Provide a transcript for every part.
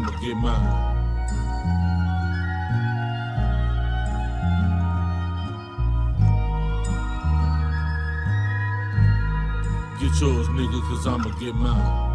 I'ma get mine. Get yours, nigga, cause I'ma get mine.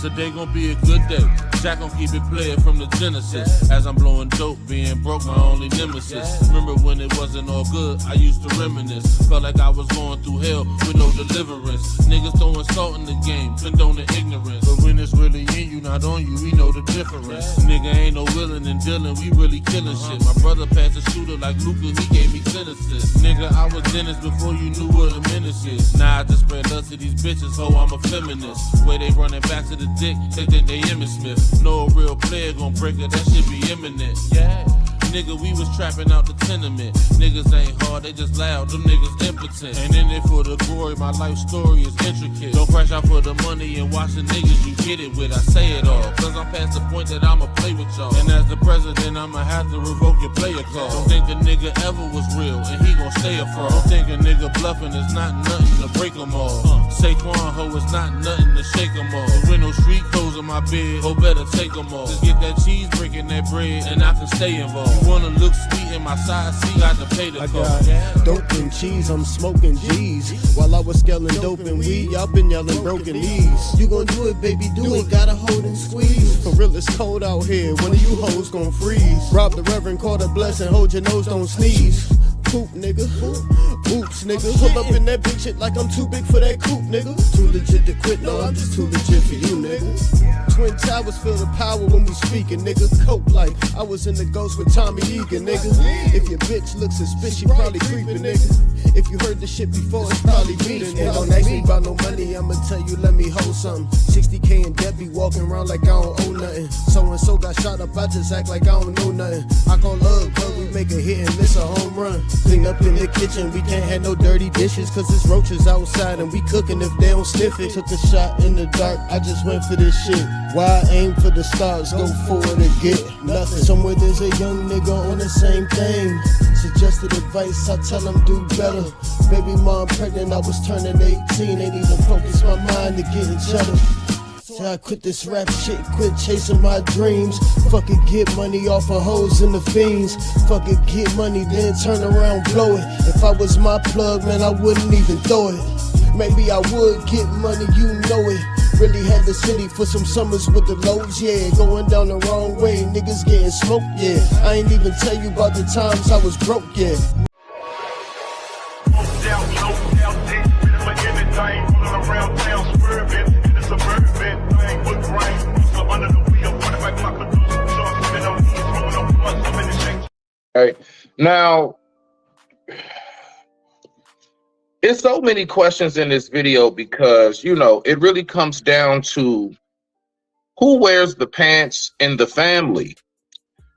Today gon' be a good day. Jack gon' keep it playing from the Genesis. As I'm blowing dope, being broke, my only nemesis. Remember when it wasn't all good, I used to reminisce. Felt like I was going through hell with no deliverance. Niggas throwing salt in the game, condoning ignorance. But when it's really in you, not on you, we know the difference. Nigga ain't no willing and dealing, we really killing shit. My brother passed a shooter like Luca, he gave me 10 assists. Nigga, I was Dennis before you knew what a menace is. Now I just spread love to these bitches, ho, I'm a feminist. Way they running back to the dick, they think they Emmitt Smith. No real player gon' break it, that shit be imminent. Yeah. Nigga, we was trapping out the tenement. Niggas ain't hard, they just loud, them niggas impotent. And in it for the glory, my life story is intricate. Don't crash out for the money and watch the niggas you get it with. I say it all, cause I'm past the point that I'ma play with y'all. And as the president, I'ma have to revoke your player call. Don't think the nigga ever was real, and he gon' stay a fraud. Don't think a nigga bluffing is not nothing to break them all. Saquon, ho, it's not nothing to shake them all. With no street clothes in my bed, ho, better take them all. Just get that cheese, breaking that bread, and I can stay involved. Wanna look sweet in my side seat, got to pay the cost. I got dope and cheese, I'm smoking G's. While I was scaling dope and weed, y'all been yelling broken knees. You gon' do it, baby, do it, gotta hold and squeeze. For real, it's cold out here, one of you hoes gon' freeze. Rob the reverend, call the blessing, hold your nose, don't sneeze. Poop, nigga. Oops, nigga. Pull up in that big shit like I'm too big for that coupe, nigga. Too legit to quit, no, I'm just too legit for you, nigga. Twin towers feel the power when we speaking, nigga. Cope like I was in the ghost with Tommy Egan, nigga. If your bitch looks suspicious, she probably creeping, nigga. If you heard the shit before, it's probably me. And don't ask me about no money, I'ma tell you, let me hold something. 60K and Debbie walking around like I don't owe nothing. So and so got shot up, I just act like I don't know nothing. I call love, but we make a hit and miss a home run. Clean up in the kitchen, we can't have no dirty dishes. Cause it's roaches outside and we cooking if they don't sniff it. Took a shot in the dark, I just went for this shit. Why I aim for the stars, go forward and get nothing. Somewhere there's a young nigga on the same thing. Suggested advice, I tell him do better. Baby mom pregnant, I was turning 18. Ain't even focused my mind to getting cheddar. So I quit this rap shit, quit chasing my dreams. Fuck it, get money off of hoes and the fiends. Fuck it, get money, then turn around, blow it. If I was my plug, man, I wouldn't even throw it. Maybe I would get money, you know it. Really had the city for some summers with the lows, yeah. Going down the wrong way, niggas getting smoked, yeah. I ain't even tell you about the times I was broke, yeah. Right. Now, it's so many questions in this video because, you know, it really comes down to who wears the pants in the family.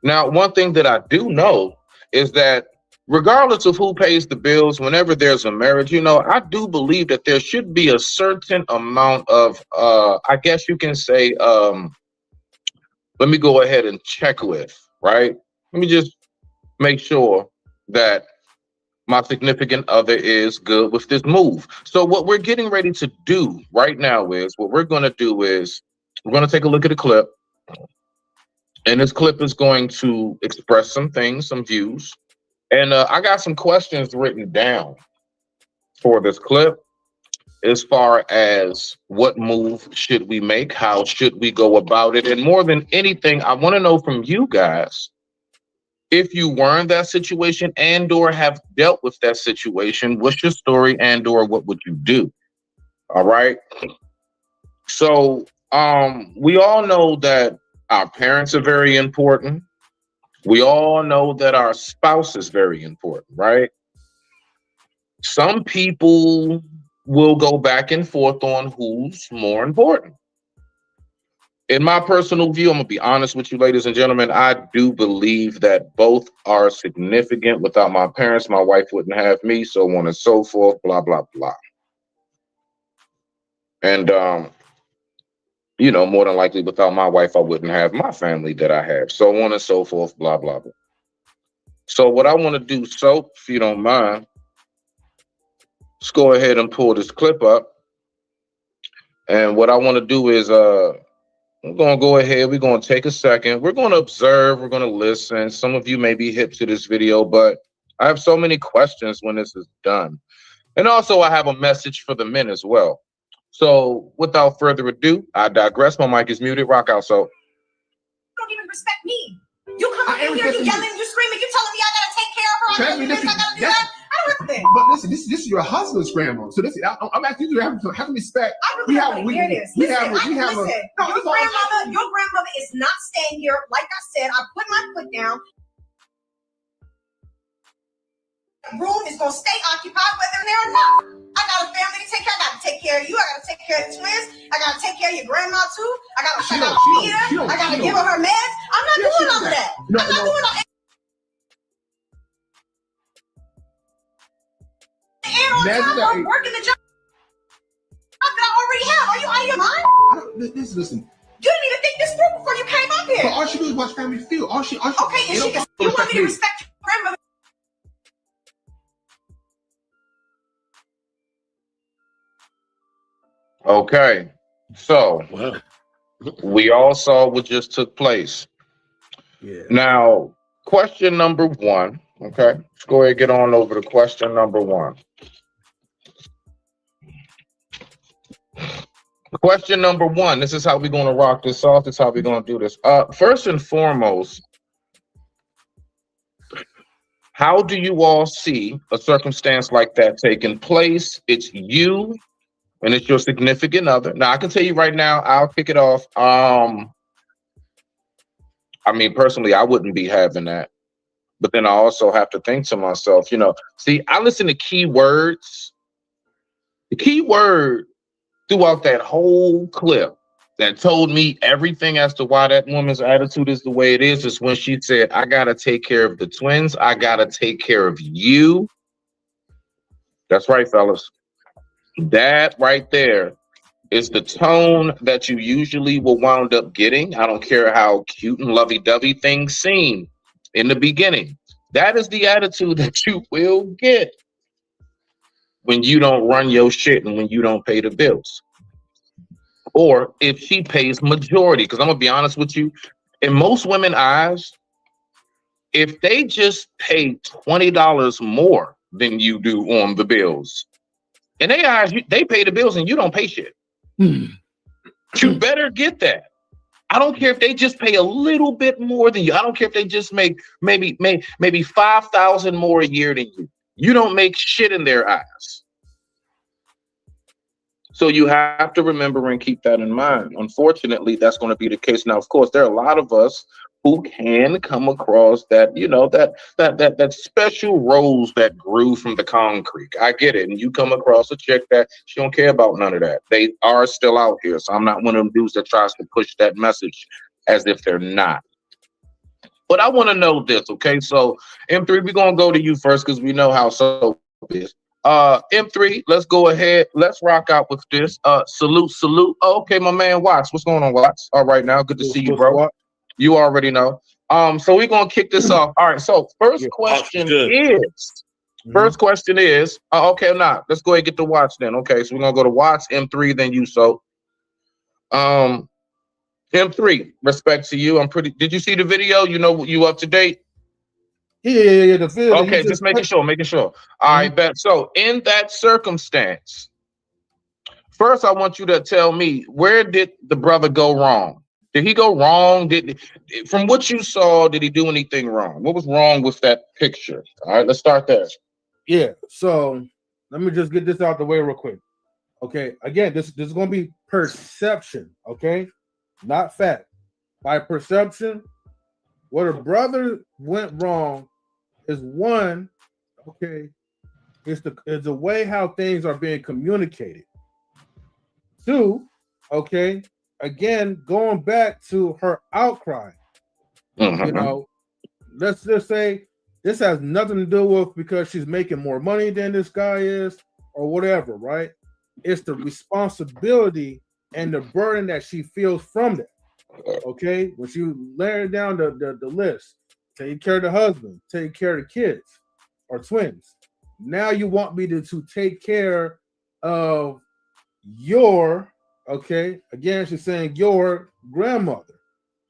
Now, one thing that I do know is that regardless of who pays the bills, whenever there's a marriage, you know, I do believe that there should be a certain amount of, I guess you can say, let me go ahead and check with, right? Let me just make sure that my significant other is good with this move. So what we're getting ready to do right now is, we're going to take a look at a clip. And this clip is going to express some things, some views. And I got some questions written down for this clip as far as what move should we make? How should we go about it? And more than anything, I want to know from you guys, if you were in that situation and or have dealt with that situation, what's your story and or what would you do? All right. So we all know that our parents are very important. We all know that our spouse is very important, right? Some people will go back and forth on who's more important. In my personal view, I'm gonna be honest with you, ladies and gentlemen, I do believe that both are significant. Without my parents, my wife wouldn't have me, so on and so forth, blah, blah, blah. And, you know, more than likely, without my wife, I wouldn't have my family that I have, so on and so forth, blah, blah, blah. So what I want to do, so if you don't mind, let's go ahead and pull this clip up. And what I want to do is we're going to go ahead. We're going to take a second. We're going to observe. We're going to listen. Some of you may be hip to this video, but I have so many questions when this is done. And also, I have a message for the men as well. So without further ado, I digress. My mic is muted. Rock out. So. You don't even respect me. You come in here, you yelling, you screaming, you telling me I got to take care of her. I gotta do this, I got to do that. I don't respect. But listen, this is your husband's grandma. So this, I'm asking you to have respect. I really have to hear this. Listen, your grandmother is not staying here. Like I said, I put my foot down. The room is going to stay occupied whether they're or not. I got a family to take care of. I got to take care of you. I got to take care of the twins. I got to take care of your grandma too. I got to feed her. I got to give her her meds. I'm not doing all of that. I'm not doing all that. And on top, I'm working the job that I already have. Are you out of your mind? Listen. You didn't even think this through before you came up here. But all she do is watch Family Feud. All she okay, and you want me to respect your grandmother? Okay, so we all saw what just took place. Yeah. Now, question number one. Okay, let's go ahead and get on over to question number one. Question number one. This is how we're going to rock this off. This is how we're going to do this. First and foremost, how do you all see a circumstance like that taking place? It's you and it's your significant other. Now, I can tell you right now, I'll kick it off. I mean, personally, I wouldn't be having that. But then I also have to think to myself, see, I listen to keywords. The key word throughout that whole clip that told me everything as to why that woman's attitude is the way it is when she said, I got to take care of the twins. I got to take care of you. That's right, fellas. That right there is the tone that you usually will wind up getting. I don't care how cute and lovey-dovey things seem in the beginning. That is the attitude that you will get when you don't run your shit and when you don't pay the bills. Or if she pays majority, because I'm going to be honest with you, in most women's eyes, if they just pay $20 more than you do on the bills, in their eyes, they pay the bills and you don't pay shit. You better get that. I don't care if they just pay a little bit more than you. I don't care if they just make maybe $5,000 more a year than you. You don't make shit in their eyes. So you have to remember and keep that in mind. Unfortunately, that's going to be the case. Now, of course, there are a lot of us who can come across that, that special rose that grew from the concrete. I get it. And you come across a chick that she don't care about none of that. They are still out here. So I'm not one of them dudes that tries to push that message as if they're not. But I want to know this, okay? So M3, we're going to go to you first because we know how soap is. M3, let's go ahead. Let's rock out with this. Salute. Oh, okay, my man Watts. What's going on, Watts? All right, now. Good to see you, bro. You already know. So we're gonna kick this off. All right. So first question is, okay, now let's go ahead and get the Watts then. Okay, so we're gonna go to Watts, M3, then you. So M3, respect to you. Did you see the video? You up to date? Yeah, the video. Okay, just making sure. All right, bet. So in that circumstance, first I want you to tell me, where did the brother go wrong? Did he go wrong? From what you saw, did he do anything wrong? What was wrong with that picture? All right, let's start there. Yeah, so let me just get this out the way real quick. Okay, again, this is going to be perception, okay? Not fact. By perception, what a brother went wrong is one, okay, is the way how things are being communicated. Two, okay, again, going back to her outcry, let's just say this has nothing to do with because she's making more money than this guy is or whatever, right? It's the responsibility and the burden that she feels from that. Okay, when she laid down the list, taking care of the husband, taking care of the kids or twins. Now you want me to take care of your Okay, again, she's saying your grandmother,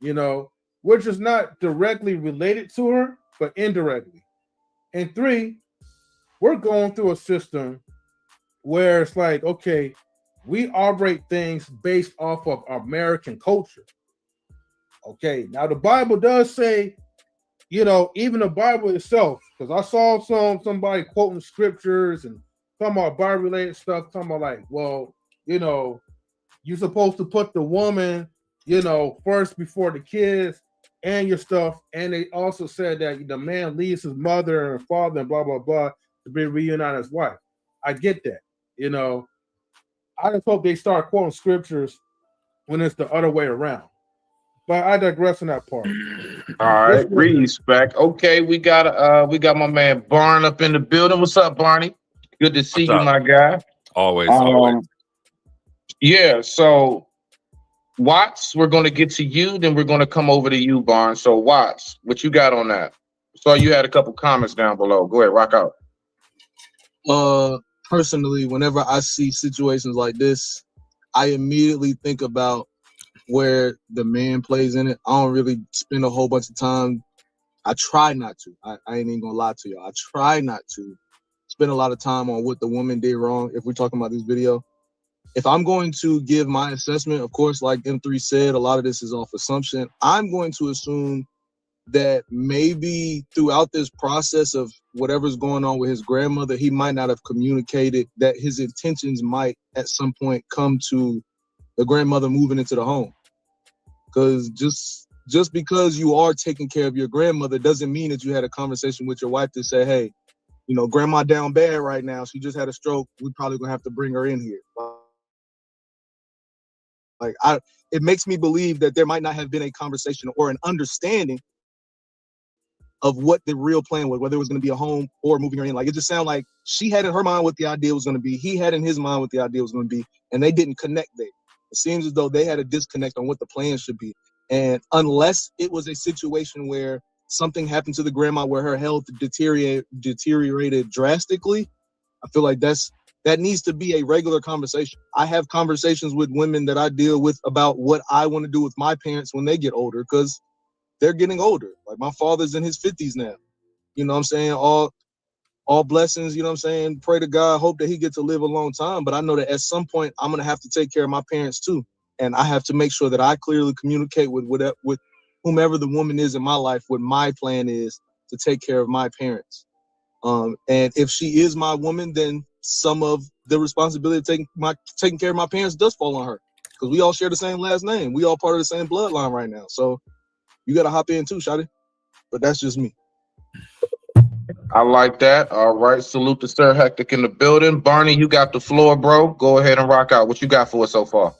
you know, which is not directly related to her, but indirectly. And 3, we're going through a system where it's like, okay, we operate things based off of American culture. Okay, now the Bible does say, you know, even the Bible itself, because I saw somebody quoting scriptures and talking about Bible related stuff, talking about like, well, you know, you're supposed to put the woman, you know, first before the kids and your stuff. And they also said that the man leaves his mother and father and blah, blah, blah to be reunited as wife. I get that, you know. I just hope they start quoting scriptures when it's the other way around. But I digress on that part. All right, respect. Okay, we got my man Barn up in the building. What's up, Barney? Good to see you, my guy. Always, always. Yeah, so Watts, we're going to get to you, then we're going to come over to you, Barn. So Watts, what you got on that? So you had a couple comments down below. Go ahead, rock out. Personally, whenever I see situations like this, I immediately think about where the man plays in it. I don't really spend a whole bunch of time. I try not to. I ain't even gonna lie to you. I try not to spend a lot of time on what the woman did wrong if we're talking about this video. If I'm going to give my assessment, of course, like M3 said, a lot of this is off assumption. I'm going to assume that maybe throughout this process of whatever's going on with his grandmother, he might not have communicated that his intentions might at some point come to the grandmother moving into the home. Because just because you are taking care of your grandmother doesn't mean that you had a conversation with your wife to say, hey, you know, grandma down bad right now. She just had a stroke. We probably gonna have to bring her in here. It makes me believe that there might not have been a conversation or an understanding of what the real plan was, whether it was going to be a home or moving her in. Like, it just sounded like she had in her mind what the idea was going to be. He had in his mind what the idea was going to be, and they didn't connect there. It seems as though they had a disconnect on what the plan should be. And unless it was a situation where something happened to the grandma where her health deteriorated drastically, I feel like that needs to be a regular conversation. I have conversations with women that I deal with about what I want to do with my parents when they get older, because they're getting older. Like, my father's in his 50s now. You know what I'm saying? All blessings, you know what I'm saying? Pray to God, hope that he gets to live a long time. But I know that at some point I'm going to have to take care of my parents too. And I have to make sure that I clearly communicate with whomever the woman is in my life, what my plan is to take care of my parents. And if she is my woman, then some of the responsibility of taking care of my parents does fall on her. Because we all share the same last name. We all part of the same bloodline right now. So you got to hop in too, shawty. But that's just me. I like that. All right. Salute to Sir Hectic in the building. Barney, you got the floor, bro. Go ahead and rock out. What you got for us so far?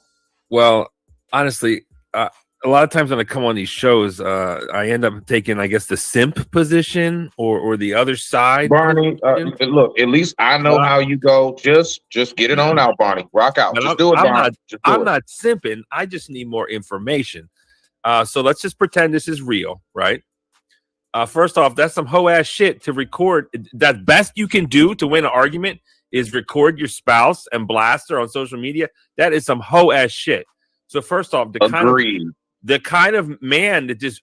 Well, honestly, a lot of times when I come on these shows, I end up taking, I guess, the simp position or the other side. Barney, look, at least I know how you go. Just get it on out, Barney. Rock out. Just do it, Barney. I'm not simping. I just need more information. So let's just pretend this is real, right? First off, that's some hoe-ass shit to record. That best you can do to win an argument is record your spouse and blast her on social media. That is some hoe-ass shit. So first off, the kind of man that just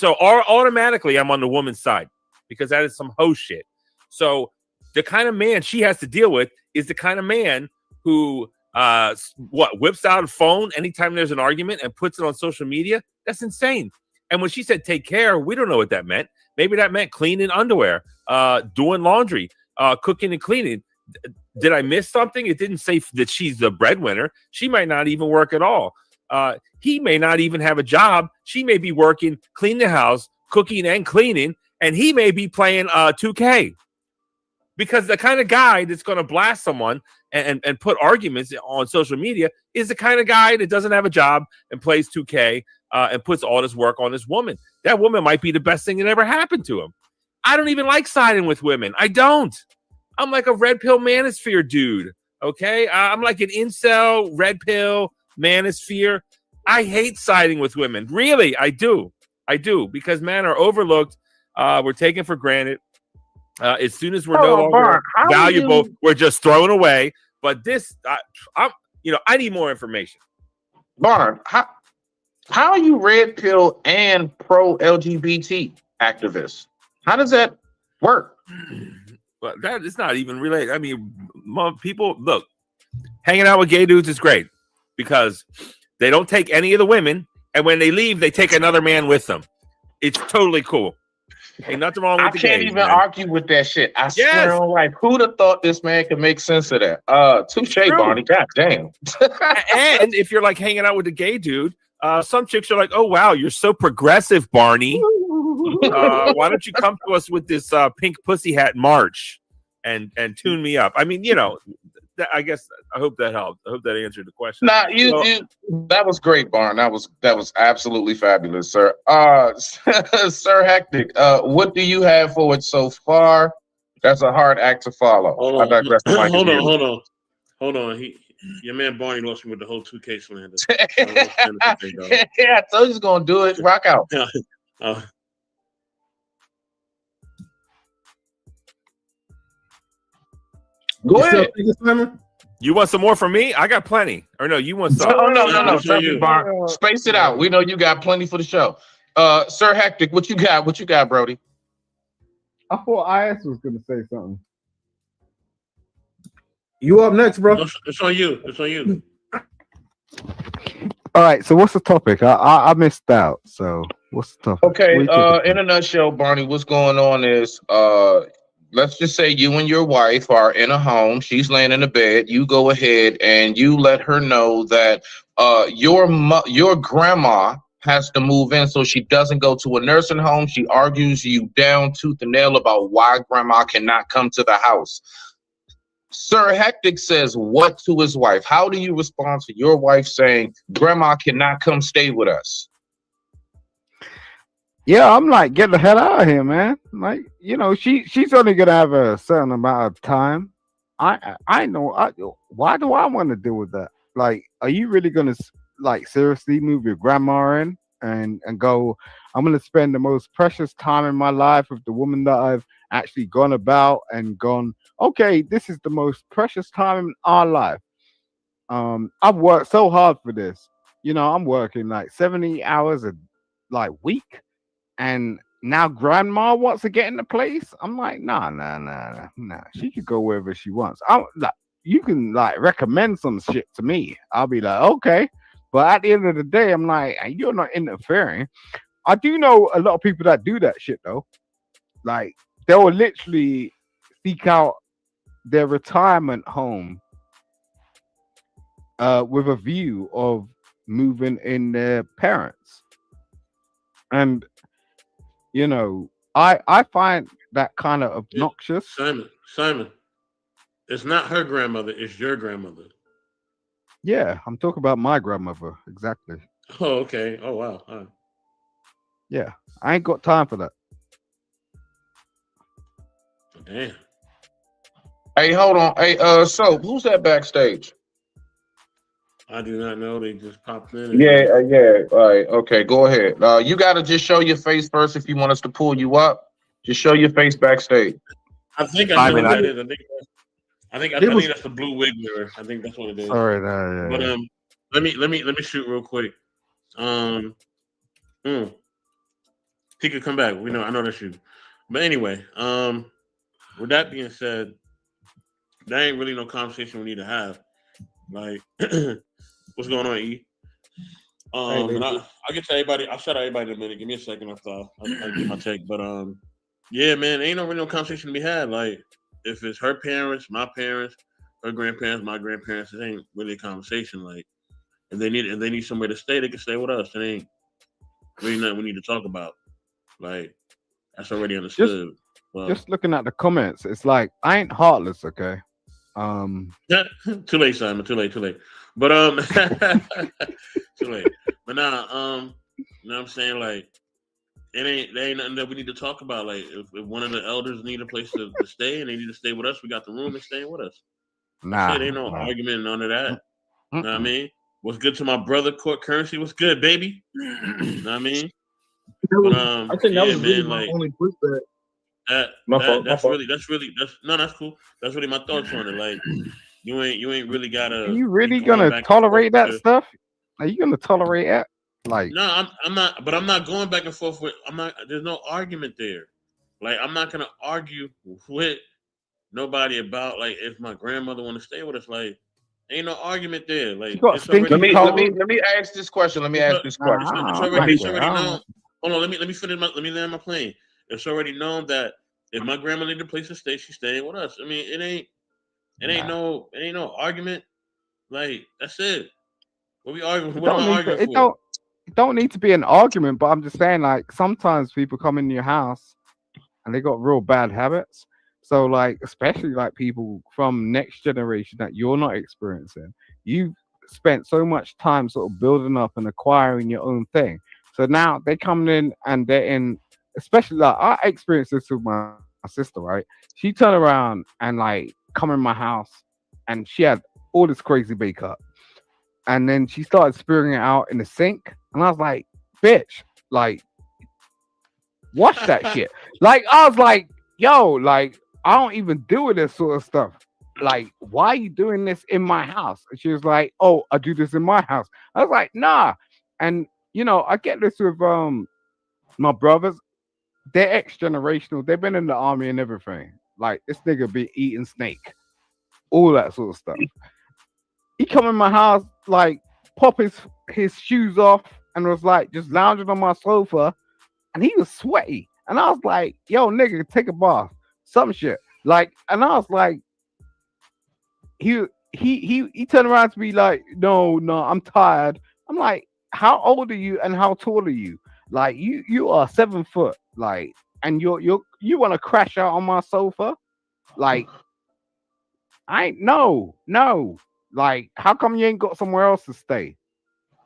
automatically I'm on the woman's side because that is some hoe shit. So the kind of man she has to deal with is the kind of man who whips out a phone anytime there's an argument and puts it on social media. That's insane. And when she said take care, we don't know what that meant. Maybe that meant cleaning underwear, doing laundry, cooking and cleaning. Did I miss something? It didn't say that she's the breadwinner. She might not even work at all. He may not even have a job. She may be working, cleaning the house, cooking and cleaning, and he may be playing 2K. Because the kind of guy that's going to blast someone and put arguments on social media is the kind of guy that doesn't have a job and plays 2K and puts all this work on this woman. That woman might be the best thing that ever happened to him. I don't even like siding with women. I don't. I'm like a red pill manosphere dude. Okay? I'm like an incel, red pill manosphere. I hate siding with women. Really, I do. I do. Because men are overlooked. We're taken for granted. As soon as we're no longer valuable, we're just thrown away. But this, I need more information. Barn, how are you red pill and pro LGBT activist? How does that work? But that is not even related. I mean, people look, hanging out with gay dudes is great because they don't take any of the women, and when they leave, they take another man with them. It's totally cool. Ain't nothing wrong with I the can't gays, even man. argue with that shit. I Yes. swear on life, who'd have thought this man could make sense of that? Touche, True. Barney. God damn. And if you're like hanging out with a gay dude, some chicks are like, "Oh wow, you're so progressive, Barney. Why don't you come to us with this pink pussy hat march and tune me up?" I mean, you know, I guess I hope that helped. I hope that answered the question. Nah, that was great, Barn. That was absolutely fabulous, sir. Sir Hectic, what do you have for it so far? That's a hard act to follow. Hold on. I digress. The mic is yours. Hold on. Your man Barney lost me with the whole 2K slander. Yeah, I told you he's gonna do it. Rock out. Go ahead. You want some more from me? I got plenty. Or no, you want some? No. Space it out. We know you got plenty for the show. Sir Hectic, what you got? What you got, Brody? I thought IS was gonna say something. You up next, bro? It's on you. All right. So what's the topic? I missed out. So what's the topic? Okay. In a nutshell, Barney, what's going on is let's just say you and your wife are in a home. She's laying in a bed. You go ahead and you let her know that your grandma has to move in so she doesn't go to a nursing home. She argues you down tooth and nail about why grandma cannot come to the house. Sir Hectic says what to his wife? How do you respond to your wife saying grandma cannot come stay with us? Yeah, I'm like, get the hell out of here, man. Like, you know, she's only gonna have a certain amount of time. I know. Why do I want to deal with that? Like, are you really gonna like seriously move your grandma in and go? I'm gonna spend the most precious time in my life with the woman that I've actually gone about and gone. Okay, this is the most precious time in our life. I've worked so hard for this. You know, I'm working like 70 hours a week. And now grandma wants to get in the place. I'm like, nah. She could go wherever she wants. You can like recommend some shit to me. I'll be like, okay. But at the end of the day, I'm like, you're not interfering. I do know a lot of people that do that shit though. Like they'll literally seek out their retirement home with a view of moving in their parents. And you know, I find that kind of obnoxious. Simon, it's not her grandmother, it's your grandmother. Yeah, I'm talking about my grandmother. Exactly. Oh, okay. Oh, wow. Yeah, I ain't got time for that. Damn. Hey, hold on. Hey, so who's that backstage? I do not know. They just popped in. Yeah. All right. Okay, go ahead. You got to just show your face first if you want us to pull you up. Just show your face backstage. I think I know what that is. I think that's the blue wig mirror. I think that's what it is. Sorry, yeah. But let me shoot real quick. He could come back. I know that's you. But anyway, with that being said, there ain't really no conversation we need to have. Like, what's going on, E? And I get to everybody. I'll shout out everybody in a minute. Give me a second after I get my take. But yeah, man, ain't no real conversation to be had. Like, if it's her parents, my parents, her grandparents, my grandparents, it ain't really a conversation. Like, if they need somewhere to stay, they can stay with us. It ain't really nothing we need to talk about. Like, that's already understood. Just looking at the comments, it's like I ain't heartless, okay? Too late, Simon. Too late. But too late. But nah, you know what I'm saying? Like, there ain't nothing that we need to talk about. Like, if one of the elders need a place to stay and they need to stay with us, we got the room and staying with us. Nah, there ain't no argument, none of that. You know what I mean? What's good to my brother, Court Currency? What's good, baby? You know what I mean? But, I think that was really my only pushback. That's cool. That's really my thoughts on it. Like, you ain't really gotta. Are you really gonna tolerate that stuff? Are you gonna tolerate it? Like, No, I'm not. But I'm not going back and forth with. I'm not. There's no argument there. Like I'm not gonna argue with nobody about like if my grandmother want to stay with us. Like ain't no argument there. Like you got it's stinky already. Let me ask this question. It's It's already. It's I already don't- known. Hold on. Let me finish. Let me land my plane. It's already known that if my grandma needed a place to stay, she's staying with us. I mean, it ain't no argument. Like that's it. What we arguing? What am I arguing for? It don't need to be an argument, but I'm just saying, like, sometimes people come in your house and they got real bad habits. So, like, especially like people from next generation that you're not experiencing, you've spent so much time sort of building up and acquiring your own thing. So now they come in and they're in, especially like I experienced this with my sister, right? She turned around and like come in my house and she had all this crazy makeup. And then she started spewing it out in the sink. And I was like, bitch, like, wash that shit. Like, I was like, yo, like, I don't even deal with this sort of stuff. Like, why are you doing this in my house? And she was like, oh, I do this in my house. I was like, nah. And, you know, I get this with my brothers. They're ex-generational. They've been in the army and everything. Like, this nigga be eating snake. All that sort of stuff. He come in my house, like, pop his shoes off and was like just lounging on my sofa and he was sweaty. And I was like, yo, nigga, take a bath. Some shit. Like, and I was like, he turned around to be like, no, I'm tired. I'm like, how old are you and how tall are you? Like, you are 7 foot, like, and you want to crash out on my sofa? Like, no. Like, how come you ain't got somewhere else to stay?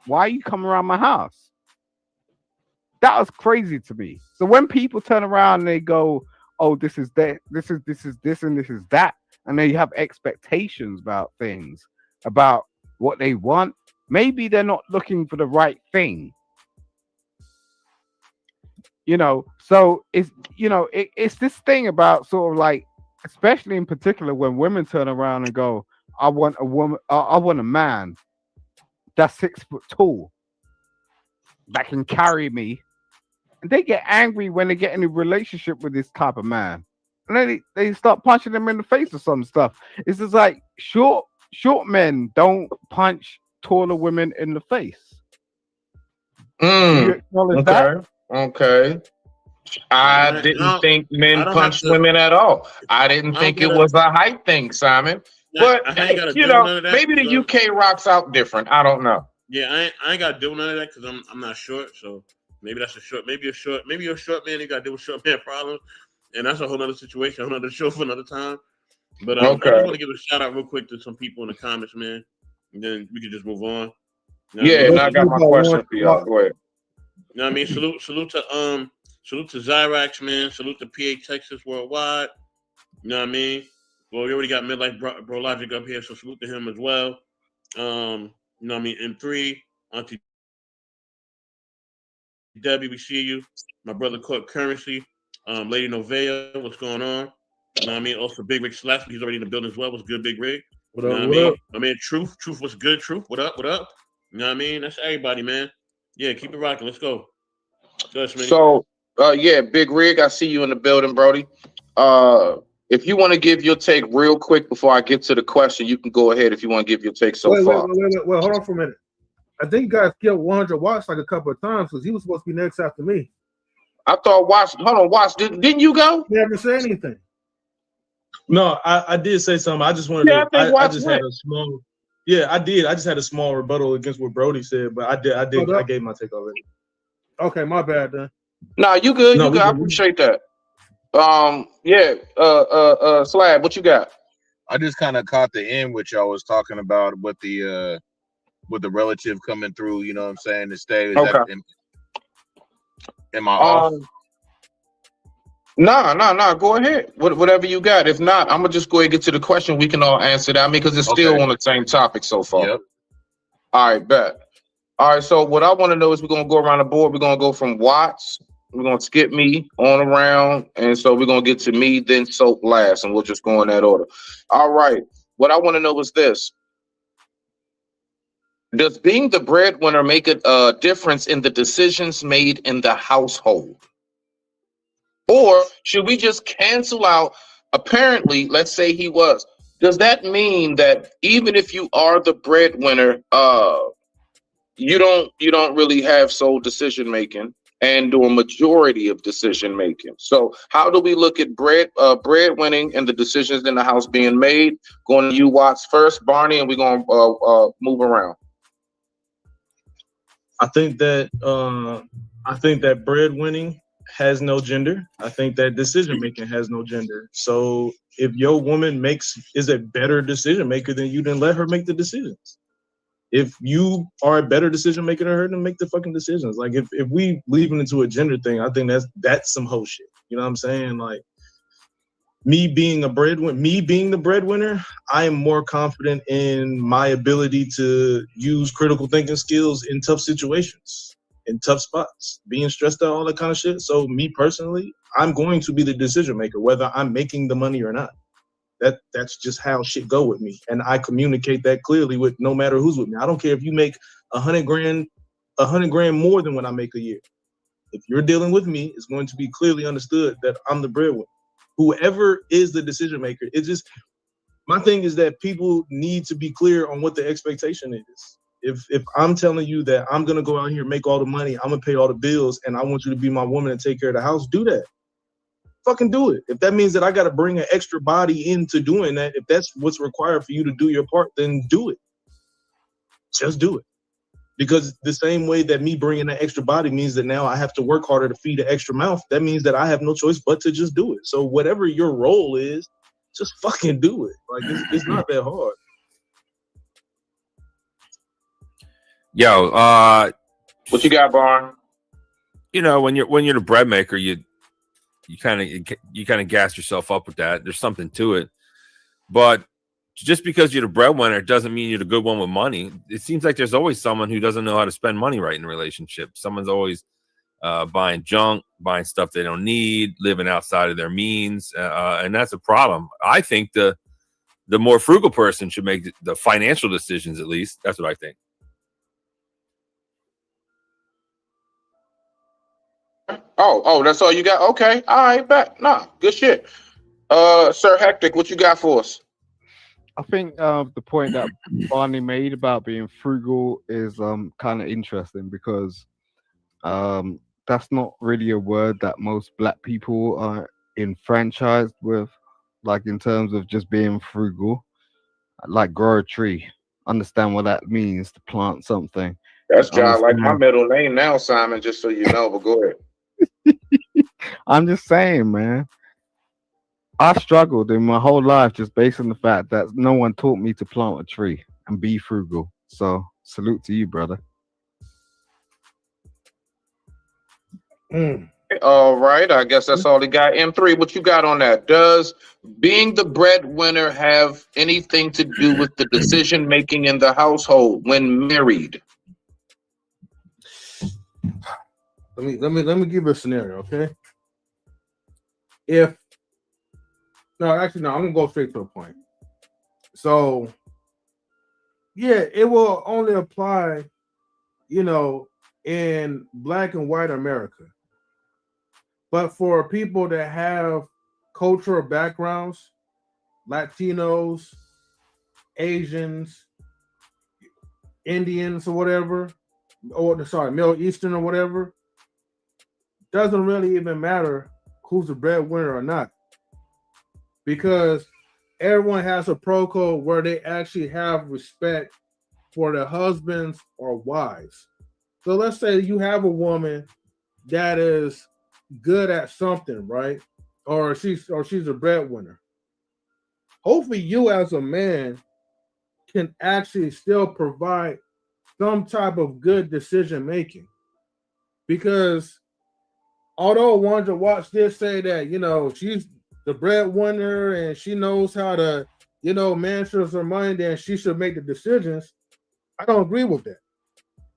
Why are you coming around my house? That was crazy to me. So when people turn around and they go, oh, this is that, this is this, and this is that, and they have expectations about things, about what they want, maybe they're not looking for the right thing. You know, so it's, you know, it's this thing about sort of like, especially in particular when women turn around and go, I want a woman, I want a man that's 6 foot tall that can carry me. And they get angry when they get in a relationship with this type of man. And then they start punching them in the face or some stuff. It's just like short men don't punch taller women in the face. Do you acknowledge that? Okay. I didn't think men punched women at all. I didn't think it was a height thing, Simon. But you know, maybe the UK rocks out different. I don't know. Yeah, I ain't got to do none of that because I'm not short. So maybe that's maybe you're a short man. You got to deal with short man problems, and that's a whole other situation. A whole other show for another time. But I just want to give a shout out real quick to some people in the comments, man, and then we can just move on. You know, I got my question for y'all. Go ahead. You know what I mean? Salute to Zyrax, man. Salute to PA Texas Worldwide. You know what I mean? Well, we already got Midlife Bro Logic up here, so salute to him as well. You know what I mean? M3, Auntie Debbie, we see you. My brother Court Currency, Lady Novea, what's going on? You know what I mean? Also, Big Rick Slash, he's already in the building as well. What's good, Big Rick? What you up, know what I mean? up? My man, Truth, what's good? Truth, what up? You know what I mean? That's everybody, man. Yeah, keep it rocking. Let's go. So, yeah, Big Rig, I see you in the building, Brody. If you want to give your take real quick before I get to the question, you can go ahead if you want to give your take so far. Wait, hold on for a minute. I think you guys killed 100 Watts like a couple of times because he was supposed to be next after me. I thought Watts, didn't you go? Never said anything. No, I did say something. I just wanted to. I just had a small. Yeah, I did. I just had a small rebuttal against what Brody said, but I gave my take already. Okay, my bad then. No, you good. You good. I appreciate that. Slab, what you got? I just kind of caught the end which y'all was talking about with the relative coming through. You know what I'm saying? To stay. Is that am I off? Nah. Go ahead. Whatever you got. If not, I'm gonna just go ahead and get to the question. We can all answer that. I mean, because it's still on the same topic so far. Yep. All right, bet. All right. So what I want to know is we're gonna go around the board. We're gonna go from Watts. We're gonna skip me on around, and so we're gonna get to me, then Soap last, and we'll just go in that order. All right. What I want to know is this: Does being the breadwinner make a difference in the decisions made in the household? Or should we just cancel out? Apparently, let's say he was. Does that mean that even if you are the breadwinner, you don't really have sole decision making and do a majority of decision making? So how do we look at breadwinning and the decisions in the house being made? Going to you, Watts, first, Barney, and we're going to move around. I think that breadwinning has no gender. I think that decision making has no gender. So if your woman is a better decision maker than you, then let her make the decisions. If you are a better decision maker than her, then make the fucking decisions. Like if we leave it into a gender thing, I think that's some whole shit. You know what I'm saying? Like me being the breadwinner, I am more confident in my ability to use critical thinking skills in tough situations, in tough spots, being stressed out, all that kind of shit. So me personally, I'm going to be the decision maker, whether I'm making the money or not. That's just how shit go with me. And I communicate that clearly with no matter who's with me. I don't care if you make $100,000 more than what I make a year. If you're dealing with me, it's going to be clearly understood that I'm the breadwinner. Whoever is the decision maker, my thing is that people need to be clear on what the expectation is. If I'm telling you that I'm gonna go out here and make all the money, I'm gonna pay all the bills, and I want you to be my woman and take care of the house, do that. Fucking do it. If that means that I gotta bring an extra body into doing that, if that's what's required for you to do your part, then do it. Just do it. Because the same way that me bringing that extra body means that now I have to work harder to feed an extra mouth, that means that I have no choice but to just do it. So whatever your role is, just fucking do it. Like it's not that hard. Yo, what you got, Barn? You know, when you're the bread maker, you kind of gas yourself up with that. There's something to it, but just because you're the breadwinner doesn't mean you're the good one with money. It seems like there's always someone who doesn't know how to spend money right in a relationship. Someone's always buying junk, buying stuff they don't need, living outside of their means, and that's a problem. I think the more frugal person should make the financial decisions. At least that's what I think. Oh, that's all you got? Okay, all right, back. Nah, good shit. Sir Hectic, what you got for us? I think the point that Barney made about being frugal is kind of interesting because that's not really a word that most Black people are enfranchised with, like in terms of just being frugal, like grow a tree. Understand what that means to plant something. That's John, like my middle name now, Simon, just so you know, but go ahead. I'm just saying, man. I struggled in my whole life just based on the fact that no one taught me to plant a tree and be frugal. So salute to you, brother. All right, I guess that's all he got. M3, what you got on that? Does being the breadwinner have anything to do with the decision making in the household when married? Let me give you a scenario, okay? I'm gonna go straight to the point. So, yeah, it will only apply, in Black and white America. But for people that have cultural backgrounds, Latinos, Asians, Indians, or whatever, Middle Eastern or whatever, doesn't really even matter who's the breadwinner or not. Because everyone has a pro code where they actually have respect for their husbands or wives. So let's say you have a woman that is good at something, right? Or she's a breadwinner. Hopefully you as a man can actually still provide some type of good decision making. Because although Wanda Watts did say that, she's the breadwinner and she knows how to, manage her money, then she should make the decisions. I don't agree with that.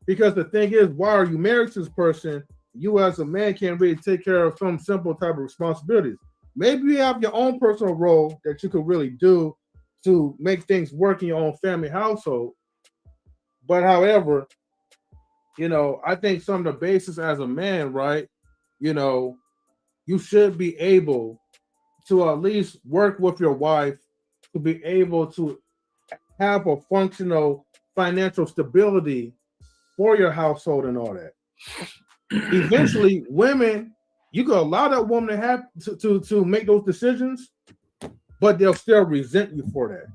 Because the thing is, why are you married to this person? You as a man can't really take care of some simple type of responsibilities. Maybe you have your own personal role that you could really do to make things work in your own family household. But however, I think some of the basis as a man, right? You should be able to at least work with your wife to be able to have a functional financial stability for your household and all that. Eventually, women, you can allow that woman to have to make those decisions, but they'll still resent you for that.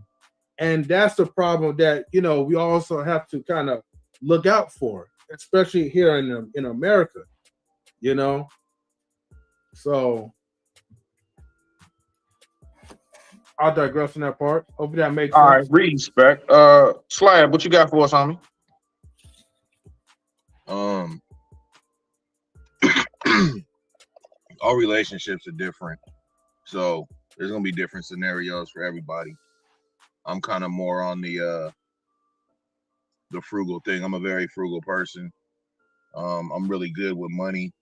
And that's the problem that we also have to kind of look out for, especially here in America. So I'll digress on that part. Hopefully that makes sense. All right, respect. Slab, what you got for us, homie? All relationships are different, so there's gonna be different scenarios for everybody. I'm kind of more on the frugal thing. I'm a very frugal person. I'm really good with money,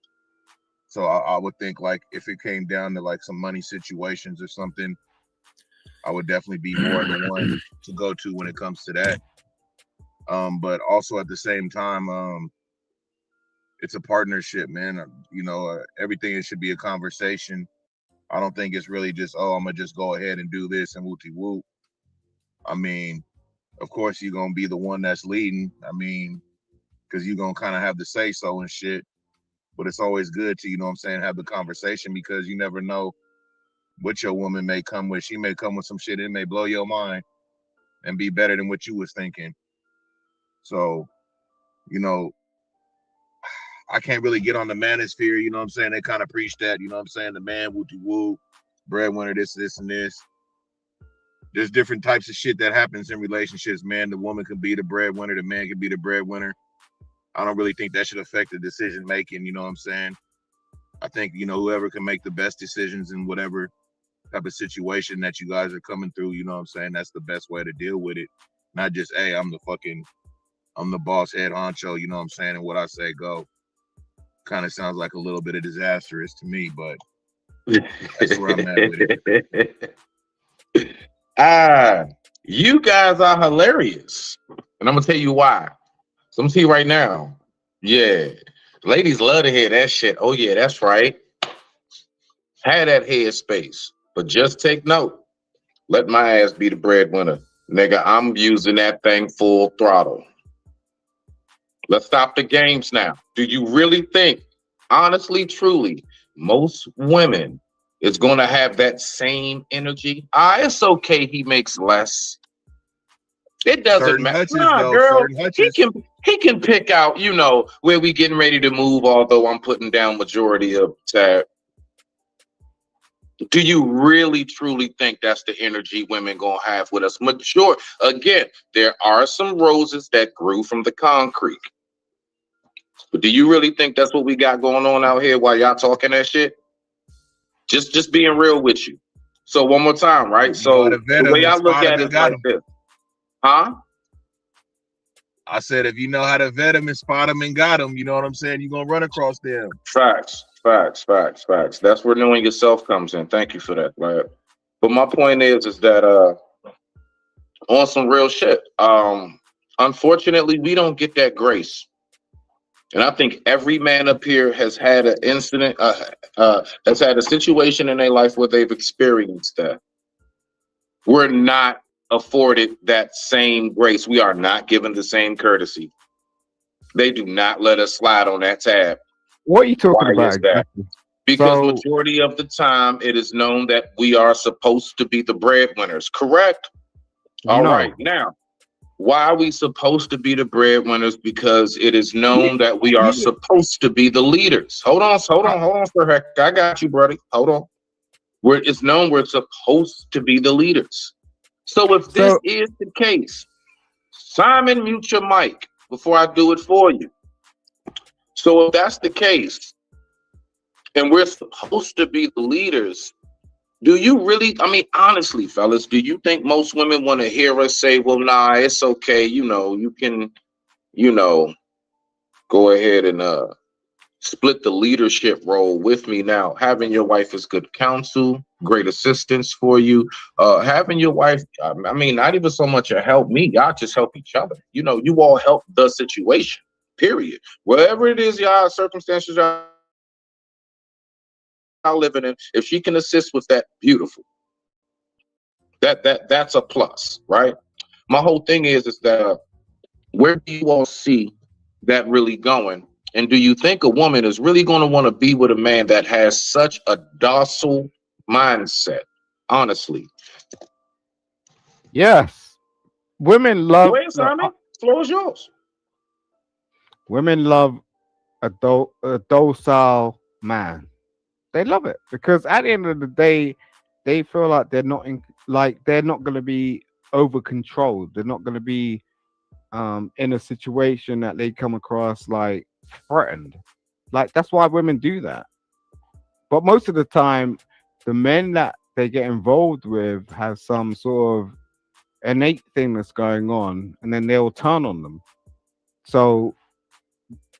so I would think like if it came down to like some money situations or something, I would definitely be more the one to go to when it comes to that. But also at the same time, it's a partnership, man. Everything it should be a conversation. I don't think it's really just, oh, I'm gonna just go ahead and do this and wooty whoop. I mean, of course you're gonna be the one that's leading. I mean, because you're gonna kind of have the say so and shit. But it's always good to, have the conversation, because you never know what your woman may come with. She may come with some shit, it may blow your mind and be better than what you was thinking. So, I can't really get on the manosphere, they kind of preach that, the man wooty woo, breadwinner, this, and this. There's different types of shit that happens in relationships, man. The woman can be the breadwinner, the man can be the breadwinner. I don't really think that should affect the decision making, I think, whoever can make the best decisions in whatever type of situation that you guys are coming through, that's the best way to deal with it. Not just, hey, I'm the boss head honcho, and what I say go. Kind of sounds like a little bit of disastrous to me, but that's where I'm at with it. You guys are hilarious, and I'm gonna tell you why. So I'm gonna tell you right now. Yeah, ladies love to hear that shit. Oh yeah, that's right. Have that head space, but just take note. Let my ass be the breadwinner, nigga. I'm using that thing full throttle. Let's stop the games now. Do you really think, honestly, truly, most women is going to have that same energy? It's okay. He makes less. It doesn't matter. Nah, girl, he can pick out, where we getting ready to move, although I'm putting down majority of tab. Do you really, truly think that's the energy women going to have with us? Again, there are some roses that grew from the concrete. But do you really think that's what we got going on out here while y'all talking that shit? Just being real with you. So one more time, right? So the way I look at it is like this. Huh? I said, if you know how to vet them and spot them and got them, you know what I'm saying? You're going to run across them. Facts. That's where knowing yourself comes in. Thank you for that, right? But my point is that on some real shit, unfortunately, we don't get that grace. And I think every man up here has had an incident, has had a situation in their life where they've experienced that. We're not afforded that same grace. We are not given the same courtesy. They do not let us slide on that tab. What are you talking about? Exactly? Because majority of the time, it is known that we are supposed to be the breadwinners. Correct? All right. Now, why are we supposed to be the breadwinners? Because it is known that we are supposed to be the leaders. Hold on for a heck. I got you, buddy. Hold on. It's known we're supposed to be the leaders. So if this is the case, Simon, mute your mic before I do it for you. So if that's the case, and we're supposed to be the leaders, do you really, honestly, fellas, do you think most women want to hear us say, well, nah, it's okay, you can, go ahead and split the leadership role with me. Now, having your wife is good counsel, great assistance for you. Having your wife, I mean, not even so much a help me, y'all just help each other. You know, you all help the situation, period. Wherever it is, y'all circumstances y'all living in, if she can assist with that, beautiful. That's a plus, right? My whole thing is that where do you all see that really going? And do you think a woman is really going to want to be with a man that has such a docile mindset? Honestly. Yes. Women love. Go ahead, Simon. Floor is yours. Women love a docile man. They love it because at the end of the day, they feel like they're not going to be over controlled. They're not going to be in a situation that they come across like threatened. Like that's why women do that. But most of the time, the men that they get involved with have some sort of innate thing that's going on, and then they'll turn on them. So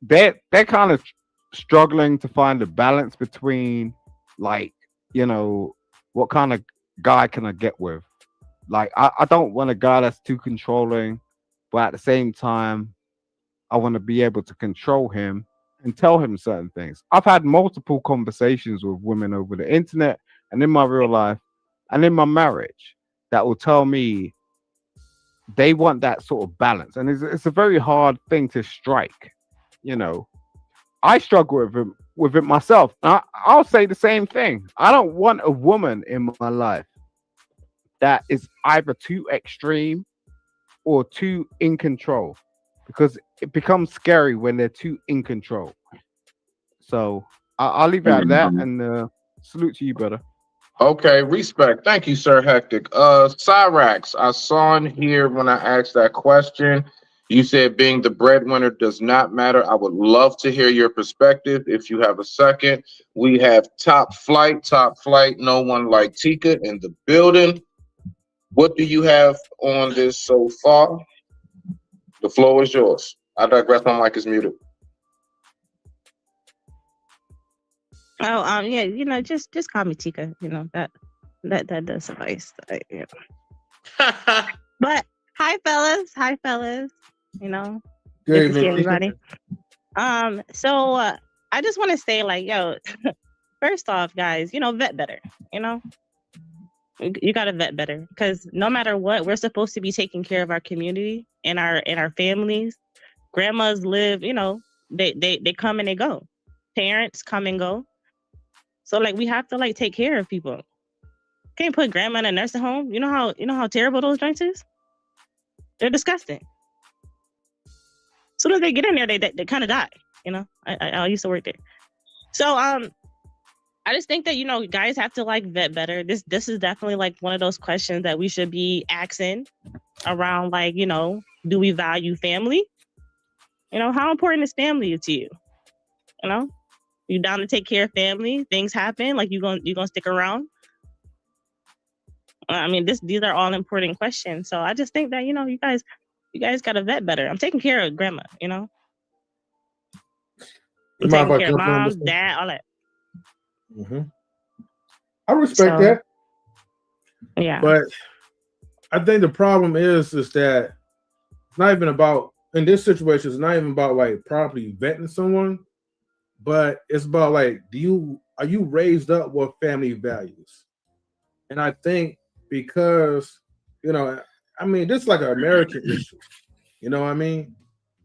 they're kind of struggling to find a balance between, like, you know, what kind of guy can I get with? Like, I don't want a guy that's too controlling, but at the same time, I want to be able to control him and tell him certain things. I've had multiple conversations with women over the internet and in my real life and in my marriage that will tell me they want that sort of balance. And it's a very hard thing to strike. You know, I struggle with it myself. I'll say the same thing. I don't want a woman in my life that is either too extreme or too in control, because it becomes scary when they're too in control. So I'll leave it at that, and salute to you, brother. Okay, respect. Thank you, Sir Hectic. Cyrax, I saw in here when I asked that question, you said being the breadwinner does not matter. I would love to hear your perspective if you have a second. We have Top Flight, no one like Tika in the building. What do you have on this so far? The floor is yours. I digress. My mic is muted. Oh, yeah, you know, just call me Tika. You know, that does suffice. Yeah. But hi, fellas. You know, good to see everybody. So I just want to say, like, yo, first off, guys, you know, vet better. You know, you gotta vet better, because no matter what, we're supposed to be taking care of our community and our families. Grandmas live, you know, they come and they go. Parents come and go. So like we have to like take care of people. Can't put grandma in a nursing home. You know how terrible those joints is? They're disgusting. As soon as they get in there, they kind of die. You know, I used to work there. So I just think that, you know, guys have to like vet better. This is definitely like one of those questions that we should be asking around, like, you know, do we value family? You know, how important is family to you? You know, you down to take care of family? Things happen, like you gonna stick around? I mean, these are all important questions. So I just think that, you know, you guys gotta vet better. I'm taking care of grandma, you know. I'm taking care of mom, dad, all that. Mm-hmm. I respect that. Yeah. But I think the problem is that it's not even about, in this situation, it's not even about like properly vetting someone, but it's about like, are you raised up with family values? And I think because, you know, I mean, this is like an American issue. You know what I mean?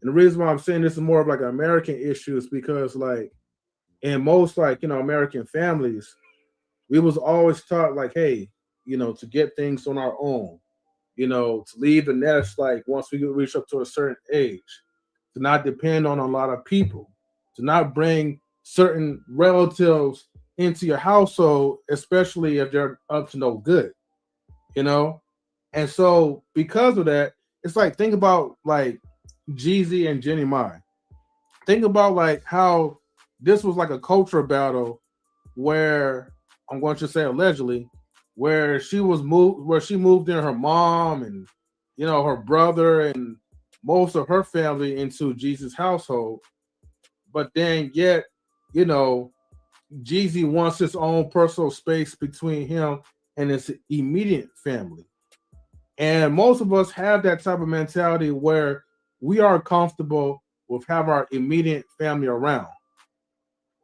And the reason why I'm saying this is more of like an American issue is because, like, in most, like, you know, American families, we was always taught, like, hey, you know, to get things on our own, you know, to leave the nest, like, once we reach up to a certain age, to not depend on a lot of people, to not bring certain relatives into your household, especially if they're up to no good, you know? And so because of that, it's like, think about like Jeezy and Jenny Mai. Think about like how this was like a culture battle where, I'm going to say allegedly, where she moved in her mom and, you know, her brother and most of her family into Jesus' household. But then yet you know, Jeezy wants his own personal space between him and his immediate family. And most of us have that type of mentality where we are comfortable with having our immediate family around.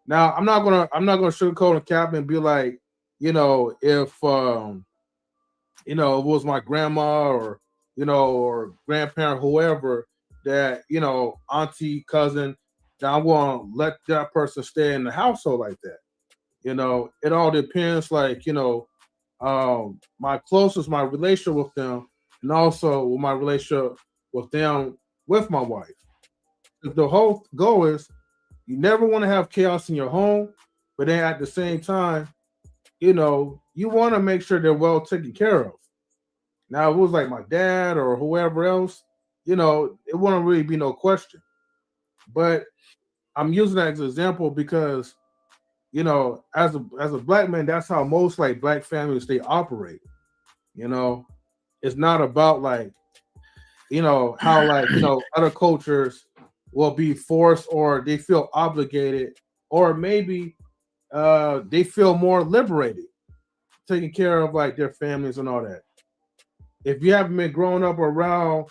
Now, I'm not gonna sugarcoat and cap and be like, you know, if you know, it was my grandma or, you know, or grandparent, whoever, that, you know, auntie, cousin, that I'm gonna let that person stay in the household like that. You know, it all depends, like, you know, my relationship with them, and also my relationship with them with my wife. The whole goal is you never want to have chaos in your home, but then at the same time, you know, you want to make sure they're well taken care of. Now, if it was like my dad or whoever else, you know, it wouldn't really be no question. But I'm using that as an example because, you know, as a black man, that's how most like black families they operate. You know, it's not about like, you know, how like, you know, other cultures will be forced or they feel obligated, or maybe they feel more liberated, taking care of like their families and all that. If you haven't been growing up around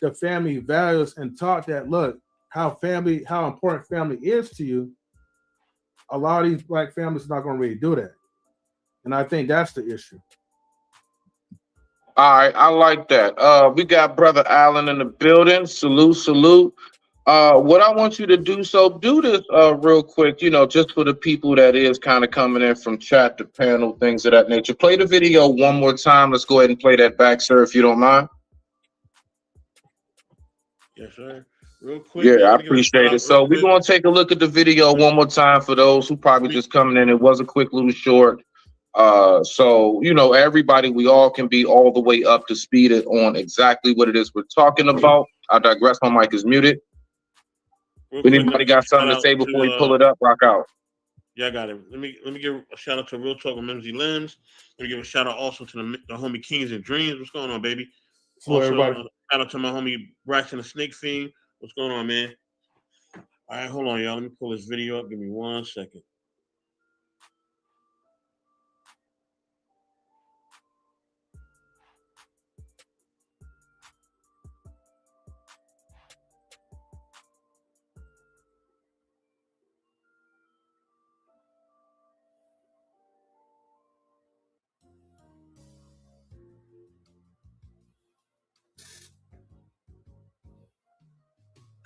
the family values and taught that, look, how important family is to you, a lot of these black families are not going to really do that. And I think that's the issue. All right, I like that. We got Brother Allen in the building. Salute, salute. What I want you to do, so do this real quick, you know, just for the people that is kind of coming in from chat to panel, things of that nature. Play the video one more time. Let's go ahead and play that back, sir, if you don't mind. Yes, sir. Real quick. Yeah, I appreciate it. So we're going to take a look at the video one more time for those who probably just coming in. It was a quick little short. So, you know, everybody, we all can be all the way up to speed on exactly what it is we're talking about. I digress. My mic is muted. If anybody got something to say before you pull it up, rock out. Yeah, I got it. Let me give a shout out to Real Talk with Mimsy Limbs. Let me give a shout out also to the homie Kings and Dreams. What's going on, baby? Hello, Also, everybody. Shout out to my homie Braxton the Snake Fiend. What's going on, man? All right, hold on, y'all. Let me pull this video up. Give me 1 second.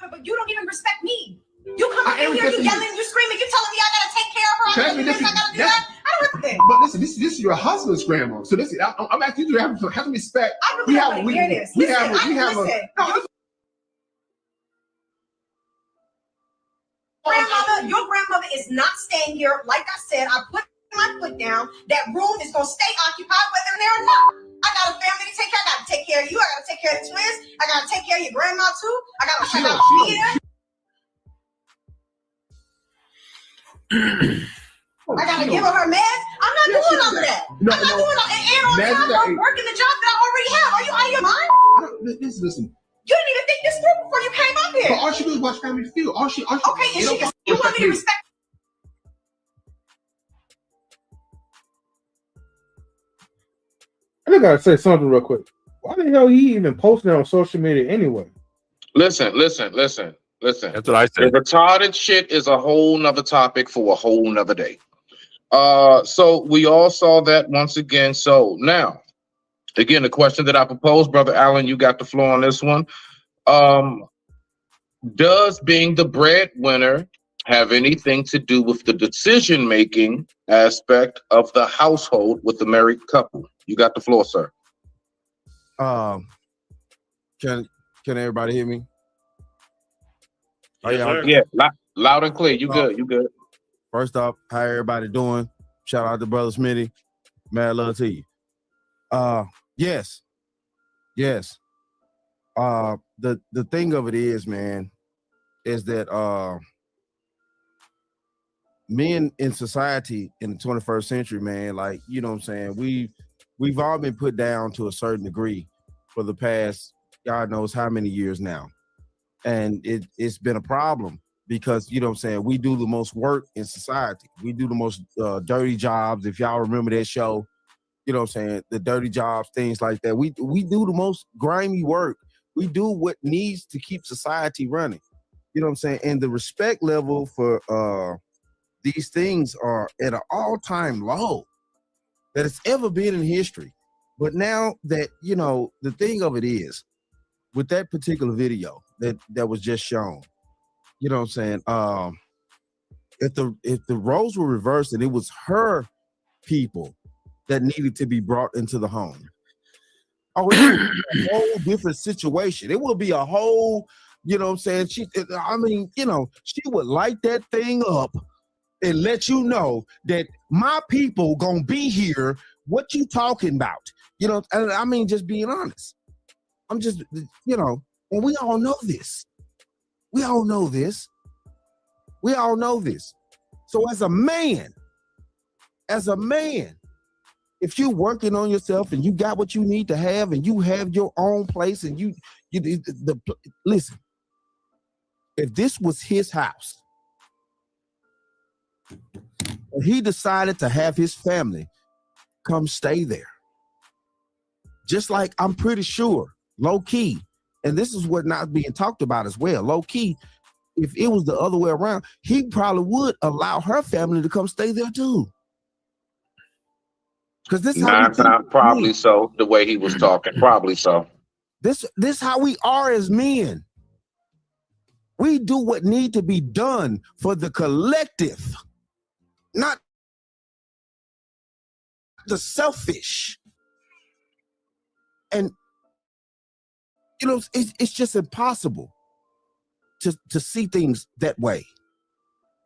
But you don't even respect me. You come in here, you yelling, you screaming, you telling me I gotta take care of her, I gotta do this, I gotta do that. I don't respect. But listen, this is your husband's grandma. So listen, I'm asking you to have some respect. I really want to hear this. Grandmother, your grandmother is not staying here. Like I said, I put my foot down. That room is gonna stay occupied whether they're there or not. I got a family to take care. I gotta take care of you. I gotta take care of the twins. I gotta take care of your grandma too. I gotta feed her. I gotta give her her meds. I'm not doing all of that. I'm not doing all that. And on top, I'm working the job that I already have. Are you out of your mind? Listen. You didn't even think this through before you came up here. But all she do is watch Family Feud. Okay, and you want me to respect? I gotta say something real quick. Why the hell he even posting it on social media anyway? Listen. That's what I said. The retarded shit is a whole nother topic for a whole nother day. So we all saw that once again. So now, again, the question that I proposed, Brother Allen, you got the floor on this one. Does being the breadwinner have anything to do with the decision-making aspect of the household with the married couple? You got the floor, sir. Can everybody hear me? Yeah, loud and clear. You good? You good? First off, how everybody doing? Shout out to Brother Smitty. Mad love to you. Yes. The thing of it is, man, is that men in society in the 21st century, man, like, you know what I'm saying, we've all been put down to a certain degree for the past God knows how many years now. And it's been a problem because you know what I'm saying, we do the most work in society. We do the most dirty jobs. If y'all remember that show, you know what I'm saying, the dirty jobs, things like that. We do the most grimy work. We do what needs to keep society running. You know what I'm saying? And the respect level for these things are at an all-time low that it's ever been in history. But now that, you know, the thing of it is, with that particular video that was just shown, you know what I'm saying, if the roles were reversed and it was her people that needed to be brought into the home, oh, it would be a whole different situation. It would be a whole, you know what I'm saying, she would light that thing up and let you know that my people gonna be here. What you talking about? You know, and I mean, just being honest. I'm just, you know, and we all know this. We all know this. We all know this. So as a man, if you're working on yourself and you got what you need to have and you have your own place and listen, if this was his house and he decided to have his family come stay there, just like I'm pretty sure, low key, and this is what not being talked about as well, low key, if it was the other way around, he probably would allow her family to come stay there too. Because this probably so, the way he was talking, probably so. This how we are as men. We do what need to be done for the collective, not the selfish. And you know, it's just impossible to see things that way,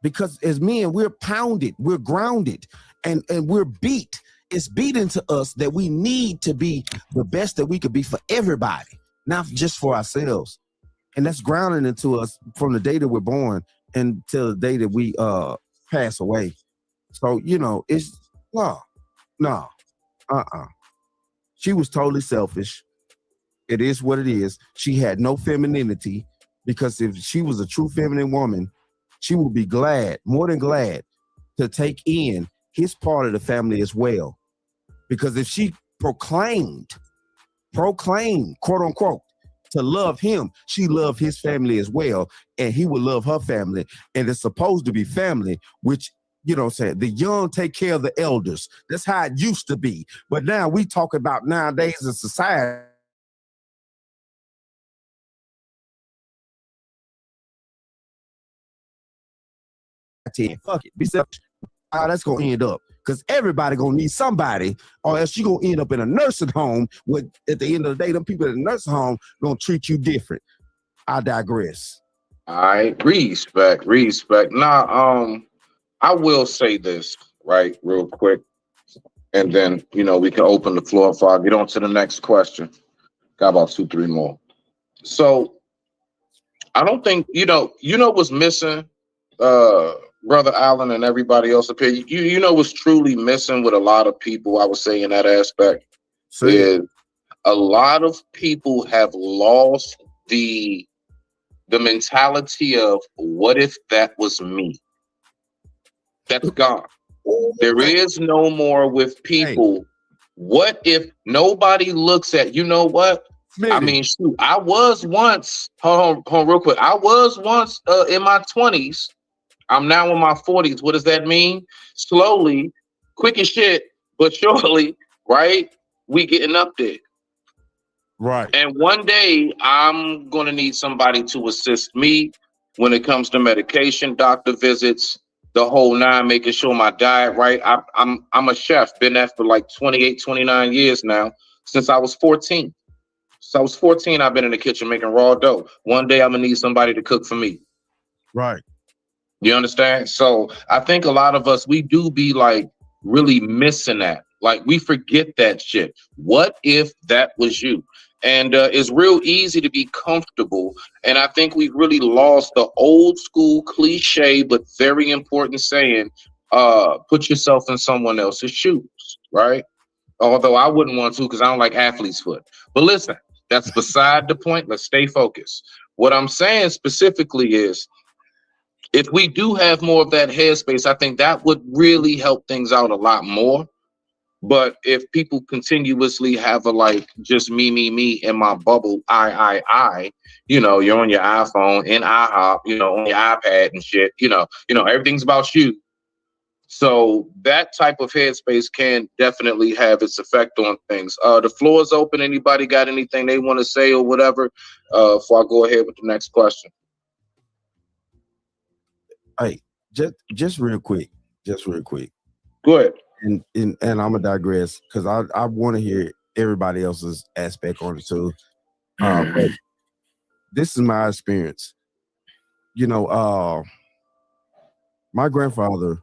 because as men, we're pounded, we're grounded, and we're beat. It's beat into us that we need to be the best that we could be for everybody, not just for ourselves. And that's grounded into us from the day that we're born until the day that we pass away. So, you know, it's no. She was totally selfish. It is what it is. She had no femininity, because if she was a true feminine woman, she would be glad, more than glad, to take in his part of the family as well. Because if she proclaimed, quote unquote, to love him, she loved his family as well, and he would love her family. And it's supposed to be family, which, you know what I'm saying, the young take care of the elders. That's how it used to be. But now we talk about nowadays in society, fuck it, be selfish. How that's gonna end up, because everybody gonna need somebody, or else you gonna end up in a nursing home with, at the end of the day, them people in the nursing home gonna treat you different. I digress. All right, respect. Now, I will say this, right, real quick, and then, you know, we can open the floor before I get on to the next question. Got about 2-3 more. So I don't think, you know what's missing, Brother Allen and everybody else up here, you know what's truly missing with a lot of people, I would say, in that aspect, is a lot of people have lost the mentality of, what if that was me? That's gone. There is no more with people. Hey. What if nobody looks at, you know what? Maybe. I mean, shoot, I was once, hold on real quick. I was once in my 20s. I'm now in my 40s. What does that mean? Slowly, quick as shit, but surely, right? We getting up there. Right. And one day I'm going to need somebody to assist me when it comes to medication, doctor visits, the whole nine, making sure my diet right. I'm a chef, been there for like 28, 29 years now, since I was 14. So I was 14, I've been in the kitchen making raw dough. One day I'm gonna need somebody to cook for me. Right. You understand? So I think a lot of us, we do be like really missing that. Like we forget that shit. What if that was you? And it's real easy to be comfortable. And I think we've really lost the old school cliche, but very important saying, put yourself in someone else's shoes, right? Although I wouldn't want to, because I don't like athlete's foot. But listen, that's beside the point. Let's stay focused. What I'm saying specifically is, If we do have more of that headspace, I think that would really help things out a lot more. But if people continuously have a like just me in my bubble, I, you're on your iPhone in IHOP, on your iPad and shit, everything's about you. So that type of headspace can definitely have its effect on things. The floor is open. Anybody got anything they want to say or whatever? Before I go ahead with the next question. Hey, just real quick. Go ahead. And I'm gonna digress because I want to hear everybody else's aspect on it too. But this is my experience. My grandfather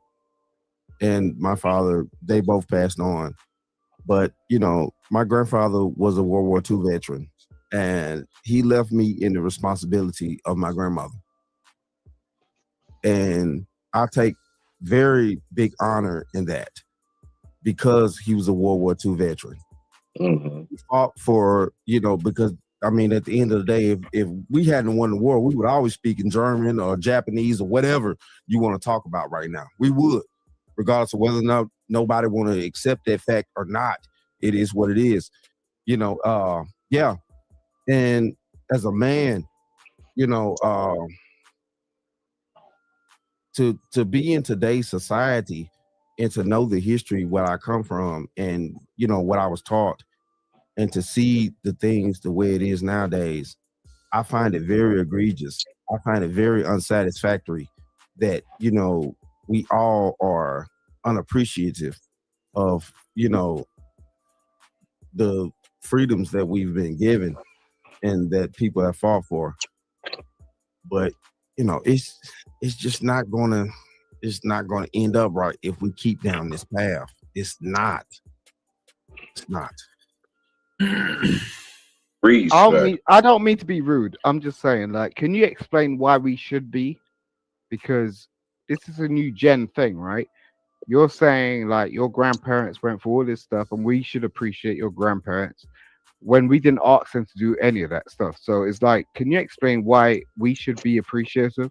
and my father, they both passed on. But, my grandfather was a World War II veteran, and he left me in the responsibility of my grandmother. And I take very big honor in that because he was a World War II veteran. Mm-hmm. He fought for, because, I mean, at the end of the day, if we hadn't won the war, we would always speak in German or Japanese or whatever you want to talk about right now. We would. Regardless of whether or not nobody want to accept that fact or not, it is what it is. Yeah. And as a man, to be in today's society and to know the history where I come from and what I was taught and to see the things the way it is nowadays, I find it very egregious. I find it very unsatisfactory that we all are unappreciative of the freedoms that we've been given and that people have fought for. But it's just not gonna end up right if we keep down this path. It's not. I don't mean to be rude. I'm just saying, like, can you explain why we should be? Because this is a new gen thing, right? You're saying like your grandparents went through all this stuff and we should appreciate your grandparents when we didn't ask them to do any of that stuff. So it's like, can you explain why we should be appreciative?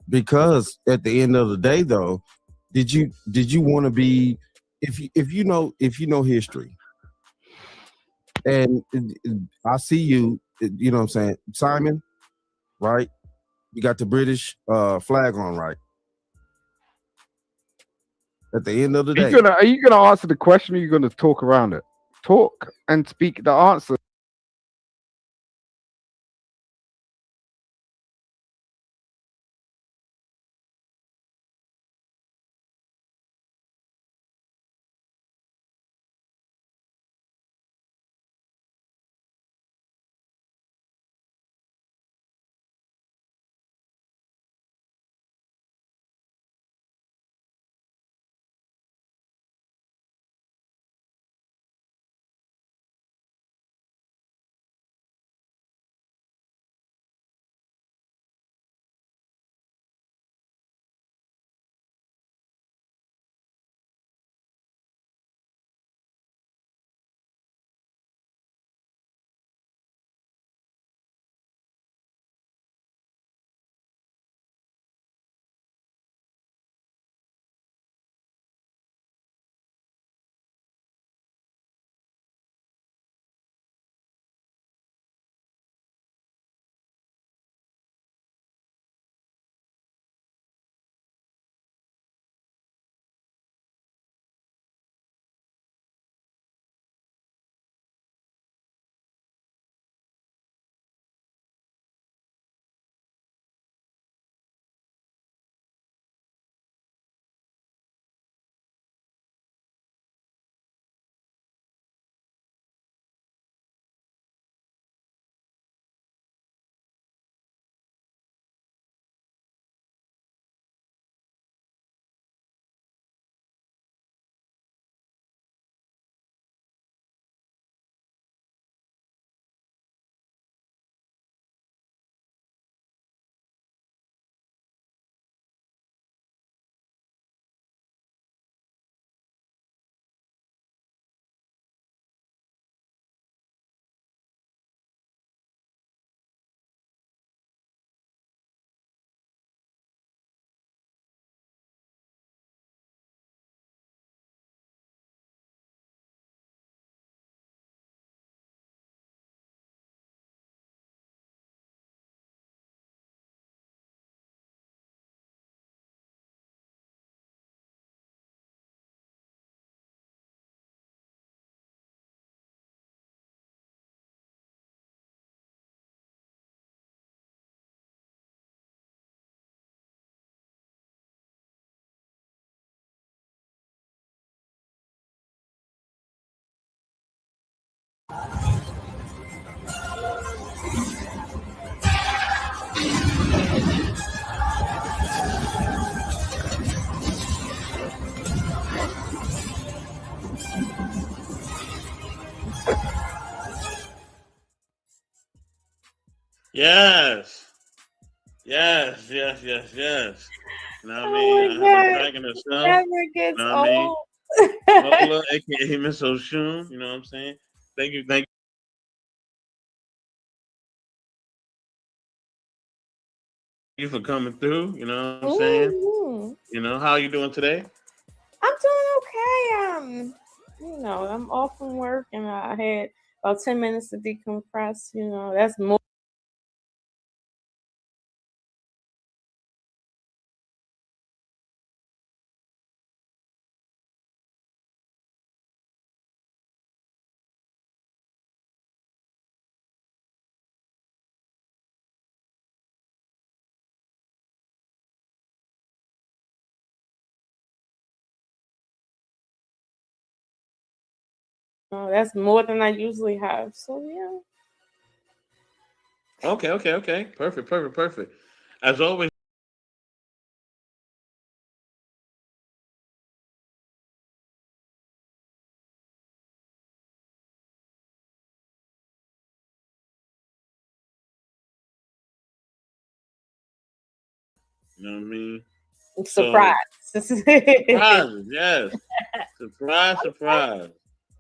Because at the end of the day, though, did you want to be if you know history, and I see you know what I'm saying, Simon, right? You got the British flag on, right? At the end of the day, Are you gonna answer the question or are you gonna talk around it? Talk and speak the answer. Yes. Yes. Yes. Yes. Yes. You know what I Oh mean? my I have a God. dragon herself. Never You gets know what I mean? old. Lola, aka Miss Oshun. You know what I'm saying? Thank you. Thank you for coming through. You know what I'm saying? Mhm. You know, how you doing today? I'm doing okay. I'm off from work and I had about 10 minutes to decompress. That's more that's more than I usually have. So yeah. Okay, okay, okay. Perfect, perfect, perfect. As always, you know what I mean? Surprise. So surprises, yes. Surprise, surprise.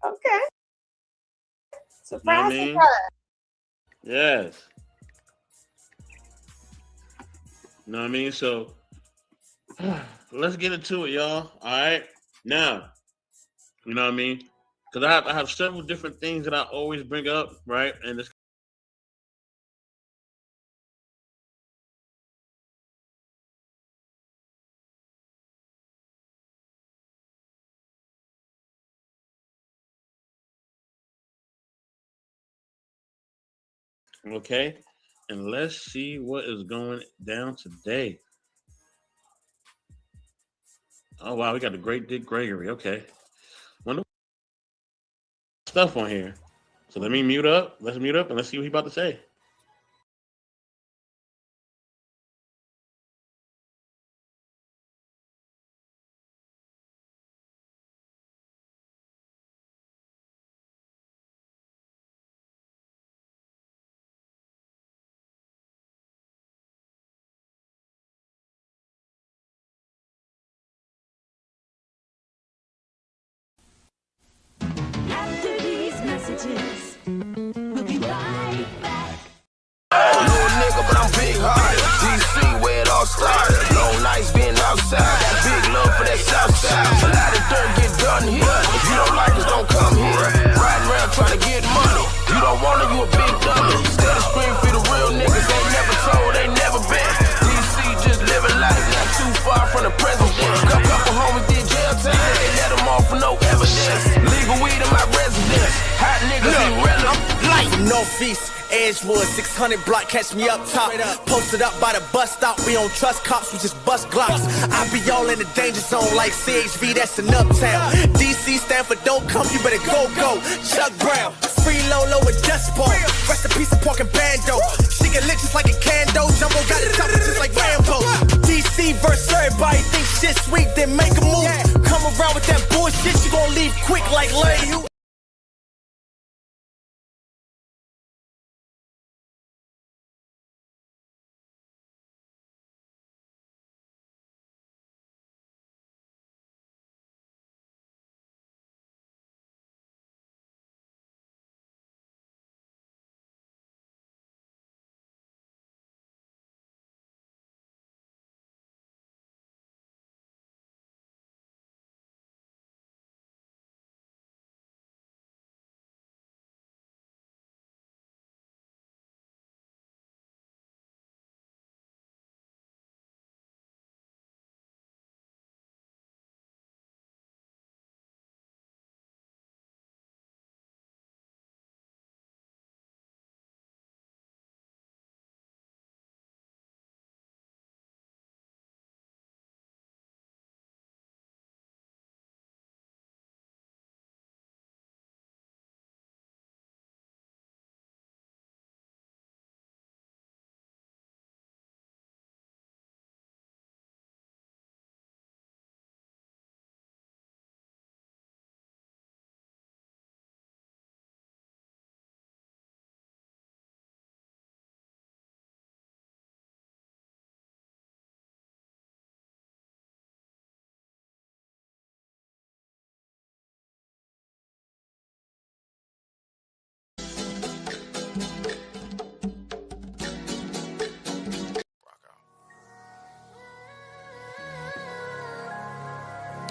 Okay. You know what I Surprise, mean? surprise. Yes. You know what I mean? So let's get into it, y'all. All right. Now, you know what I mean? Because I have several different things that I always bring up, right? And it's okay. And let's see what is going down today. Oh wow, we got the great Dick Gregory. Okay. Wonder stuff on here. So let me mute up. Let's mute up and let's see what he's about to say. After these messages, we'll be right back. Little nigga, but I'm big hearted. DC, where it all started. Long nights being outside. Big love for that south side. A lot of dirt get done here. If you don't like us, don't come here. Riding around trying to get money. You don't want it, you a big dummy. Steady scream for the real niggas. Ain't never told, ain't never been. DC just living life, not too far from the president. Couple homies did jail time. They let them off for no evidence. Legal weed in my residence. Hot niggas irrelevant. Light from Northeast. Edgewood, 600 block, catch me up top. Posted up by the bus stop, we don't trust cops, we just bust glocks. I be all in the danger zone like CHV, that's in Uptown. DC stand for don't come, you better go. Chuck Brown, Free Lolo with Dust Ball. Rest in peace of Pork and Bando. She get lit just like a candle, Jumbo got it top just like Rambo. DC versus everybody think shit sweet, then make a move. Come around with that bullshit, you gon' leave quick like Larry.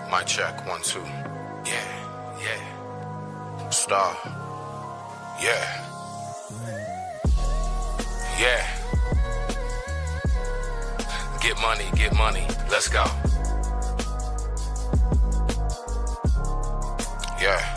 My check, 1, 2. Yeah. Star. Yeah. Yeah. Get money. Let's go. Yeah.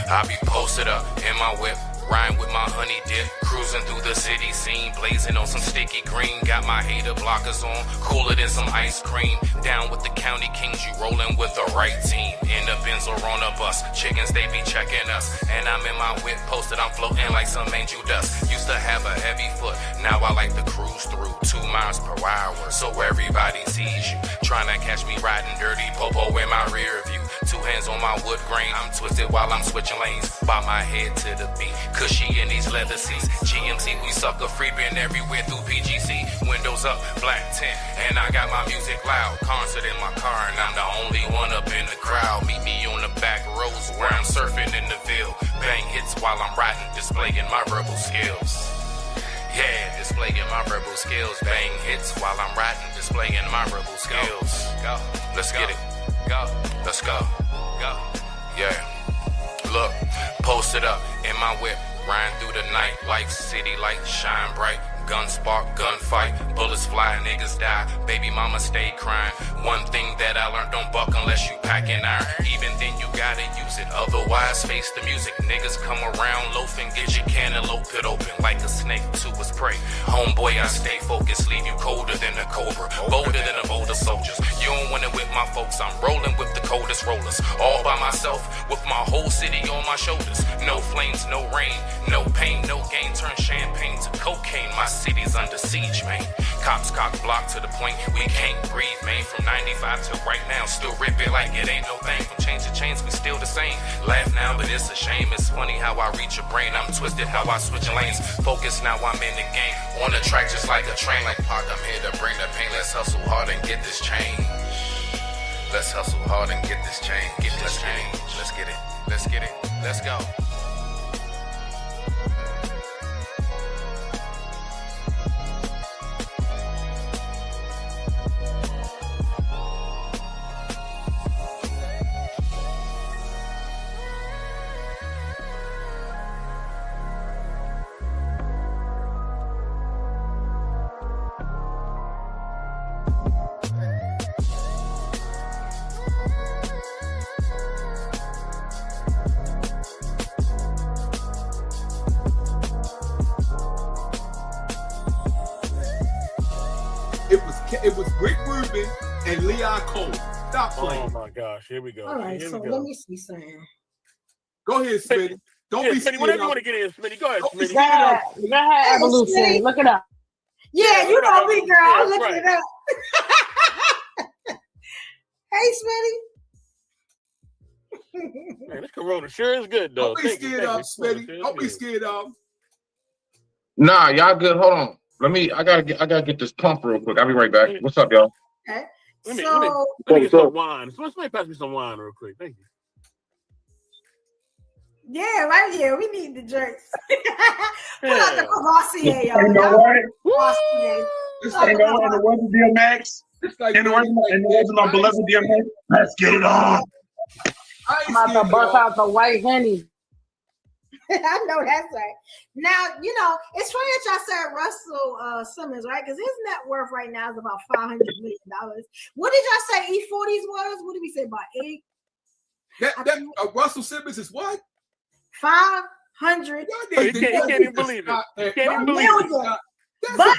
I be posted up in my whip, riding with my honey dip, cruising through the city scene, blazing on some sticky green. Got my hater blockers on, cooler than some ice cream. Down with the county kings, you rolling with the right team. In the Benz or on a bus, chickens they be checking us. And I'm in my whip posted, I'm floating like some angel dust. Used to have a heavy foot, now I like to cruise through 2 miles per hour, so everybody sees you. Trying to catch me riding dirty, popo in my rear view. 2 hands on my wood grain, I'm twisted while I'm switching lanes. Bob my head to the beat, cushy in these leather seats. GMC, we sucker free, been everywhere through PGC. Windows up, black tint, and I got my music loud. Concert in my car, and I'm the only one up in the crowd. Meet me on the back roads where I'm surfing in the Ville. Bang hits while I'm riding, displaying my verbal skills. Yeah, displaying my verbal skills. Bang hits while I'm riding, displaying my verbal skills. Go, let's get it. Go, let's go. Go, yeah. Look, posted up in my whip, riding through the night. Life, city lights shine bright. Gun spark, gunfight, bullets fly, niggas die. Baby mama stay crying. One thing that I learned, don't buck unless you packing iron. Even then you gotta use it, otherwise face the music. Niggas come around loafing, get your cantaloupe pit open like a snake to its prey. Homeboy, I stay focused, leave you colder than a cobra, bolder than a bolder soldiers. You don't want it with my folks, I'm rolling with the coldest rollers. All by myself, with my whole city on my shoulders. No flames, no rain, no pain, no gain. Turn champagne to cocaine, my city's under siege, man. Cops cock block to the point we can't breathe, man. From 95 to right now, still rip it like it ain't no thing. From change to change, we still the same. Laugh now, but it's a shame. It's funny how I reach your brain. I'm twisted how I switch lanes. Focus now, I'm in the game. On the track just like a train. Like Pac, I'm here to bring the pain. Let's hustle hard and get this change. Let's hustle hard and get this change. Get this change. Let's get it. Let's get it. Let's go. It was Rick Rubin and Leon Cole. Stop playing. Oh my gosh, here we go. All right, Here so we go. let me see something. Go ahead, Smitty. Don't be Smitty, scared. whatever you want to get in, Smitty. Go ahead, Smitty. Go ahead, evolution. Look it up. Yeah, you know me, girl. I'm Yeah, looking right. it up. Hey, Smitty. Man, this Corona sure is good, though. Don't be Thank you, scared thank of, you. Smitty. Sure is Don't be good. scared of. Nah, y'all good. Hold on. I gotta get this pump real quick. I'll be right back. What's up, y'all? Okay. Let me So, get some wine. Somebody pass me some wine real quick. Thank you. yeah, right here. We need the jerks. Put out the Yeah. Cavassier, You y'all. know what? Cavassier. Ain't no one in the weather, DMX. And the wasn't on beloved DMX. Let's get it on. I'm about to bust out the white Henny. I know that's right. Now, you know, it's funny that y'all said Russell Simmons, right? Because his net worth right now is about $500 million. What did y'all say E40s was? What did we say, about 8? Russell Simmons is what? 500 He can't even believe it. He can't even believe it. But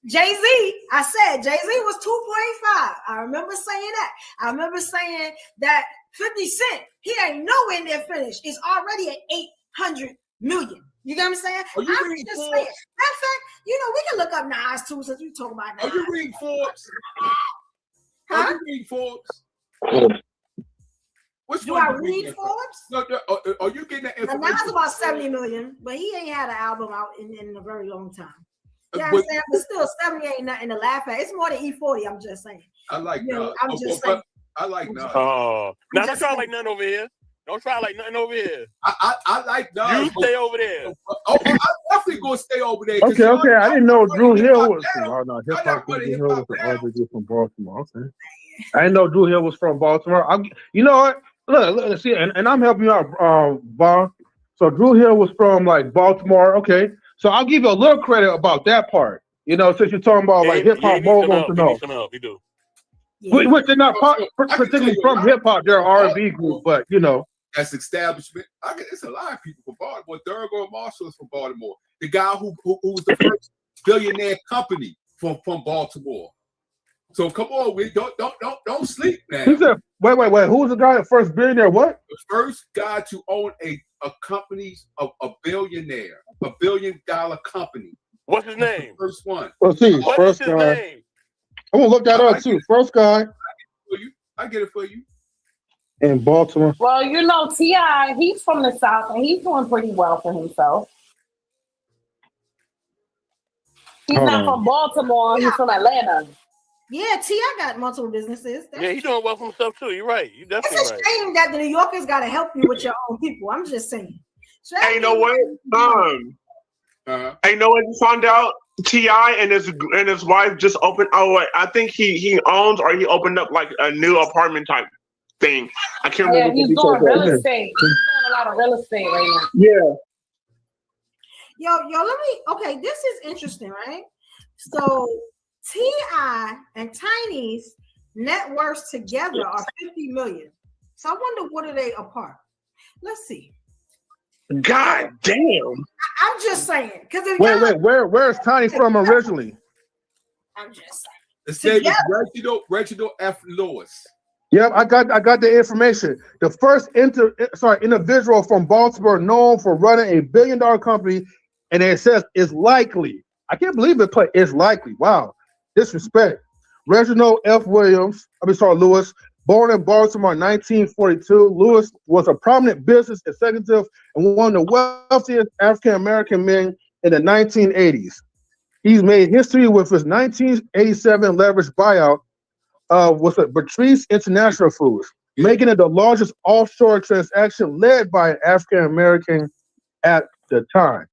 Jay-Z, I said Jay-Z was 2.5. I remember saying that. I remember saying that 50 Cent, he ain't nowhere near finished. It's already at 800 million. You get what I'm saying? Are you I'm reading just Forbes? saying. Matter of fact, you know, we can look up Nas too since we talk about Nas. Are you reading Forbes? Huh? Are you reading Forbes? Which Do one I you reading read that from? Forbes? No, are you getting that Now, information? Nas about 70 million, but he ain't had an album out in a very long time. You know But- what I'm saying? But still, 70 ain't nothing to laugh at. It's more than E40, I'm just saying. I like You know, Nas. I'm just saying. I like Nas. Oh, now don't just try saying. like nothing over here. Don't try like nothing over here. I like Nas. You stay over there. Oh, I'm definitely gonna stay over there. 'cause Okay, y'all- I didn't know y'all Drew running Hill hip-hop was. now. Oh no, hip Y'all hop not Drew running Hill was hip-hop an now. artist from Baltimore. Okay. I didn't know Drew Hill was from Baltimore. You know what? Look, see, and I'm helping you out, Vaughn. So Drew Hill was from like Baltimore. Okay, so I'll give you a little credit about that part. You know, since you're talking about like hip hop moguls to know. You do. Which they're not particularly from hip hop. They're an R&B group, but you know. That's establishment. It's a lot of people from Baltimore. Thurgood Marshall is from Baltimore. The guy who was the first billionaire company from Baltimore. So come on, we don't sleep now. Who's that? Wait. Who was the guy that first billionaire? What? The first guy to own a company of a billionaire, $1 billion company. What's his name? First one. Let's see. What First is his guy. name? I'm gonna look that up too. First guy I get it for you. in Baltimore. Well, you know, T.I., he's from the South and he's doing pretty well for himself. He's Hold not on. from Baltimore, he's from Atlanta. Yeah, T.I. got multiple businesses. Yeah, he's doing well for himself too. You're right. You're definitely It's a right. shame that the New Yorkers got to help you with your own people. I'm just saying. Hey, you know what? Hey, you know what? You found out T.I. and his wife just opened. Oh, wait, I think he owns or he opened up like a new apartment type thing. I can't Yeah, remember. he's doing real estate. He's doing a lot of real estate right now. Yeah. Yo, okay, this is interesting, right? So T.I. and Tiny's net worths together are 50 million. So I wonder, what are they apart? Let's see. God damn. I'm just saying. Because Where's Tiny from originally? I'm just saying. His name is Reginald F. Lewis. Yep, I got the information. The first individual from Baltimore known for running a $1 billion company, and it says is likely. I can't believe it. It's likely. Wow, disrespect. Reginald F. Lewis, born in Baltimore in 1942. Lewis was a prominent business executive and one of the wealthiest African American men in the 1980s. He's made history with his 1987 leveraged buyout with Bertrice International Foods, making it the largest offshore transaction led by an African American at the time.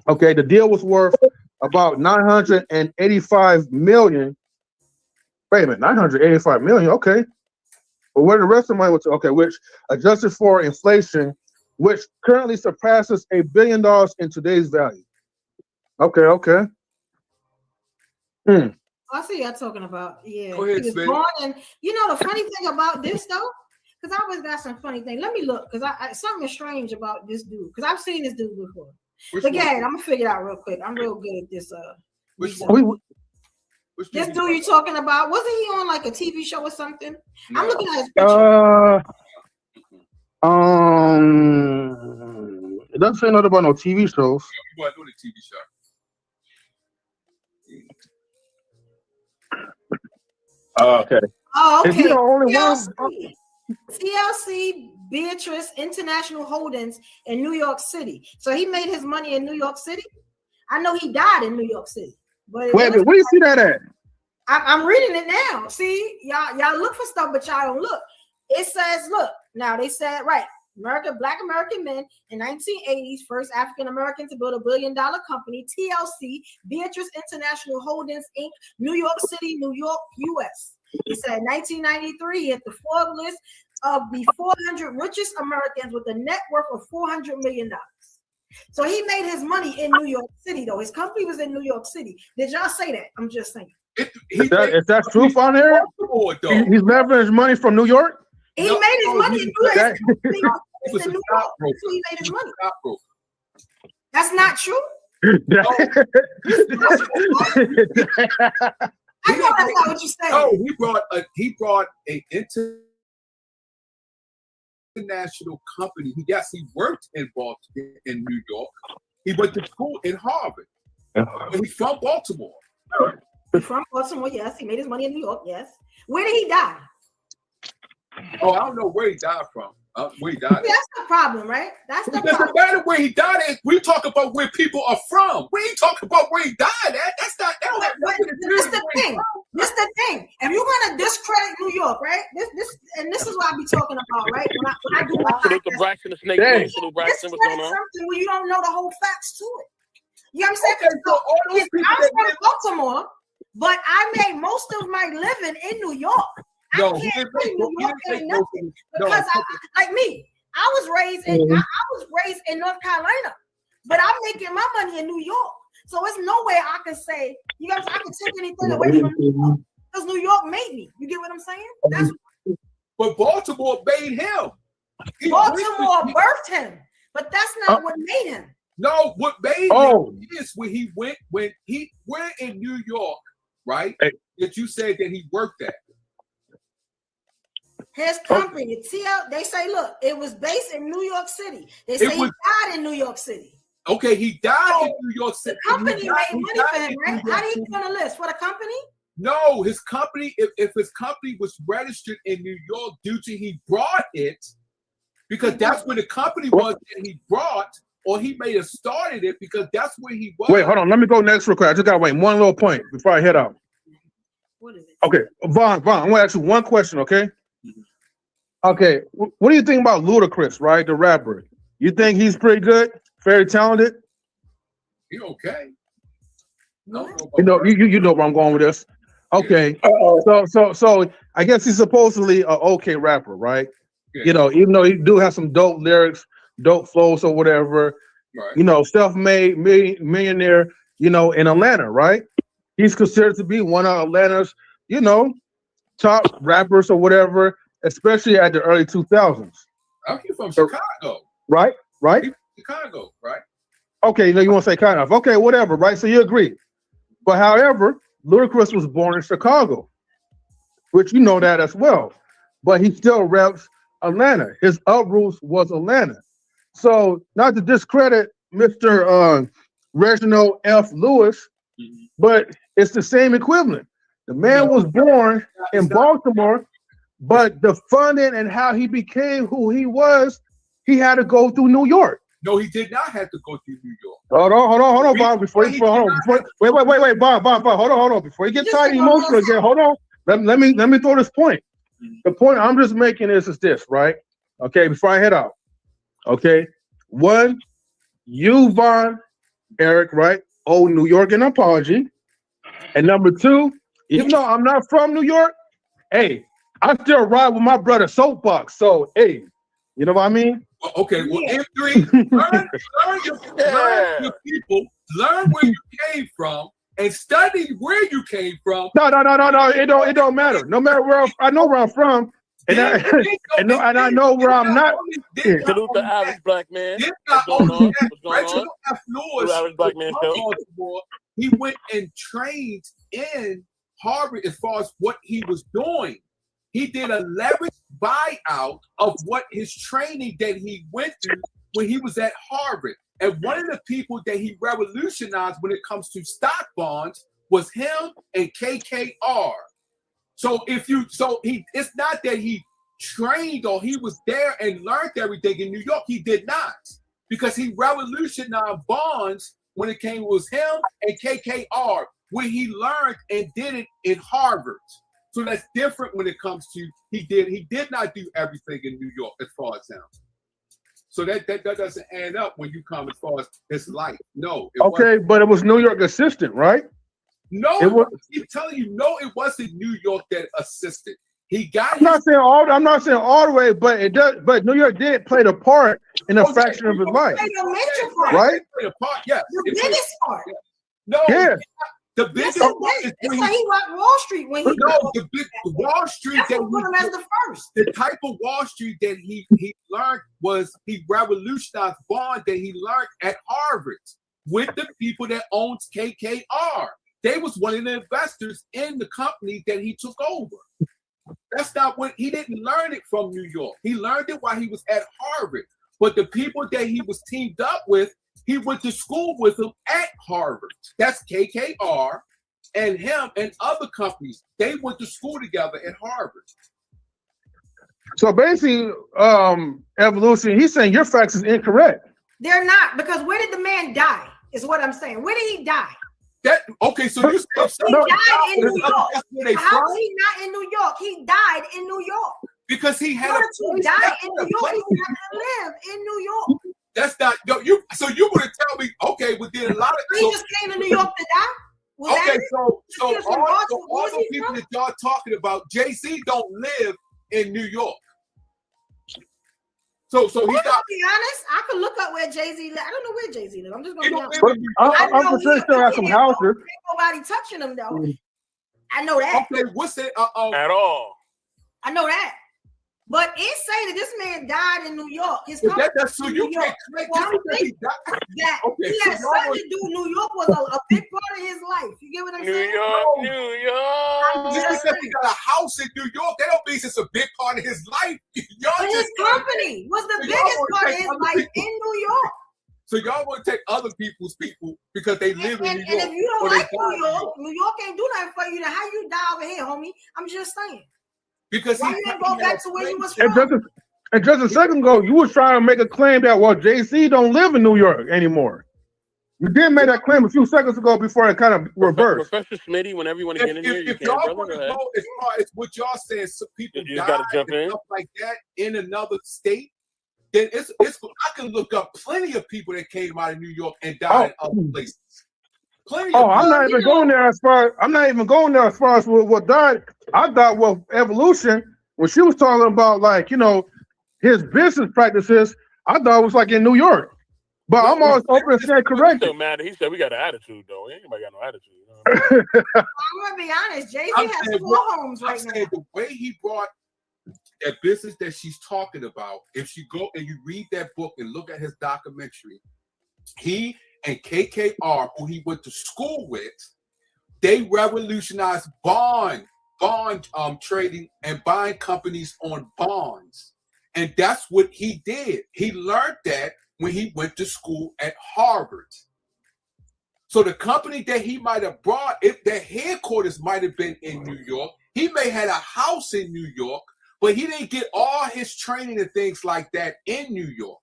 Okay, the deal was worth about $985 million. Wait a minute, $985 million. Okay, but where the rest of the money was? Okay, which adjusted for inflation, which currently surpasses $1 billion in today's value. Okay. I see y'all talking about. Yeah. Go ahead, He was Sven. born in, you know, the funny thing about this though, because I always got some funny things. Let me look, because I something is strange about this dude, because I've seen this dude before. Again, I'm gonna figure it out real quick. I'm real good at this. This dude you talking about, wasn't he on like a TV show or something? I'm looking at his picture. It doesn't say nothing about no TV shows. You want to do the TV show? Okay. Oh, Is okay. he the only TLC Beatrice International Holdings in New York City. So he made his money in New York City. I know he died in New York City. But Wait a minute, where do you see that at? I'm reading it now. See, y'all look for stuff, but y'all don't look. It says, look, now they said, right, Black American men in 1980s, first African American to build $1 billion company, TLC, Beatrice International Holdings, Inc., New York City, New York, U.S. It said 1993, he hit the Forbes list of the 400 richest Americans with a net worth of $400 million. So he made his money in New York City, though. His company was in New York City. Did y'all say that? I'm just saying. Is that truth on there? He's leveraging money from New York? He made his money in New York. It's in New a York. That's where he made his money. That's not true. I know that's not what you said. No, he brought an international company. He worked in Baltimore, in New York. He went to school in Harvard. But he's from Baltimore. He's from Baltimore, yes. He made his money in New York, yes. Where did he die? Oh, I don't know where he died from. Where he died. See, that's the problem, right? That's the It doesn't problem. matter where he died at. We talk about where people are from. We ain't talking about where he died at. That's not. That don't have nothing to do This with the thing. This the thing. If you're gonna discredit New York, right? This is what I be talking about, right? When I do my Salute to podcast, Braxton, the Snake Man. Salute Braxton. What's going discredit on? something when you don't know the whole facts to it. You know what I'm saying? Okay, so all those people I'm that from Baltimore, but I made most of my living in New York. No, I he can't didn't say make New he York didn't ain't make most of nothing it. No, because like me, I was raised in Mhm. I was raised in North Carolina, but I'm making my money in New York. So it's no way I can say you guys. I can take anything away from New York because New York made me. You get what I'm saying? That's but Baltimore made him. Baltimore birthed him, but that's not what made him. No, what made him is when he went in New York, right? That you said that he worked at. His company, TL, they say, look, it was based in New York City. They say he died in New York City. Okay, he died in New York City. The company made money for him, right? How do you get on the list? For the company? No, his company, if his company was registered in New York due to he brought it, because that's where the company was that he brought, or he may have started it because that's where he was. Wait, hold on. Let me go next real quick. I just gotta wait one little point before I head out. What is it? Okay, Vaughn, I'm gonna ask you one question, okay? Okay, what do you think about Ludacris, right? The rapper. You think he's pretty good, very talented? He okay. You know where I'm going with this. Okay. So I guess he's supposedly an okay rapper, right? Yeah. You know, even though he do have some dope lyrics, dope flows or whatever. Right. You know, self-made millionaire, you know, in Atlanta, right? He's considered to be one of Atlanta's, you know, top rappers or whatever, especially at the early 2000s. He's from Chicago. Right? Right? He's from Chicago, right? Okay, you want to say kind of. Okay, whatever, right? So you agree. But however, Ludacris was born in Chicago, which you know that as well. But he still reps Atlanta. His uproots was Atlanta. So not to discredit Mr. Reginald F. Lewis, but it's the same equivalent. The man was born in Baltimore, but the funding and how he became who he was, he had to go through New York. No, he did not have to go through New York. Hold on, Bob. Before you wait, Bob, hold on. Before you get tired emotional again, hold on. Let me throw this point. The point I'm just making is this, right? Okay, before I head out. Okay, one, you, Vaughn, Eric, right? Oh, New York, an apology. And number two, even though I'm not from New York, hey, I still ride with my brother Soapbox. So, hey, you know what I mean? Okay, well, M3, learn your people, learn where you came from, and study where you came from. No. It don't matter. No matter where I know where I'm from, and I know where I'm not. Salute the average black man. What's going on? What's going on? The average black man show. He went and trained in Harvard as far as what he was doing. He did a leverage buyout of what his training that he went through when he was at Harvard. And one of the people that he revolutionized when it comes to stock bonds was him and KKR. So it's not that he trained or he was there and learned everything in New York. He did not, because he revolutionized bonds when it came was him and KKR, where he learned and did it in Harvard. So that's different when it comes to he did not do everything in New York as far as him. So that doesn't add up when you come as far as his life. No. But it was New York assistant, right? No, it was. I'm telling you, no, it wasn't New York that assisted. He got. I'm not saying all the way, but it does. But New York did play the part in a fraction of his life, right? The part, yes. The biggest part. No. Yeah. The biggest part is when he rocked Wall Street. When he the big Wall Street that put him as the first. The type of Wall Street that he learned was he revolutionized bond that he learned at Harvard with the people that owns KKR. They was one of the investors in the company that he took over. That's not what he didn't learn it from New York. He learned it while he was at Harvard. But the people that he was teamed up with, he went to school with them at Harvard. That's KKR and him and other companies. They went to school together at Harvard. So basically, evolution, he's saying your facts is incorrect. They're not, because where did the man die? Is what I'm saying. Where did he die? So you said he died in New York. How is he not in New York? He died in New York. Because he had to die in New York. He had to live in New York. That's not you. So you would tell me, okay, we did a lot of. He just came to New York to die. Was that Okay, it? so He was from all Baltimore. Where was the he people from? that y'all talking about, Jay-Z don't live in New York. So he's I'm not. gonna be honest. I could look up where Jay-Z live. I don't know where Jay-Z live. I'm just gonna He be don't honest. live in New York. I I'm know for sure he still have some ain't houses. nobody touching him though. I know that. Okay, what's it? At all. I know that. But it's saying that this man died in New York. His But company that's so in you New York. can't Well, I'm just thinking because he that Okay, he so had y'all something was- to do. New York was a big part of his life. You get what I'm saying? New York. Just because he got a house in New York, that don't mean it's a big part of his life. Y'all But his just company was the So y'all biggest wanna part of take his other life people. in New York. So y'all want to take other people's people because they live in And New York. if you or don't they like die in New York ain't do nothing for you. Then how you die over here, homie? I'm just saying. Because why you didn't go back to where you was And from? just a second ago, you was trying to make a claim that Jay-Z don't live in New York anymore. You did make that claim a few seconds ago before it kind of reversed. Professor Smitty, whenever you want to get in here, you If can, y'all brother. want Go to ahead. go as far as what y'all saying, some people You just died gotta jump and in. stuff like that in another state, then it's I can look up plenty of people that came out of New York and died in other places. Plenty Oh, of I'm not people. even going there as far. I'm not even going there as far as what died. I thought Evolution, when she was talking about his business practices, I thought it was like in New York. But I'm always open to stay corrected. He's so mad. He said we got an attitude though. Anybody got no attitude? You know what I mean? I'm gonna be honest. Jay-Z I'm has saying 4 what- homes I'm right saying now. the way he brought that business that she's talking about, if you go and you read that book and look at his documentary, he and KKR, who he went to school with, they revolutionized bond trading and buying companies on bonds. And that's what he did. He learned that when he went to school at Harvard. So the company that he might have brought, if their headquarters might have been in New York, he may have had a house in New York, but he didn't get all his training and things like that in New York.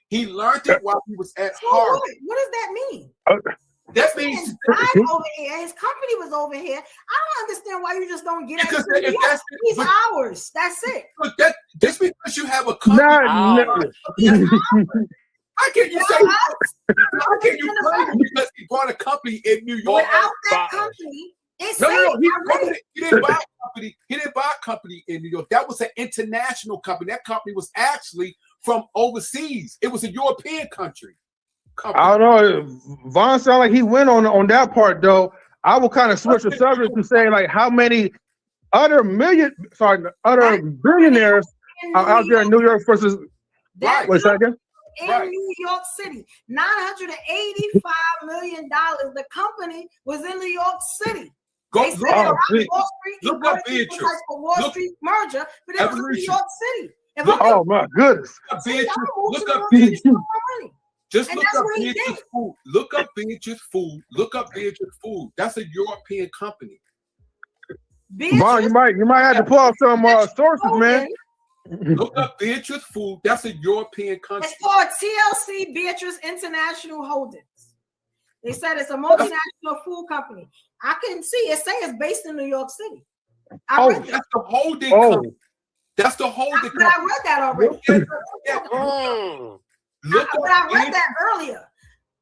He learned it while he was at Harvard. What does that mean? That This means man died over here. His company was over here. I don't understand why you just don't get Because it. if that's- These but- hours. That's it. Look, that just because you have a company, how can you say? How can you claim it because he bought a company in New York? Without that company, it's No, saying he didn't buy a company. He didn't buy a company in New York. That was an international company. That company was actually from overseas. It was a European country. I don't know. Vaughn sounded like he went on that part though. I will kind of switch the subject to say like how many other billionaires are out there in New York versus wait a second. in New York City. $985 million. The company was in New York City. They said look- Wall Street, look Wall up Street was Beatrice. like a Wall Look- Street merger, but it was in New Evolution. York City. If Look- I'm Oh my goodness. Look up Beatrice. Beatrice. Just And look that's up what he Beatrice did. Food. Look up Beatrice Food. Look up Beatrice Food. That's a European company. Vaughn, you might have to pull out some sources, man. Look up Beatrice Food. That's a European country. It's called TLC Beatrice International Holdings. They said it's a multinational food company. I couldn't see it. Say it's based in New York City. I read that. That's the holding Oh. company. That's the holding But I read that already. But I read that earlier.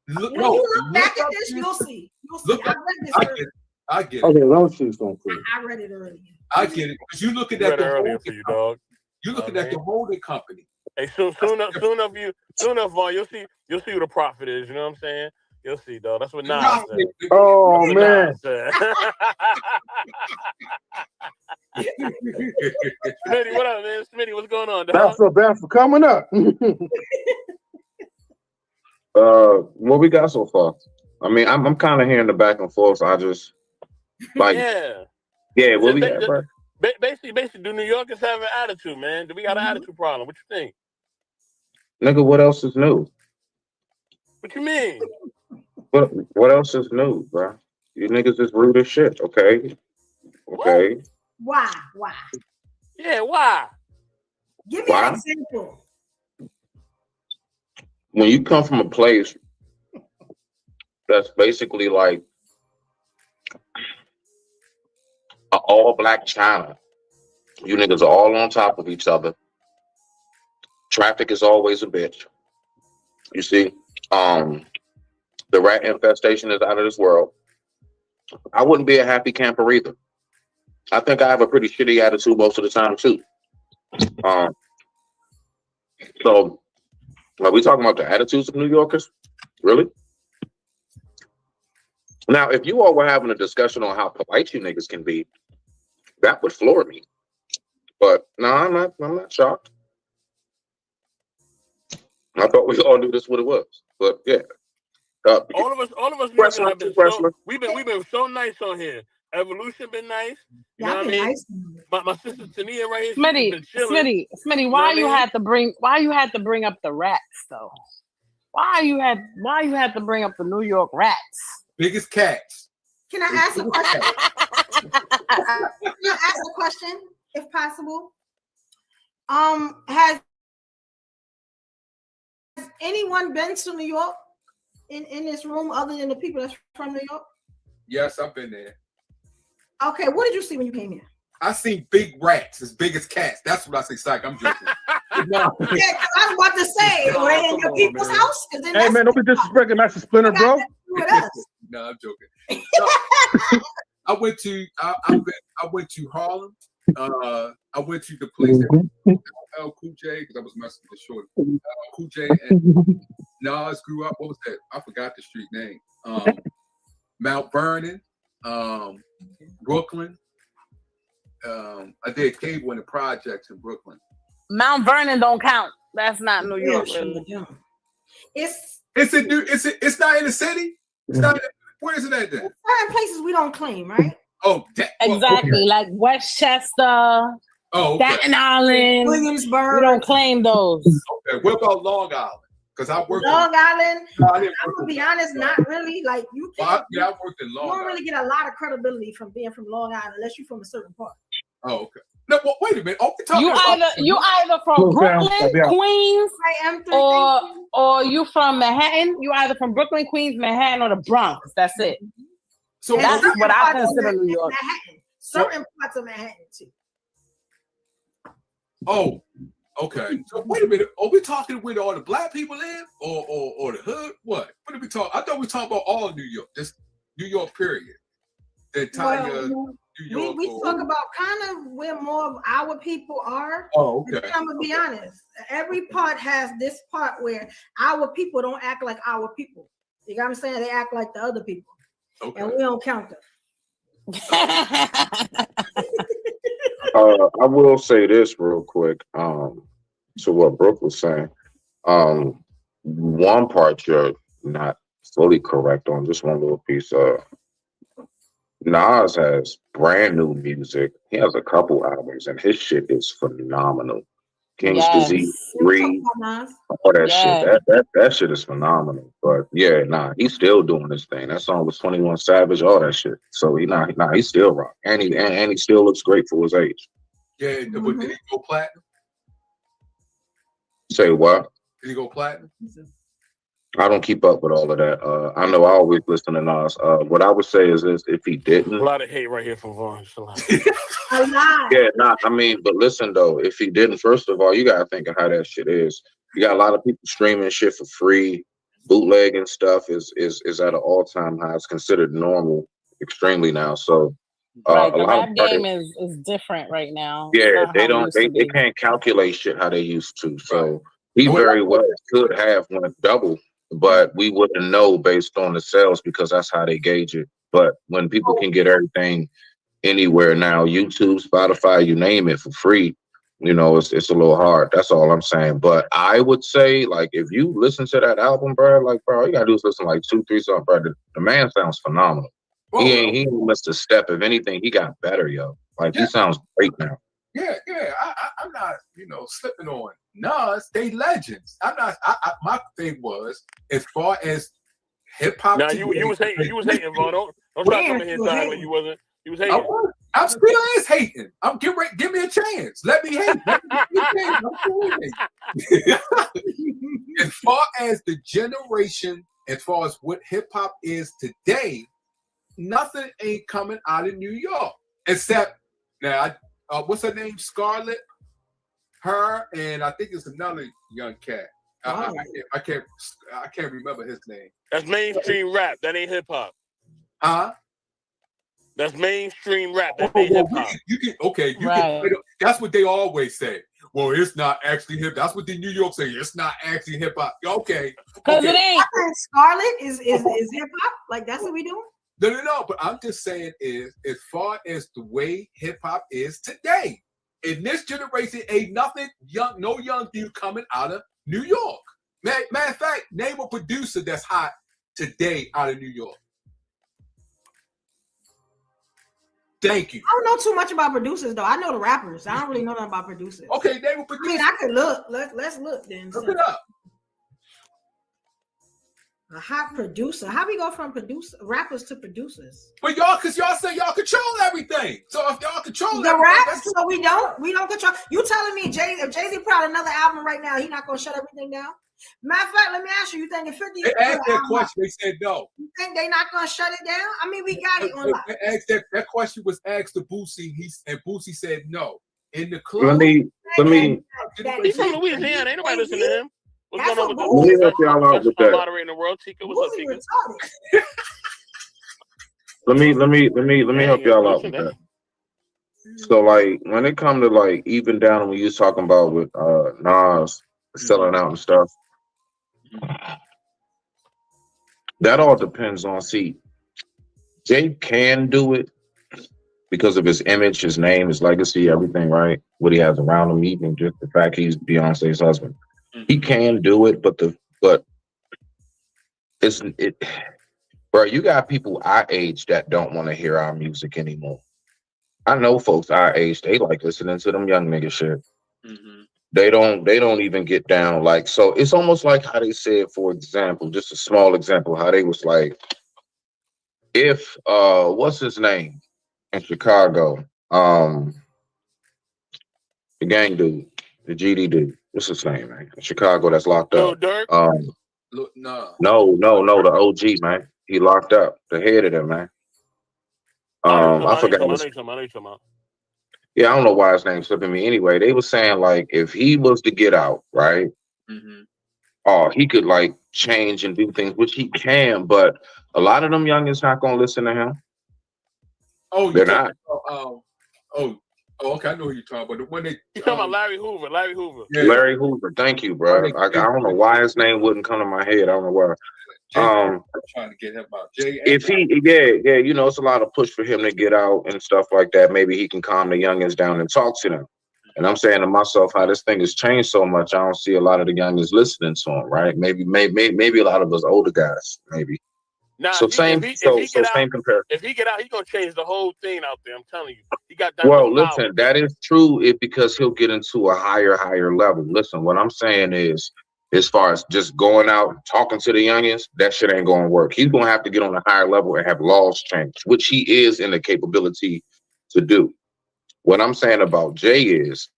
Look, When no, you look back look at up this, you'll see. You'll see. Look I up- read this I earlier. get it. I get it. Okay, those shit's going crazy. I read it earlier. I get it. Because you're looking Read at it the earlier holding for you, company. dog. You're looking at the holding company. Hey, soon enough, Vaughn, you'll see who the prophet is. You know what I'm saying? You'll see, dog. That's what Nas said. Oh That's what man. Nas said. Smitty, what up, man? Smitty, what's going on, That's dog? so bad for coming up. What we got so far? I mean, I'm kind of hearing the back and forth. So I just like, Yeah. what we got, bro? Basically, do New Yorkers have an attitude, man? Do we got an attitude problem? What you think? Nigga, what else is new? What you mean? What else is new, bro? You niggas is rude as shit. Okay. Why? Yeah, why? Give me Why? an example. When you come from a place that's basically like an all black China, you niggas are all on top of each other. Traffic is always a bitch. You see, the rat infestation is out of this world. I wouldn't be a happy camper either. I think I have a pretty shitty attitude most of the time too. So are we talking about the attitudes of New Yorkers? Really? Now, if you all were having a discussion on how polite you niggas can be, that would floor me. But no, I'm not shocked. I thought we all knew this what it was. But yeah. All of us Wrestler, have been wrestler. we've been so nice on here. Evolution been nice. You know what I mean? My sister Tania right here. she's been chilling. Smitty, know why what I you mean? had to bring up the rats though? Why you had to bring up the New York rats? Biggest cats. Can I ask a question? Can I ask a question, if possible? Has anyone been to New York in this room other than the people that's from New York? Yes, I've been there. Okay, what did you see when you came here? I seen big rats as big as cats. That's what I say, Psych. I'm joking. No. Yeah, 'cause I was about to say, were they in your people's house? 'Cause then Hey that's man, don't be disrespecting Master Splinter, bro. with us. No, I'm joking. No, I went to Harlem. I went to the place that LL Cool J, because I was messing with the short. LL Cool J and Nas grew up. What was that? I forgot the street name. Mount Vernon, Brooklyn. I did cable in the projects in Brooklyn. Mount Vernon don't count. That's not New York. It's not in the city. It's not. Where is it at then? certain places we don't claim, right? Oh, Exactly, like Westchester, Oh, okay. Staten Island, Williamsburg. We don't claim those. Okay. What about Long Island? Because I worked. Long Island, No, I I'm didn't work gonna in be Long honest, not really. Like you Well, can't. I worked in You Long don't Island. really get a lot of credibility from being from Long Island unless you're from a certain part. Oh, okay. No, well, wait a minute. Oh, we're talking You either from Brooklyn, Queens, or you from Manhattan. You either from Brooklyn, Queens, Manhattan, or the Bronx. That's it. So that's certain what I parts of consider New York. Manhattan. Certain parts of Manhattan too. Oh, okay. So wait a minute. Are we talking where all the black people live, or the hood? What? What are we talking? I thought we were talking about all New York. Just New York, period. The entire New York. We talk about kind of where more of our people are. Oh, And okay. I'm gonna be honest. Every part has this part where our people don't act like our people. You got what I'm saying? They act like the other people, and we don't count them. I will say this real quick. To what Brooke was saying. One part you're not fully correct on. Just one little piece. Nas has brand new music. He has a couple albums, and his shit is phenomenal. King's Yes. Disease 3, all that shit. That shit is phenomenal. But yeah, he's still doing this thing. That song was 21 Savage, all that shit. So he's still rock, and he still looks great for his age. Yeah, but did he go platinum? Say what? Did he go platinum? I don't keep up with all of that. I know I always listen to Nas. What I would say is this: if he didn't, A lot of hate right here from Vaughn. but listen though, if he didn't, first of all, you gotta think of how that shit is. You got a lot of people streaming shit for free, bootlegging stuff is at an all-time high. It's considered normal, extremely now. So Right, a the lot rap of game is different right now. It's yeah, not they how it don't used to they be. can't calculate shit how they used to. So he very well could have went double, but we wouldn't know based on the sales because that's how they gauge it. But when people can get everything anywhere now, YouTube, Spotify, you name it, for free, it's a little hard. That's all I'm saying. But I would say, like, if you listen to that album, bro, all you gotta do is listen to like 2-3 songs, bro. The man sounds phenomenal. He ain't missed a step. If anything, he got better, yo. Like he sounds great now. Yeah. I'm not, slipping on Nas. They legends. I'm not. My thing was as far as hip hop. Now you was hating, Vaughn. Don't try to come in here side like you wasn't. You was hating. I'm still hating. I'm give me a chance. Let me hate. As far as the generation, as far as what hip hop is today, nothing ain't coming out of New York except now. What's her name? Scarlett. Her and I think it's another young cat. I can't remember his name. That's mainstream rap. That ain't hip hop. Huh? That's mainstream rap. That Oh, ain't well, hip hop. you can okay. You Right. can. That's what they always say. Well, it's not actually hip. That's what the New York say. It's not actually hip hop. Okay. Because okay. it ain't. Scarlet is hip hop. Like that's what we doing. No. But I'm just saying is as far as the way hip hop is today, in this generation, ain't nothing young, no young dude coming out of New York. Matter of fact, name a producer that's hot today out of New York. Thank you. I don't know too much about producers though. I know the rappers. I don't really know nothing about producers. Okay, name a producer. I mean, I could look. Let's look then. Look it up. A hot producer. How we go from rappers to producers? But y'all, cause y'all say y'all control everything. So if y'all control The everything, rap, that's- so we don't control. You telling me if Jay-Z put out another album right now, he not gonna shut everything down? Matter of fact, let me ask you, you think if 50 they asked that question, they said no. you think they not gonna shut it down? I mean, we got it on lock. They asked that question was asked to Boosie, and Boosie said no. In the club. Let me. He's from Louisiana. Ain't nobody listening to him. What's That's going on what with Let me help y'all out with that. moderating the world, Tika? What's up, Tika? Let me help y'all out with that. So like when it come to like even down when you was talking about with Nas selling out and stuff, that all depends on Jay can do it because of his image, his name, his legacy, everything, right? What he has around him, even just the fact he's Beyonce's husband. He can do it, but bro, you got people our age that don't want to hear our music anymore. I know folks our age, they like listening to them young nigga shit. They don't even get down like, so it's almost like how they said, for example, just a small example, how they was like, if what's his name in Chicago, the gang dude, the GD dude, what's his name, man, in Chicago that's locked up. Look, no, the OG, man, he locked up, the head of them, man. I forgot. Yeah, I don't know why his name's slipping me. Anyway, they were saying like if he was to get out, right? He could like change and do things, which he can, but a lot of them youngins not gonna listen to him. Oh, they're not. Okay, I know who you're talking about. When they You talking about Larry Hoover? Larry Hoover. Yeah. Larry Hoover, thank you, bro. I don't know why his name wouldn't come to my head. I don't know why. I'm trying to get him out. If he, yeah, you know, it's a lot of push for him to get out and stuff like that. Maybe he can calm the youngins down and talk to them. And I'm saying to myself, how this thing has changed so much, I don't see a lot of the youngins listening to him, right? Maybe a lot of us older guys, maybe. Nah, So same comparison. If he get out, he's gonna change the whole thing out there. I'm telling you, he got that. Well, listen, that is true because he'll get into a higher level. Listen, what I'm saying is, as far as just going out and talking to the youngins, that shit ain't gonna work. He's gonna have to get on a higher level and have laws changed, which he is in the capability to do. What I'm saying about Jay is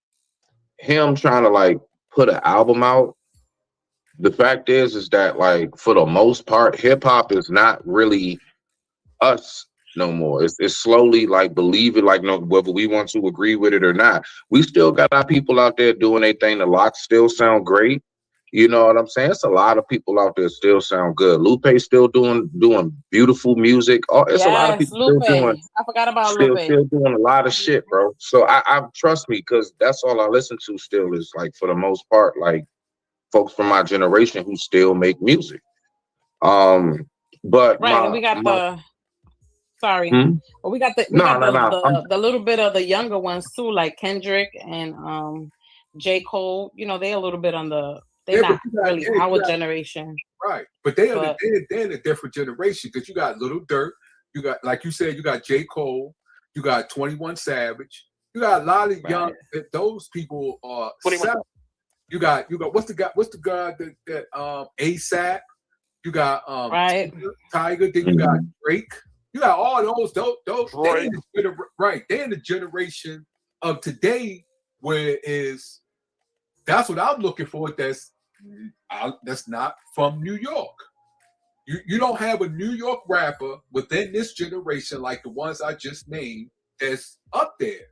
him trying to like put an album out. The fact is that like for the most part, hip hop is not really us no more. It's slowly like believe it, like no, whether we want to agree with it or not. We still got our people out there doing their thing. The locks still sound great. You know what I'm saying? It's a lot of people out there still sound good. Lupe's still doing beautiful music. It's a lot of people Lupe. still doing. I forgot about Still Lupe. doing a lot of shit, bro. So I trust me, because that's all I listen to still is like for the most part, like folks from my generation who still make music. But Right, and we got the sorry. But we got the the little bit of the younger ones too, like Kendrick and J. Cole. You know, they a little bit on the they're not really our generation. Right. But they're in a different generation, because you got Little Durk, you got, like you said, you got J. Cole, you got 21 Savage, you got a lot of young those people are you got what's the guy that ASAP, you got Tiger, then you got Drake, you got all those they're in the generation of today where is that's what I'm looking for. That's not from New York. You don't have a New York rapper within this generation like the ones I just named that's up there.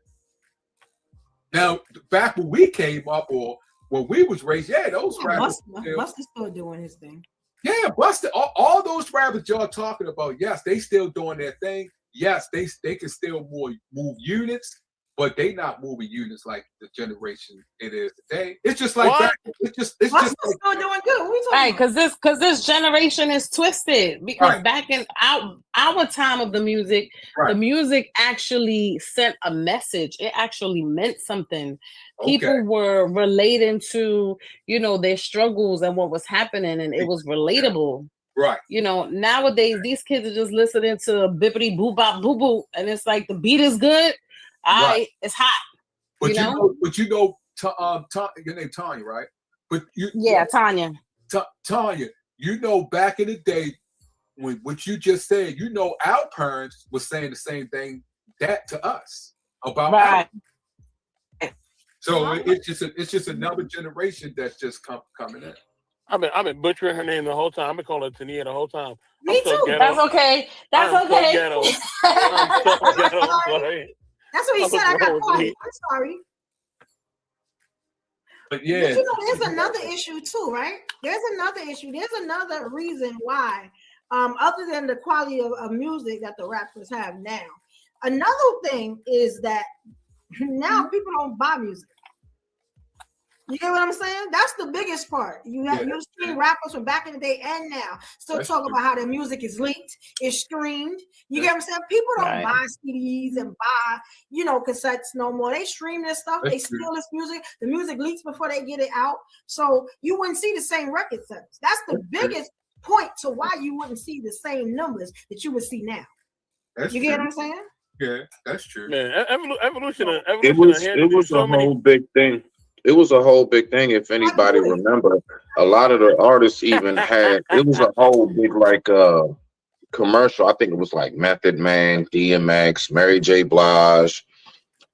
Now, back when we came up or when we was raised, those rappers. Busta's still doing his thing. Yeah, Busta. All those rappers y'all talking about, yes, they still doing their thing. yes, they can still move units, but they not moving units like the generation it is today. It's just like that. It's just still doing good. What are we talking Right, about? because this generation is twisted. Because back in our time of the music actually sent a message. It actually meant something. People were relating to, you know, their struggles and what was happening, and it was relatable. Right. You know, nowadays these kids are just listening to bippity boop bop boo boo, and it's like the beat is good. It's hot. But you know, your name Tanya, right? But Tanya. Tanya, you know, back in the day, when what you just said, you know, our parents was saying the same thing that to us about our. So it's just another generation that's just coming in. I've been butchering her name the whole time. I've been calling her Tania the whole time. Me too. That's okay. That's okay. So ghetto. I'm so ghetto. I'm sorry. That's what he said. I got called. I'm sorry. But yeah. But you know, there's another issue too, right? There's another issue. There's another reason why, other than the quality of music that the rappers have now. Another thing is that now people don't buy music. You get what I'm saying? That's the biggest part. You've seen rappers from back in the day and now still talk about how their music is leaked, is streamed. You get what I'm saying? People don't buy CDs and buy, you know, cassettes no more. They stream this stuff. They steal this music. The music leaks before they get it out. So you wouldn't see the same record sales. That's the biggest point to why you wouldn't see the same numbers that you would see now. You get what I'm saying? Yeah, that's true. Man, evolution. It was a whole big thing. It was a whole big thing. If anybody remember, a lot of the artists even had, it was a whole big like commercial. I think it was like Method Man, DMX, Mary J. Blige.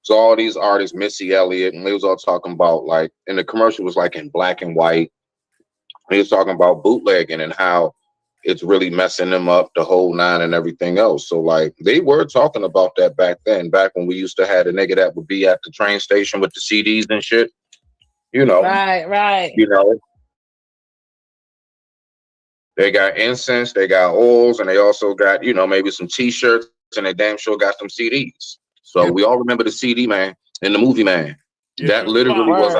So all these artists, Missy Elliott, and they was all talking about like, and the commercial was like in black and white. He was talking about bootlegging and how it's really messing them up, the whole nine and everything else. So like they were talking about that back then, back when we used to have a nigga that would be at the train station with the CDs and shit. You know, right. You know, they got incense, they got oils, and they also got, you know, maybe some T-shirts, and they damn sure got some CDs. So we all remember the CD Man and the Movie Man. Yeah, that literally was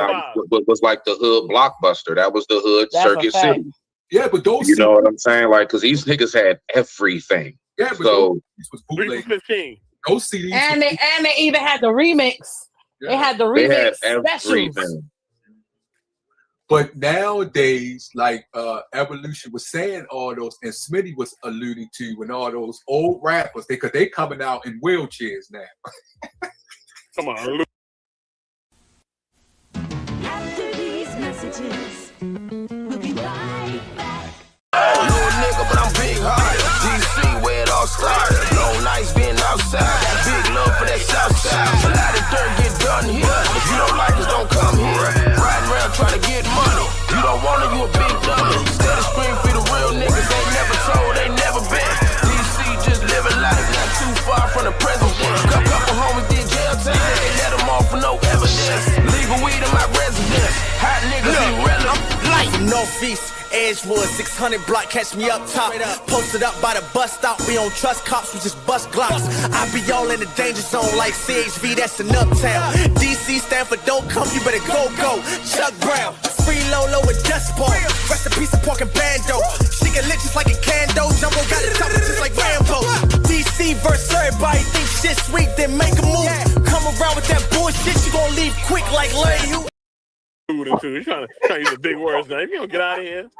like the hood blockbuster. That was the hood Circuit City. Yeah, but those, you know what I'm saying? Like, because these niggas had everything. Yeah, but so was bootleg. Those CDs, and they even had the remix. Yeah. They had the remix specials. But nowadays, like Evolution was saying all those, and Smitty was alluding to, when all those old rappers, because they coming out in wheelchairs now. Come on. After these messages, we'll be right back. Little nigga, but I'm big hearted. DC, where it all started. Long nights being outside. Got big love for that south side. A lot of dirt get done here. If you don't like us, don't come here. Riding around trying to get money. You don't want it, you a big dummy. Instead of scream for the real niggas, ain't never told, ain't never been. DC just living life, not too far from the president. Couple homies did jail time. They let them off for no evidence. Legal weed in my residence. Hot niggas irrelevant. Life from Northeast. Edgewood, 600 block, catch me up top. Posted up by the bus stop, we don't trust cops, we just bust glocks. I be all in the danger zone like CHV, that's in Uptown. DC stand for don't come, you better go. Chuck Brown, free Lolo with Dust Ball. Rest in peace of pork and bando. She get lit just like a candle. Jumbo got it top just like Rambo. DC versus everybody think shit sweet, then make a move. Come around with that bullshit, you gon' leave quick like Larry. You You're trying to use the big words now. If you don't get out of here.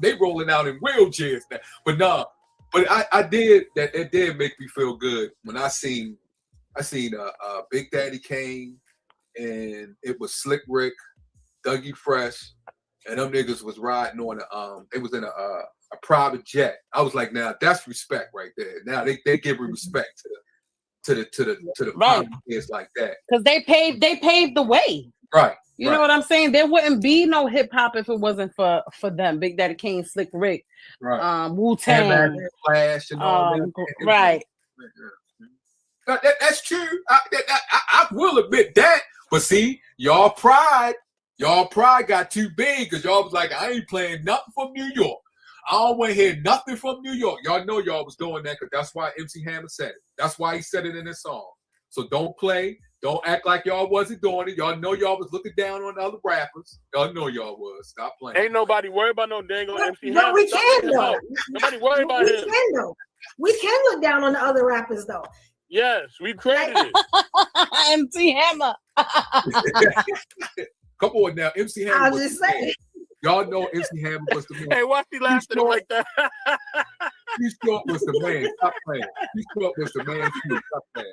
They rolling out in wheelchairs now. But nah, but I did that. It did make me feel good when I seen Big Daddy Kane, and it was Slick Rick, Dougie Fresh, and them niggas was riding on they was in a private jet. I was like, now that's respect right there. Now they give respect to the right. It's like that because they paved the way. Right. You know what I'm saying? There wouldn't be no hip hop if it wasn't for them. Big Daddy Kane, Slick Rick, Wu-Tang, Flash, and all that. Right. That's true. I will admit that. But see, y'all pride got too big because y'all was like, I ain't playing nothing from New York. I don't want to hear nothing from New York. Y'all know y'all was doing that because that's why MC Hammer said it. That's why he said it in his song. So don't play. Don't act like y'all wasn't doing it. Y'all know y'all was looking down on the other rappers. Y'all know y'all was. Stop playing. Ain't nobody worried about no dang on MC But Hammer. we can though. Nobody worried about We him. can though. We can look down on the other rappers though. Yes, we created it. MC Hammer. Come on now, MC Hammer. I'm was just the man. saying. Y'all know MC Hammer was the man. Hey, why she laughing at him like that? Too Short was the man. Stop playing. Too Short was the man too. Stop playing.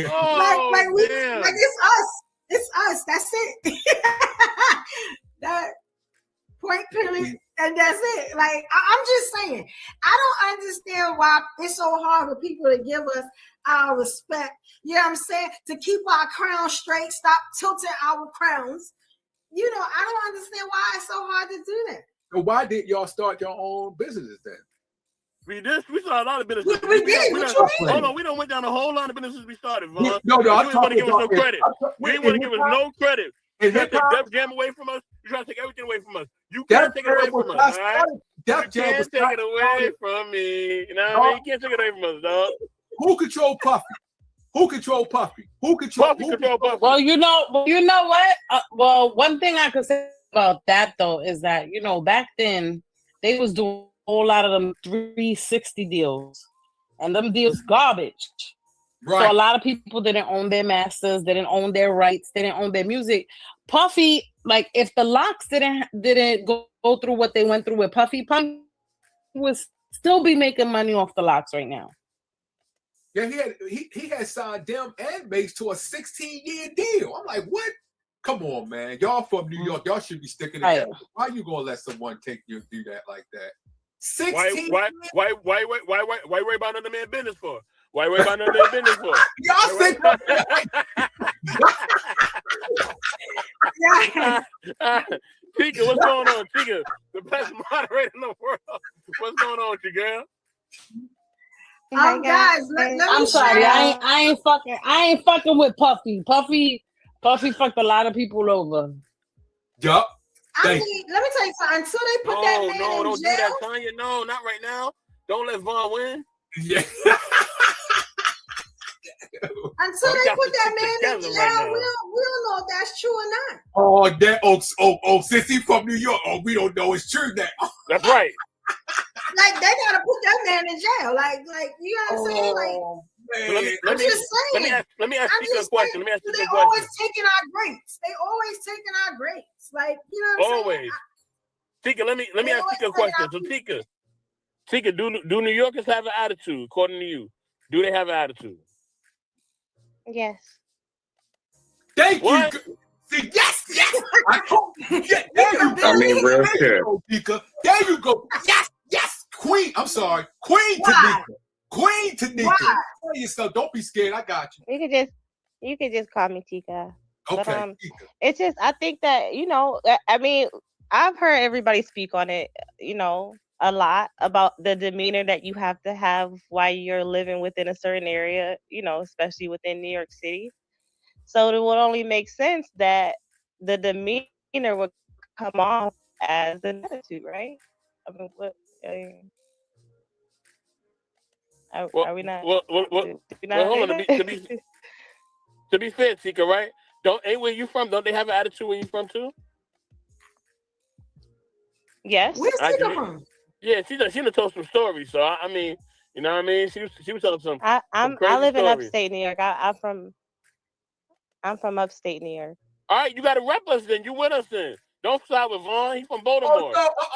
Oh, like we, damn. like it's us. It's us. That's it. That point period, and that's it. Like I'm just saying, I don't understand why it's so hard for people to give us our respect. You know what I'm saying? To keep our crown straight, stop tilting our crowns. You know, I don't understand why it's so hard to do that. So why did y'all start your own businesses then? We started a lot of businesses. We did. What you mean? Hold on, we done went down a whole lot of businesses we started, Vaughn. No, you I'm didn't want to give us no talking credit. about- You didn't want to give us no credit. You In trying to take hip-hop? Def Jam away from us. You trying to take everything away from us. You Def can't take it away Jam was from us. not All right? started. Def You Jam can't was take not it away from me. You know what I mean? You can't take it away from us, dog. Who control Puffy? Who control Puffy? Who control Puffy? Well, you know what? Well, one thing I could say about that though is that back then they was doing a whole lot of them 360 deals, and them deals garbage. Right. So a lot of people didn't own their masters, they didn't own their rights, they didn't own their music. Puffy, like if the Locks didn't go through what they went through with Puffy would still be making money off the Locks right now. Yeah, he had signed them and Mace to a 16-year deal. I'm like, what? Come on, man. Y'all from New York. Y'all should be sticking together. Why you gonna let someone take you and do that like that? 16 Why worry about another man's business for? Why worry about another man's business for? Y'all think Tika, what's going on? Tika, the best moderator in the world. What's going on with you, girl? Guys, let me I'm sorry, share. I ain't fucking with Puffy. Puffy fucked a lot of people over. Yup. I mean, let me tell you something. Until they put that man in Don't jail, do that, Tanya. No, not right now. Don't let Vaughn win. Yeah. until they put that man in jail, right we don't know if that's true or not. Oh, since he from New York, we don't know it's true now. That's right. Like they gotta put that man in jail. Like you know what I'm saying? Like So I'm just saying. Let me ask I'm you a just question. saying, Let me ask you they a question. always taking our grapes. They always taking our grapes. Like you know what I'm saying? Always. Tika, let me They ask Tika a question. So Tika, do New Yorkers have an attitude? According to you, do they have an attitude? Yes. Thank What? you. See, yes. There you go. I mean, real shit. There you go. Yes. Queen. I'm sorry. Queen Tanika. Queen Tanika. Why? Tell yourself, don't be scared. I got you. You could just call me Tika. Okay. But, it's just I think that I mean I've heard everybody speak on it, a lot about the demeanor that you have to have while you're living within a certain area, especially within New York City. So it would only make sense that the demeanor would come off as an attitude, right? I mean, are we not? Well, do we not hold on. say To be fair, Tika, right? Ain't where you from? Don't they have an attitude where you from too? Yes. Where's Tika from? Yeah, she done told some stories. So I mean, you know what I mean? She was telling some. I crazy live in stories. upstate New York. I'm from upstate New York. All right, you got to rep us then. You with us then. Don't side with Vaughn. He's from Baltimore.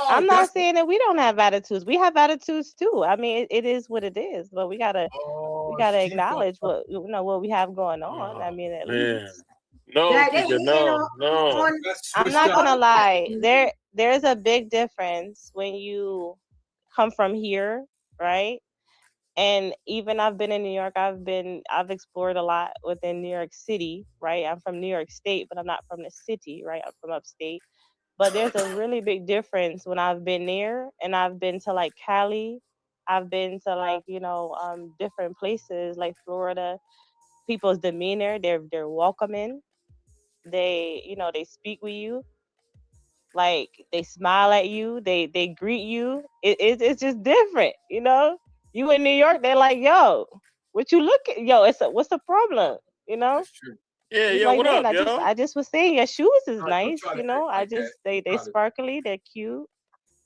I'm not saying that we don't have attitudes. We have attitudes too. I mean, it is what it is. But we gotta acknowledge what we have going on. I mean, at least. No, Yeah, Tika, no. I'm not gonna lie. There's a big difference when you come from here, right? And even I've been in New York. I've explored a lot within New York City, right? I'm from New York State, but I'm not from the city, right? I'm from upstate. But there's a really big difference when I've been there, and I've been to like Cali. I've been to like different places like Florida. People's demeanor, they're welcoming. They speak with you. Like they smile at you, they greet you. It's just different, you know. You in New York, they're like, yo, what you look at? Yo, what's the problem? You know. Yeah, He's yo, like, what man, up, yo? I just was saying your shoes is Don't nice, try to you act know. like that. They Try to- sparkly, they're cute,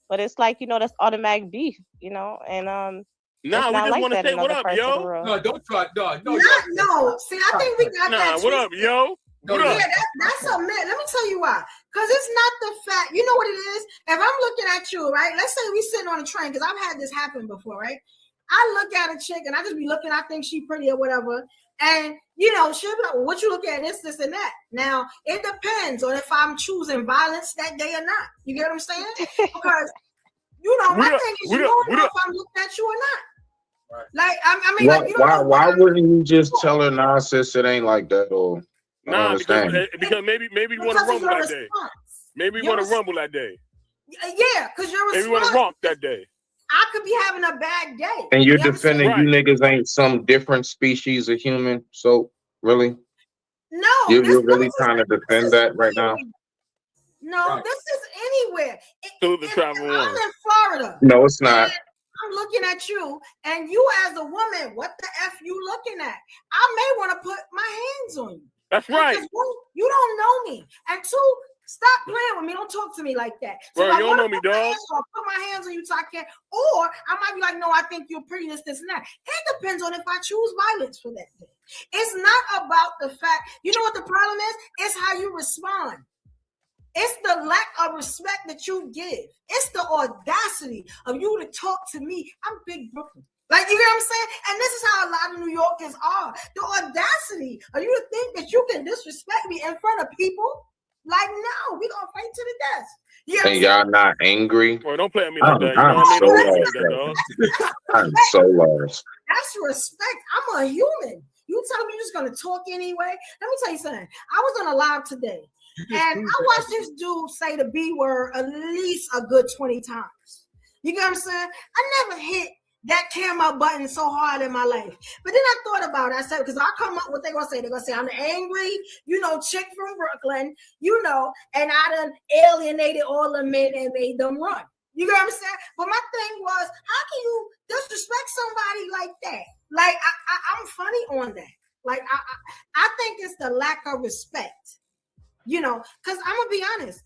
but it's like, you know, that's automatic beef, you know, and it's Nah, we not just like want to that say in what other up, parts of the yo. world. No, don't try. No. No. See, I think we got that. Nah, what up, twisted. yo? What Yeah, up? that's a myth. Let me tell you why. Because it's not the fact. You know what it is? If I'm looking at you, right? Let's say we sitting on a train, because I've had this happen before, right? I look at a chick and I just be looking, I think she pretty or whatever. And, you know, she'll be like, well, what you look at, this, and that. Now, it depends on if I'm choosing violence that day or not. You get what I'm saying? Because, you know, my thing is, you don't know if I'm looking at you or not. Like, I mean, like, you don't know. Why wouldn't you just tell her, nah, sis, it ain't like that? Or I don't Nah, understand. because maybe you want to rumble that day. Maybe you want to rumble that day. Yeah, because you're Maybe you want to romp that day. I could be having a bad day. And you're You know what I'm saying? defending you niggas ain't some different species of human. So really, No, you're really trying to defend that right now. No, this is anywhere. Salute the travel I'm one. in Florida. No, it's not. I'm looking at you, and you as a woman, what the F you looking at? I may want to put my hands on you. That's right. Because one, you don't know me. And two, stop playing with me. Don't talk to me like that. Bro, if I you don't wanna know me, put my dog. hands on- put my hands on you so I can, or I might be like, no, I think you're pretty, this, and that. It depends on if I choose violence for that day. It's not about the fact, you know what the problem is? It's how you respond. It's the lack of respect that you give. It's the audacity of you to talk to me. I'm Big Brooklyn. Like, you know what I'm saying? And this is how a lot of New Yorkers are. The audacity of you to think that you can disrespect me in front of people. Like, no, we're going to fight to the death. You know what I'm And y'all not angry? Bro, don't play at me like that. You know I'm what I mean? so Don't play at me lost. like that, dog. I'm so lost. That's respect. I'm a human. You tell me you're just gonna talk anyway. Let me tell you something. I was on a live today, and I watched this dude say the B word at least a good 20 times. You get what I'm saying? I never hit that camera button so hard in my life. But then I thought about it. I said, because I come up, what they're gonna say? They're gonna say I'm the angry, you know, chick from Brooklyn, you know, and I done alienated all the men and made them run. You know what I'm saying? But my thing was, how can you disrespect somebody like that? Like, I'm funny on that. Like, I think it's the lack of respect. You know, because I'm going to be honest.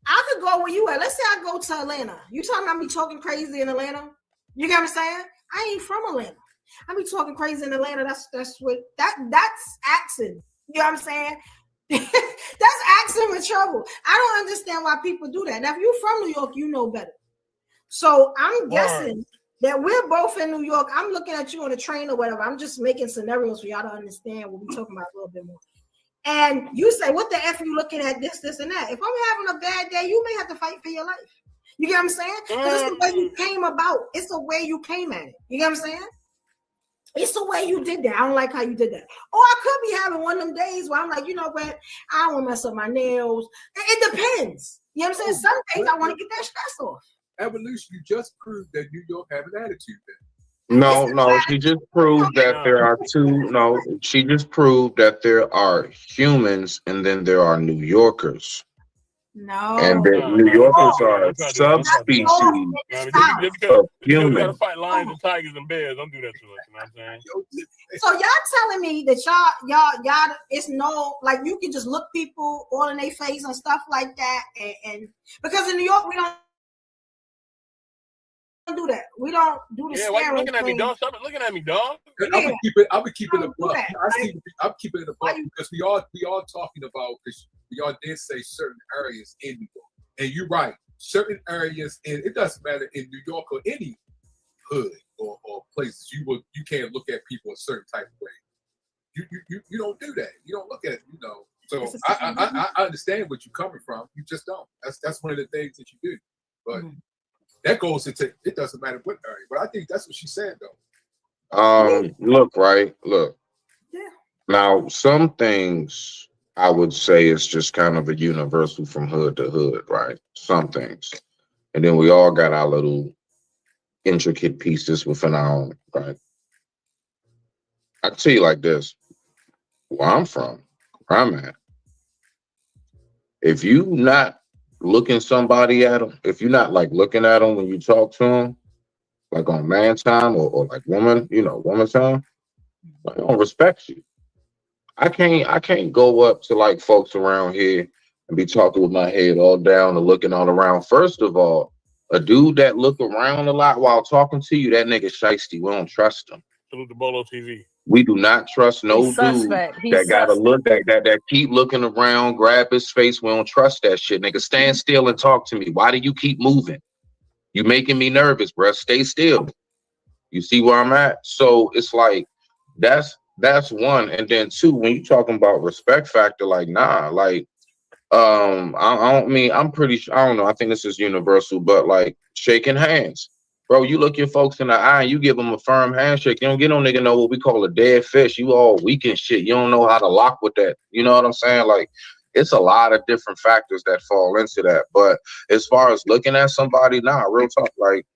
I could go where you at. Let's say I go to Atlanta. You talking about me talking crazy in Atlanta? You get what I'm saying? I ain't from Atlanta. I be talking crazy in Atlanta. That's accent. You know what I'm saying? That's asking for trouble. I don't understand why people do that. Now, if you're from New York, you know better. So I'm guessing that we're both in New York. I'm looking at you on a train or whatever. I'm just making scenarios for y'all to understand what we're talking about a little bit more. And you say, what the F are you looking at this, and that? If I'm having a bad day, you may have to fight for your life. You get what I'm saying? Because it's the way you came about. It's the way you came at it. You get what I'm saying? It's the way you did that. I don't like how you did that. Or I could be having one of them days where I'm like, you know what? I don't want to mess up my nails. It depends. You know what I'm saying? Some days I want to get that stress off. Evolution, you just proved that New York have an attitude then. No, she just proved that there are two. No, she just proved that there are humans and then there are New Yorkers. No. And that New Yorkers are a subspecies of You human. gotta fight lions and tigers and bears. Don't do that to us. You know what I'm saying? So y'all telling me that y'all, it's no, like you can just look people all in their face and stuff like that, and because in New York we don't do that. We don't do the why you staring looking at me, thing. dog? Stop looking at me, dog. I'm gonna keep it a buck. I'm keeping it a buck because we are talking about, because we all did say certain areas in New York, and you're right. Certain areas, and it doesn't matter in New York or any hood or places, you can't look at people a certain type of way. You don't do that. You don't look at it, you know. So I understand what you're coming from. You just don't. That's one of the things that you do. But that goes into, it doesn't matter what area. But I think that's what she said though. Look. Yeah. Now, some things I would say is just kind of a universal from hood to hood, right? Some things. And then we all got our little intricate pieces within our own, right? I tell you like this, where I'm from, where I'm at. If you not looking somebody at them, if you're not like looking at them when you talk to them, like on man time or like woman, woman time, I don't respect you. I can't go up to like folks around here and be talking with my head all down and looking all around. First of all, a dude that look around a lot while talking to you, that nigga shiesty. We don't trust him. Salute to Bolo TV. We do not trust no He's dude suspect. He's that gotta suspect. look that keep looking around, grab his face. We don't trust that shit, nigga. Stand still and talk to me. Why do you keep moving? You making me nervous, bruh. Stay still. You see where I'm at? So it's like that's one. And then two, when you talking about respect factor, like nah, like I don't mean, I'm pretty sure, I don't know, I think this is universal, but like shaking hands. Bro, you look your folks in the eye and you give them a firm handshake. You don't get no nigga know what we call a dead fish. You all weak and shit. You don't know how to lock with that. You know what I'm saying? Like, it's a lot of different factors that fall into that. But as far as looking at somebody, nah, real talk, like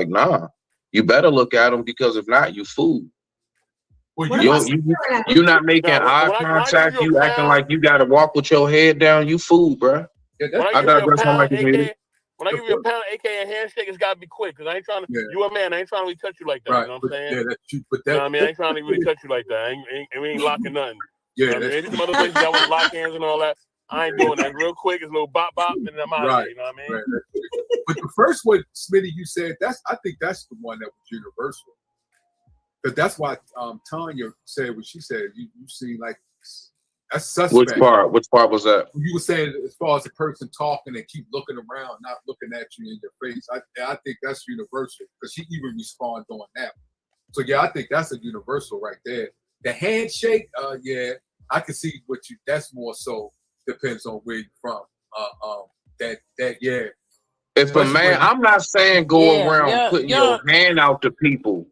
nah. You better look at them, because if not, you fool. You're not making eye contact. You acting like you got to walk with your head down. You fool, bro. When I give you a pound, aka a handshake, it's gotta be quick, because I ain't trying to. You a man, I ain't trying to really touch you like that. Right, You know what I'm saying? yeah, that's true. But You know what I mean, I ain't trying to really touch you like that. We ain't locking nothing. Yeah, you know what I mean? that's There's some other places I want to lock hands and all that. I ain't doing that. Real quick, it's a little bop bop, and I'm out. Right, You know what I mean? right. But the first one, Smitty, you said I think that's the one that was universal, because that's why Tanya said what she said. You seem like that's suspect. Which part was that? You were saying as far as the person talking and keep looking around, not looking at you in your face. I think that's universal, because she even responds on that. So yeah, I think that's a universal right there. The handshake, yeah, I can see what you. That's more so depends on where you're from. Yeah. If a man, I'm not saying go around putting your hand out to people,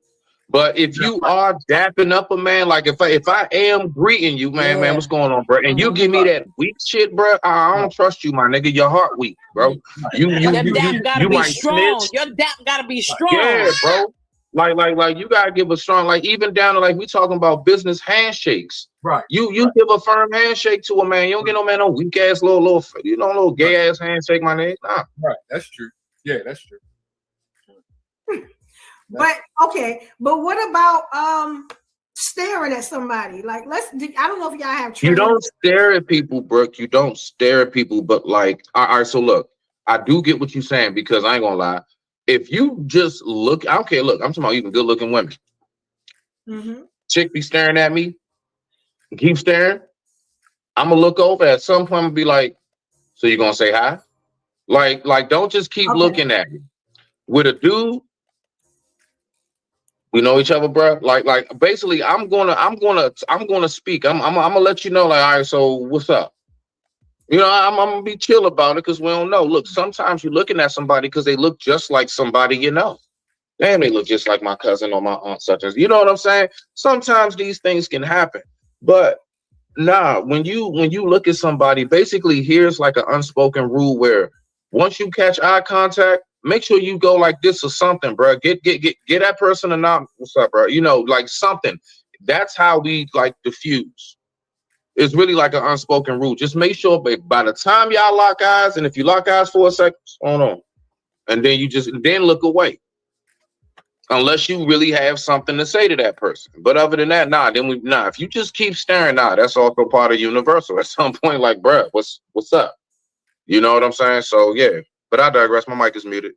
but if you are dapping up a man, like if I am greeting you, man, what's going on, bro? And you give me that weak shit, bro, I don't trust you, my nigga. Your heart weak, bro. Your dap gotta be might strong. snitch. Your dap gotta be strong. Yeah, bro. Like you gotta give a strong, like even down to like we talking about business handshakes. Right. You give a firm handshake to a man. You don't get no man no weak ass little gay ass handshake, my nigga. Nah. Right. That's true. Yeah, that's true. But okay, but what about staring at somebody? Like I don't know if y'all have You training. don't stare at people, Brooke. You don't stare at people, but like, all right, so look, I do get what you're saying, because I ain't gonna lie. If you just look, I don't care, look, I'm talking about even good looking women. Mm-hmm. Chick be staring at me, keep staring. I'm gonna look over at some point and be like, so you gonna say hi? Like, don't just keep looking at me. With a dude, we know each other, bro. Like basically, I'm gonna speak. I'm gonna let you know, like, all right, so what's up? You know, I'm gonna be chill about it, because we don't know. Look, sometimes you're looking at somebody because they look just like somebody you know. Damn, they look just like my cousin or my aunt, such as. You know what I'm saying? Sometimes these things can happen, but nah. When you look at somebody, basically, here's like an unspoken rule where once you catch eye contact, make sure you go like this or something, bro. Get that person a nod. What's up, bro? You know, like something. That's how we like diffuse. It's really like an unspoken rule. Just make sure by the time y'all lock eyes, and if you lock eyes for a second, hold on, and then you then look away, unless you really have something to say to that person. But other than that, nah. If you just keep staring, nah, that's also part of universal. At some point, like, bro, what's up? You know what I'm saying? So yeah. But I digress. My mic is muted.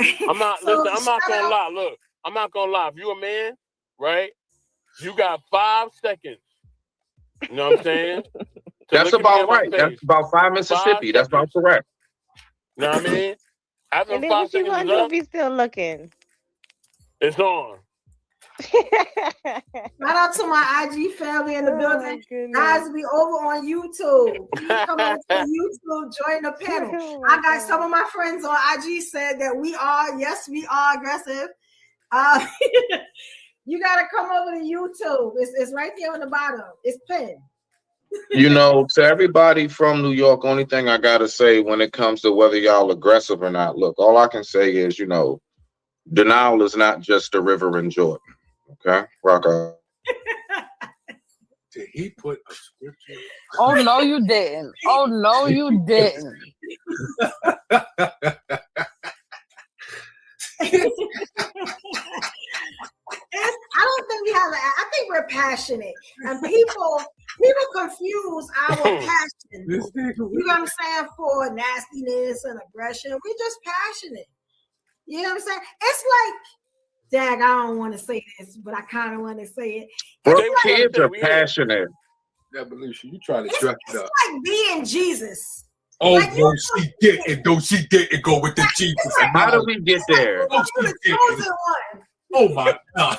I'm not gonna lie. Look, I'm not gonna lie. If you a man, right, you got 5 seconds. You know what I'm saying? That's about right. That's about 5 Mississippi. That's about correct. You know what I mean? After And then 5 what you seconds gonna is do up, if he's still looking? it's on. Shout out to my IG family in the building. Guys, we over on YouTube. Please come over to YouTube, join the panel. I got some of my friends on IG said that we are aggressive. You gotta come over to YouTube. It's right there on the bottom. It's pinned. You know, to everybody from New York, only thing I gotta say when it comes to whether y'all aggressive or not, look, all I can say is, you know, denial is not just a river in Jordan. Okay, rock on. Did he put a scripture? Oh no, you didn't. Oh no, you didn't. I don't think we have. I think we're passionate, and people confuse our passion. You know what I'm saying? For nastiness and aggression, we're just passionate. You know what I'm saying? It's like, Dag, I don't want to say this, but I kind of want to say it. Bro, It's like, kids are passionate. Yeah, believe you try to it's dress it up. like being Jesus. Oh, Like, no, she didn't. No, she didn't go with the Jesus. How do we get there? No, she the didn't. chosen one. Oh my God.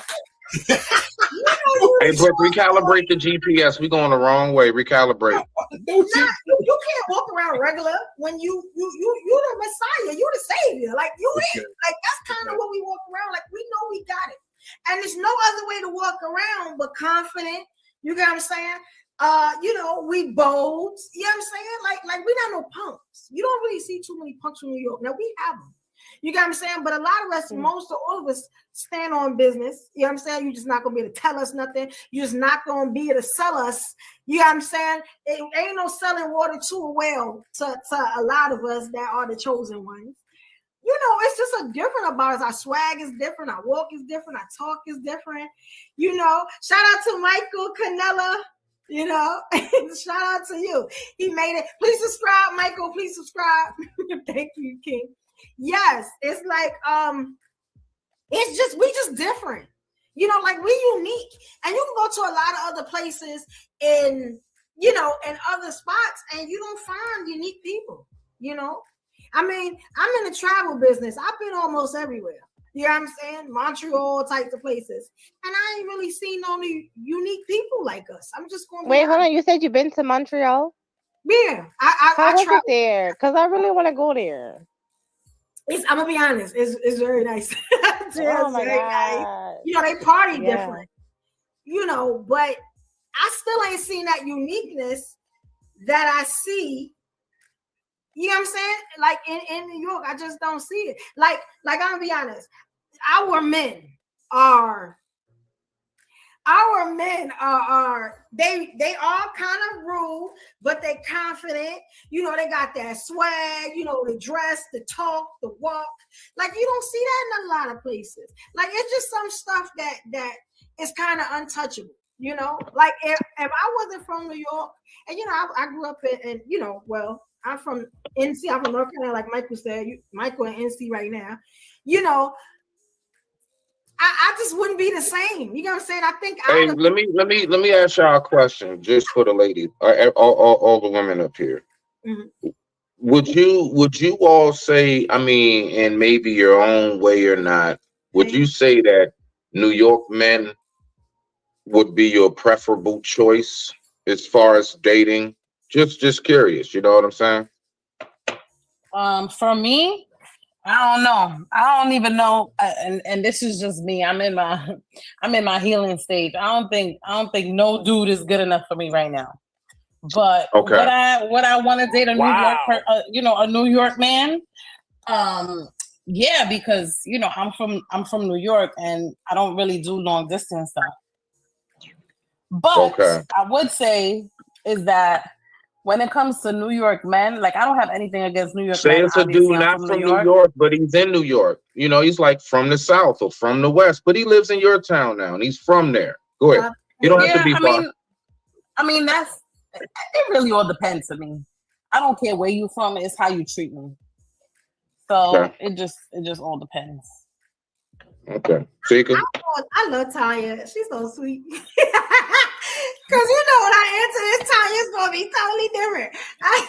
Hey, but recalibrate the GPS. We going the wrong way. Recalibrate. You can't walk around regular when you the Messiah, you the Savior. Like you ain't like that's kind of what we walk around. Like we know we got it, and there's no other way to walk around but confident. You get what I'm saying? We bold. You know what I'm saying? Like we not no punks. You don't really see too many punks from New York. Now we have them. You get what I'm saying? But a lot of us, most of all of us, stand on business. You know what I'm saying? You're just not gonna be able to tell us nothing. You're just not gonna be able to sell us. You know what I'm saying? It ain't no selling water to a well to a lot of us that are the chosen ones. You know, it's just a different about us. Our swag is different. Our walk is different. Our talk is different. You know, shout out to Michael Canella. You know, shout out to you. He made it. Please subscribe, Michael. Please subscribe. Thank you, King. Yes, it's like it's just we just different. You know, like we unique. And you can go to a lot of other places in other spots and you don't find unique people, you know. I mean, I'm in the travel business. I've been almost everywhere. You know what I'm saying? Montreal, types of places. And I ain't really seen no unique people like us. I'm just going to wait, hold on. You said you've been to Montreal? Yeah. How was traveled it there? Because I really want to go there. I'm gonna be honest, it's very nice. Oh my very God. nice. You know, they party Yeah. different. You know, but I still ain't seen that uniqueness that I see. You know what I'm saying? Like in New York, I just don't see it. Like I'm gonna be honest, our men are they all kind of rude, but they confident. You know, they got that swag, you know, the dress, the talk, the walk. Like you don't see that in a lot of places. Like it's just some stuff that is kind of untouchable. You know, like if I wasn't from New York, and you know, I grew up in you know, well, I'm from NC, I'm from North Carolina, like Michael said. Michael in NC right now. You know, I just wouldn't be the same. You know what I'm saying? I think. Hey, let me ask y'all a question, just for the ladies, all the women up here. Mhm. Would you all say, I mean, in maybe your own way or not, would you say that New York men would be your preferable choice as far as dating? Just curious, you know what I'm saying? For me, I don't know. I don't even know. And this is just me. I'm in my healing stage. I don't think no dude is good enough for me right now. But Okay. what I want to date a Wow. a New York man. Yeah, because you know I'm from New York and I don't really do long distance stuff. But Okay. I would say is that when it comes to New York men, like I don't have anything against New York Say men. it's a dude Obviously, I'm not from New York, but he's in New York. You know, he's like from the South or from the West, but he lives in your town now and he's from there. Go ahead. You don't have to be far. I mean that's it. Really all depends to me. I don't care where you from. It's how you treat me. So Okay. it just all depends. Okay. Tika? I love Tanya. She's so sweet. Because you know when I answer this, Tanya's gonna be totally different. Hey,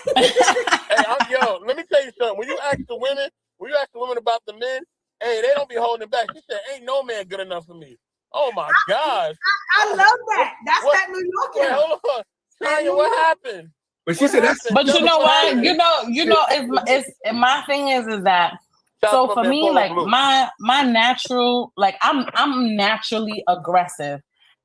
let me tell you something. When you ask the women about the men, hey, they don't be holding it back. She said, "Ain't no man good enough for me." Oh my gosh. I love that. That's that New York. Wait, hold on. Tanya, what happened? But she said that's. But you know what? You know, it's my thing is that. So for me, like my natural, like I'm naturally aggressive,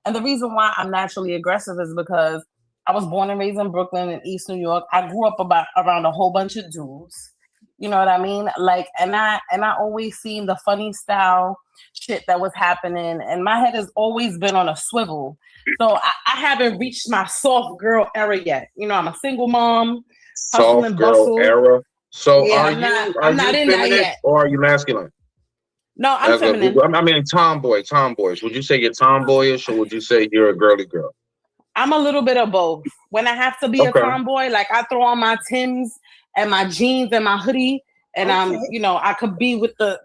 and the reason why I'm naturally aggressive is because I was born and raised in Brooklyn in East New York. I grew up around a whole bunch of dudes. You know what I mean? Like, and I always seen the funny style shit that was happening, and my head has always been on a swivel. So I haven't reached my soft girl era yet. You know, I'm a single mom. Soft girl era. So Yeah, are I'm not. you I'm not in that feminine yet. or are you masculine? No, I'm feminine. I mean tomboys. Would you say you're tomboyish or would you say you're a girly girl? I'm a little bit of both. When I have to be a Okay. tomboy, like I throw on my Timbs and my jeans and my hoodie, and I could be with the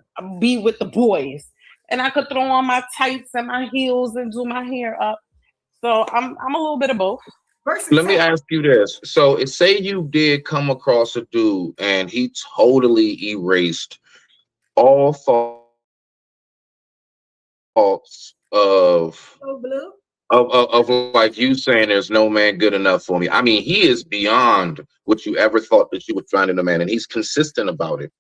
boys, and I could throw on my tights and my heels and do my hair up. So I'm a little bit of both. Let me ask you this. So say you did come across a dude and he totally erased all thoughts of like you saying there's no man good enough for me. I mean, he is beyond what you ever thought that you would find in a man, and he's consistent about it.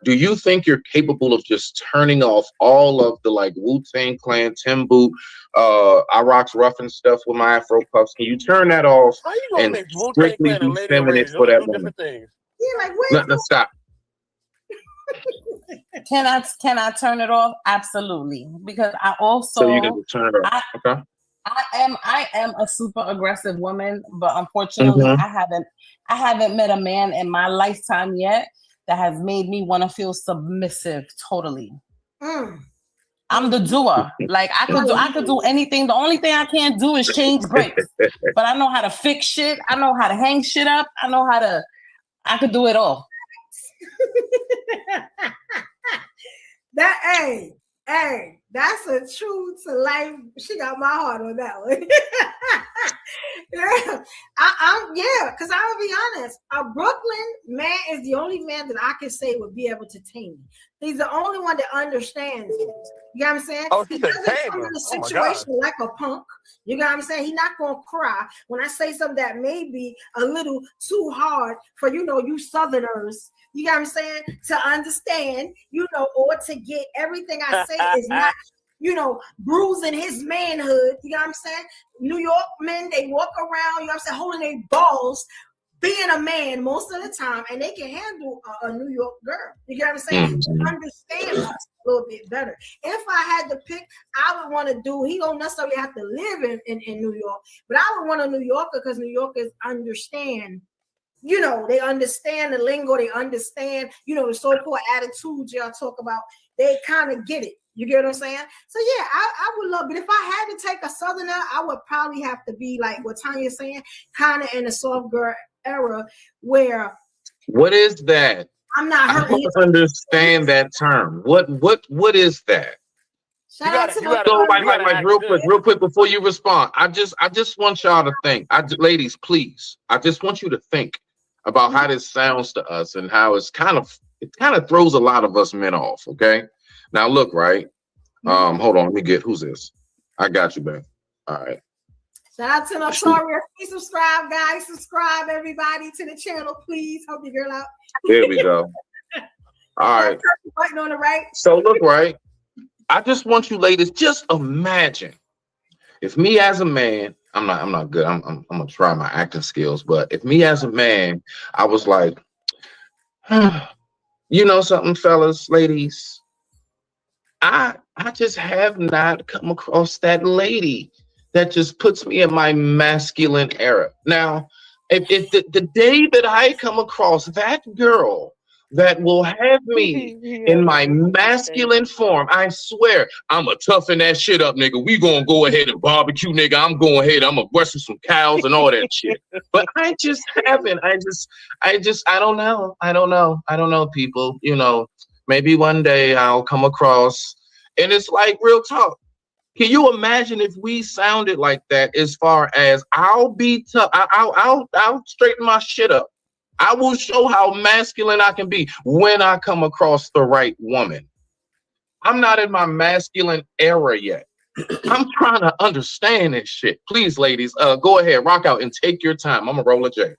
Do you think you're capable of just turning off all of the like Wu-Tang Clan, Tim Boot, I Rocks Rough and stuff with my Afro Puffs? Can you turn that off and strictly be feminine for that woman? Yeah, like Let's stop. Can I turn it off? Absolutely, because I also So you can turn it off. Okay. I am a super aggressive woman, but unfortunately, I haven't met a man in my lifetime yet that has made me want to feel submissive totally. I'm the doer. Like I could do anything. The only thing I can't do is change brakes. But I know how to fix shit. I know how to hang shit up. I could do it all. Hey, that's a true to life. She got my heart on that one. Because I'll be honest, a Brooklyn man is the only man that I can say would be able to tame me. He's the only one that understands me. You know what I'm saying? Oh, he doesn't come in a situation like a punk. You know what I'm saying? He's not gonna cry when I say something that may be a little too hard for you Southerners. You know what I'm saying? To understand, or to get everything I say is not, bruising his manhood. You know what I'm saying? New York men, they walk around, holding their balls, being a man most of the time, and they can handle a New York girl. You know what I'm saying? To understand us a little bit better. If I had to pick, I would want to do, he don't necessarily have to live in New York, but I would want a New Yorker because New Yorkers understand. They understand the lingo. They understand, the so-called attitudes y'all talk about. They kind of get it. You get what I'm saying? So yeah, I would love it. If I had to take a Southerner, I would probably have to be like what Tanya's saying, kind of in the soft girl era where. What is that? I'm not I hurting. don't understand that term. What is that? Shout out to So like real quick before you respond, I just want y'all to think. Ladies, please, I just want you to think about how this sounds to us and how it kind of throws a lot of us men off. Okay, now look, right? Hold on, let me get who's this. I got you, man. All right. Shout out to Notorious. Please subscribe, guys. Subscribe, everybody, to the channel, please. Help your girl out. There we go. All right. Button on the right. So look, right? I just want you ladies, just imagine if me as a man, I'm not good. I'm gonna try my acting skills, but if me as a man, I was like, you know something, fellas, ladies, I just have not come across that lady that just puts me in my masculine era. Now, if the day that I come across that girl that will have me in my masculine form, I swear, I'ma toughen that shit up, nigga. We gonna go ahead and barbecue, nigga. I'm going ahead. I'm gonna wrestle some cows and all that shit. But I just haven't. I don't know. I don't know, people. Maybe one day I'll come across, and it's like real talk. Can you imagine if we sounded like that? As far as I'll be tough, I'll straighten my shit up. I will show how masculine I can be when I come across the right woman. I'm not in my masculine era yet. I'm trying to understand this shit. Please, ladies, go ahead, rock out and take your time. I'm a roller J.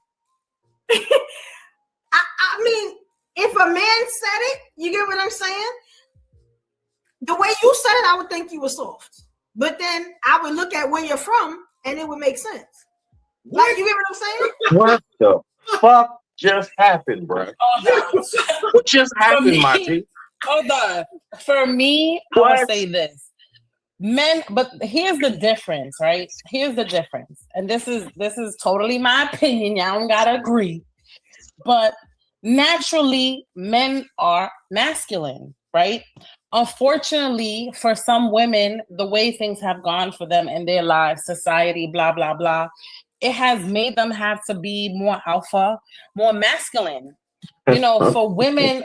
I mean, if a man said it, you get what I'm saying? The way you said it, I would think you were soft. But then I would look at where you're from and it would make sense. Like, you get what I'm saying? What the fuck just happened, bro? What just happened, Monty? Hold on. For me, I would say this. Men, but here's the difference, right? Here's the difference. And this is totally my opinion. Y'all don't gotta agree. But naturally men are masculine, right? Unfortunately, for some women, the way things have gone for them in their lives, society, blah, blah, blah, it has made them have to be more alpha, more masculine. You know, for women,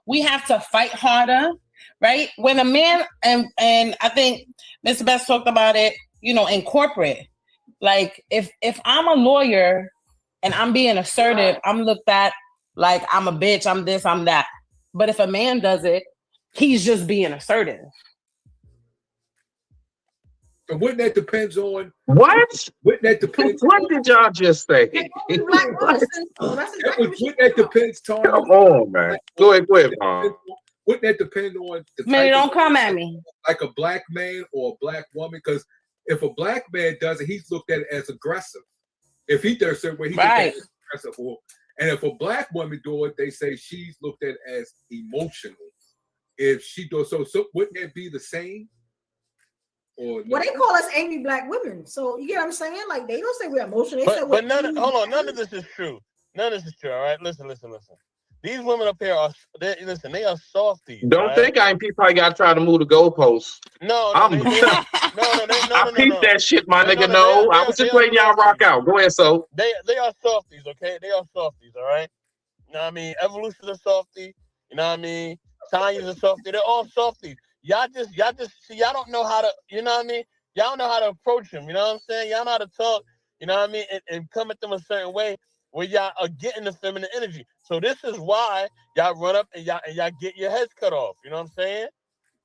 we have to fight harder, right? When a man, and I think Mr. Best talked about it, you know, in corporate, like if I'm a lawyer and I'm being assertive, I'm looked at like I'm a bitch, I'm this, I'm that. But if a man does it, he's just being assertive. And wouldn't that depends on what? Wouldn't that depends? What did y'all just say? Wouldn't that depends, Tony? Come on, man. Go ahead, Mom. Wouldn't that depend on the Man, don't come at me. Like a black man or a black woman? Because if a black man does it, he's looked at as aggressive. If he does a certain way, he's looked at as aggressive. And if a black woman do it, they say she's looked at as emotional. If she does so wouldn't that be the same? Or well, they call us angry black women. So you get what I'm saying? Like they don't say we're emotional. They say But none of this is true. None of this is true. All right, listen. These women up here are they are softies. Don't right? think I ain't people. I gotta try to move the goalposts. I peeped that shit, my nigga. No, I was just letting y'all rock out. Go ahead, so they are softies, okay? They are softies, all right. You know what I mean? Evolution is a softie. You know what I mean? Tanya's a softie. They're all softies. Y'all just see. Y'all don't know how to. You know what I mean? Y'all don't know how to approach them. You know what I'm saying? Y'all know how to talk. You know what I mean? And come at them a certain way where y'all are getting the feminine energy. So this is why y'all run up and y'all get your heads cut off. You know what I'm saying?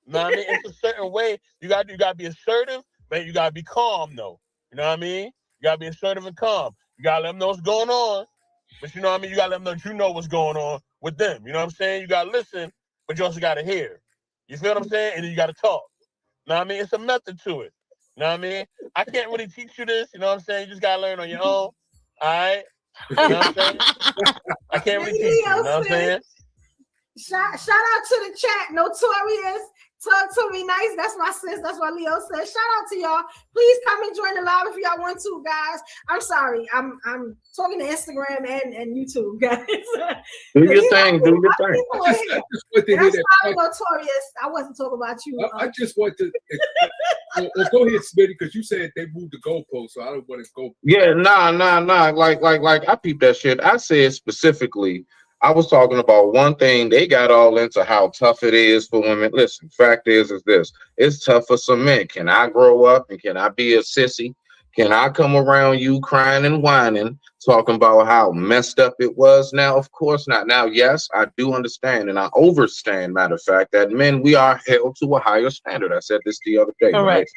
You know what I mean? It's a certain way. You gotta be assertive, but you gotta be calm though. You know what I mean? You gotta be assertive and calm. You gotta let them know what's going on. But you know what I mean? You gotta let them know that you know what's going on with them. You know what I'm saying? You gotta listen, but you also gotta hear. You feel what I'm saying? And then you gotta talk. You know what I mean? It's a method to it. You know what I mean? I can't really teach you this. You know what I'm saying? You just gotta learn on your own. All right? You know what I'm saying? I can't really teach you. You know what I'm saying? Shout out to the chat. Notorious. Talk to me nice. That's my sis. That's what Leo said. Shout out to y'all. Please come and join the live if y'all want to, guys. I'm sorry. I'm talking to Instagram and YouTube, guys. Do your thing. Do your thing. I'm sorry, Notorious. I wasn't talking about you. I just want to well, go ahead, Smitty, because you said they moved the goalpost, so I don't want to go. Yeah, nah. Like I peeped that shit. I said specifically, I was talking about one thing. They got all into how tough it is for women. Listen, fact is this. It's tough for some men. Can I grow up and can I be a sissy? Can I come around you crying and whining, talking about how messed up it was? Now, of course not. Now, yes, I do understand and I overstand, matter of fact, that men, we are held to a higher standard. I said this the other day, right?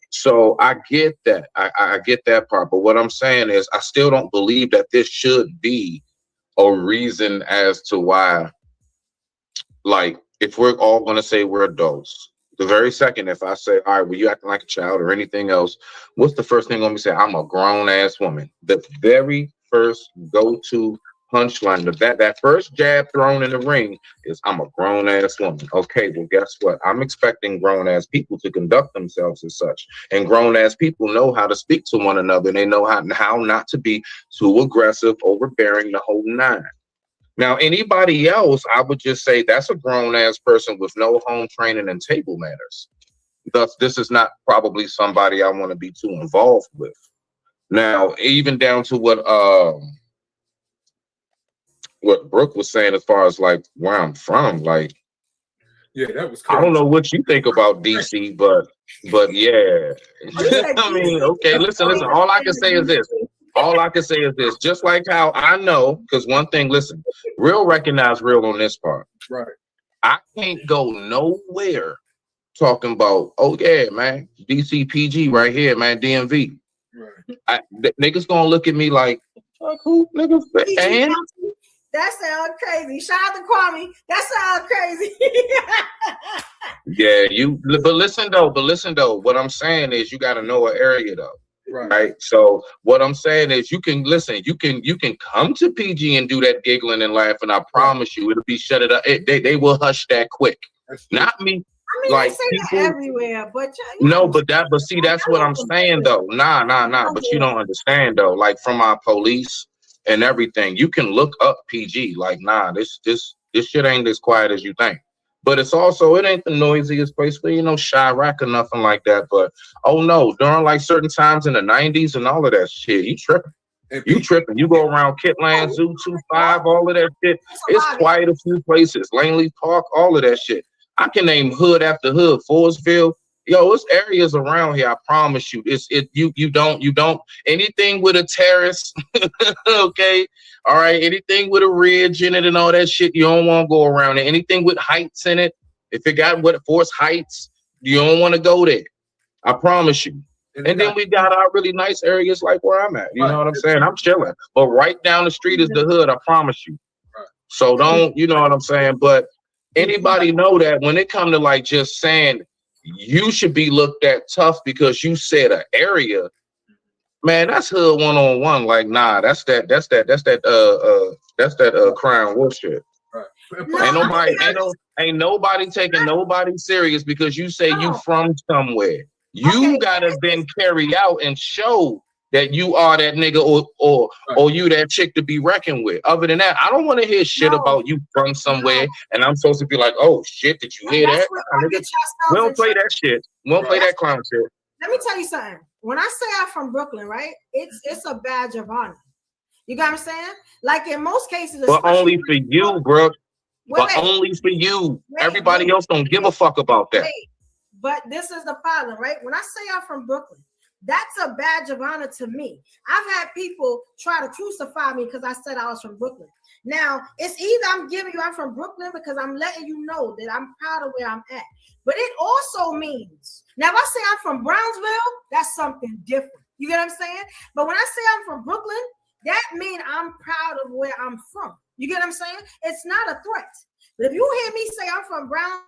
So I get that. I get that part. But what I'm saying is I still don't believe that this should be a reason as to why, like, if we're all going to say we're adults, the very second, if I say, all right, well, you acting like a child or anything else, what's the first thing I'm going to say? I'm a grown-ass woman. The very first go-to punchline, that first jab thrown in the ring is, I'm a grown-ass woman. Okay, well, guess what? I'm expecting grown-ass people to conduct themselves as such. And grown-ass people know how to speak to one another. And they know how not to be too aggressive, overbearing, the whole nine. Now, anybody else, I would just say that's a grown-ass person with no home training and table manners. Thus, this is not probably somebody I want to be too involved with. Now, even down to what Brooke was saying as far as like where I'm from, like, yeah, that was crazy. I don't know what you think about DC, but yeah. I mean, okay, listen. All I can say is this. Just like how I know, because one thing, listen, real recognize real on this part. Right. I can't go nowhere talking about, oh yeah, man, DC PG right here, man, DMV. Right. Niggas gonna look at me like, fuck who, niggas? And that sounds crazy. Shout out to Kwame. That sounds crazy. Yeah, but listen though. What I'm saying is you got to know an area though. Right. So what I'm saying is you can come to PG and do that giggling and laughing. I promise you, it'll be shut it up. They will hush that quick. Not me. I mean, like, they say that everywhere, but but see, that's what I'm saying though. Nah. But you don't understand though. Like from our police and everything. You can look up PG. Like, nah, this shit ain't as quiet as you think. But it's also, it ain't the noisiest place where, you know, Chirac or nothing like that. But oh no, during like certain times in the 90s and all of that shit, you tripping. You tripping. You go around Kitland, Zoo 25, all of that shit. It's quiet a few places. Langley Park, all of that shit. I can name hood after hood. Forestville. Yo, it's areas around here. I promise you. You don't anything with a terrace. Okay. All right. Anything with a ridge in it and all that shit, you don't want to go around it. Anything with heights in it. If it got what Force Heights, you don't want to go there. I promise you. And then we got our really nice areas like where I'm at. You know what I'm saying? I'm chilling. But right down the street is the hood, I promise you. So don't, you know what I'm saying? But anybody know that when it come to like just saying you should be looked at tough because you said an area, man, that's hood 101. Like, nah, that's that Crown Wolf shit. Ain't nobody taking nobody serious because you say you from somewhere. You gotta then carry out and show that you are that nigga or you that chick to be reckoned with. Other than that, I don't want to hear shit about you from somewhere and I'm supposed to be like, oh shit, did you hear that? We don't play that shit. We don't play that clown shit. Let me tell you something. When I say I'm from Brooklyn, right? It's a badge of honor. You got what I'm saying? Like in most cases, but only for you, bro. But only for you. Everybody else don't give a fuck about that. But this is the problem, right? When I say I'm from Brooklyn, that's a badge of honor to me. I've had people try to crucify me because I said I was from Brooklyn. Now, it's either I'm giving you I'm from Brooklyn because I'm letting you know that I'm proud of where I'm at. But it also means, now if I say I'm from Brownsville, that's something different. You get what I'm saying? But when I say I'm from Brooklyn, that means I'm proud of where I'm from. You get what I'm saying? It's not a threat. But if you hear me say I'm from Brownsville,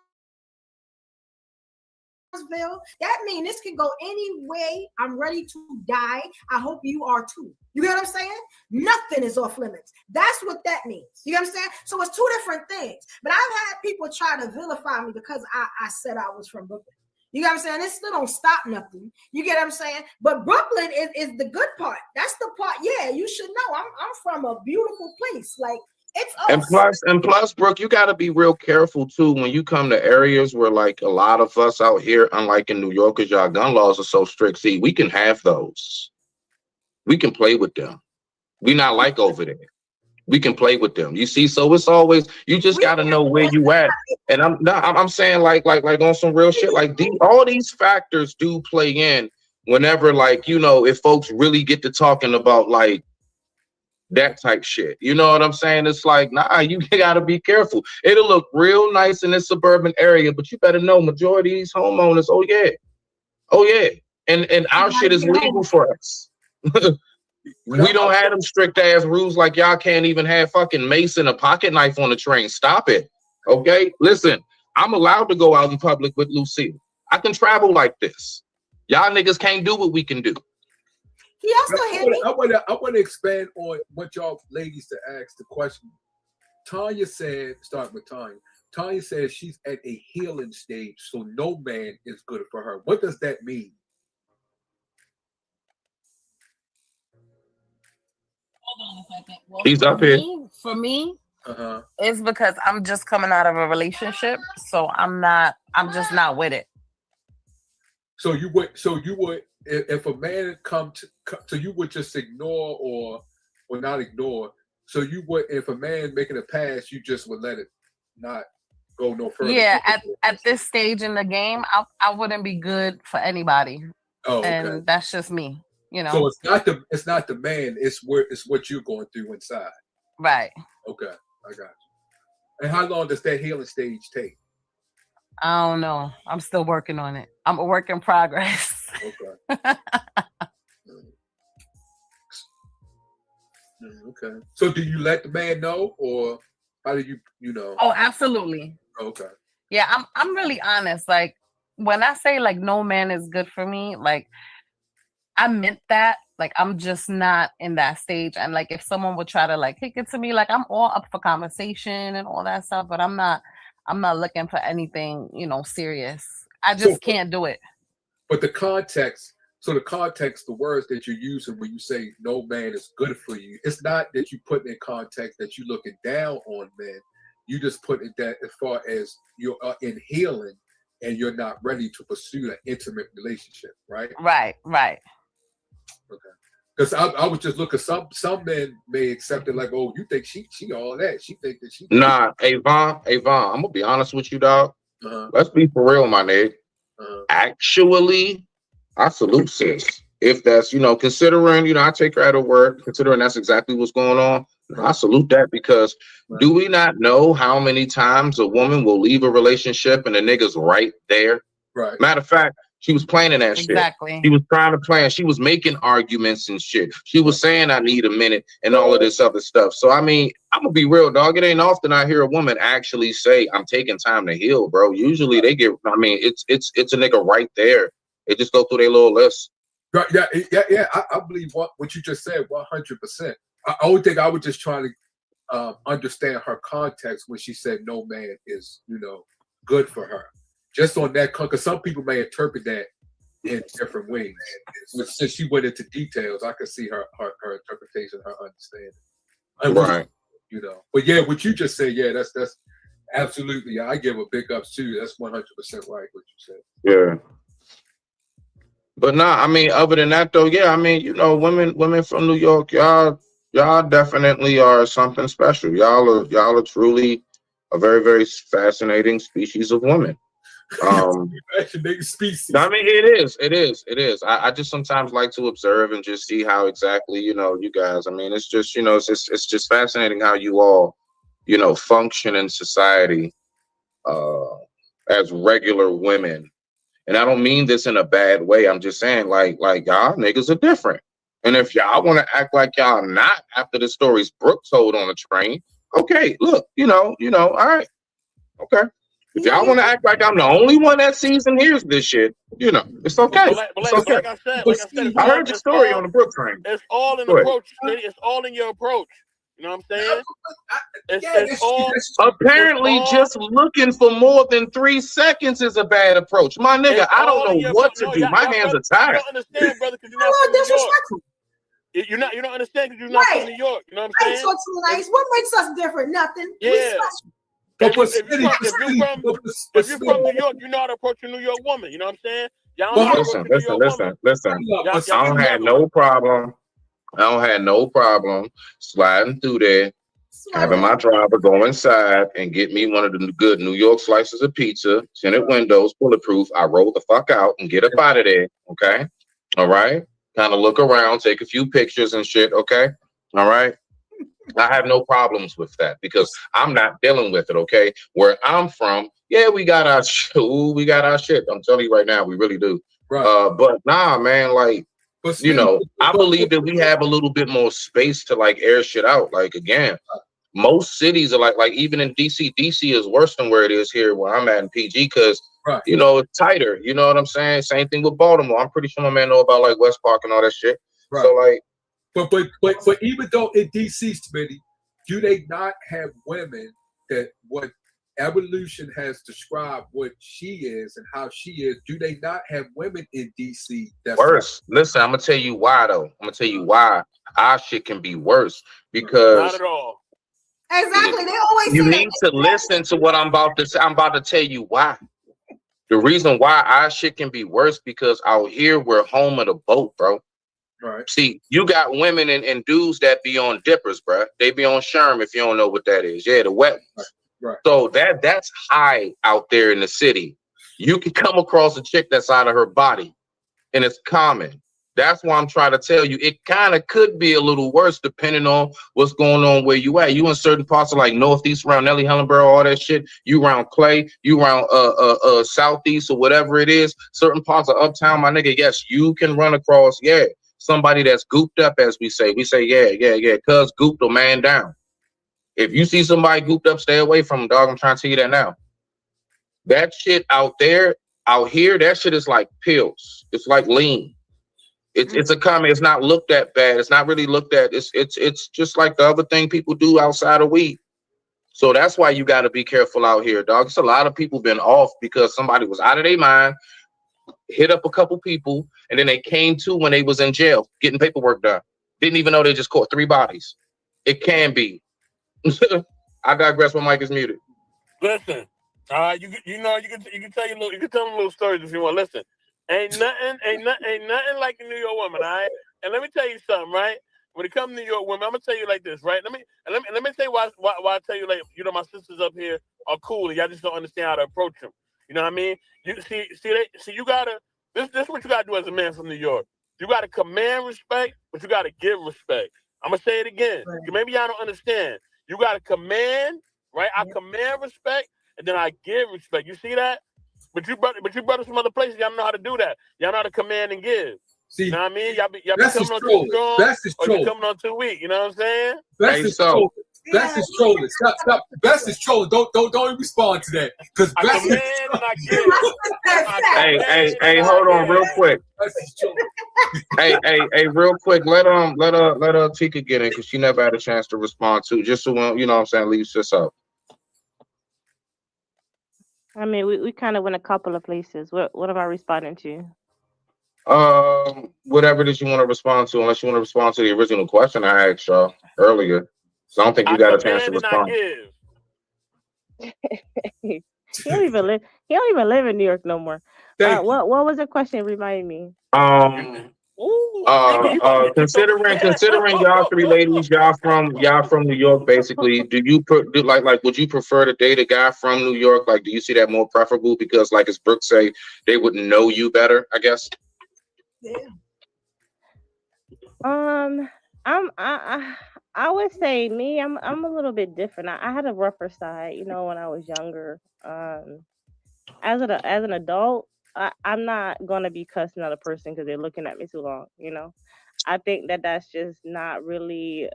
that means this can go any way. I'm ready to die. I hope you are too. You get what I'm saying? Nothing is off limits. That's what that means. You get what I'm saying? So it's two different things. But I've had people try to vilify me because I said I was from Brooklyn. You get what I'm saying? It still don't stop nothing. You get what I'm saying? But Brooklyn is the good part. That's the part. Yeah, you should know. I'm from a beautiful place. Like, it's us. And plus, Brooke, you got to be real careful too when you come to areas where like a lot of us out here, unlike in New York, because y'all gun laws are so strict. See, we can have those. We can play with them. We not like over there. We can play with them. You see, so it's always you just got to know where you at. And I'm saying like on some real shit. Like all these factors do play in whenever like you know if folks really get to talking about like. That type shit. You know what I'm saying? It's like, nah, you gotta be careful. It'll look real nice in this suburban area, but you better know majority of these homeowners, oh yeah. And our shit is legal for us. We don't have them strict ass rules like y'all can't even have fucking mace and a pocket knife on the train. Stop it. Okay? Listen, I'm allowed to go out in public with Lucille. I can travel like this. Y'all niggas can't do what we can do. He also hit me. I want to expand on what y'all ladies to ask the question. Tanya said, start with Tanya. Tanya says she's at a healing stage, so no man is good for her. What does that mean? Hold on a second. Well, he's up here. For me, it's because I'm just coming out of a relationship, so I'm just not with it. So you would. If a man come to you would just ignore or not ignore. So you would, if a man making a pass, you just would let it not go no further. Yeah, at this stage in the game, I wouldn't be good for anybody. Oh, okay. And that's just me, you know. So it's not the man, it's what you're going through inside. Right. Okay, I got you. And how long does that healing stage take? I don't know. I'm still working on it. I'm a work in progress. Okay. Okay. So do you let the man know, or how do you know? Oh, absolutely. Okay. Yeah, I'm really honest. Like when I say like no man is good for me, like I meant that. Like I'm just not in that stage. And like if someone would try to like kick it to me, like I'm all up for conversation and all that stuff, but I'm not looking for anything, you know, serious. I just can't do it. But the context So the context, the words that you're using when you say no man is good for you, it's not that you put in context that you're looking down on men. You just put it that as far as you're in healing and you're not ready to pursue an intimate relationship, right? Right. Okay. Because I was just looking, some men may accept it like, oh, you think she all that. She think that she. Nah, Avon, I'm gonna be honest with you, dog. Let's be for real, my nigga. Actually, I salute sis. If that's, considering, I take her at her word, considering that's exactly what's going on, I salute that because do we not know how many times a woman will leave a relationship and the nigga's right there? Right. Matter of fact, she was planning that Exactly. shit. She was trying to plan. She was making arguments and shit. She was saying, I need a minute and all of this other stuff. So, I mean, I'm going to be real, dog. It ain't often I hear a woman actually say, I'm taking time to heal, bro. Usually they get, it's a nigga right there. They just go through their little list. Right, yeah. I believe what you just said 100%. I would think I was just trying to understand her context when she said no man is, good for her. Just on that, because some people may interpret that in different ways. Since she went into details, I could see her interpretation, her understanding. Right. But yeah, what you just said, yeah, that's absolutely. I give a big ups too. That's 100% right what you said. Yeah. But nah, I mean, other than that though, yeah, I mean, women from New York, y'all definitely are something special. Y'all are truly a very, very fascinating species of women. Fascinating species. I mean, it is. I just sometimes like to observe and just see how exactly, you guys. I mean, it's just, it's just fascinating how you all, function in society as regular women. And I don't mean this in a bad way. I'm just saying, like y'all niggas are different. And if y'all want to act like y'all not after the stories Brooke told on the train, okay, look, all right, okay. If y'all want to act like I'm the only one that sees and hears this shit, it's okay. It's okay. Like I said, I heard the story on the Brooke train. It's all in the approach. It's all in your approach. You know what I'm saying? It's all apparently just looking for more than 3 seconds is a bad approach. My nigga, I don't know what to do. My hands are tired. You don't understand, brother, because you're not from New York. You don't understand because you're not from New York. You know what I'm saying? So too nice. What makes us different? Nothing. Yeah. If you're from New York, you know how to approach a New York woman. You know what I'm saying? Listen. I don't have no problem. I don't have no problem sliding through there, having my driver go inside and get me one of the good New York slices of pizza, tinted windows, bulletproof. I roll the fuck out and get up out of there. Okay. All right. Kind of look around, take a few pictures and shit. Okay. All right. I have no problems with that because I'm not dealing with it. Okay. Where I'm from, yeah, we got our shit. I'm telling you right now, we really do. Right. But nah, man, like, I believe that we have a little bit more space to like air shit out. Like again, most cities are like even in DC is worse than where it is here where I'm at in PG because it's tighter. You know what I'm saying? Same thing with Baltimore. I'm pretty sure my man know about like West Park and all that shit. Right. So like, but even though in DC, Smitty, do they not have women that what evolution has described what she is and how she is? Do they not have women in DC that's worse? Listen, I'm gonna tell you why though. I'm gonna tell you why our shit can be worse because not at all. Exactly. They always you need to listen to what I'm about to say. I'm about to tell you why. The reason why our shit can be worse because out here we're home of the boat, bro. Right. See, you got women and dudes that be on dippers, bro. They be on Sherm if you don't know what that is. Yeah, the wet ones. Right. So that's high out there in the city. You can come across a chick that's out of her body, and it's common. That's why I'm trying to tell you, it kind of could be a little worse depending on what's going on where you at. You in certain parts of like Northeast around Nelly, Hellenborough, all that shit. You around Clay, you around Southeast or whatever it is. Certain parts of Uptown, my nigga, yes, you can run across, somebody that's gooped up, as we say. We say, cuz gooped a man down. If you see somebody gooped up, stay away from them, dog. I'm trying to tell you that now. That shit out here, that shit is like pills. It's like lean. It's a comment. It's not looked at bad. It's not really looked at. It's just like the other thing people do outside of weed. So that's why you got to be careful out here, dog. It's a lot of people been off because somebody was out of their mind, hit up a couple people, and then they came to when they was in jail getting paperwork done. Didn't even know they just caught 3 bodies. It can be. I digress. My mic is muted. Listen, you can tell them little stories if you want. Listen, ain't nothing like a New York woman, all right? And let me tell you something, right? When it comes to New York women, I'm gonna tell you like this, right? Let me tell you why I tell you, like, you know, my sisters up here are cool, and y'all just don't understand how to approach them. You know what I mean? You see, you gotta. This is what you gotta do as a man from New York. You gotta command respect, but you gotta give respect. I'm gonna say it again. Right. Maybe y'all don't understand. You gotta command, right? I command respect, and then I give respect. You see that? But you brothers from other places, y'all know how to do that. Y'all know how to command and give. See, you know what I mean? Y'all be coming on too strong, or you coming on too weak. You know what I'm saying? Best is trolling. Best is trolling. Stop. Best is trolling. Don't even respond to that. Because Best is Hey, hold on real quick. hey, real quick. Let Tika get in because she never had a chance to respond to. Just so you know what I'm saying, leave sis up. I mean, we kind of went a couple of places. What am I responding to? Whatever it is you want to respond to, unless you want to respond to the original question I asked y'all earlier. So I don't think you got a chance to respond. He don't even live in New York no more. What was the question? Remind me. Considering y'all 3 ladies, y'all from New York, basically, would you prefer to date a guy from New York? Like, do you see that more preferable? Because, like as Brooke say, they would know you better, I guess. Yeah. I would say me. I'm a little bit different. I had a rougher side, you know, when I was younger. As an adult, I'm not gonna be cussing at a person because they're looking at me too long. You know, I think that's just not really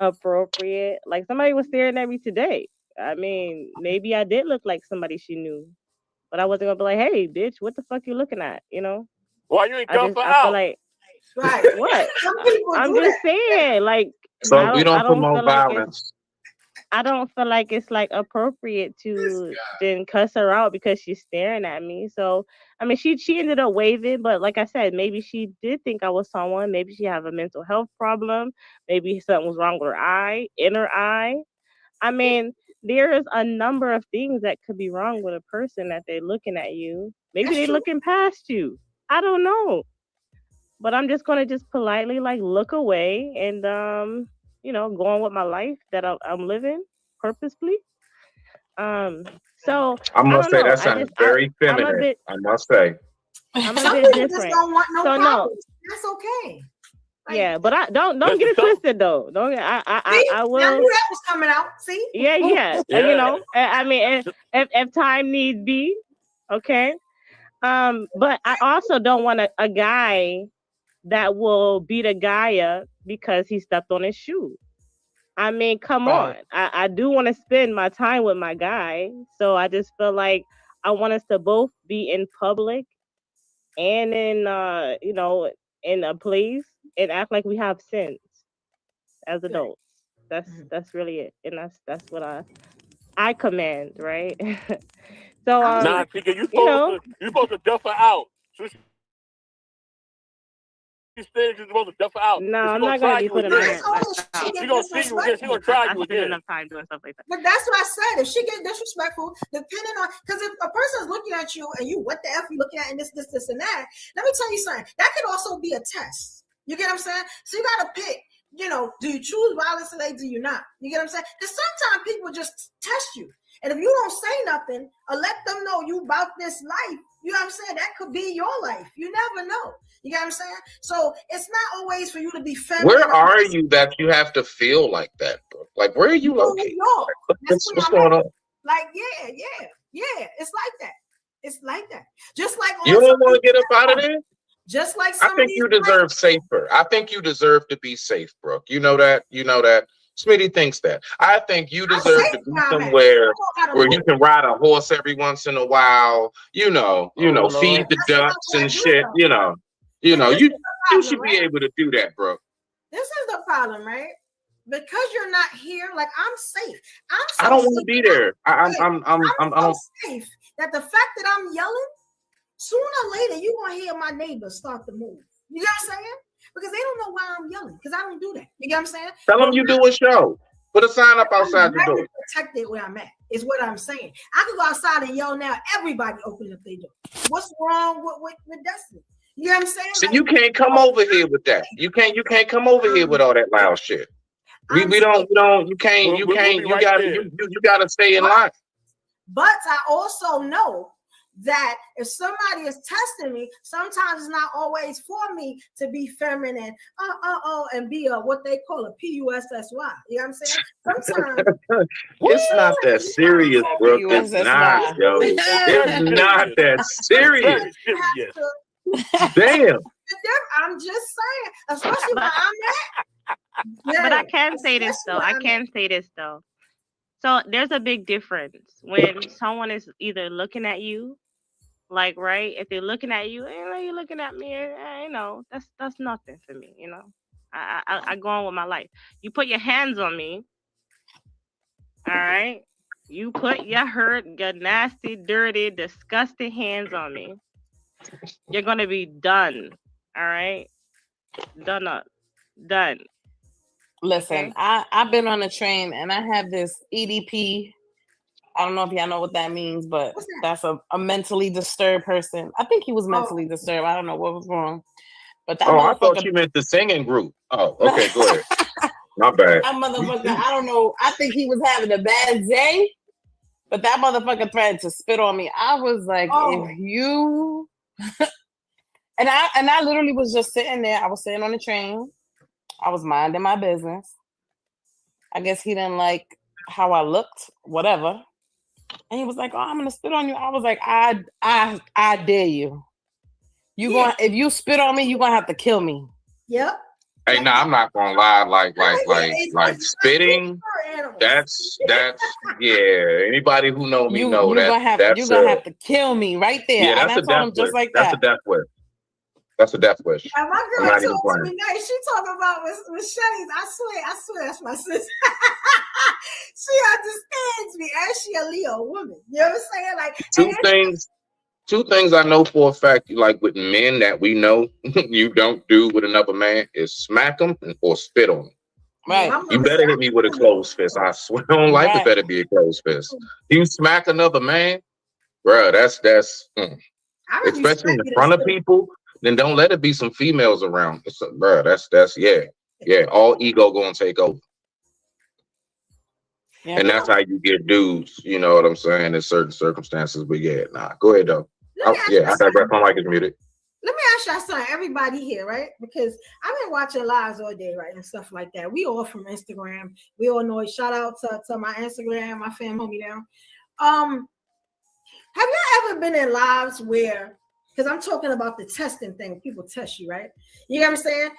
appropriate. Like, somebody was staring at me today. I mean, maybe I did look like somebody she knew, but I wasn't gonna be like, "Hey, bitch, what the fuck you looking at?" You know? Why you ain't going for I out? feel like, right. What? Some people I'm do just that. saying, like, So we don't feel promote like violence. I don't feel like it's like appropriate to then cuss her out because she's staring at me. So I mean, she ended up waving, but like I said, maybe she did think I was someone. Maybe she have a mental health problem. Maybe something was wrong with her eye, in her eye. I mean, there is a number of things that could be wrong with a person that they're looking at you. Maybe they're looking past you. I don't know. But I'm just gonna just politely like look away and you know, go on with my life that I'm living purposefully. So I must say know. that sounds very feminine. I must say. I'm a Some bit people just different. don't want no So problems. That's okay. Yeah, but I don't get it twisted though. Don't See? I will. I knew that was coming out. See? Yeah. You know, I mean, if time needs be, okay. But I also don't want a guy that will beat a guy up because he stepped on his shoe. I mean, come on. I do want to spend my time with my guy. So I just feel like I want us to both be in public and in you know, in a place and act like we have sense as adults. That's really it. And that's what I command, right? So Nah, Tika, you supposed to duff her out. So she's supposed to duff her out. No, I'm not gonna be putting my hands She gonna see you again. She gonna try you again. Enough time doing stuff like that. But that's what I said. If she get disrespectful, depending on, because if a person's looking at you and you, what the F you looking at and this, and that, let me tell you something. That could also be a test. You get what I'm saying? So you gotta pick, you know, do you choose violence today? Do you not? You get what I'm saying? Because sometimes people just test you. And if you don't say nothing or let them know you about this life, you know what I'm saying? That could be your life. You never know. You get what I'm saying? So it's not always for you to be feminine. Where are you that you have to feel like that, bro? Like, where are you located? New York. What's going on? Like, yeah. It's like that. It's like that. Just like You don't want to get up out of there? Just like I think you deserve safer. I think you deserve to be safe, Brooke. You know that. Smitty thinks that. I think you deserve to be somewhere where you can ride a horse every once in a while. You know, feed the ducks and shit. You should be able to do that, bro. This is the problem, right? Because you're not here, like I'm safe. I don't want to be there. I'm so safe that the fact that I'm yelling, sooner or later you're gonna hear my neighbors start to move. You know what I'm saying? Because they don't know why I'm yelling, because I don't do that. You know what I'm saying? Tell them you do a show. Put a sign up outside the door. Protected where I'm at is what I'm saying. I can go outside and yell now. Everybody open up their door. What's wrong with Destiny? You know what I'm saying? So you can't come over here with that. You can't come over here with all that loud shit. You gotta stay in line. But I also know that if somebody is testing me, sometimes it's not always for me to be feminine, and be a what they call a PUSSY. You know what I'm saying? Sometimes it's not that serious, bro. It's not, yo. It's not that serious. Damn. I'm just saying, especially where I'm at. But I can say this though. So there's a big difference when someone is either looking at you, like, right? If they're looking at you, you're looking at me, that's nothing for me, I go on with my life. You put your hands on me, all right? You put your nasty, dirty, disgusting hands on me. You're gonna be done, all right? Done. Listen, I've been on a train and I have this EDP. I don't know if y'all know what that means, but that's a mentally disturbed person. I think he was mentally disturbed. I don't know what was wrong. But that I thought you meant the singing group. Oh, okay, go ahead. My bad. That motherfucker, I don't know. I think he was having a bad day, but that motherfucker threatened to spit on me. I was like, if you and I literally was just sitting there. I was sitting on the train. I was minding my business. I guess he didn't like how I looked, whatever. And he was like, "Oh, I'm gonna spit on you." I was like, "I dare you. If you spit on me, you're gonna have to kill me." Yep. Hey, nah, I'm not gonna lie. Like spitting. That's yeah. Anybody who know me know you're gonna have to kill me right there. Yeah, that's a death wish. Just like that's a death wish. That's a death wish. And my girl told me tonight, she talking about with Shelly. I swear, that's my sister. She understands me, and she a Leo woman. You know what I'm saying? Like two things I know for a fact, like with men that we know you don't do with another man is smack them or spit on them. Right. You better hit me with a closed fist. I swear on life, it better be a closed fist. You smack another man, bro. That's especially in front of people. Then don't let it be some females around, bro. That's all ego gonna take over, and that's how you get dudes. You know what I'm saying in certain circumstances. But yeah, nah. Go ahead though. I digress. My mic is muted. Let me ask y'all something, everybody here, right? Because I've been watching lives all day, right, and stuff like that. We all from Instagram. We all know it. Shout out to my Instagram, my fam, hold me down. Have y'all ever been in lives where? Because I'm talking about the testing thing. People test you, right? You know what I'm saying?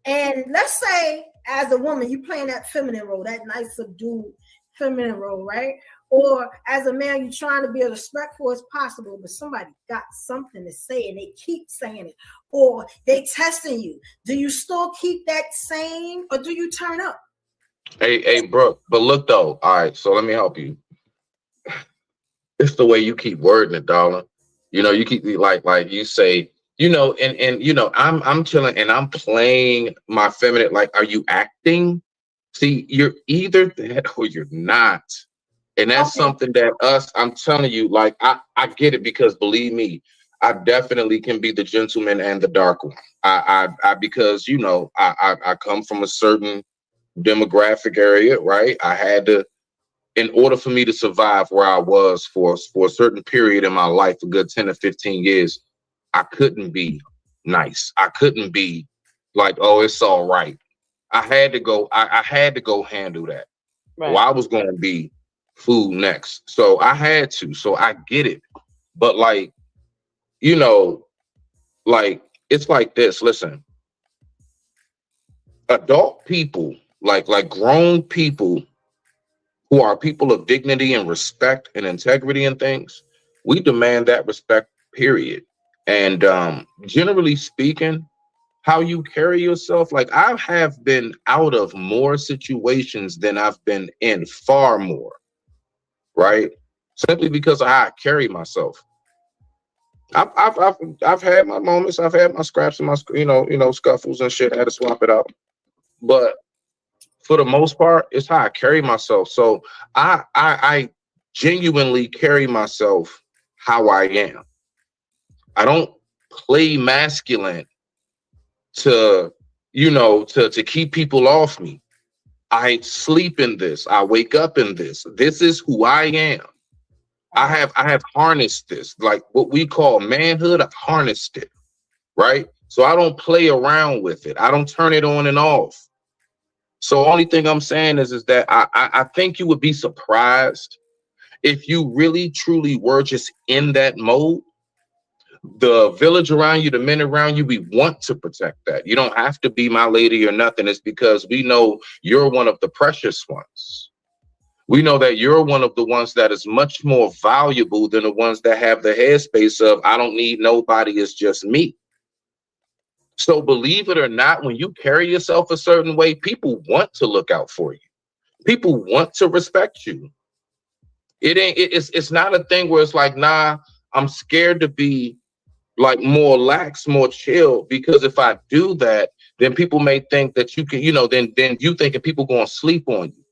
And let's say, as a woman, you playing that feminine role, that nice, subdued feminine role, right? Or as a man, you're trying to be as respectful as possible, but somebody got something to say and they keep saying it. Or they testing you. Do you still keep that same, or do you turn up? Hey, bro. But look, though. All right, so let me help you. It's the way you keep wording it, darling. You know, you keep like you say, I'm chilling and I'm playing my feminine. Like, are you acting? See, you're either that or you're not. And that's something that I'm telling you, like, I get it, because believe me, I definitely can be the gentleman and the dark one. Because, I come from a certain demographic area, right? I had to, in order for me to survive where I was for a certain period in my life, a good 10 to 15 years, I couldn't be nice. I couldn't be like, oh, it's all right. I had to go handle that. Right. Or I was going to be food next. So I had to. So I get it. But like, like, it's like this. Listen, adult people, like grown people, who are people of dignity and respect and integrity and things, we demand that respect, period. And generally speaking, how you carry yourself, like, I have been out of more situations than I've been in, far more, right? Simply because of how I carry myself. I've had my moments. I've had my scraps and my scuffles and shit. I had to swap it out, but for the most part, it's how I carry myself. So I genuinely carry myself how I am. I don't play masculine to keep people off me. I sleep in this. I wake up in this. This is who I am. I have harnessed this, like what we call manhood. I've harnessed it, right? So I don't play around with it. I don't turn it on and off. So only thing I'm saying is that I think you would be surprised if you really truly were just in that mode. The village around you, the men around you, we want to protect that. You don't have to be my lady or nothing. It's because we know you're one of the precious ones. We know that you're one of the ones that is much more valuable than the ones that have the headspace of, I don't need nobody, it's just me. So believe it or not, when you carry yourself a certain way, people want to look out for you. People want to respect you. It's not a thing where it's like, nah, I'm scared to be like more lax, more chill, because if I do that, then people may think that you can, then you thinking people gonna sleep on you.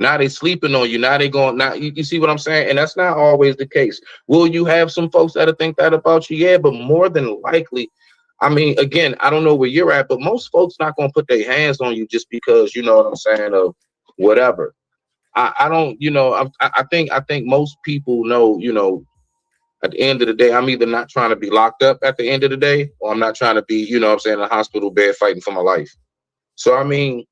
Now they sleeping on you. Now they going. Now you see what I'm saying, and that's not always the case. Will you have some folks that'll think that about you? Yeah, but more than likely, I mean, again, I don't know where you're at, but most folks not gonna put their hands on you just because, you know what I'm saying, of whatever. I don't, I think most people know, at the end of the day, I'm either not trying to be locked up at the end of the day, or I'm not trying to be, in a hospital bed fighting for my life. So, I mean,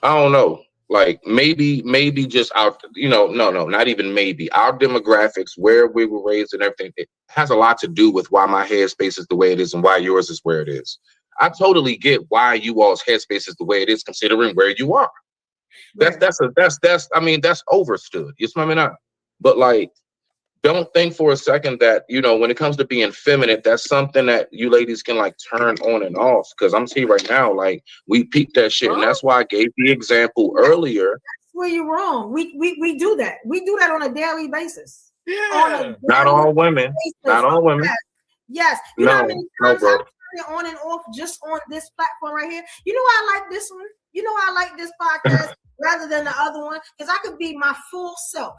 I don't know. Like maybe just our, no, not even maybe. Our demographics, where we were raised and everything, it has a lot to do with why my headspace is the way it is and why yours is where it is. I totally get why you all's headspace is the way it is, considering where you are. That's overstood. You smell me now? But like, don't think for a second that, when it comes to being feminine, that's something that you ladies can like turn on and off. Because I'm seeing right now, like we peep that shit, and that's why I gave the example earlier. That's where you're wrong. We do that. We do that on a daily basis. Yeah. Not all women. Not all women. Yes. You know how many times I turn it on and off just on this platform right here? You know why I like this one? You know why I like this podcast rather than the other one? Because I could be my full self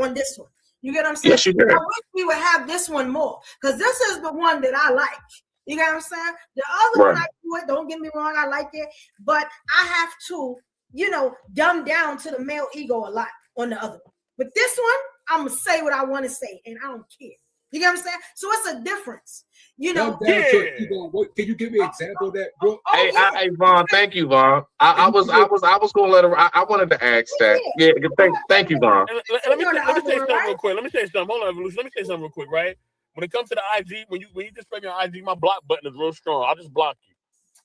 on this one. You get what I'm saying? Yes, you do. I wish we would have this one more, because this is the one that I like. You get what I'm saying? The other one, I do it. Don't get me wrong, I like it, but I have to, dumb down to the male ego a lot on the other one. But this one, I'm gonna say what I want to say, and I don't care. You get what I'm saying? So it's a difference. Can you give me an example of that, bro? Hey, Vaughn, thank you, Vaughn. I was gonna let her. I wanted to ask that. Yeah, thank you, Vaun. Let me say something real quick. Let me say something. Hold on, Evolution. Let me say something real quick, right? When it comes to the IG, when you just play me on IG, my block button is real strong. I'll just block you.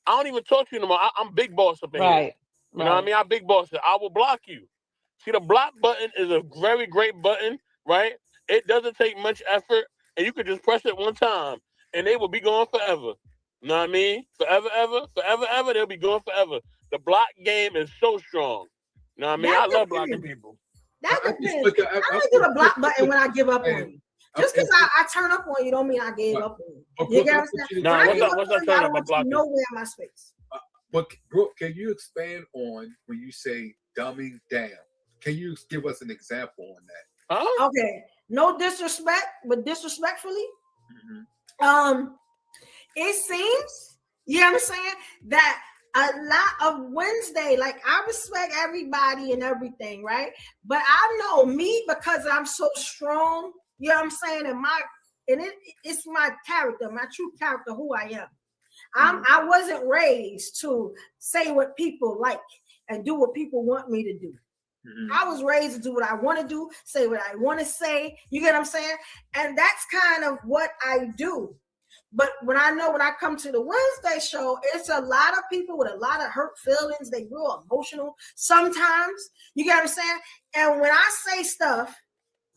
I don't even talk to you anymore. I'm big boss up in here. You know what I mean? I'm big boss. I will block you. See, the block button is a very great button, right? It doesn't take much effort, and you can just press it one time, and they will be gone forever. You know what I mean? Forever, ever, they'll be gone forever. The block game is so strong. You know what I mean? I love blocking people. That depends. I only do the block button when I give up on you. Just because I turn up on you don't mean I gave up on you. You get what I'm saying? No, what's that turn up? I'm blocking. Nowhere in my space. But Brooke, can you expand on when you say dumbing down? Can you give us an example on that? Huh? Okay. No disrespect, but disrespectfully. It seems, you know what I'm saying, that a lot of Wednesday, like I respect everybody and everything, right? But I know me, because I'm so strong, you know what I'm saying, and it's my character, my true character, who I am. I wasn't raised to say what people like and do what people want me to do. I was raised to do what I want to do, say what I want to say. You get what I'm saying? And that's kind of what I do. But when I come to the Wednesday show, it's a lot of people with a lot of hurt feelings. They real emotional sometimes. You get what I'm saying? And when I say stuff,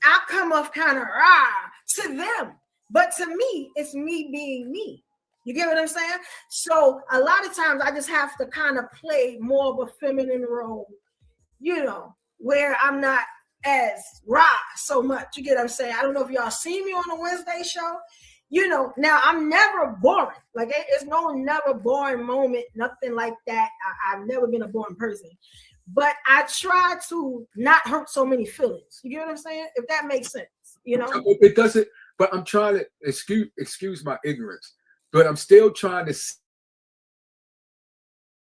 I come off kind of to them. But to me, it's me being me. You get what I'm saying? So a lot of times I just have to kind of play more of a feminine role, where I'm not as so much. You get what I'm saying? I don't know if y'all see me on the Wednesday show. you know, now I'm never boring. Like it's no never boring moment, nothing like that. I've never been a boring person. But I try to not hurt so many feelings. You get what I'm saying? If that makes sense, you know? It doesn't, but I'm trying to excuse my ignorance, but I'm still trying to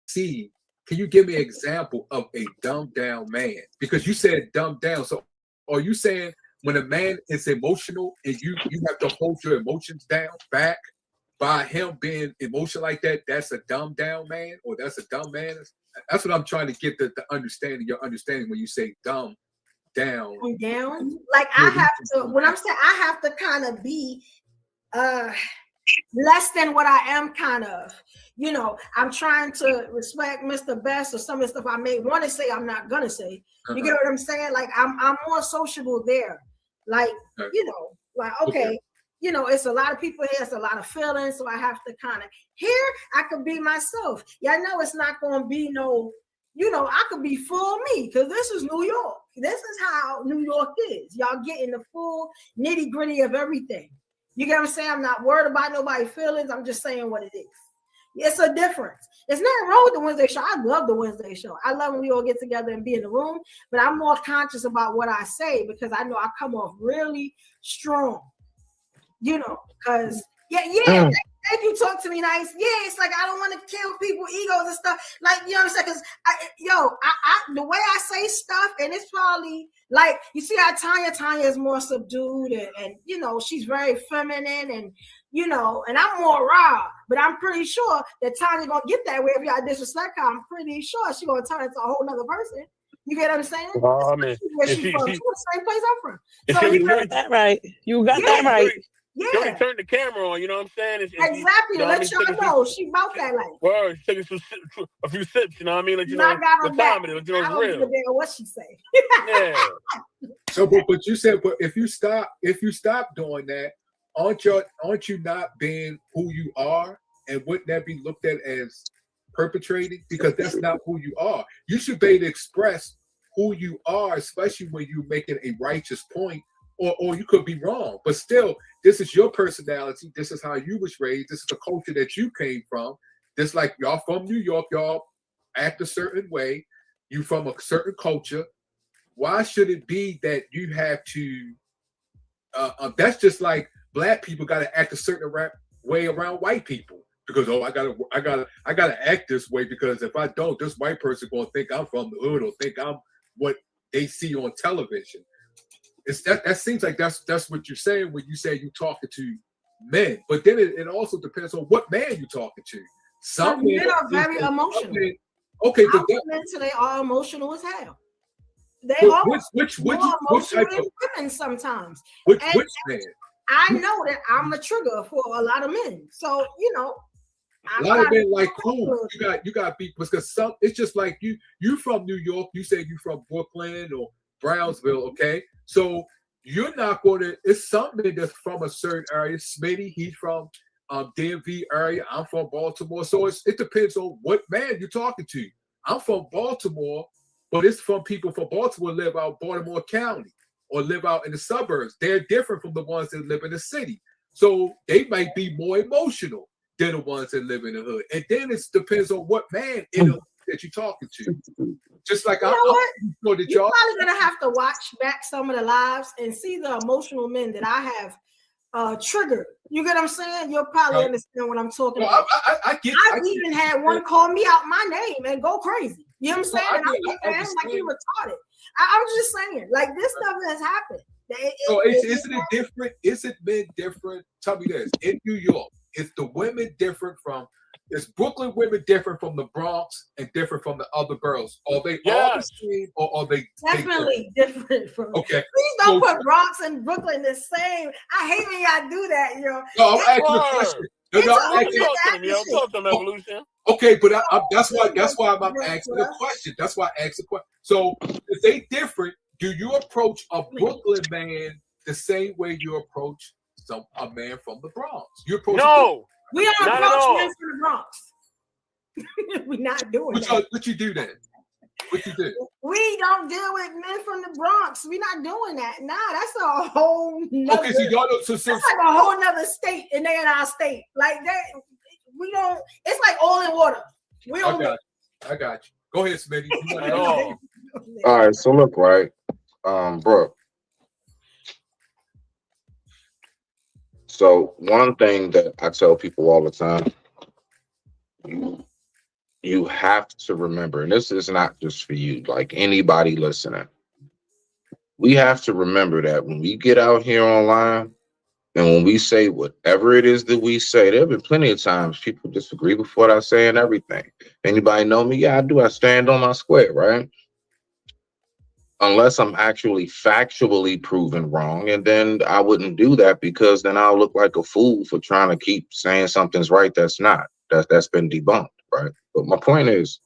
see, can you give me an example of a dumbed down man? Because you said dumbed down. So are you saying when a man is emotional and you have to hold your emotions down back by him being emotional like that, that's a dumbed down man, or that's a dumb man? That's what I'm trying to get the understanding, your understanding when you say dumb down. Like I have to, when I'm saying I have to kind of be less than what I am kind of, you know, I'm trying to respect Mr. Best or some of the stuff I may want to say, I'm not gonna say. You get what I'm saying? Like I'm more sociable there. Like, you know, like, okay. You know, it's a lot of people here, it's a lot of feelings, so I have to kind of, here, I could be myself. Yeah, I know it's not going to be no, you know, I could be full me, because this is New York. This is how New York is. Y'all getting the full nitty gritty of everything. You get what I'm saying? I'm not worried about nobody's feelings. I'm just saying what it is. It's a difference. There's nothing wrong with the Wednesday show. I love the Wednesday show. I love when we all get together and be in the room, but I'm more conscious about what I say because I know I come off really strong. You know, because if you talk to me nice, it's like I don't want to kill people's egos and stuff. Like, you know what I'm saying? Because I the way I say stuff, and it's probably like, you see how Tanya is more subdued and you know, she's very feminine and you know, and I'm more raw, but I'm pretty sure that Tanya gonna get that way if y'all disrespect her. I'm pretty sure she's gonna turn into a whole nother person. You get what I'm saying? Oh, I mean, where she's from. She's the same place I'm from. So you got that right. You got that right. Yeah. You only turn the camera on, you know what I'm saying? Exactly. You know, let y'all know she about that life. Well, she's taking a few sips, you know what I mean? Let you know the time it is, you know, it's real. I don't know what she say. Yeah. So, but you said, but if you stop doing that, aren't you not being who you are? And wouldn't that be looked at as perpetrating? Because that's not who you are. You should be able to express who you are, especially when you're making a righteous point. Or you could be wrong, but still, this is your personality. This is how you was raised. This is the culture that you came from. Just like y'all from New York, y'all act a certain way. You from a certain culture. Why should it be that you have to? That's just like black people got to act a certain way around white people because I gotta act this way because if I don't, this white person gonna think I'm from the hood or think I'm what they see on television. That seems like that's what you're saying when you say you're talking to men, but then it also depends on what man you're talking to. Some men are very emotional. Okay, but men today are emotional as hell. They are which type of women sometimes. Which man? I know that I'm a trigger for a lot of men, so you know. A lot of men like cool. You got people because some. It's just like you from New York. You say you from Brooklyn or Brownsville, okay? So you're not going to, it's something that's from a certain area. Smitty, he's from DMV area. I'm from Baltimore. So it depends on what man you're talking to. I'm from Baltimore, but it's from people from Baltimore live out Baltimore County or live out in the suburbs. They're different from the ones that live in the city. So they might be more emotional than the ones that live in the hood. And then it depends on what man in the hood that you're talking to. Just like you're probably gonna have to watch back some of the lives and see the emotional men that I have triggered. You get what I'm saying? You'll probably understand what I'm talking about. I've even had one call me out my name and go crazy. You know what I'm saying? And I'm looking at him like he retarded. I'm just saying, like this stuff has happened. Isn't it different? Is it men different? Tell me this. In New York, is the women different from? Is Brooklyn women different from the Bronx and different from the other girls? Are they all the same or are they definitely different from? Okay. Please don't put Bronx and Brooklyn the same. I hate when y'all do that, yo. No, I'm asking a question. Talk to evolution. Okay, but that's why I'm asking the question. That's why I asked the question. So if they different, do you approach a Brooklyn man the same way you approach a man from the Bronx? You approach we don't approach men from the Bronx. We're not doing that. What you do then? What you did? We don't deal with men from the Bronx. We're not doing that. Nah, that's a whole nother, Okay, so y'all don't. So that's like a whole nother state, and they're in our state. Like that, we don't. It's like oil and water. We don't. I got you. Go ahead, Smitty. You want it All all. right, so look, right, Brooke. So one thing that I tell people all the time, you have to remember, and this is not just for you, like anybody listening. We have to remember that when we get out here online and when we say whatever it is that we say, there have been plenty of times people disagree with what I say and everything. Anybody know me? Yeah, I do. I stand on my square, right? Unless I'm actually factually proven wrong, and then I wouldn't do that because then I'll look like a fool for trying to keep saying something's right that's not. That's been debunked, right? But my point is,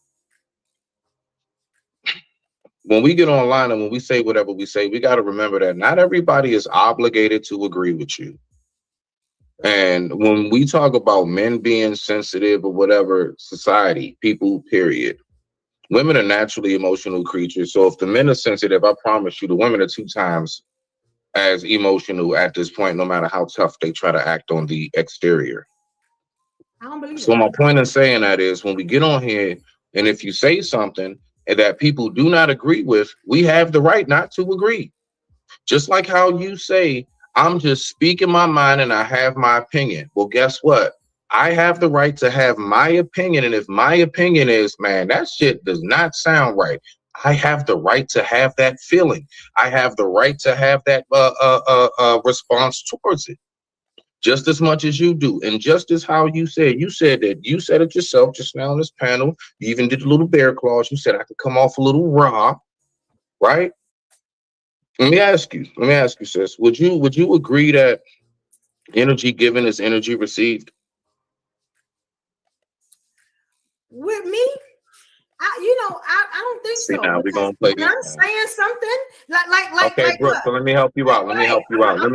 when we get online and when we say whatever we say, we got to remember that not everybody is obligated to agree with you. And when we talk about men being sensitive or whatever, society, people, period. Women are naturally emotional creatures. So if the men are sensitive, I promise you the women are 2 times as emotional at this point, no matter how tough they try to act on the exterior. I don't believe So my point in saying that is when we get on here and if you say something that people do not agree with, we have the right not to agree. Just like how you say, I'm just speaking my mind and I have my opinion. Well, guess what? I have the right to have my opinion. And if my opinion is, man, that shit does not sound right, I have the right to have that feeling. I have the right to have that response towards it. Just as much as you do. And just as how you said that you said it yourself just now on this panel. You even did a little bear clause. You said I could come off a little raw, right? Let me ask you, sis, would you agree that energy given is energy received? With me, I don't think See, so. now we're gonna play When I'm this. saying something like Okay, Brooke, so let me help you out. Let me help you out. Let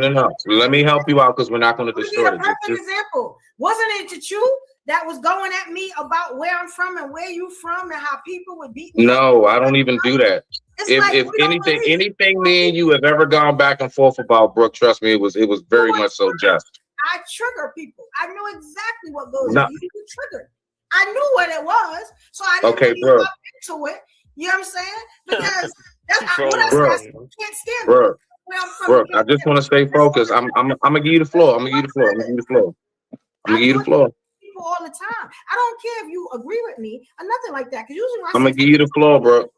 me help you out because we're not going to Let me give distort a it. perfect example. Wasn't it you that was going at me about where I'm from and where you from and how people would beat me? No, I don't even do that. It's If like if we don't anything me and you have ever gone back and forth about, Brooke, trust me, it was very much so just. I trigger people. I know exactly what goes No. on. You trigger. I knew what it was, so I didn't Okay, really Brooke. hop into it. You know what I'm saying? Because that's what I Brooke. said. Can't stand Brooke. it. Where I'm from, Brooke, you I can't just want to stay focused. I'm gonna give you the floor. I'm gonna give you the floor. people all the time. I don't care if you agree with me or nothing like that. Because usually when I I'm gonna say give you the floor, Brooke.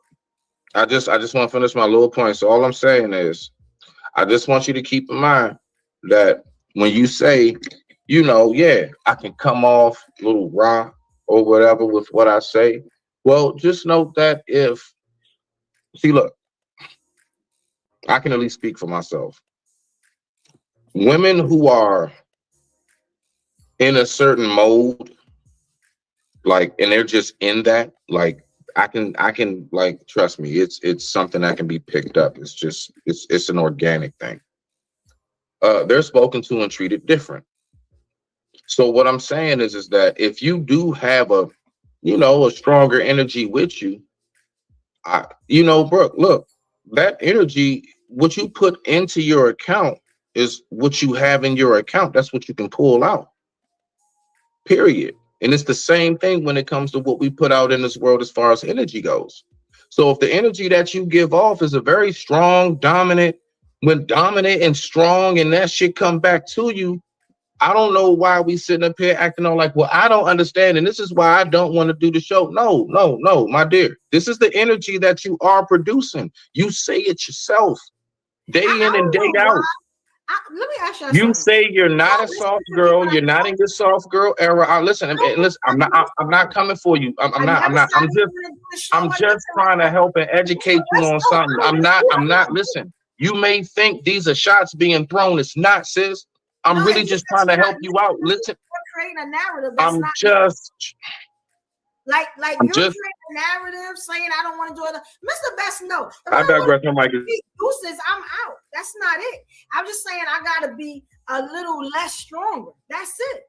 I just want to finish my little point. So all I'm saying is, I just want you to keep in mind that when you say, yeah, I can come off a little raw or whatever with what I say. Well, just note that look, I can at least speak for myself. Women who are in a certain mode, like, and they're just in that, like, I can like, trust me, it's something that can be picked up. It's an organic thing. They're spoken to and treated different. So what I'm saying is that if you do have a stronger energy with you, Brooke, look, that energy, what you put into your account is what you have in your account. That's what you can pull out, period. And it's the same thing when it comes to what we put out in this world as far as energy goes. So if the energy that you give off is a very strong, dominant and strong, and that shit come back to you, I don't know why we sitting up here acting all like, well, I don't understand, and this is why I don't want to do the show. No, my dear. This is the energy that you are producing. You say it yourself, day in and day out. Let me ask you You something. say you're not a soft girl. You're not in your soft girl era. Listen. I'm not coming for you. I'm just trying to help and educate you on something. I'm not. Listen. You may think these are shots being thrown. It's not, sis. I'm really just trying to help you out. Listen. Creating a narrative. That's I'm not just. like I'm you're just- creating a narrative saying I don't want to do it. Mr. Best, no. If I don't digress. wanna My mic is. be Deuces, I'm out. That's not it. I'm just saying I gotta be a little less stronger. That's it.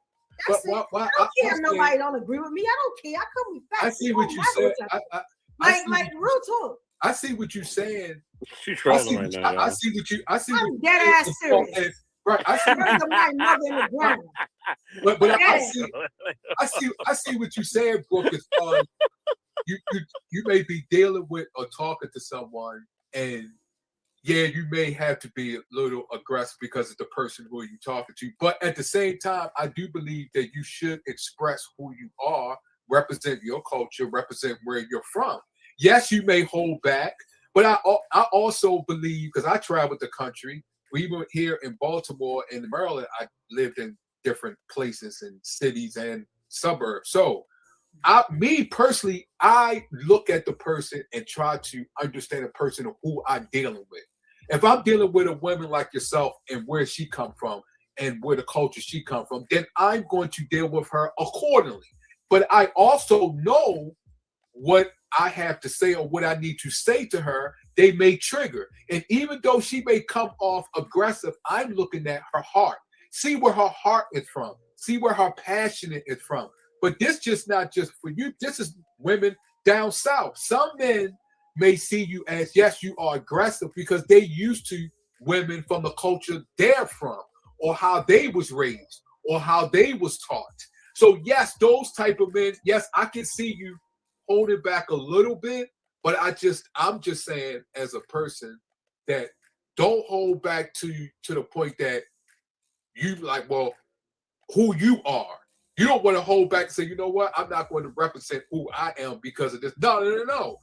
That's it. I don't care if nobody don't agree with me. I don't care. I come with facts. I see what you said. Like real talk. I see what you're saying. She's trolling right now. I see what you. I see. I'm what dead ass serious. Right. I see. There's my mother in the ground. But I see what you saying, Brooke. As far as you may be dealing with or talking to someone, and yeah, you may have to be a little aggressive because of the person who you're talking to. But at the same time, I do believe that you should express who you are, represent your culture, represent where you're from. Yes, you may hold back, but I also believe, because I traveled the country, we were here in Baltimore and Maryland. I lived in different places and cities and suburbs. So me personally, I look at the person and try to understand the person of who I'm dealing with. If I'm dealing with a woman like yourself and where she come from and where the culture she come from, then I'm going to deal with her accordingly. But I also know what I have to say or what I need to say to her. They may trigger. And even though she may come off aggressive, I'm looking at her heart. See where her heart is from. See where her passion is from. But this just not just for you. This is women down south. Some men may see you as, yes, you are aggressive because they used to women from the culture they're from, or how they was raised, or how they was taught. So yes, those type of men, yes, I can see you holding back a little bit, but I'm just saying as a person that don't hold back to the point that you like, well, who you are. You don't want to hold back and say, you know what, I'm not going to represent who I am because of this. No.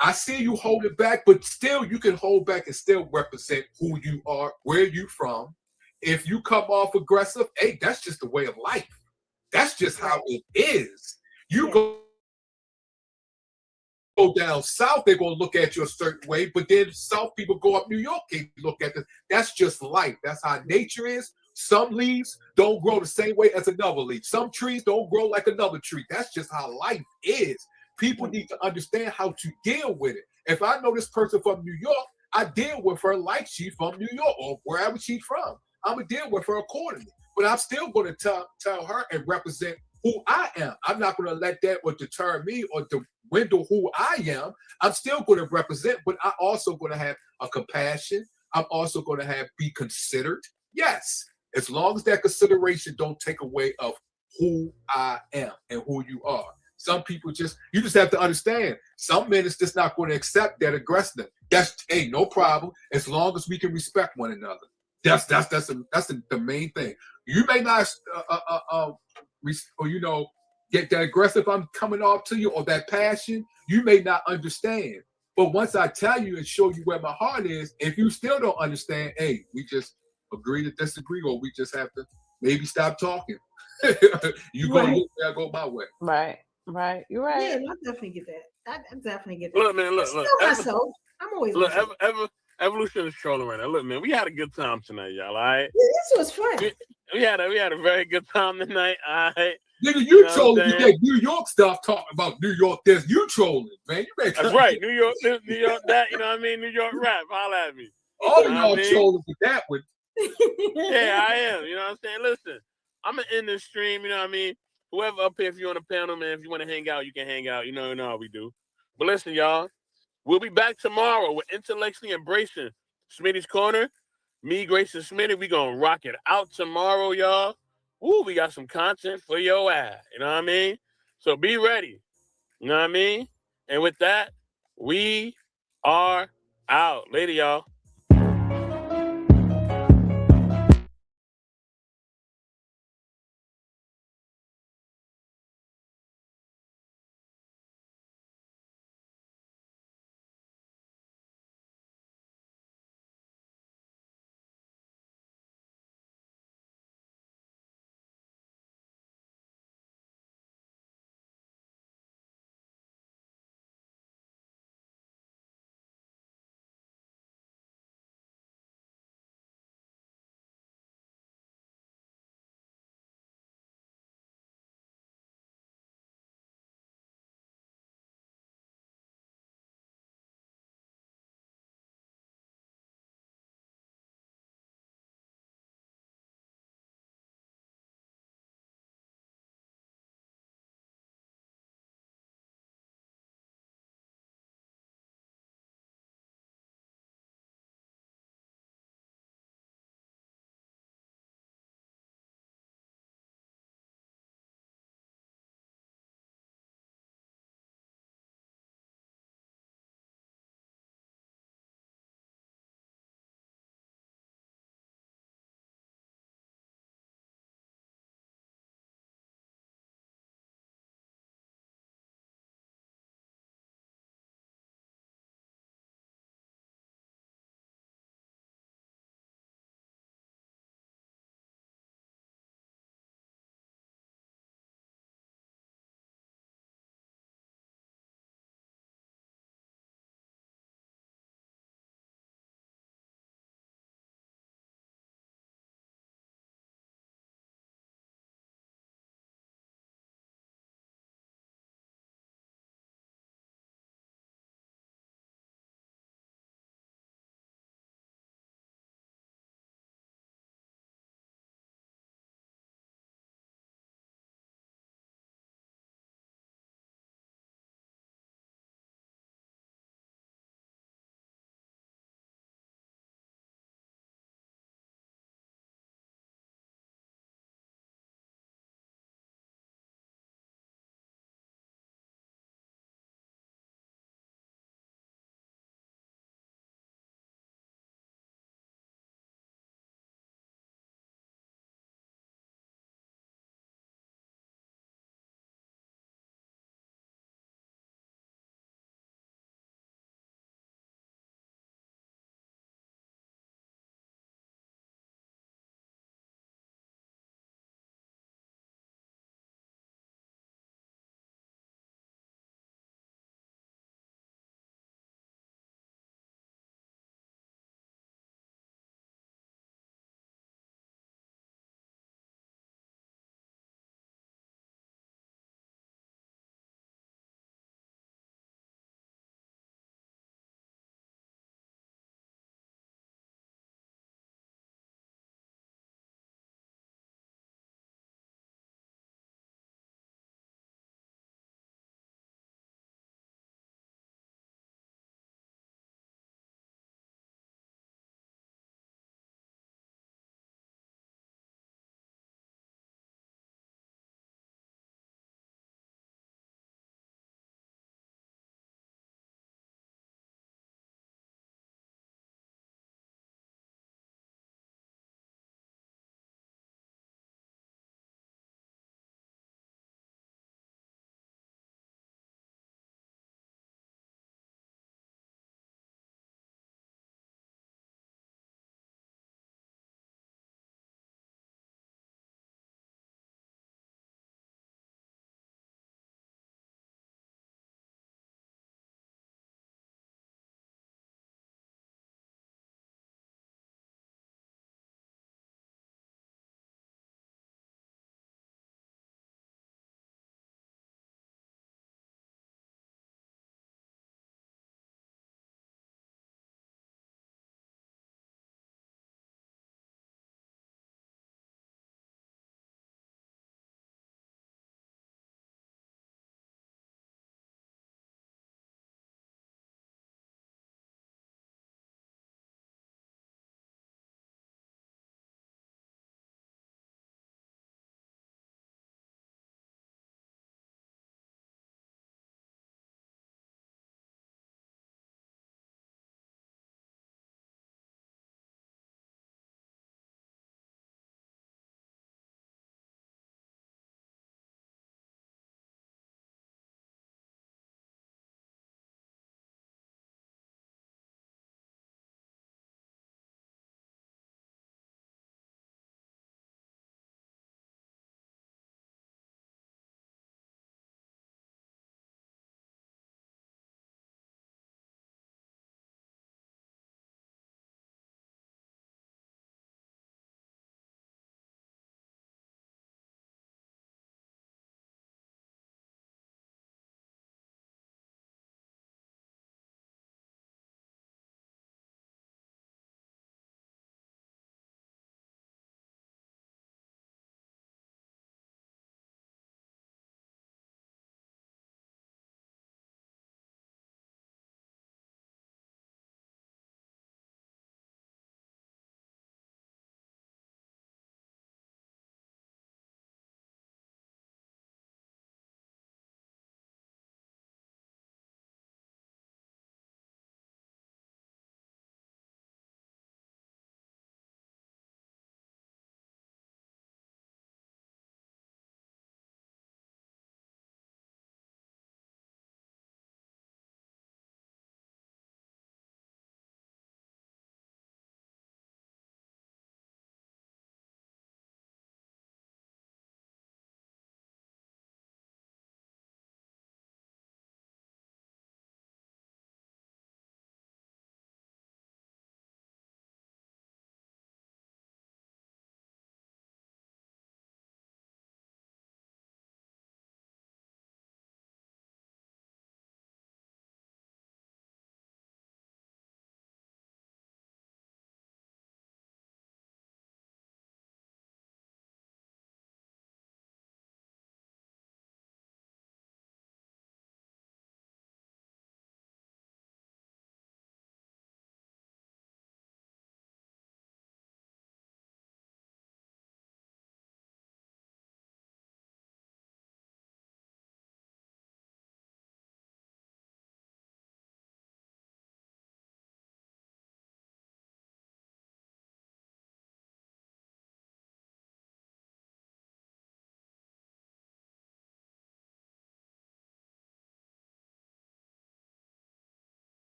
I see you holding back, but still you can hold back and still represent who you are, where you from. If you come off aggressive, hey, that's just the way of life. That's just how it is. You go down south, they're going to look at you a certain way, but then South people go up New York and look at this. That's just life. That's how nature is. Some leaves don't grow the same way as another leaf. Some trees don't grow like another tree. That's just how life is. People need to understand how to deal with it. If I know this person from New York, I deal with her like she's from New York or wherever she's from. I'm going to deal with her accordingly. But I'm still going to tell her and represent who I am. I'm not going to let that or deter me or dwindle who I am. I'm still going to represent, but I'm also going to have a compassion. I'm also going to be considered. Yes, as long as that consideration don't take away of who I am and who you are. Some people you just have to understand. Some men is just not going to accept that aggressiveness. That's no problem as long as we can respect one another. That's the main thing. You may not, get that aggressive. I'm coming off to you or that passion. You may not understand, but once I tell you and show you where my heart is, if you still don't understand, hey, we just agree to disagree, or we just have to maybe stop talking. You go your way, I go my way. Right. You're right. Yeah, I definitely get that. I definitely get that. Look, man, look. Still myself. I'm always myself. Evolution is trolling right now. Look, man, we had a good time tonight, y'all. All right. Yeah, this was fun. We had a very good time tonight. All right. Nigga, you trolling with that New York stuff, talking about New York this. You trolling, man. That's right. New York that, you know what I mean? New York rap. Holla at me. All of y'all trolling with that one. Yeah, I am. You know what I'm saying? Listen, I'm going to end this stream, you know what I mean? Whoever up here, if you're on the panel, man, if you want to hang out, you can hang out. You know how we do. But listen, y'all, we'll be back tomorrow with Intellectually Embracing Smitty's Corner. Me, Grace, and Smitty, we going to rock it out tomorrow, y'all. Ooh, we got some content for your ass. You know what I mean? So be ready. You know what I mean? And with that, we are out. Later, y'all.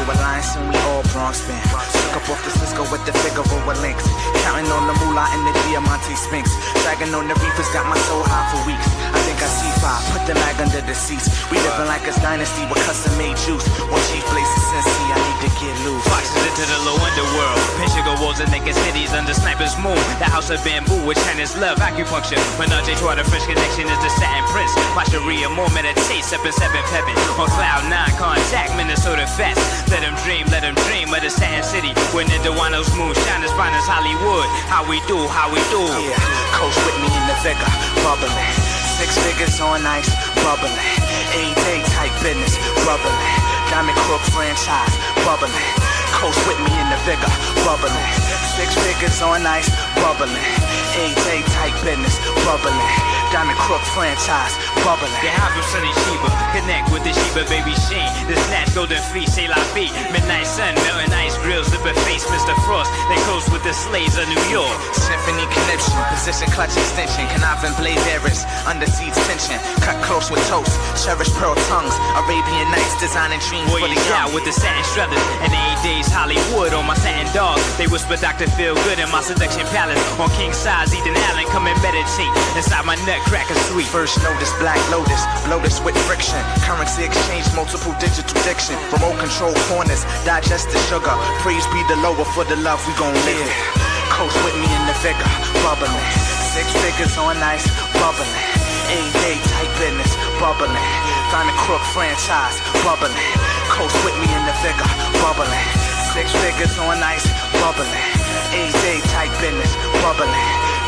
Alliance and we all Bronx band. Took up off the Cisco with the Figueroa links. Counting on the moolah and the Diamante Sphinx. Dragging on the reefers, got my soul high for weeks. I think I see five, put the mag under the seats. We living like it's dynasty with custom made juice. One chief blazes Cincy, I need to get loose. Foxes into the low underworld. Pinsugar walls and naked cities under sniper's moon. The house of bamboo with China's love, acupuncture. Menage a trois, the French connection is the satin prince. My Sharia more meditates up in 7th heaven. On cloud 9 contact, Minnesota fest. Let them dream of the satin city. When the Dewano's moonshine is fine as Hollywood. How we do. Yeah, coach with me in the Vega, bubbling. 6 figures on ice, bubbling. 8-day type business, bubbling. Diamond Crook franchise, bubbling. Coach with me in the Vega, bubbling. 6 figures on ice, bubbling. 8-day type business, bubbling. Diamond Crook franchise, bubbling. The house of Sunny Sheba, connect with the Sheba baby Sheen. The snatch golden feet, say la vie. Midnight sun, melting ice grills, zipper face, Mr. Frost. They coast with the slaves of New York. Symphony connection, position clutch extension. Conniving blade bearers, under siege tension. Cut close with toast, cherish pearl tongues. Arabian Nights, designing dreams for the young. With the satin struthers, and 8 days Hollywood on my satin dog. They whisper Dr. Feel Good in my seduction palace. On king size, Ethan Allen, come and meditate inside my nutcracker suite. First notice, Black Lotus, Lotus with friction. Currency exchange, multiple digital diction. Remote control corners, digest the sugar. Praise be the lower for the love we gon' live. Coast with me in the Vega, bubbling. 6 figures on ice, bubbling. 8-day type business, bubbling. Diamond Crook franchise, bubbling. Coast with me in the Vega, bubbling. 6 figures on ice, bubbling. 8-day type business, bubbling.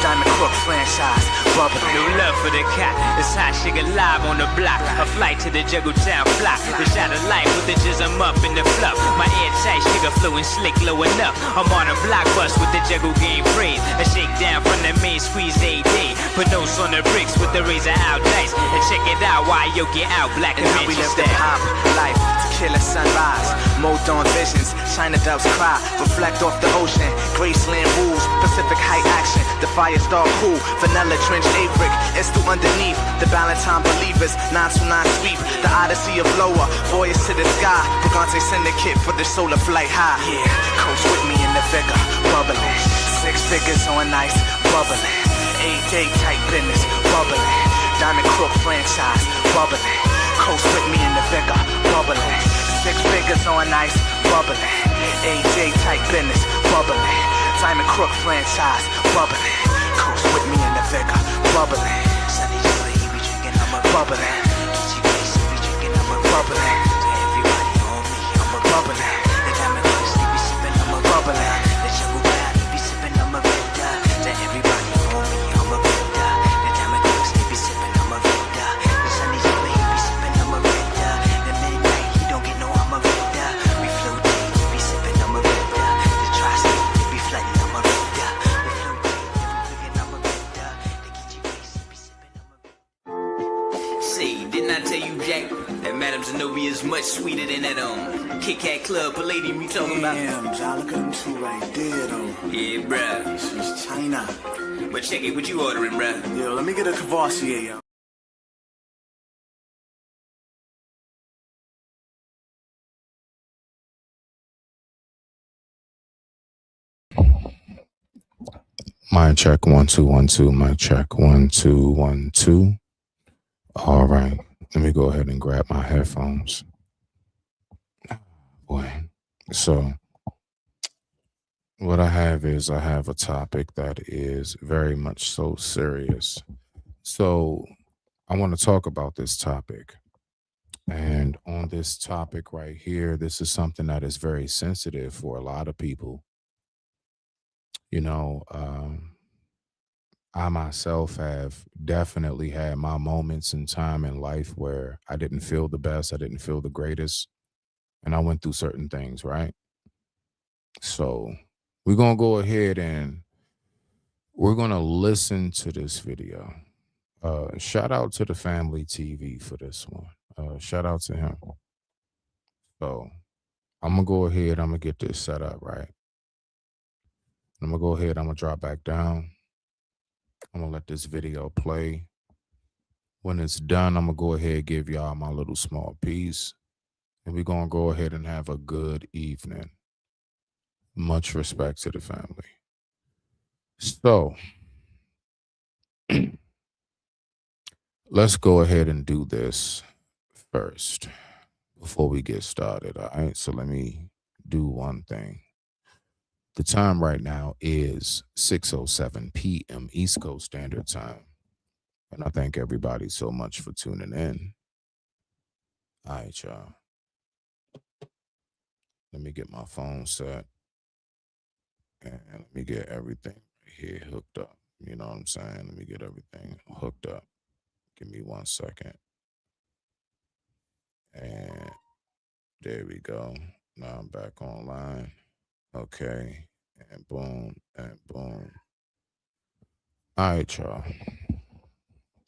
Diamond Crook franchise, bubbling. No love for the cat, it's hot sugar live on the block. A flight to the Juggle Town block. The shot of light with the jism up in the fluff. My airtight sugar flowing slick, blowing up. I'm on a block bus with the Juggle game phrase. A shakedown from the main squeeze A-Day. Put notes on the bricks with the razor out dice. And check it out while you get out black and we live the hop life. Killer sunrise, mode dawn visions, China doves cry, reflect off the ocean, Graceland rules, Pacific high action, the fire's dark cool, vanilla trench Averick, it's still underneath, the Valentine believers, 929 sweep, the Odyssey of lower, voyage to the sky, Brigante syndicate for the solar flight high, yeah, coach with me in the Vega, bubbling, 6 figures on ice, bubbling, 8-day type business, bubbling, Diamond Crook franchise, bubbling, coast with me in the Vega, bubbling. 6 figures on ice, bubbling. 8-day type business, bubbling. Diamond Crook franchise, bubbling. Coast with me in the Vega, bubbling. Sunny Joy, he be drinking, I'm a bubbling. Kiki Grace, he be drinking, I'm a bubbling. Everybody on me, I'm a bubbling. The Diamond Crooks, he be sipping, I'm a bubbling. The Jungle Crowd, he be sipping, I'm a Vega. The everybody on me, I'm a Vega. The Diamond Crooks, he be sipping, I'm a Vega. The Sunny Joy, he be sipping, I'm a Vega. The midnight, he don't get no, I'm a Vega. We flow day, he be sipping, I'm a Vega. The tri-state, he be flooding, I'm a Vega. We flow day, he be cooking, I'm a Vega. The Kiki Grace, he be sipping, I'm a Vega. Say, didn't I tell you, Jack, that Madame Zenobia is much sweeter than that Kit Kat Club Palladium you talking about? Damn, Jollica, too right there, though. Yeah, bruh. She's China. But check it, what you ordering, bruh? Yo, let me get a Cavassier, yo. Mic check 1 2 1 2. Mic check 1 2 1 2. All right, let me go ahead and grab my headphones. Boy, so what I have is I have a topic that is very much so serious. So I want to talk about this topic. And on this topic right here, this is something that is very sensitive for a lot of people. You know, I myself have definitely had my moments in time in life where I didn't feel the best, I didn't feel the greatest, and I went through certain things, right? So we're going to go ahead and we're going to listen to this video. Shout out to the Family TV for this one. Shout out to him. So I'm going to go ahead, I'm going to get this set up, right? I'm going to go ahead, I'm going to drop back down. I'm going to let this video play. When it's done, I'm going to go ahead and give y'all my little small piece. and we're going to go ahead and have a good evening. Much respect to the family. So, let's go ahead and do this first before we get started. All right. So, let me do one thing. The time right now is 6:07 p.m. East Coast Standard Time. And I thank everybody so much for tuning in. All right, y'all. Let me get my phone set. And let me get everything here hooked up. You know what I'm saying? Let me get everything hooked up. Give me 1 second. And there we go. Now I'm back online. Okay. And boom, and boom. All right, y'all.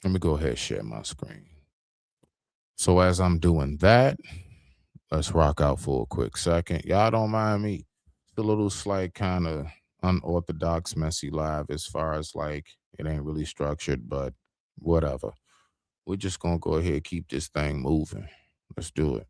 Let me go ahead and share my screen. So as I'm doing that, let's rock out for a quick second. Y'all don't mind me. It's a little slight kind of unorthodox, messy live as far as like it ain't really structured, but whatever. We're just going to go ahead and keep this thing moving. Let's do it.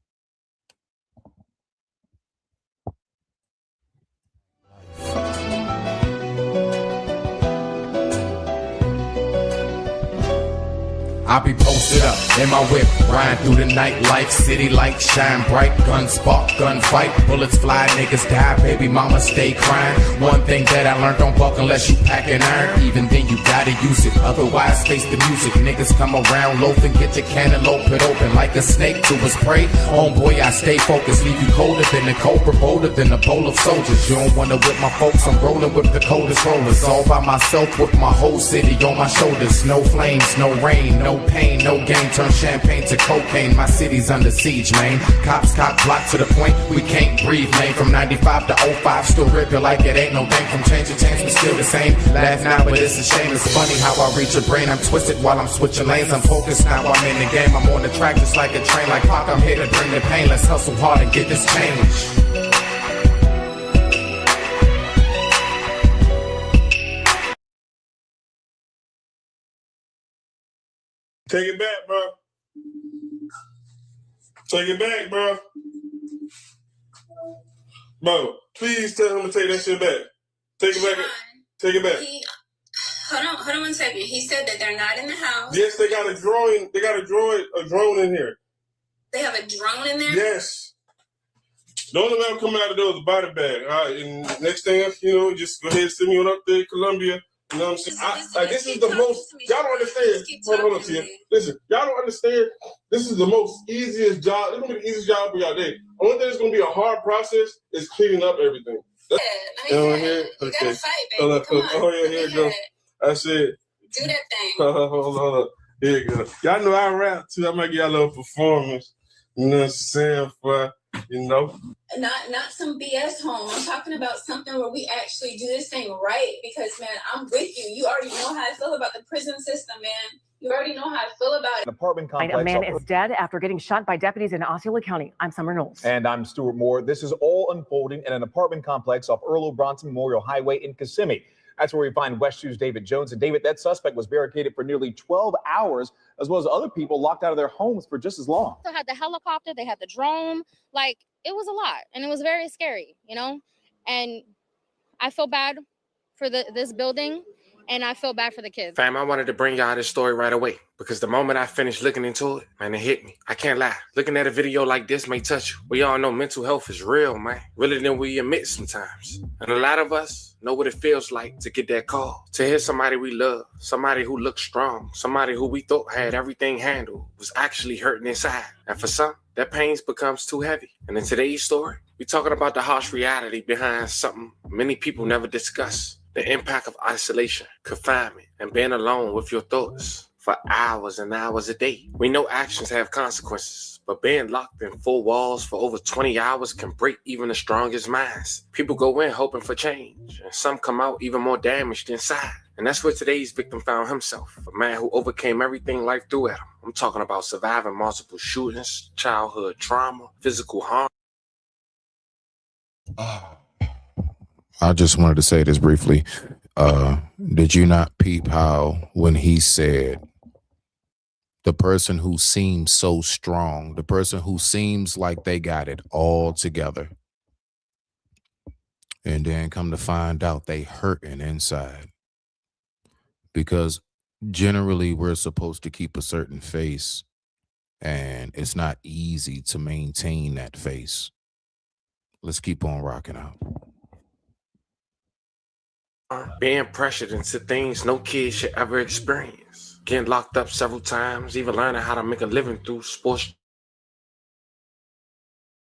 I be posted up in my whip, riding through the night, life, city lights shine bright, gun spark, gunfight, bullets fly, niggas die, baby mama stay crying. One thing that I learned, don't buck unless you pack an iron, even then you gotta use it, otherwise face the music. Niggas come around loafing, get your cantaloupe it open like a snake to his prey. Homeboy, I stay focused, leave you colder than a cobra, bolder than a bowl of soldiers. You don't wanna whip my folks, I'm rolling with the coldest rollers, all by myself with my whole city on my shoulders. No flames, no rain, no pain, no gain, turn champagne to cocaine. My city's under siege, man. Cops cock block to the point we can't breathe, man. From 95 to 05, still ripping like it ain't no thing. From change to change, we still the same. Laugh now, but it's a shame. It's funny how I reach your brain. I'm twisted while I'm switching lanes. I'm focused now, I'm in the game. I'm on the track just like a train. Like Pac, I'm here to bring the pain. Let's hustle hard and get this change. Take it back, bro. Take it back, bro. Bro, please tell him to take that shit back. Take it back. Take it back. Hold on 1 second. He said that they're not in the house. Yes, they got a drone. They got a drone in here. They have a drone in there? Yes. The only way I'm coming out of there is a body bag. All right, and next thing, just go ahead and send me on up there, Columbia. You know what I'm saying? This is the most, y'all don't understand. Hold on, Tia. Listen, y'all don't understand. This is the most easiest job. This is going to be the easiest job for y'all day. Only thing that's going to be a hard process is cleaning up everything. You know what I mean? Okay. Gotta fight, baby. Come on. Oh, yeah, here it goes. I said. Do that thing. Hold on. Here you go. Y'all know I rap too. I might give y'all a little performance. You know what I'm saying? Not some BS home. I'm talking about something where we actually do this thing right. Because man, I'm with you. You already know how I feel about the prison system, man. You already know how I feel about it. An apartment complex. A man is dead after getting shot by deputies in Osceola County. I'm Summer Knowles. And I'm Stuart Moore. This is all unfolding in an apartment complex off Earl O. Bronson Memorial Highway in Kissimmee. That's where we find West 2's David Jones. And David, that suspect was barricaded for nearly 12 hours, as well as other people locked out of their homes for just as long. They had the helicopter, they had the drone. Like, it was a lot, and it was very scary, And I feel bad for this building, and I feel bad for the kids. Fam, I wanted to bring y'all this story right away because the moment I finished looking into it, man, it hit me. I can't lie. Looking at a video like this may touch you. We all know mental health is real, man. Realer than we admit sometimes. And a lot of us know what it feels like to get that call, to hear somebody we love, somebody who looks strong, somebody who we thought had everything handled was actually hurting inside. And for some, that pain becomes too heavy. And in today's story, we're talking about the harsh reality behind something many people never discuss. The impact of isolation, confinement, and being alone with your thoughts for hours and hours a day. We know actions have consequences, but being locked in 4 walls for over 20 hours can break even the strongest minds. People go in hoping for change, and some come out even more damaged inside. And that's where today's victim found himself, a man who overcame everything life threw at him. I'm talking about surviving multiple shootings, childhood trauma, physical harm. I just wanted to say this briefly. Did you not peep how when he said The person who seems so strong, the person who seems like they got it all together. And then come to find out they hurting inside. Because generally we're supposed to keep a certain face, and it's not easy to maintain that face. Let's keep on rocking out. Being pressured into things no kid should ever experience. Getting locked up several times, even learning how to make a living through sports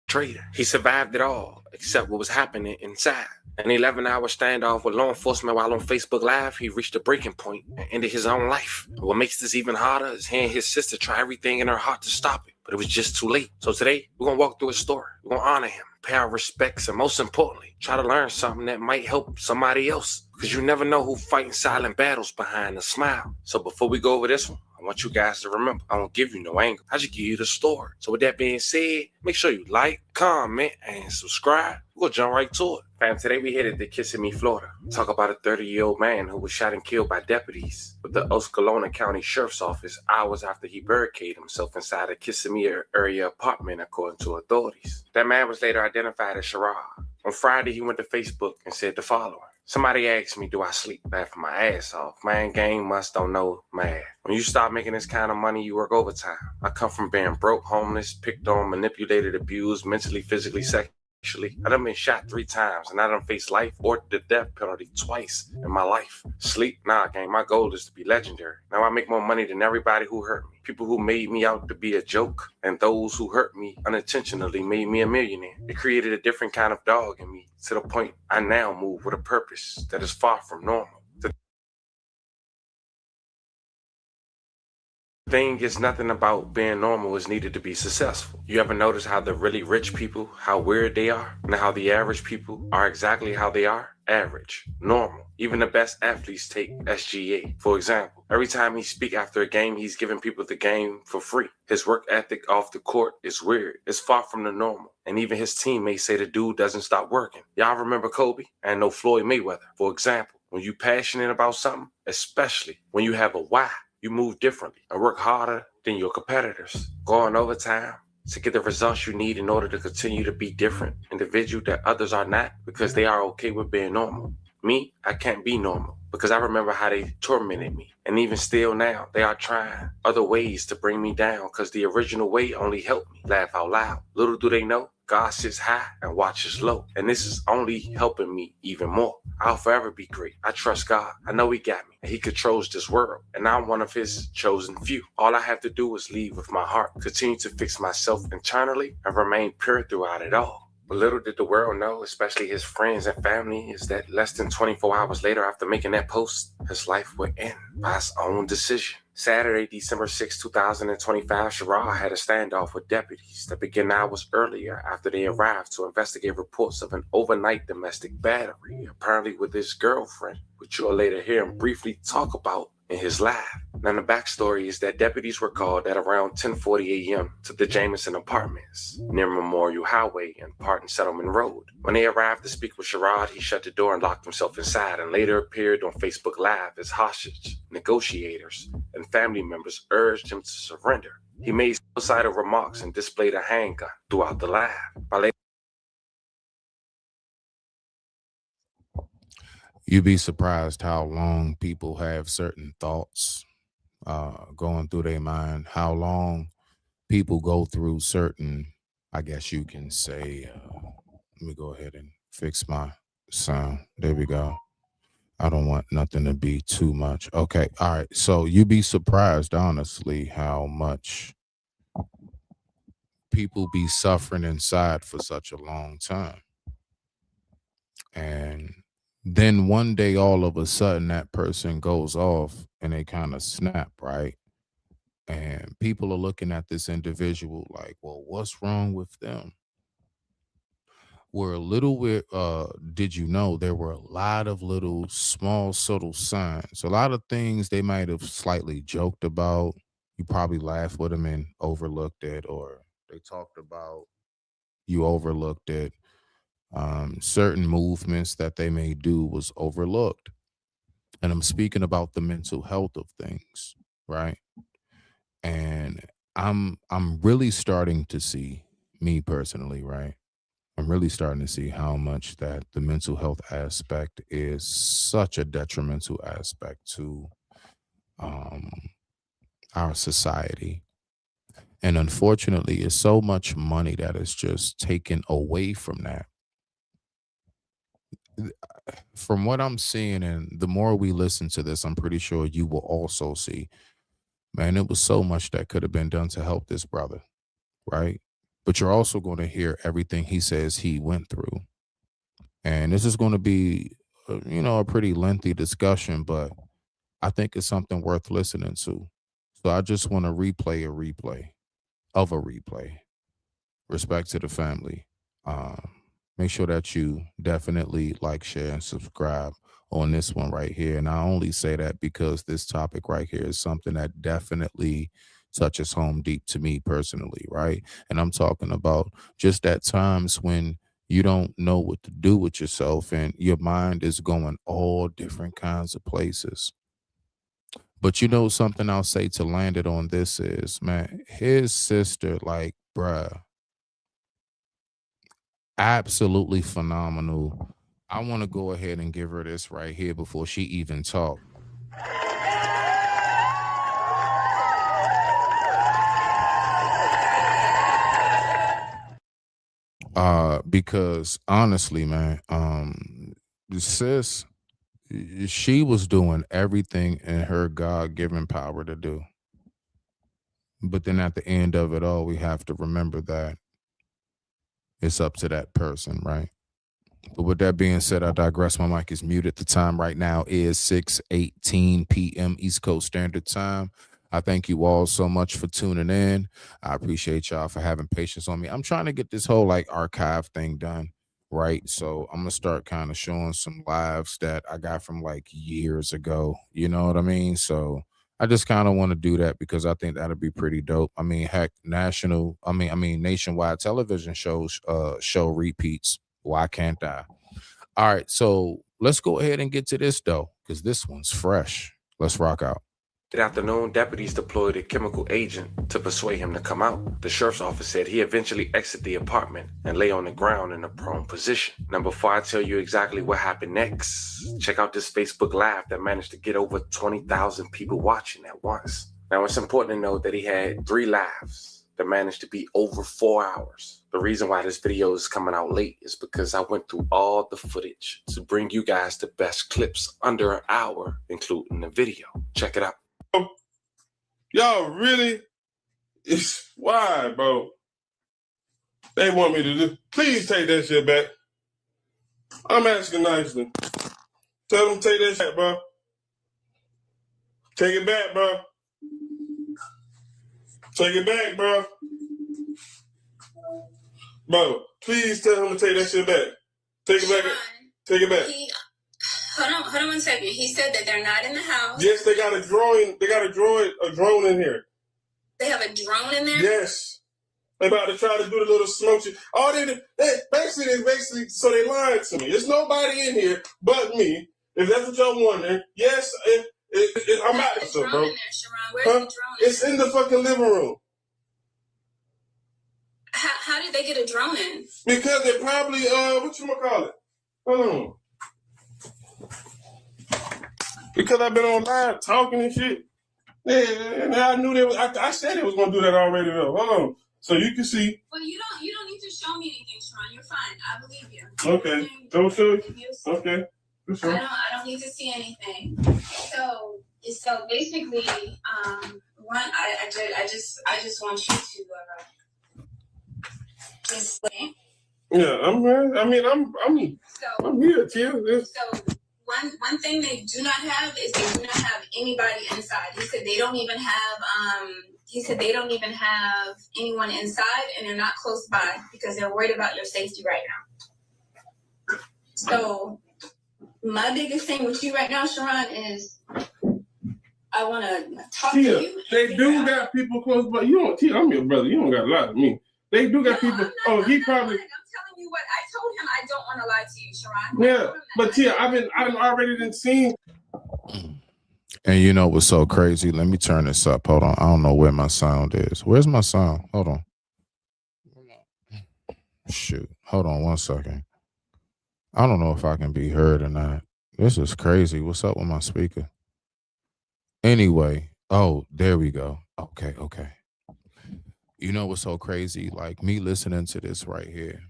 trading. He survived it all, except what was happening inside. An 11-hour standoff with law enforcement while on Facebook Live, he reached a breaking point and ended his own life. What makes this even harder is hearing his sister try everything in her heart to stop it, but it was just too late. So today, we're going to walk through his story. We're going to honor him, pay our respects, and most importantly, try to learn something that might help somebody else. Because you never know who's fighting silent battles behind a smile. So before we go over this one, I want you guys to remember, I don't give you no anger. I just give you the story. So with that being said, make sure you like, comment, and subscribe. We'll jump right to it. Fam, today we headed to Kissimmee, Florida. Talk about a 30-year-old man who was shot and killed by deputies with the Oskalona County Sheriff's Office hours after he barricaded himself inside a Kissimmee area apartment, according to authorities. That man was later identified as Sherrod. On Friday, he went to Facebook and said the following. Somebody asked me, do I sleep laughing my ass off? Man, gang must don't know math. When you start making this kind of money, you work overtime. I come from being broke, homeless, picked on, manipulated, abused, mentally, physically, sexually. I done been shot 3 times, and I done faced life or the death penalty twice in my life. Sleep? Nah, gang, my goal is to be legendary. Now I make more money than everybody who hurt me. People who made me out to be a joke, and those who hurt me unintentionally made me a millionaire. It created a different kind of dog in me, to the point I now move with a purpose that is far from normal. The thing is, nothing about being normal is needed to be successful. You ever notice how the really rich people, how weird they are, and how the average people are exactly how they are? Average, normal. Even the best athletes take SGA. For example, every time he speaks after a game, he's giving people the game for free. His work ethic off the court is weird. It's far from the normal. And even his teammates say the dude doesn't stop working. Y'all remember Kobe? And no Floyd Mayweather. For example, when you're passionate about something, especially when you have a why, you move differently and work harder than your competitors. Go on overtime to get the results you need in order to continue to be different individual that others are not, because they are okay with being normal. Me, I can't be normal because I remember how they tormented me. And even still now, they are trying other ways to bring me down because the original way only helped me laugh out loud. Little do they know, God sits high and watches low. And this is only helping me even more. I'll forever be great. I trust God. I know he got me and he controls this world. And I'm one of his chosen few. All I have to do is lead with my heart, continue to fix myself internally, and remain pure throughout it all. But little did the world know, especially his friends and family, is that less than 24 hours later after making that post, his life would end by his own decision. Saturday, December 6, 2025, Sherrod had a standoff with deputies that began hours earlier after they arrived to investigate reports of an overnight domestic battery, apparently with his girlfriend, which you'll later hear him briefly talk about in his live. Now, the backstory is that deputies were called at around 10:40 a.m. to the Jameson Apartments near Memorial Highway and Parton Settlement Road. When they arrived to speak with Sherrod, he shut the door and locked himself inside, and later appeared on Facebook Live as hostage negotiators and family members urged him to surrender. He made suicidal remarks and displayed a handgun throughout the live. You'd be surprised how long people have certain thoughts going through their mind, how long people go through certain, I guess you can say, let me go ahead and fix my sound. There we go. I don't want nothing to be too much. Okay. All right. So you'd be surprised, honestly, how much people be suffering inside for such a long time. And then one day, all of a sudden, that person goes off and they kind of snap, right? And people are looking at this individual like, well, what's wrong with them? Were a little bit, did you know there were a lot of little small, subtle signs, a lot of things they might have slightly joked about. You probably laughed with them and overlooked it, or they talked about, you overlooked it. Certain movements that they may do was overlooked. And I'm speaking about the mental health of things, right? And I'm really starting to see, me personally, right? I'm really starting to see how much that the mental health aspect is such a detrimental aspect to our society. And unfortunately, it's so much money that is just taken away from that. From what I'm seeing, and the more we listen to this, I'm pretty sure you will also see, man, it was so much that could have been done to help this brother, right? But you're also going to hear everything he says he went through. And this is going to be, a pretty lengthy discussion, but I think it's something worth listening to. So I just want to replay a replay of a replay. Respect to the family. Make sure that you definitely like, share, and subscribe on this one right here. And I only say that because this topic right here is something that definitely touches home deep to me personally, right? And I'm talking about just at times when you don't know what to do with yourself and your mind is going all different kinds of places. But something I'll say to land it on this is, man, his sister, like, bruh, absolutely phenomenal. I want to go ahead and give her this right here before she even talk. Because honestly, man, sis, she was doing everything in her God-given power to do. But then at the end of it all, we have to remember that it's up to that person, right? But with that being said, I digress. My mic is muted. The time right now is 6:18 p.m. East Coast Standard Time. I thank you all so much for tuning in. I appreciate y'all for having patience on me. I'm trying to get this whole archive thing done, right? So I'm going to start kind of showing some lives that I got from years ago. You know what I mean? So I just kind of want to do that because I think that'll be pretty dope. I mean, heck, nationwide television shows show repeats. Why can't I? All right, so let's go ahead and get to this though, because this one's fresh. Let's rock out. That afternoon, deputies deployed a chemical agent to persuade him to come out. The sheriff's office said he eventually exited the apartment and lay on the ground in a prone position. Now, before I tell you exactly what happened next, check out this Facebook Live that managed to get over 20,000 people watching at once. Now, it's important to note that he had 3 lives that managed to be over 4 hours. The reason why this video is coming out late is because I went through all the footage to bring you guys the best clips under an hour, including the video. Check it out. Y'all really? It's why, bro? They want me to do. Please take that shit back. I'm asking nicely. Tell them take that shit, bro. Take it back, bro. Take it back, bro. Bro, please tell him to take that shit back. Take it back. Take it back. Hold on 1 second. He said that they're not in the house. Yes, they got a drone. They got a drone in here. They have a drone in there? Yes. They about to try to do the little smoke shit. All they basically, so they lied to me. There's nobody in here but me. If that's what y'all wondering. Yes, I'm out of there, bro. Where's the drone? It's in the fucking living room. How did they get a drone in? Because they probably, whatchamacallit? Hold on. Because I've been on live talking and shit. Yeah, and I knew they was, I said they was gonna do that already though. Hold on. So you can see. Well, you don't need to show me anything, Sharon. You're fine. I believe you. Okay. Don't show you. Okay. Sure. I don't need to see anything. So basically, I just want you to explain. Yeah, I'm here. I mean, I'm here too. So one thing they do not have is they do not have anybody inside. He said they don't even have anyone inside, and they're not close by because they're worried about your safety right now. So my biggest thing with you right now, Sharon, is I want to talk to you. They do got people close by. I'm your brother. You don't got a lot of me. They do got people. I'm telling you what I told him. I don't want to lie to you, Sharon. Yeah, but Tia, I've already seen. And you know what's so crazy? Let me turn this up. Hold on. I don't know where my sound is. Where's my sound? Hold on. Shoot. Hold on 1 second. I don't know if I can be heard or not. This is crazy. What's up with my speaker? Anyway. Oh, there we go. Okay. You know what's so crazy? Like me listening to this right here.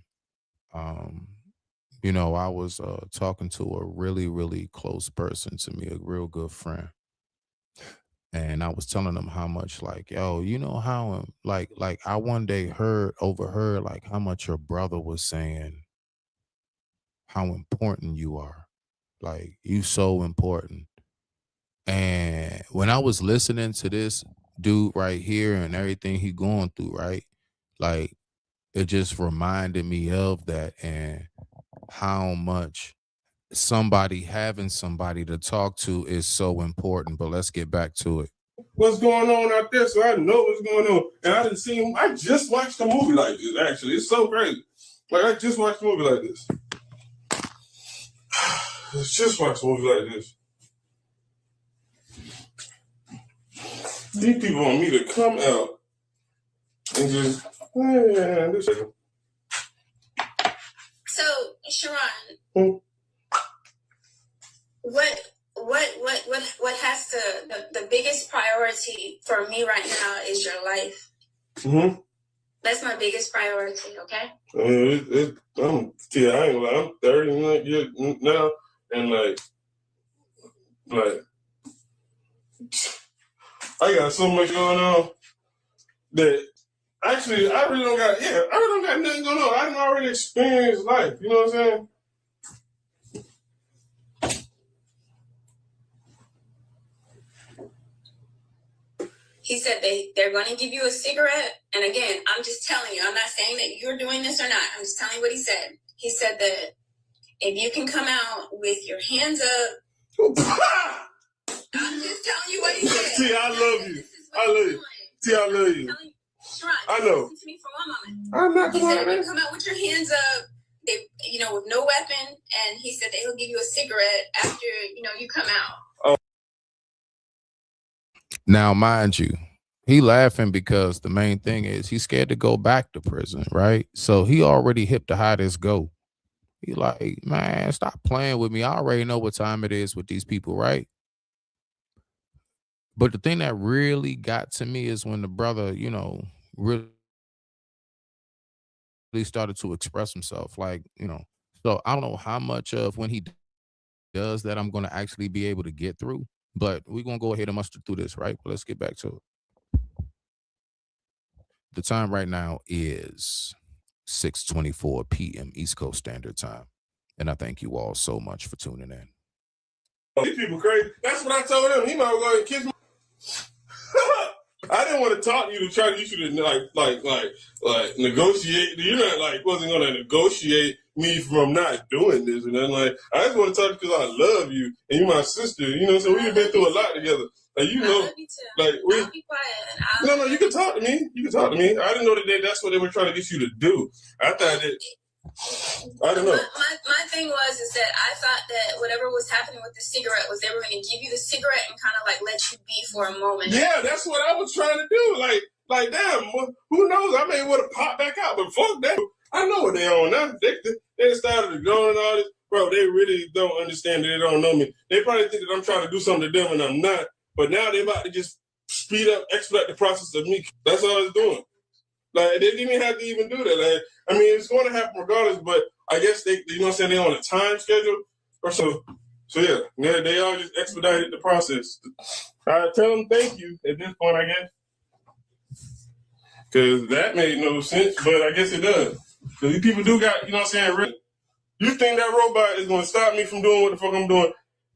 You know, I was talking to a really, really close person to me, a real good friend. And I was telling them how much, like, yo, you know how, like I one day overheard, like, how much your brother was saying how important you are. Like, you so important. And when I was listening to this dude right here and everything he going through, right? Like, it just reminded me of that and how much having somebody to talk to is so important. But let's get back to it. What's going on out there? So I know what's going on. And I didn't see him. I just watched a movie like this, actually. It's so crazy. Like, I just watched a movie like this. Just watched a movie like this. These people want me to come out and just, So, Sharon, what has to the biggest priority for me right now is your life. Mm-hmm. That's my biggest priority. Okay. I mean, I ain't like, I'm 30 years now, and like I got so much going on that actually I really don't got nothing going on. I done already experienced life. You know what I'm saying? He said they're going to give you a cigarette. And again, I'm just telling you, I'm not saying that you're doing this or not. I'm just telling you what he said. He said that if you can come out with your hands up. I'm just telling you what he said. See, I love you. I love you. See, I love you. I know. Listen to me for one moment. I'm not the He said one. if you come out with your hands up, with no weapon, and he said that he'll give you a cigarette after, you come out. Now, mind you, he laughing because the main thing is he's scared to go back to prison, right? So he already hip to how this go. He like, man, stop playing with me. I already know what time it is with these people, right? But the thing that really got to me is when the brother, really started to express himself. Like, so I don't know how much of when he does that I'm going to actually be able to get through. But we're going to go ahead and muster through this, right? But let's get back to it. The time right now is 6:24 p.m. East Coast Standard Time. And I thank you all so much for tuning in. These people crazy. That's what I told him. He might go ahead and kiss me. I didn't want to talk to you to try to get you to like negotiate. You're not wasn't going to negotiate me from not doing this. And then I just want to talk because I love you and you're my sister. So we've been through a lot together. Like, I love you too. I'll be quiet. No, you can talk to me. I didn't know that that's what they were trying to get you to do. I thought that. I don't know. My thing was that I thought that whatever was happening with the cigarette was they were going to give you the cigarette and kind of let you be for a moment. Yeah, that's what I was trying to do. Like damn, who knows? I may want to pop back out, but fuck that. I know what they on now. They started to go and all this. Bro, they really don't understand that they don't know me. They probably think that I'm trying to do something to them and I'm not. But now they're about to just expedite the process of me. That's all it's doing. They didn't even have to even do that. It's going to happen regardless, but I guess they're on a time schedule or so. So yeah, they all just expedited the process. I tell them thank you at this point, I guess. Because that made no sense, but I guess it does. Because these people do got, you think that robot is going to stop me from doing what the fuck I'm doing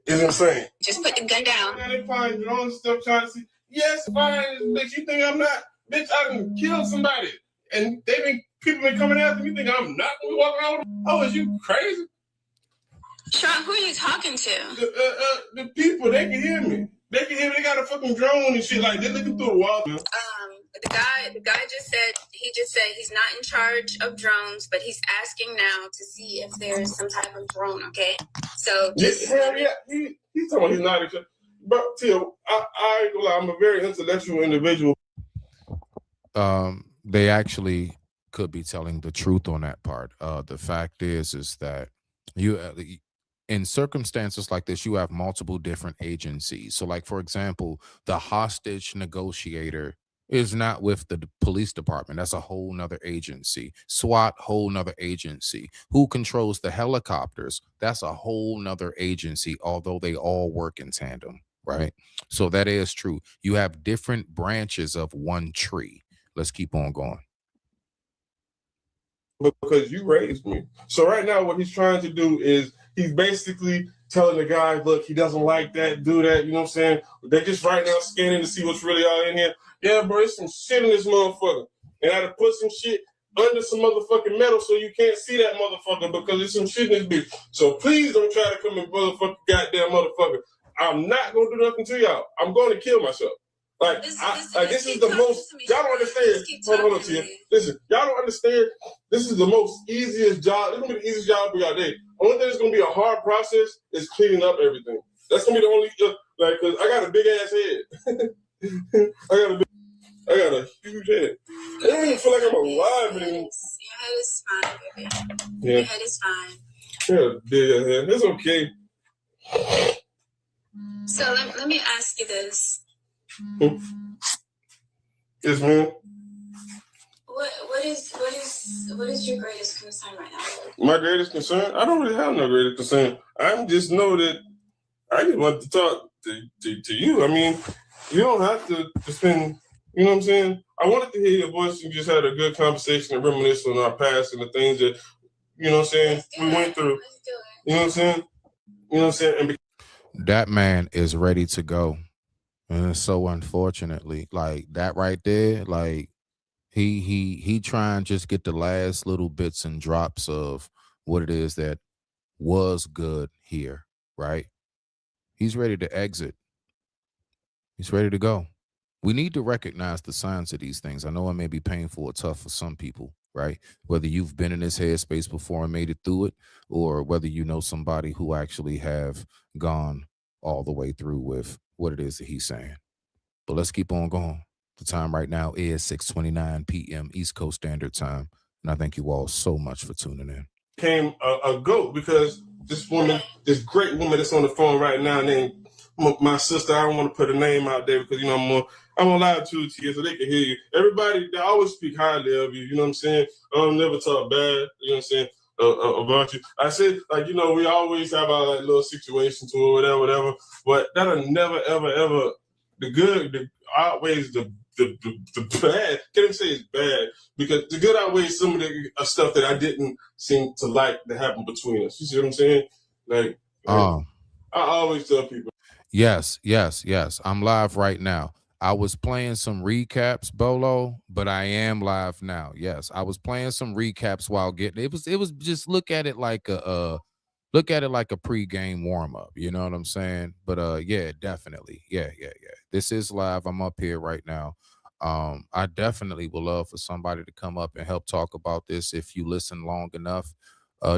is insane. Just put the gun down. Now they find your own stuff trying to see, yes, fine, bitch, you think I'm not? Bitch, I done killed somebody. And people been coming after me. You think I'm not going to be walking around with them? Oh, is you crazy? Sean, who are you talking to? The people, they can hear me. They can hear me. They got a fucking drone and shit. They're looking through the wall. The guy just said he's not in charge of drones, but he's asking now to see if there's some type of drone, okay? So just... He's talking about he's not in charge. But Tia, I ain't gonna lie, I'm a very intellectual individual. They actually could be telling the truth on that part. The fact is that you in circumstances like this, you have multiple different agencies. So, like, for example, the hostage negotiator is not with the police department. That's a whole nother agency. SWAT, whole nother agency. Who controls the helicopters? That's a whole nother agency, although they all work in tandem, right? So that is true. You have different branches of one tree. Let's keep on going. Because you raised me. So right now what he's trying to do is he's basically telling the guy, look, he doesn't like that, do that, you know what I'm saying? They're just right now scanning to see what's really all in here. Yeah, bro, there's some shit in this motherfucker. And I had to put some shit under some motherfucking metal so you can't see that motherfucker because there's some shit in this bitch. So please don't try to come and motherfucker goddamn motherfucker. I'm not gonna do nothing to y'all. I'm going to kill myself. Like, this is the most, y'all don't understand. Hold on, Tia. Listen, y'all don't understand. This is the most easiest job. This is going to be the easiest job for y'all day. Only thing that's going to be a hard process is cleaning up everything. That's going to be the only, cause I got a big ass head. I got a huge head. I don't even feel like I'm alive anymore. Your head is fine, baby. Yeah. Your head is fine. Yeah, big ass head. It's okay. So let me ask you this. Yes, ma'am. What is your greatest concern right now? My greatest concern? I don't really have no greatest concern. I just know that I just want to talk to you. I mean, you don't have to spend, you know what I'm saying? I wanted to hear your voice and just had a good conversation and reminisce on our past and the things that, you know what I'm saying, we went through. You know what I'm saying? You know what I'm saying? And that man is ready to go. And so unfortunately, like that right there, like he try and just get the last little bits and drops of what it is that was good here, right? He's ready to exit. He's ready to go. We need to recognize the signs of these things. I know it may be painful or tough for some people, right? Whether you've been in this headspace before and made it through it, or whether you know somebody who actually have gone all the way through with what it is that he's saying. But let's keep on going. The time right now is 6:29 p.m. East Coast Standard Time. And I thank you all so much for tuning in. Came a goat because this woman, this great woman that's on the phone right now named my sister, I don't want to put her name out there because, you know, I'm on live too, Tia, so they can hear you. Everybody, they always speak highly of you, you know what I'm saying? I don't never talk bad, you know what I'm saying, about you. I said, like, you know, we always have our like, little situations or whatever, but that'll never, ever, the good outweighs the bad. Can't even say it's bad because the good outweighs some of the stuff that I didn't seem to like that happened between us. You see what I'm saying? Like, I always tell people. Yes. I'm live right now. I was playing some recaps, Bolo, but I am live now. Yes, I was playing some recaps while getting it was just look at it like a pregame warm up. You know what I'm saying? But yeah, definitely, yeah. This is live. I'm up here right now. I definitely would love for somebody to come up and help talk about this if you listen long enough.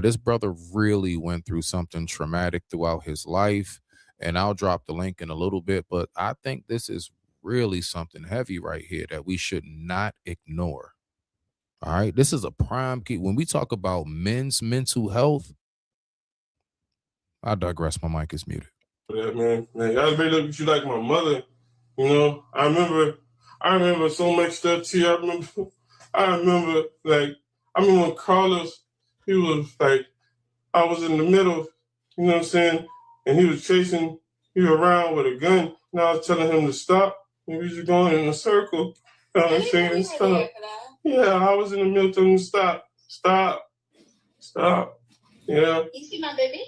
This brother really went through something traumatic throughout his life, and I'll drop the link in a little bit. But I think this is really something heavy right here that we should not ignore. All right, this is a prime key when we talk about men's mental health. I digress. My mic is muted. Yeah, man, y'all really look at you like my mother. You know, I remember so much stuff too. I remember when Carlos, he was like, I was in the middle, you know what I'm saying, and he was chasing you around with a gun, and I was telling him to stop. And we was just going in a circle. You know what I'm saying? Stop. Yeah, I was in the middle telling him to stop. Yeah. You see my baby?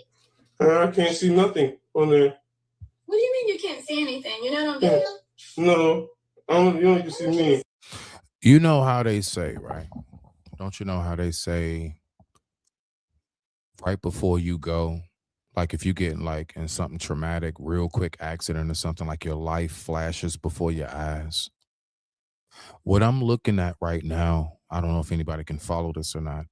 I can't see nothing on there. What do you mean you can't see anything? You're not on video? No, you don't even see me. You know how they say, right? Don't you know how they say right before you go, like if you get like in something traumatic, real quick accident or something, like your life flashes before your eyes. What I'm looking at right now, I don't know if anybody can follow this or not.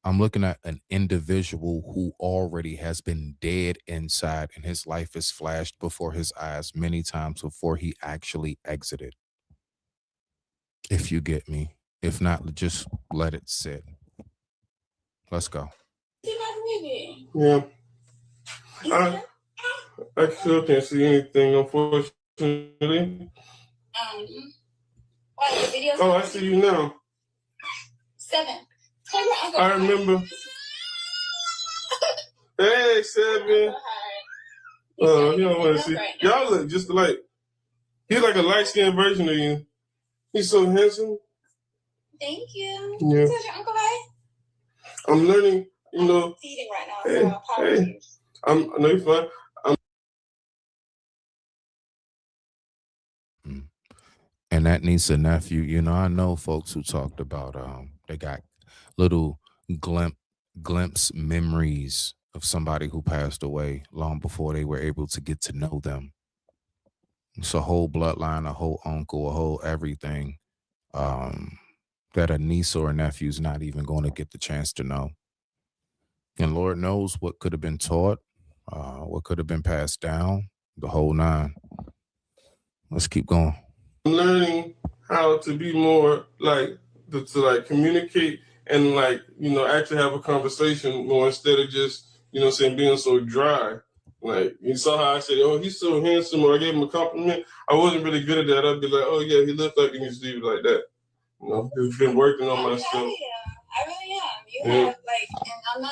I'm looking at an individual who already has been dead inside, and his life is flashed before his eyes many times before he actually exited. If you get me. If not, just let it sit. Let's go. Yeah. I still can't see anything, unfortunately. Oh, I see you now. 7. I remember. Hey, 7. Oh, you don't want to see. Y'all look just like. He's like a light-skinned version of you. He's so handsome. Thank you. Yeah. Is that your Uncle Ray? I'm learning, you know. I'm eating right now, so apologies. I know you're fine. And that niece and nephew, you know, I know folks who talked about they got little glimpse memories of somebody who passed away long before they were able to get to know them. It's a whole bloodline, a whole uncle, a whole everything that a niece or a nephew's not even going to get the chance to know. And Lord knows what could have been taught, what could have been passed down, the whole 9. Let's keep going. I'm learning how to be more like to like communicate and like, you know, actually have a conversation more instead of just, you know, saying being so dry. Like you saw how I said, oh, he's so handsome, or I gave him a compliment. I wasn't really good at that. I'd be like, oh yeah, he looked like, you just leave it like that. You know, I've been working on myself. I really am. You Yeah. have like, and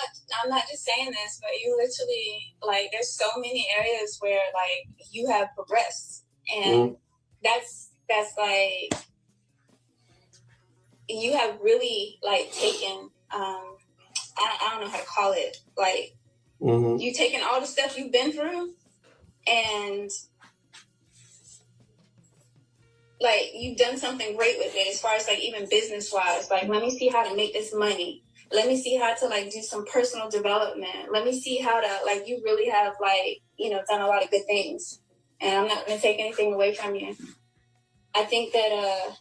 I'm not just saying this, but you literally like, there's so many areas where like you have progressed, and that's like, you have really like taken, I don't know how to call it, like you taken all the stuff you've been through, and like you've done something great with it as far as like even business wise. Like, let me see how to make this money. Let me see how to like do some personal development. Let me see how to like, you really have like, you know, done a lot of good things. And I'm not going to take anything away from you. I think that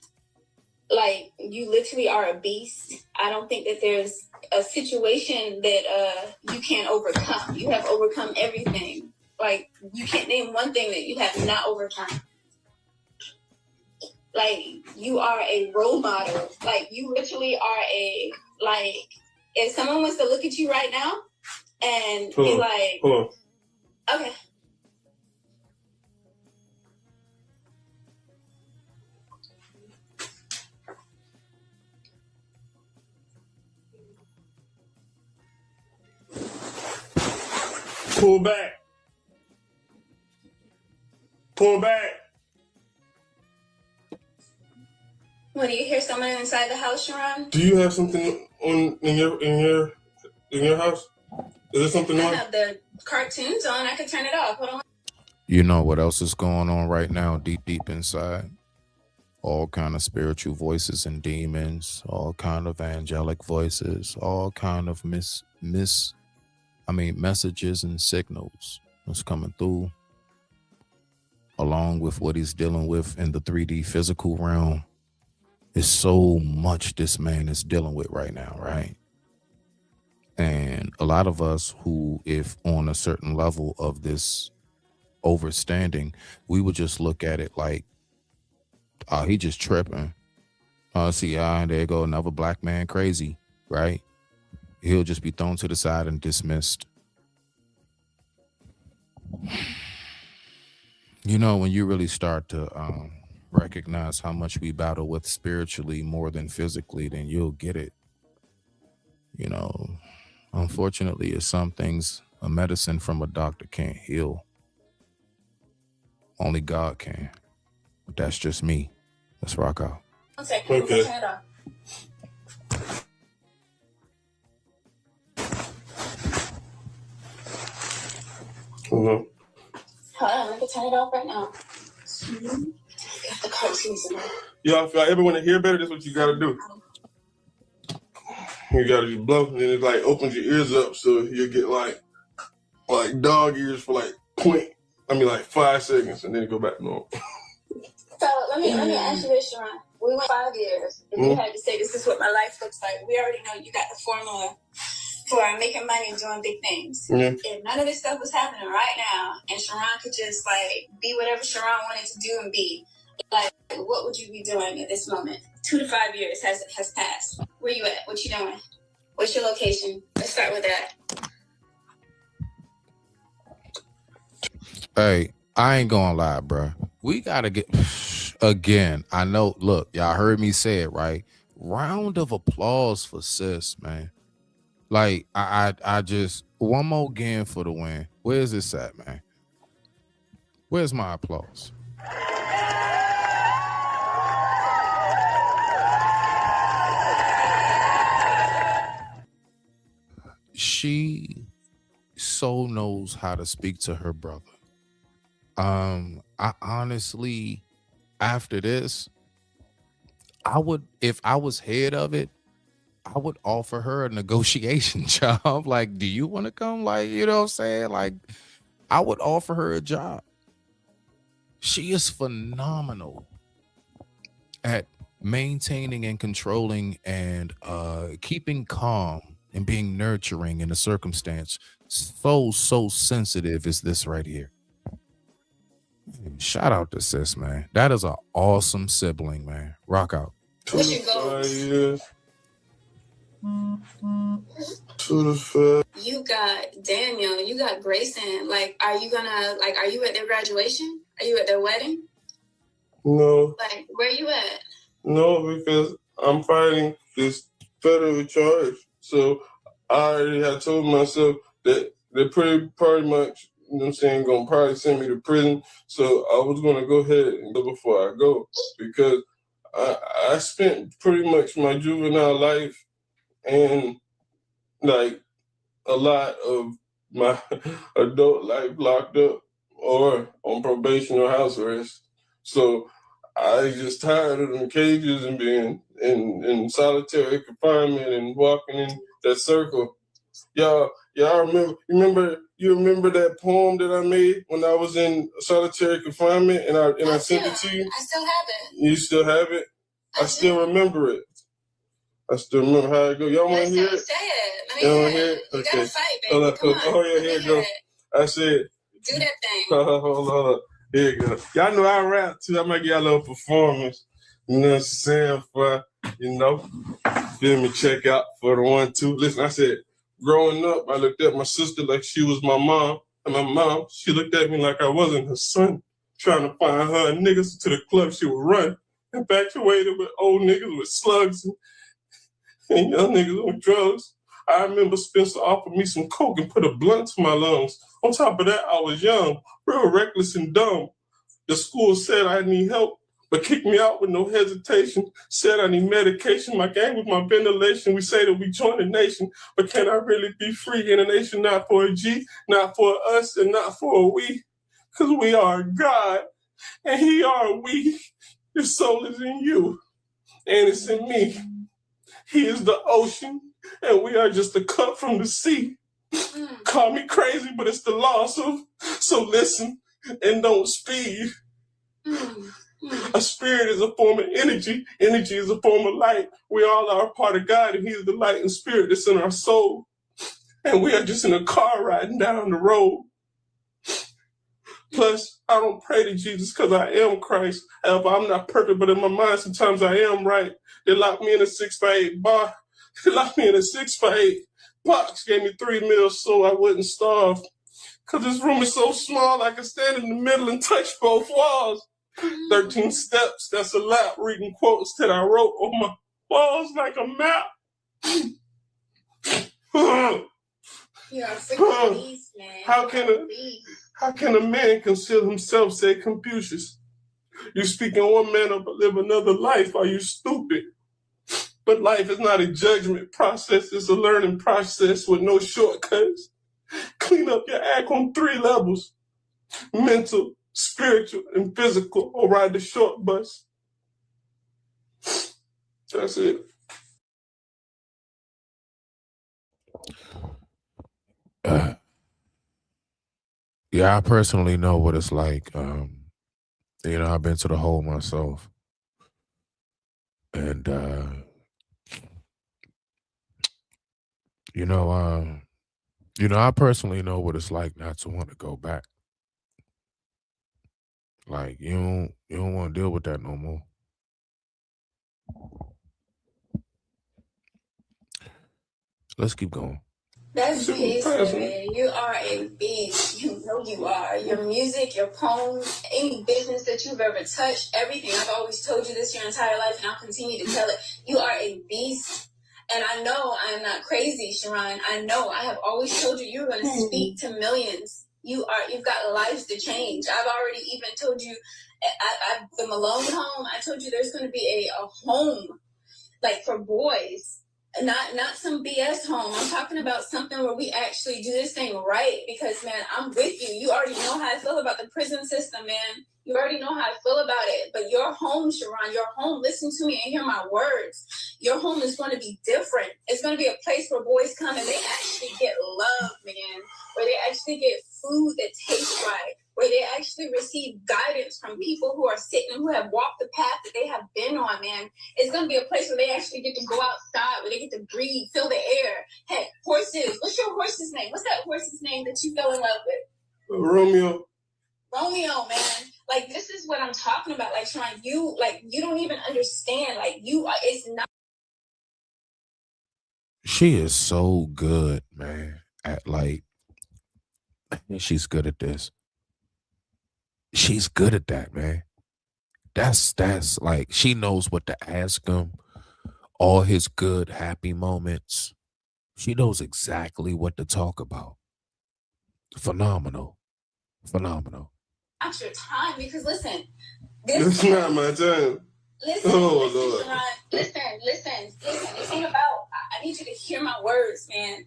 like you literally are a beast. I don't think that there's a situation that you can't overcome. You have overcome everything. Like, you can't name one thing that you have not overcome. Like, you are a role model. Like, you literally are a, like, if someone wants to look at you right now and be like, okay. Pull back. Pull back. When you hear someone inside the house, Sharon? Do you have something on in your house? Is there something I on? have the cartoons on. I can turn it off. Hold on. You know what else is going on right now, deep inside? All kind of spiritual voices and demons, all kind of angelic voices, all kind of messages and signals that's coming through, along with what he's dealing with in the 3D physical realm. There's so much this man is dealing with right now, right? And a lot of us who, if on a certain level of this overstanding, we would just look at it like, oh, he just tripping. There you go, another black man crazy, right? He'll just be thrown to the side and dismissed. You know, when you really start to recognize how much we battle with spiritually more than physically, then you'll get it. You know, unfortunately, it's some things a medicine from a doctor can't heal. Only God can. But that's just me. Let's rock out. 1 second. Okay. Turn it off. Hold on, let me turn it off right now. Got the cartoons in there. Y'all, if y'all ever want to hear better, that's what you gotta do. You gotta just blow, and then it like opens your ears up, so you get like dog ears for like 5 seconds, and then it go back to normal. So let me ask you this, Sharon. We went 5 years. If you had to say this is what my life looks like, we already know you got the formula for making money and doing big things. Yeah. If none of this stuff was happening right now and Sharon could just like be whatever Sharon wanted to do and be, like what would you be doing at this moment? 2 to 5 years has passed. Where you at? What you doing? What's your location? Let's start with that. Hey, I ain't gonna lie, bro. We gotta get again. I know. Look, y'all heard me say it, right? Round of applause for sis, man. Like I just one more again for the win. Where's this at, man? Where's my applause? She so knows how to speak to her brother. I honestly, after this, I would, if I was head of it, I would offer her a negotiation job. Like, do you want to come? Like, you know what I'm saying? Like, I would offer her a job. She is phenomenal at maintaining and controlling and keeping calm and being nurturing in a circumstance so sensitive as this right here. Shout out to sis, man. That is an awesome sibling, man. Rock out. What's your goals? 5 years. 2 to 5. You got Daniel, you got Grayson. Like, are you at their graduation? Are you at their wedding? No. Like, where you at? No, because I'm fighting this federal charge. So I already had told myself that they're pretty much, you know what I'm saying, gonna probably send me to prison. So I was gonna go ahead and go before I go, because I spent pretty much my juvenile life and like a lot of my adult life locked up or on probation or house arrest. So I just tired of them cages and being in solitary confinement and walking in that circle. Y'all remember that poem that I made when I was in solitary confinement and I sent it to you? I still have it. You still have it? I still remember it. I still remember how it goes. Y'all want to hear it? Say it. Y'all want to hear it? You Okay. gotta fight, baby. Come on. Oh, yeah, here it goes. I said, do that thing. Hold on. Here you go. Y'all know I rap too. I might get y'all a little performance. You know what I'm saying? For, feel me, check out for the 1, 2. Listen, I said, growing up, I looked at my sister like she was my mom. And my mom, she looked at me like I wasn't her son. Trying to find her niggas to the club she would run. Infatuated with old niggas with slugs and young niggas with drugs. I remember Spencer offered me some coke and put a blunt to my lungs. On top of that, I was young, real reckless and dumb. The school said I need help, but kicked me out with no hesitation. Said I need medication. My gang with my ventilation. We say that we join the nation, but can I really be free in a nation not for a G, not for us, and not for a we? Because we are God, and he are we. Your soul is in you, and it's in me. He is the ocean, and we are just a cup from the sea. Call me crazy, but it's the law, so listen and don't speed. A spirit is a form of energy. Energy is a form of light. We all are a part of God, and he's the light and spirit that's in our soul. And we are just in a car riding down the road. Plus, I don't pray to Jesus because I am Christ. However, I'm not perfect, but in my mind, sometimes I am right. They locked me in a 6x8 bar. They locked me in a 6x8 box. Gave me 3 meals so I wouldn't starve. Because this room is so small, I can stand in the middle and touch both walls. 13 steps, that's a lot. Reading quotes that I wrote on my walls like a map. You're a freaking beast, man. How can a man conceal himself, said Confucius? You speak in one manner but live another life. Are you stupid? But life is not a judgment process. It's a learning process with no shortcuts. Clean up your act on 3 levels. Mental, spiritual, and physical, or ride the short bus. That's it. Yeah, I personally know what it's like. I've been to the hole myself. And you know, I personally know what it's like not to want to go back. Like you don't want to deal with that no more. Let's keep going. That's beast, man. You are a beast. You know you are. Your music, your poems, any business that you've ever touched, everything. I've always told you this your entire life, and I'll continue to tell it. You are a beast. And I know I'm not crazy, Sharon. I know. I have always told you you're going to speak to millions. You've got lives to change. I've already even told you, the Malone home, I told you there's going to be a home, like for boys. Not some BS home. I'm talking about something where we actually do this thing right. Because, man, I'm with you. You already know how I feel about the prison system, man. You already know how I feel about it. But your home, Sharon, your home, listen to me and hear my words. Your home is going to be different. It's going to be a place where boys come and they actually get love, man. Where they actually get food that tastes right. Where they actually receive guidance from people who are sitting, who have walked the path that they have been on, man. It's going to be a place where they actually get to go outside, where they get to breathe, feel the air. Heck, horses. What's your horse's name? What's that horse's name that you fell in love with? Romeo. Romeo, man. Like, this is what I'm talking about. Like, Sharon, you don't even understand. Like, it's not. She is so good, man. She's good at this. She's good at that, man. That's like, she knows what to ask him. All his good, happy moments. She knows exactly what to talk about. Phenomenal. Not your time, because listen, It's not my time. Listen, Oh, listen, Lord. Sharon, listen. This ain't about. I need you to hear my words, man.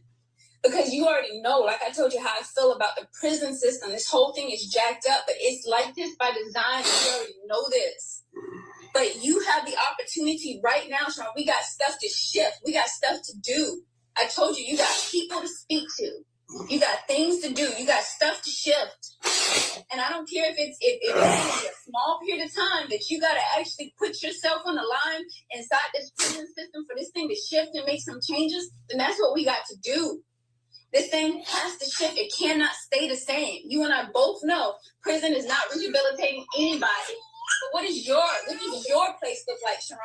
Because you already know, like I told you, how I feel about the prison system. This whole thing is jacked up, but it's like this by design. You already know this. But you have the opportunity right now, Sharon. We got stuff to shift. We got stuff to do. I told you, you got people to speak to. You got things to do. You got stuff to shift. And I don't care if it's going to be a small period of time that you got to actually put yourself on the line inside this prison system for this thing to shift and make some changes. Then that's what we got to do. This thing has to shift. It cannot stay the same. You and I both know prison is not rehabilitating anybody. But what does your place look like, Sharon?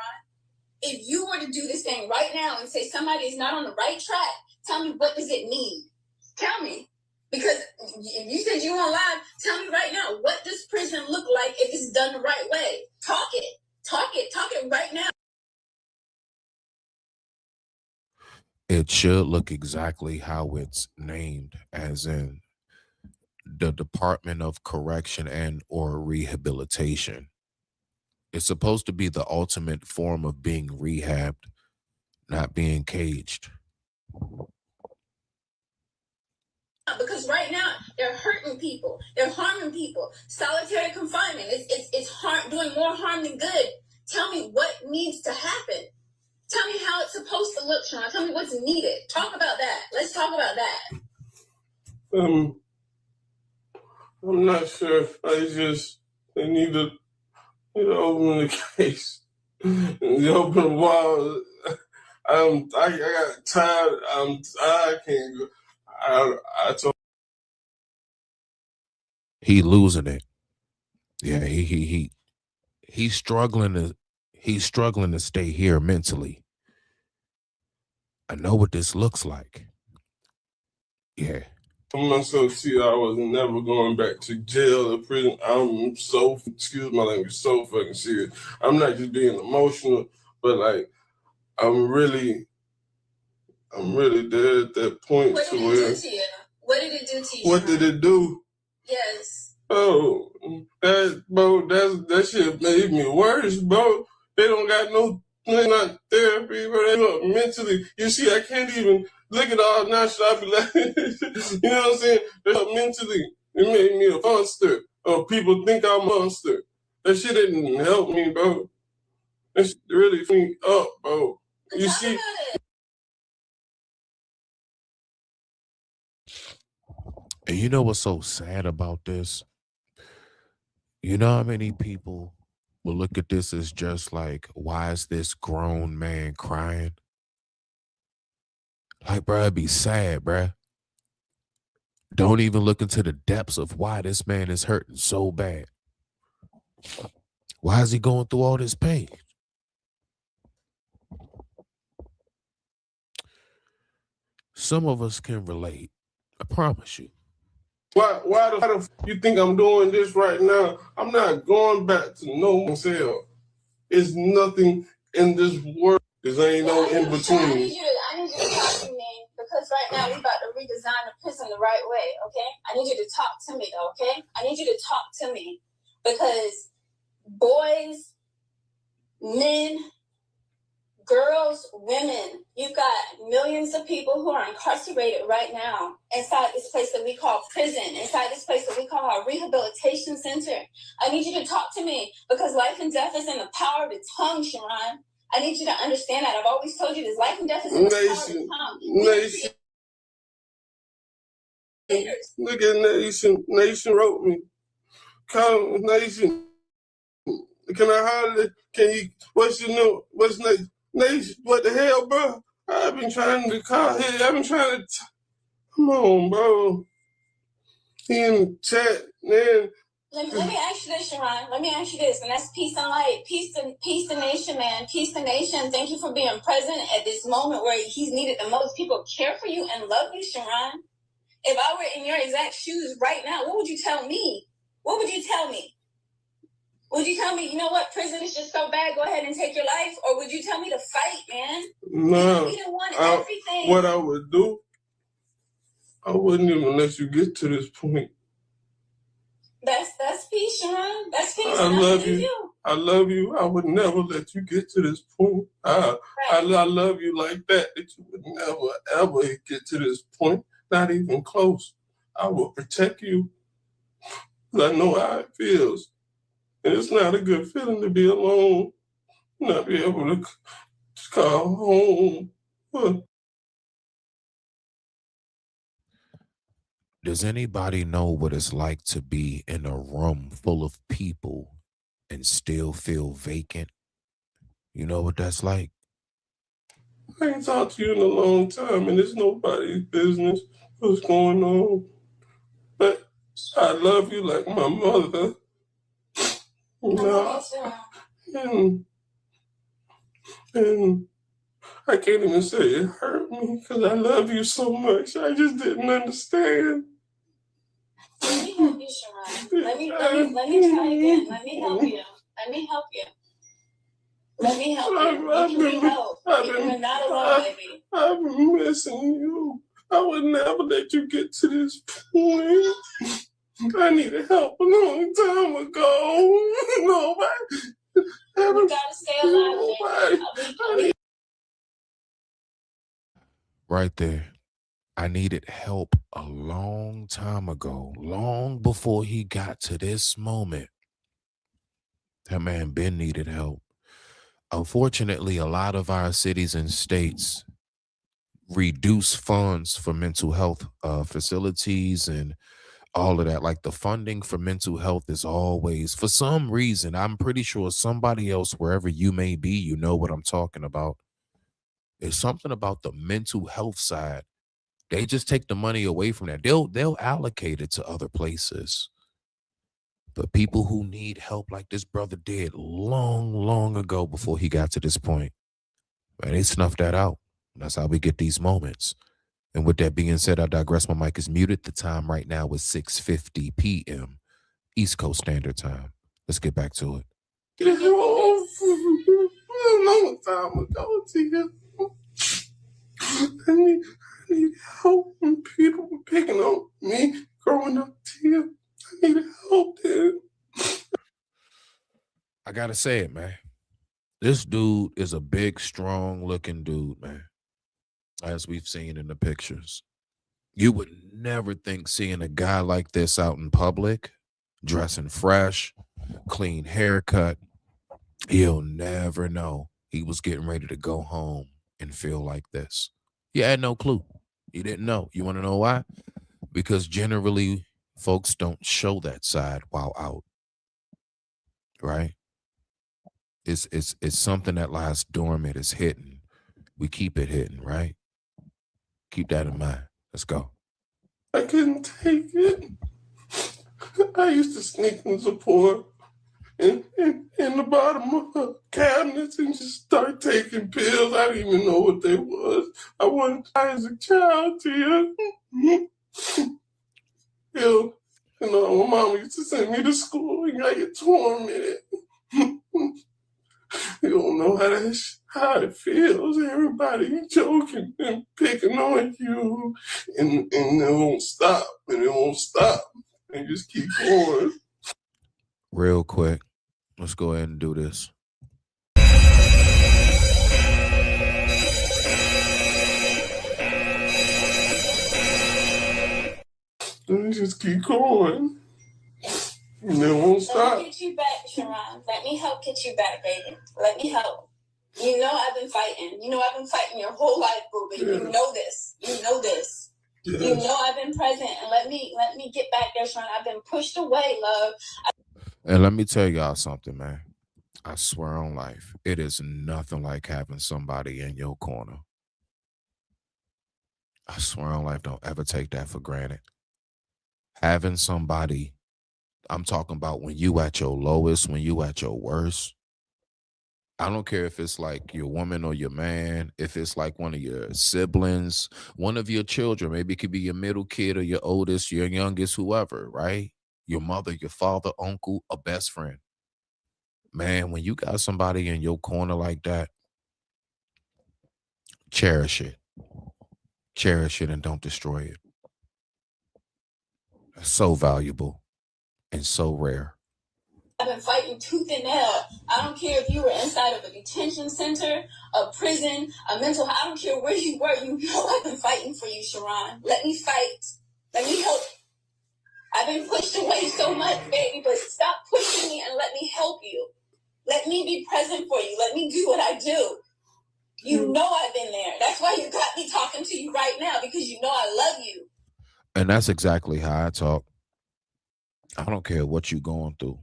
If you were to do this thing right now and say somebody is not on the right track, tell me, what does it need? Tell me. Because if you said you won't lie, tell me right now, what does prison look like if it's done the right way? Talk it right now. It should look exactly how it's named, as in the Department of Correction and or Rehabilitation. It's supposed to be the ultimate form of being rehabbed, not being caged. Because right now they're hurting people, they're harming people. Solitary confinement, it's doing more harm than good. Tell me what needs to happen. Tell me how it's supposed to look, Sean. Tell me what's needed. Talk about that. Let's talk about that. I'm not sure. They need to, open the case. They open the wall. I got tired. I can't go. I told. He losing it. Yeah, he's struggling to stay here mentally. I know what this looks like. Yeah. I'm myself, I was never going back to jail or prison. I'm so, excuse my language, so fucking serious. I'm not just being emotional, but like, I'm really there at that point. What did it do to you? What did it do to you? What did it do? Yes. Oh, that shit made me worse, bro. They don't got not therapy, bro. They look mentally. You see, I can't even look at all now. Should I be like, you know what I'm saying? They look mentally. It made me a monster. People think I'm a monster. That shit didn't help me, bro. That shit really fucked me up, bro. You see. And you know what's so sad about this? You know how many people will look at this as just like, why is this grown man crying? Like, bruh, it'd be sad, bruh. Don't even look into the depths of why this man is hurting so bad. Why is he going through all this pain? Some of us can relate. I promise you. Why the you think I'm doing this right now? I'm not going back to no myself. It's nothing in this world. There ain't no in between. I need you to talk to me because right now we about to redesign the prison the right way, okay? I need you to talk to me, though, okay? I need you to talk to me because boys, men, girls, women, you've got millions of people who are incarcerated right now inside this place that we call prison, inside this place that we call our rehabilitation center. I need you to talk to me because life and death is in the power of the tongue, Sharon. I need you to understand that. I've always told you this. Life and death is in the power of the tongue. Nation. Look at Nation. Nation wrote me. Come, Nation. Can I holler? Can you, what's your name? What's Nation? Nation, what the hell, bro? I've been trying to call here. I've been trying to. Come on, bro. He in the chat, man. Let me ask you this, Sharon. Let me ask you this, and that's peace and light. Peace the nation, man. Peace the nation. Thank you for being present at this moment where he's needed the most. People care for you and love you, Sharon. If I were in your exact shoes right now, what would you tell me? What would you tell me? Would you tell me, you know what, prison is just so bad, go ahead and take your life? Or would you tell me to fight, man? No. You didn't want everything. What I would do, I wouldn't even let you get to this point. That's peace, Sharon. That's peace. I love you. I love you. I would never let you get to this point. I love you like that you would never, ever get to this point. Not even close. I will protect you. I know how it feels. And it's not a good feeling to be alone, not be able to call home. Does anybody know what it's like to be in a room full of people and still feel vacant? You know what that's like? I ain't talked to you in a long time, and it's nobody's business what's going on. But I love you like my mother. No, and I can't even say it hurt me because I love you so much. I just didn't understand. Let me help you, Sharon. Let me try again. Let me help you. Let me help you. Let me help you. You need help. You're not alone, baby. I've been missing you. I would never let you get to this point. I needed help a long time ago. Nobody. You gotta stay alive. Right there. I needed help a long time ago, long before he got to this moment. That man Ben needed help. Unfortunately, a lot of our cities and states reduce funds for mental health facilities and all of that. Like the funding for mental health is always, for some reason, I'm pretty sure somebody else, wherever you may be, you know what I'm talking about. There's something about the mental health side. They just take the money away from that. They'll allocate it to other places. But people who need help like this brother did long ago before he got to this point, man, they snuffed that out. That's how we get these moments. And with that being said, I digress. My mic is muted. The time right now is 6:50 p.m. East Coast Standard Time. Let's get back to it. A long time ago, Tia. I need help when people were picking on me growing up, Tia. I need help, dude. I gotta say it, man. This dude is a big, strong-looking dude, man. As we've seen in the pictures. You would never think seeing a guy like this out in public, dressing fresh, clean haircut, you'll never know he was getting ready to go home and feel like this. You had no clue. You didn't know. You want to know why? Because generally, folks don't show that side while out. Right? it's something that lies dormant. It's hidden. We keep it hidden, right? Keep that in mind. Let's go. I couldn't take it. I used to sneak and support in the bottom of the cabinets and just start taking pills. I didn't even know what they was. I wanted to die as a child to you. You know, my mom used to send me to school and I get tormented. You don't know how it feels. Everybody joking and picking on you, and it won't stop, and it won't stop, and just keep going. Real quick, let's go ahead and do this. And just keep going. And it won't stop. Let me get you back, Sharon. Let me help get you back, baby. Let me help. You know I've been fighting. You know I've been fighting your whole life, boo. Yeah. You know this. You know this. Yes. You know I've been present. And let me get back there, Sharon. I've been pushed away, love. And let me tell y'all something, man. I swear on life, it is nothing like having somebody in your corner. I swear on life, don't ever take that for granted. Having somebody, I'm talking about when you at your lowest, when you at your worst. I don't care if it's like your woman or your man, if it's like one of your siblings, one of your children, maybe it could be your middle kid or your oldest, your youngest, whoever, right? Your mother, your father, uncle, a best friend. Man, when you got somebody in your corner like that, cherish it. Cherish it and don't destroy it. It's so valuable and so rare. I've been fighting tooth and nail. I don't care if you were inside of a detention center, a prison, a mental. I don't care where you were. You know I've been fighting for you, Sharon. Let me fight. Let me help. I've been pushed away so much, baby, but stop pushing me and let me help you. Let me be present for you. Let me do what I do. You know I've been there. That's why you got me talking to you right now, because you know I love you. And that's exactly how I talk. I don't care what you're going through.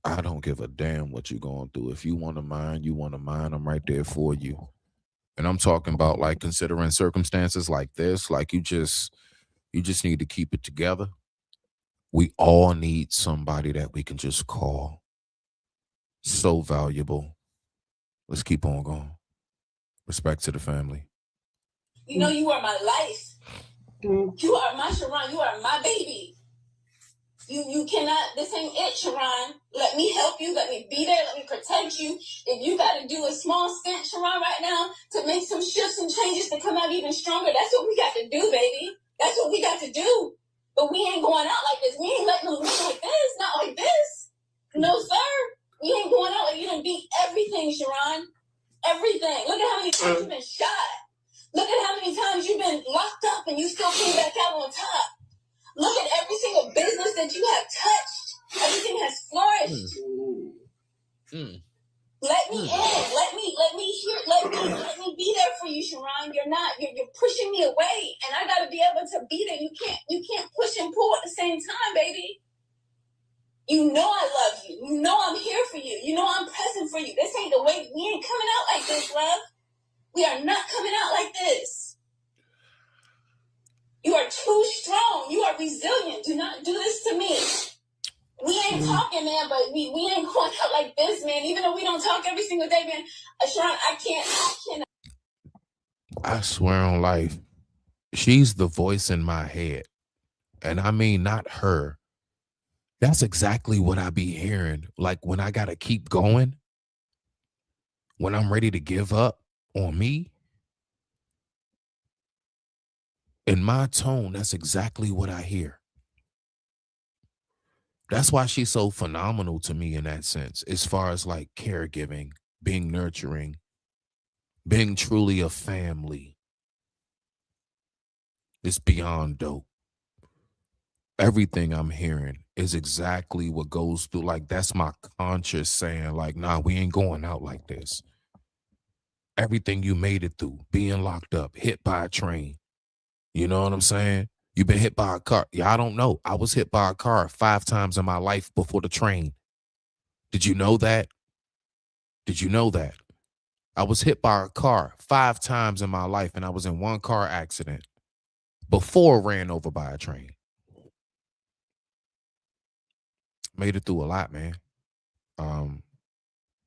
I don't give a damn what you're going through. If you want to mind, you want to mind. I'm right there for you. And I'm talking about like considering circumstances like this, like you just need to keep it together. We all need somebody that we can just call. So valuable. Let's keep on going. Respect to the family. You know you are my life. You are my Sharon. You are my baby. You cannot, this ain't it, Sharon. Let me help you. Let me be there. Let me protect you. If you got to do a small stint, Sharon, right now to make some shifts and changes to come out even stronger, that's what we got to do, baby. That's what we got to do. But we ain't going out like this. We ain't letting them leave like this. Not like this. No, sir. We ain't going out like you done beat everything, Sharon. Everything. Look at how many times you've been shot. Look at how many times you've been locked up and you still came back out on top. Look at every single business that you have touched. Everything has flourished. Let me in. Let me be there for you, Sharon. You're pushing me away, and I gotta be able to be there. You can't push and pull at the same time, baby. You know I love you. You know I'm here for you. You know I'm present for you. This ain't the way. We ain't coming out like this, love. We are not coming out like this. You are too strong. You are resilient. Do not do this to me. We ain't talking, man, but we ain't going out like this, man. Even though we don't talk every single day, man. Sharon, I can't. I swear on life, she's the voice in my head. And I mean, not her. That's exactly what I be hearing. Like when I got to keep going, when I'm ready to give up on me. In my tone, that's exactly what I hear. That's why she's so phenomenal to me in that sense, as far as like caregiving, being nurturing, being truly a family. It's beyond dope. Everything I'm hearing is exactly what goes through. Like, that's my conscious saying, like, nah, we ain't going out like this. Everything you made it through, being locked up, hit by a train. You know what I'm saying? You've been hit by a car. Yeah, I don't know. I was hit by a car 5 times in my life before the train. Did you know that? Did you know that? I was hit by a car 5 times in my life, and I was in one car accident before ran over by a train. Made it through a lot, man.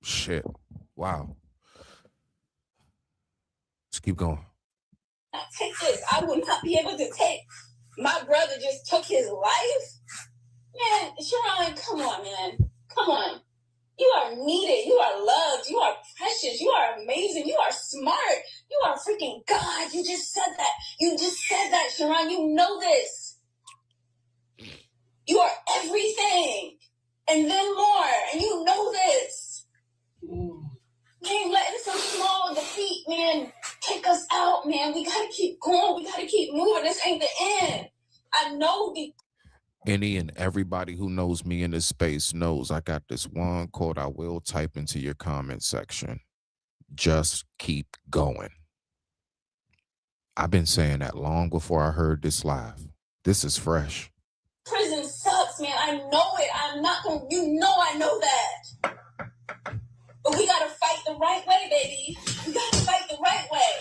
Shit. Wow. Let's keep going. Take this. I would not be able to take. My brother just took his life. Man, Sharon, come on, man. Come on. You are needed. You are loved. You are precious. You are amazing. You are smart. You are freaking God. You just said that. You just said that, Sharon. You know this. You are everything. And then more. And you know this. You ain't letting some small defeat, man, take us out, man. We gotta keep going. We gotta keep moving. This ain't the end. I know the Any and everybody who knows me in this space knows I got this one quote I will type into your comment section. Just keep going. I've been saying that long before I heard this live. This is fresh. prison sucks, man. I know it. I'm not gonna, you know I know that. But we gotta fight the right way, baby. We gotta fight the right way.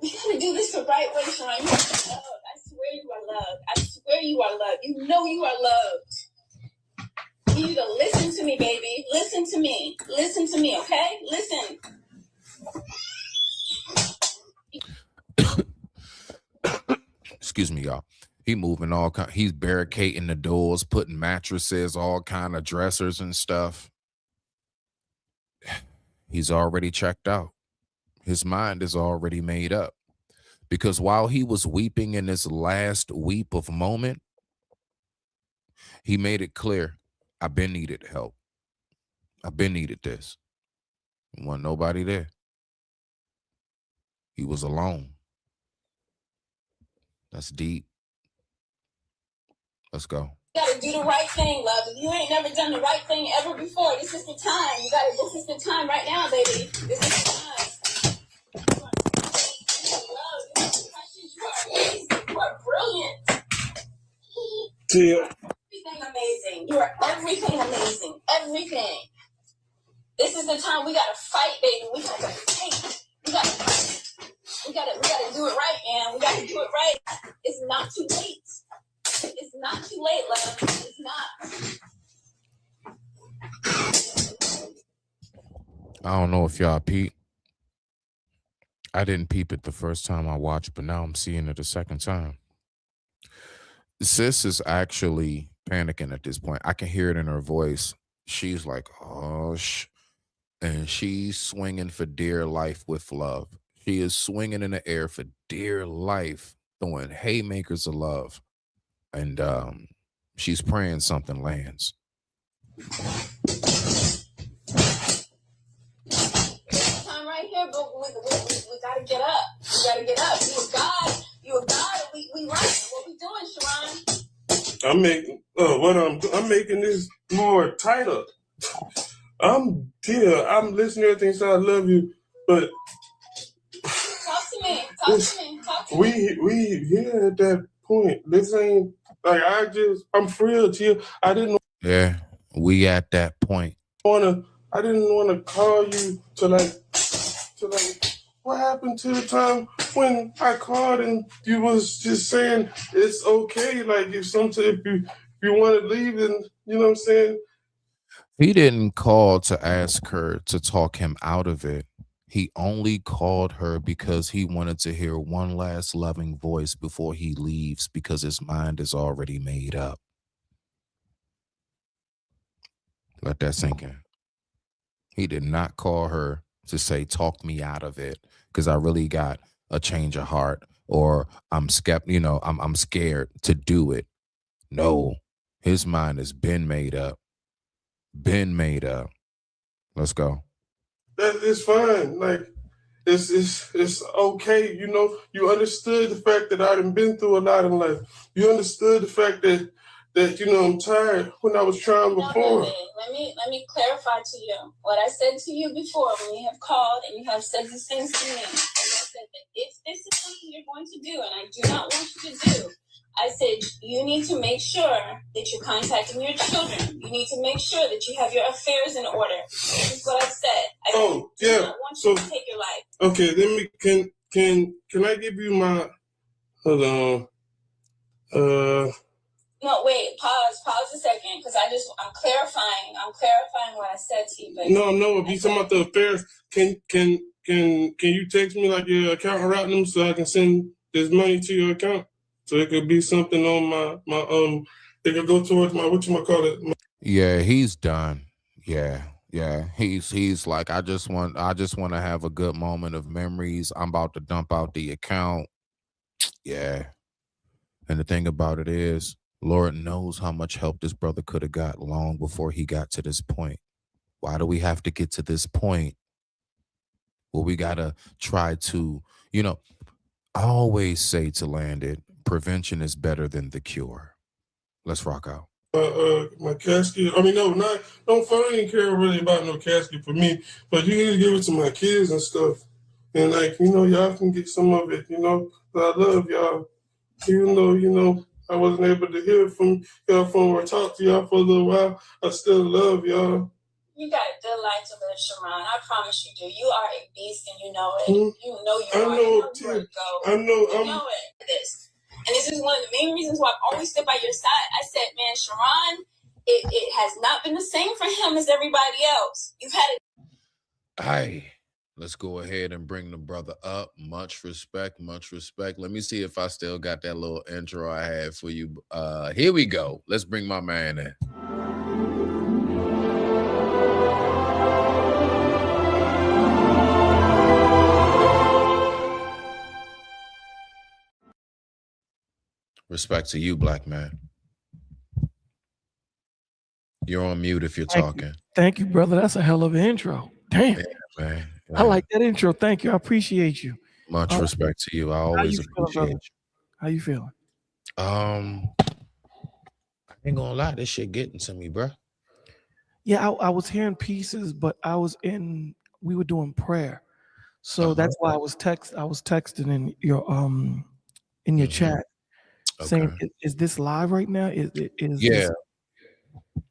We gotta do this the right way, Sharon. You are loved. I swear you are loved. I swear you are loved. You know you are loved. You need to listen to me, baby. Listen to me. Listen to me, okay? Listen. Excuse me, y'all. He moving all kind. He's barricading the doors, putting mattresses, all kind of dressers and stuff. He's already checked out. His mind is already made up. Because while he was weeping in this last weep of moment, he made it clear, I've been needed help. I've been needed this. There wasn't nobody there. He was alone. That's deep. Let's go. You gotta do the right thing, love. If you ain't never done the right thing ever before, this is the time. This is the time right now, baby. This is the time. You are amazing. You are brilliant. Yeah. Everything amazing. You are everything amazing. Everything. This is the time we gotta fight, baby. We gotta take. We gotta fight. We gotta do it right, man. We gotta do it right. It's not too late. It's not too late, love. It's not. I don't know if y'all peep. I didn't peep it the first time I watched, but now I'm seeing it a second time. Sis is actually panicking at this point. I can hear it in her voice. She's like, oh, and she's swinging for dear life with love. She is swinging in the air for dear life, throwing haymakers of love. And she's praying something lands. Time right here, but we gotta get up. We gotta get up. You a God. We right. What we doing, Sharon? I'm making this more tighter. I'm listening to everything, so I love you, but Talk to me. Talk to me. we here at that point. This ain't like I'm thrilled to you. I didn't we at that point. I didn't want to call you to like what happened to the time when I called and you was just saying it's okay, like if you want to leave, and you know what I'm saying. He didn't call to ask her to talk him out of it. He only called her because he wanted to hear one last loving voice before he leaves, because his mind is already made up. Let that sink in. He did not call her to say, talk me out of it, because I really got a change of heart, or I'm scared to do it. No, his mind has been made up. Let's go. That is fine. Like it's okay. You know, you understood the fact that I done been through a lot in life. You understood the fact that I'm tired when I was trying before. No, let me clarify to you what I said to you before when you have called and you have said these things to me. And I said that if this is something you're going to do, and I do not want you to do, I said, you need to make sure that you're contacting your children. You need to make sure that you have your affairs in order. This is what I said. I do not want you to take your life. Okay, let me, can I give you my, hold on. No, wait, pause a second, because I'm clarifying what I said to you. But No, if you talking about the affairs, can you text me like your account routing them so I can send this money to your account? So it could be something on my it could go towards my whatchamacallit. Yeah, he's done. Yeah. He's like, I just want to have a good moment of memories. I'm about to dump out the account. Yeah. And the thing about it is, Lord knows how much help this brother could have got long before he got to this point. Why do we have to get to this point? Well, we gotta try to, I always say to Landed, prevention is better than the cure. Let's rock out. My casket. I mean, don't even care really about no casket for me, but you need to give it to my kids and stuff. And y'all can get some of it, I love y'all. Even though, I wasn't able to hear from y'all or talk to y'all for a little while, I still love y'all. you got a good life to live, Sharon. I promise you do. You are a beast and you know it. You know you are. You know where to go. You know it. And this is one of the main reasons why I've always stood by your side. I said, man, Sharon, it has not been the same for him as everybody else. You've had it. Hey, let's go ahead and bring the brother up. Much respect, much respect. Let me see if I still got that little intro I had for you. Here we go. Let's bring my man in. Respect to you, black man. You're on mute if you're talking. Thank you, brother. That's a hell of an intro. Damn. Yeah, man. Yeah. I like that intro. Thank you. I appreciate you. Much respect to you. I always appreciate you. How you feeling? I ain't gonna lie, this shit getting to me, bro. Yeah, I was hearing pieces, but we were doing prayer. So that's why I was texting in your chat. Saying, is this live right now? Yeah,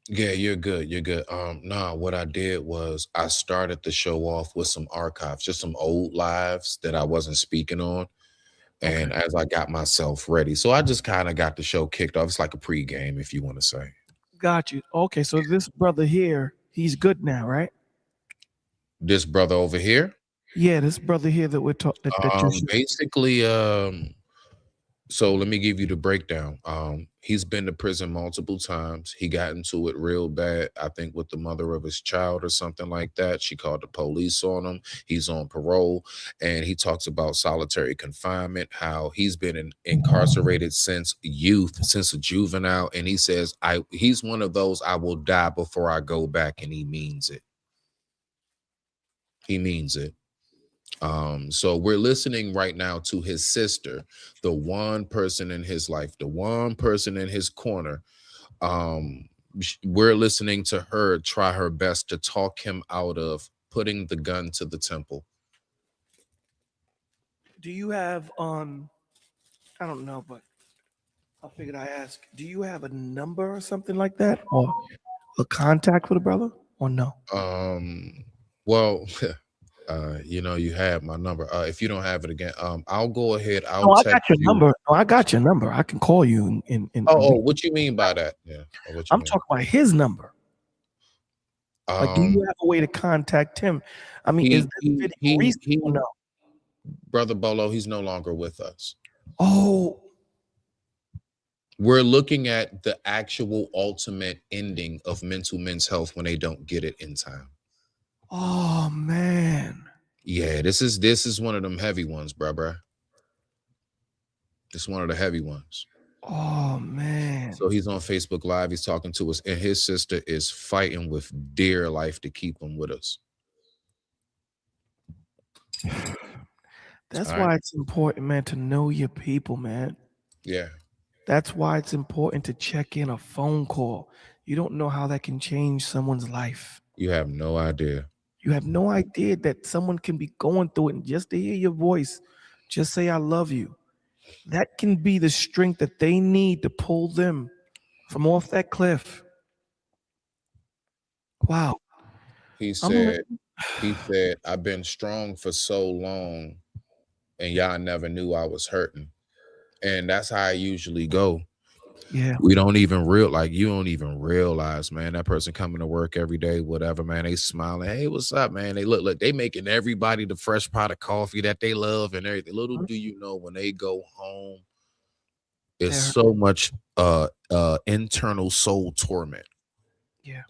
you're good. You're good. What I did was I started the show off with some archives, just some old lives that I wasn't speaking on. And as I got myself ready, so I just kind of got the show kicked off. It's like a pregame, if you want to say. Got you. Okay, so this brother here, he's good now, right? This brother over here? Yeah, this brother here that we're talking. Basically, so let me give you the breakdown. He's been to prison multiple times. He got into it real bad, I think, with the mother of his child or something like that. She called the police on him. He's on parole. And he talks about solitary confinement, how he's been incarcerated since youth, since a juvenile. And he says, he's one of those, I will die before I go back. And he means it. He means it. So we're listening right now to his sister, the one person in his life, the one person in his corner. We're listening to her try her best to talk him out of putting the gun to the temple. Do you have I don't know, but I figured I ask, do you have a number or something like that, or a contact for the brother, or no? Well, you have my number. If you don't have it again, I'll go ahead. I got your number. No, I got your number. I can call you. What you mean by that? Yeah, I'm talking about his number. Like, do you have a way to contact him? I mean, is this video recent or no? Brother Bolo, he's no longer with us. Oh. We're looking at the actual ultimate ending of mental men's health when they don't get it in time. Oh man. Yeah, this is one of them heavy ones, bruh. This is one of the heavy ones. Oh man. So he's on Facebook Live, he's talking to us, and his sister is fighting with dear life to keep him with us. That's why it's important, man, to know your people, man. Yeah. That's why it's important to check in a phone call. You don't know how that can change someone's life. You have no idea. You have no idea that someone can be going through it, and just to hear your voice, just say, I love you. that can be the strength that they need to pull them from off that cliff. Wow. He said, I've been strong for so long and y'all never knew I was hurting. And that's how I usually go. Yeah. You don't even realize, man, that person coming to work every day, whatever, man, they smiling. Hey, what's up, man? They look, they making everybody the fresh pot of coffee that they love and everything. Little do you know, when they go home, it's so much internal soul torment. Yeah.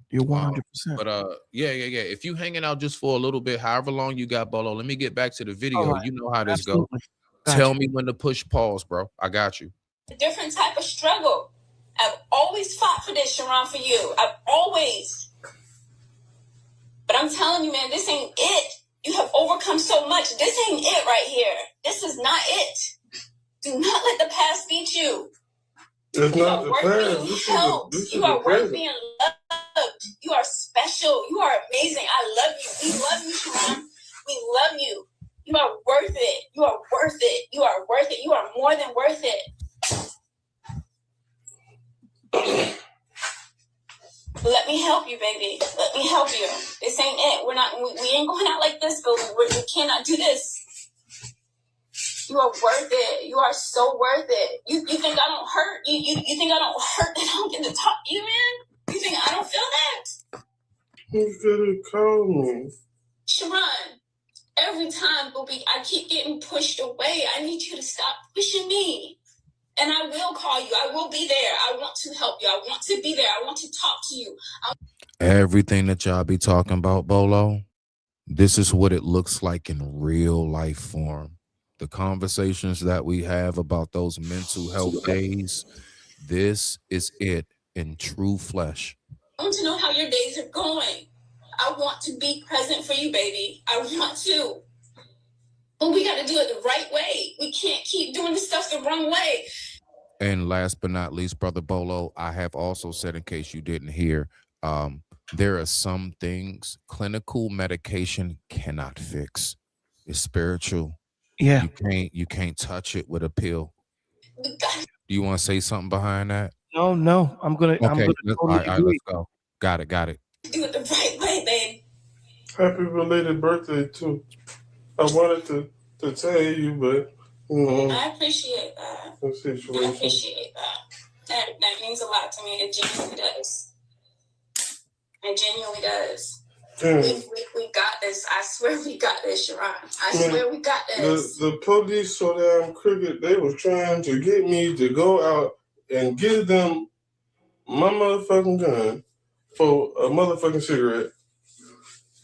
You're 100%. But yeah. If you hanging out just for a little bit, however long you got, Bolo, let me get back to the video. Right. You know how this Absolutely. goes. Tell me when to push pause, bro. I got you. A different type of struggle. I've always fought for this, Sharon, for you. I've always. But I'm telling you, man, this ain't it. You have overcome so much. This ain't it right here. This is not it. Do not let the past beat you. It's You not are the worth past. being helped. You are worth being loved. You are special. You are amazing. I love you. We love you, Sharon. We love you. You are worth it. You are worth it. You are worth it. You are more than worth it. Let me help you, baby. Let me help you. This ain't it. We ain't going out like this, but we cannot do this. You are worth it. You are so worth it. You think I don't hurt? You think I don't hurt that I don't get to talk to you, man? You think I don't feel that? Who's gonna call me? Sharon, every time, Booby, I keep getting pushed away. I need you to stop pushing me. And I will call you. I will be there. I want to help you. I want to be there. I want to talk to you. Everything that y'all be talking about, Bolo, this is what it looks like in real life form. The conversations that we have about those mental health days, this is it in true flesh. I want to know how your days are going. I want to be present for you, baby. I want to. But we got to do it the right way. We can't keep doing this stuff the wrong way. And last but not least, Brother Bolo, I have also said, in case you didn't hear, there are some things clinical medication cannot fix. It's spiritual. Yeah. You can't touch it with a pill. Do you want to say something behind that? No. I'm gonna All totally right, agree. let's go. Got it. Do it the right way, babe. Happy belated birthday, too. I wanted to tell you, but, you know. I appreciate that. The situation. I appreciate that. That means a lot to me. It genuinely does. It genuinely does. We got this. I swear we got this, Sharon. I swear we got this. The police so damn crooked. They was trying to get me to go out and give them my motherfucking gun for a motherfucking cigarette.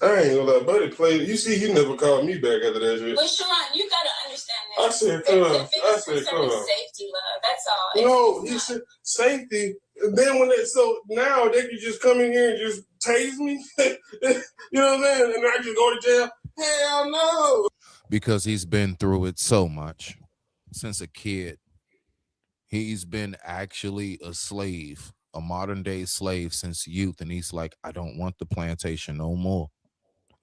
I ain't gonna lie, buddy played. You see, he never called me back after that shit. But Sharon, you gotta understand this. I said, come on. Safety, love. That's all. No, he said safety. Then now they can just come in here and just tase me. You know what I'm saying? And I just go to jail. Hell no. Because he's been through it so much since a kid. He's been actually a slave, a modern day slave since youth. And he's like, I don't want the plantation no more.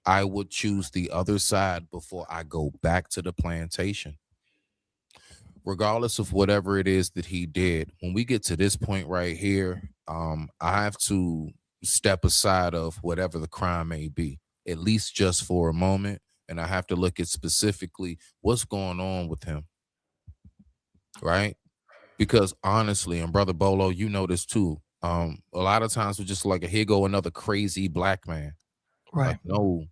I would choose the other side before I go back to the plantation. Regardless of whatever it is that he did, when we get to this point right here, I have to step aside of whatever the crime may be, at least just for a moment. And I have to look at specifically what's going on with him. Right? Because honestly, and Brother Bolo, you know this too. A lot of times we're just like, here go another crazy black man. Right. Like, no,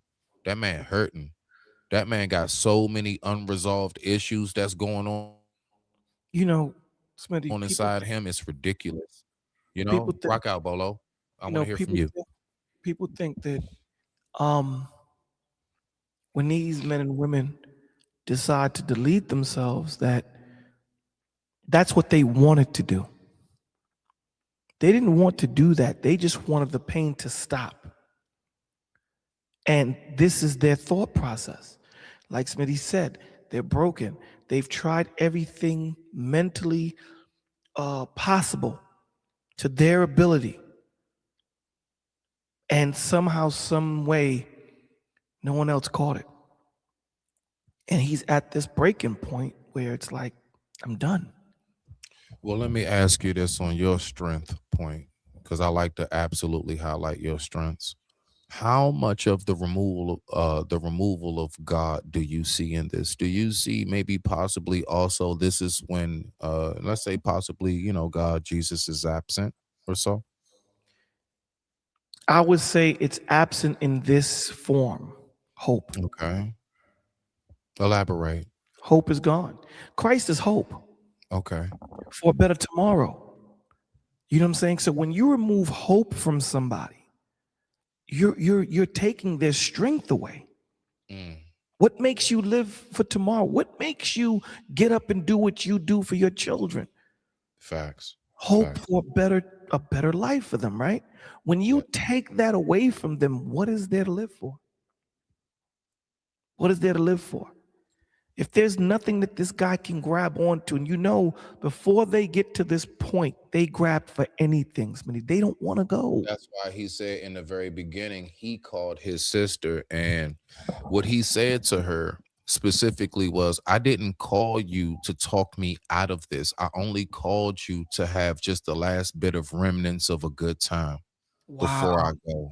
that man hurting. That man got so many unresolved issues that's going on. You know, Smitty, On inside him, it's ridiculous. You know, rock out, Bolo. I want to hear from you. People think that when these men and women decide to delete themselves, that's what they wanted to do. They didn't want to do that. They just wanted the pain to stop. And this is their thought process. Like Smitty said, they're broken. They've tried everything mentally possible to their ability. And somehow, some way, no one else caught it. And he's at this breaking point where it's like, I'm done. Well, let me ask you this on your strength point, because I like to absolutely highlight your strengths. How much of the removal of God do you see in this? Do you see maybe possibly also this is when let's say possibly, God, Jesus is absent or so? I would say it's absent in this form. Hope. Okay. Elaborate. Hope is gone. Christ is hope. Okay. For a better tomorrow. You know what I'm saying? So when you remove hope from somebody, you're taking their strength away. What makes you live for tomorrow? What makes you get up and do what you do for your children? Facts. Hope for a better life for them, right? When you take that away from them, what is there to live for? What is there to live for? If there's nothing that this guy can grab onto, and before they get to this point, they grab for anything. They don't want to go. That's why he said in the very beginning, he called his sister, and what he said to her specifically was, I didn't call you to talk me out of this. I only called you to have just the last bit of remnants of a good time before I go.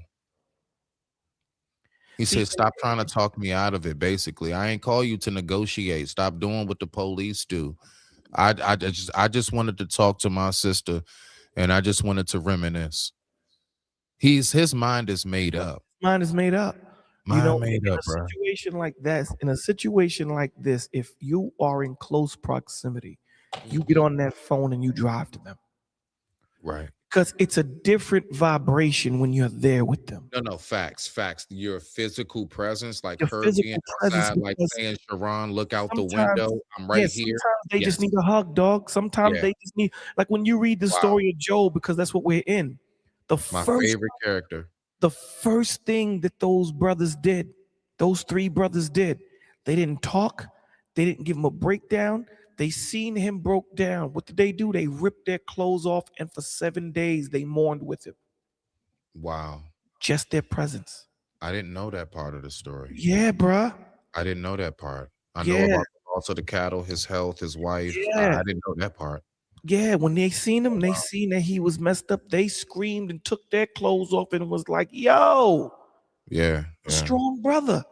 He said, stop trying to talk me out of it. Basically, I ain't call you to negotiate. Stop doing what the police do. I just wanted to talk to my sister, and I just wanted to reminisce. His mind is made up. Mine is made up. Made up, bro. In a situation like this, if you are in close proximity, you get on that phone and you drive to them. Right. Because it's a different vibration when you're there with them. No, facts. Your physical presence, like Your her physical being presence, outside, like because saying, Sharon, look out the sometimes- window. I'm right Yes, here. sometimes they just Yes. need a hug, dog. Sometimes Yeah. they just need, like when you read the story of Job, because that's what we're in. My favorite character. The first thing that those three brothers did, they didn't talk. They didn't give him a breakdown. They seen him broke down. What did they do? They ripped their clothes off, and for 7 days they mourned with him. Wow. Just their presence. I didn't know that part of the story. Yeah, bruh. I didn't know that part. I know Yeah. about also the cattle, his health, his wife. Yeah. I didn't know that part. Yeah, when they seen him, they seen that he was messed up. They screamed and took their clothes off and was like, yo, Yeah. strong brother.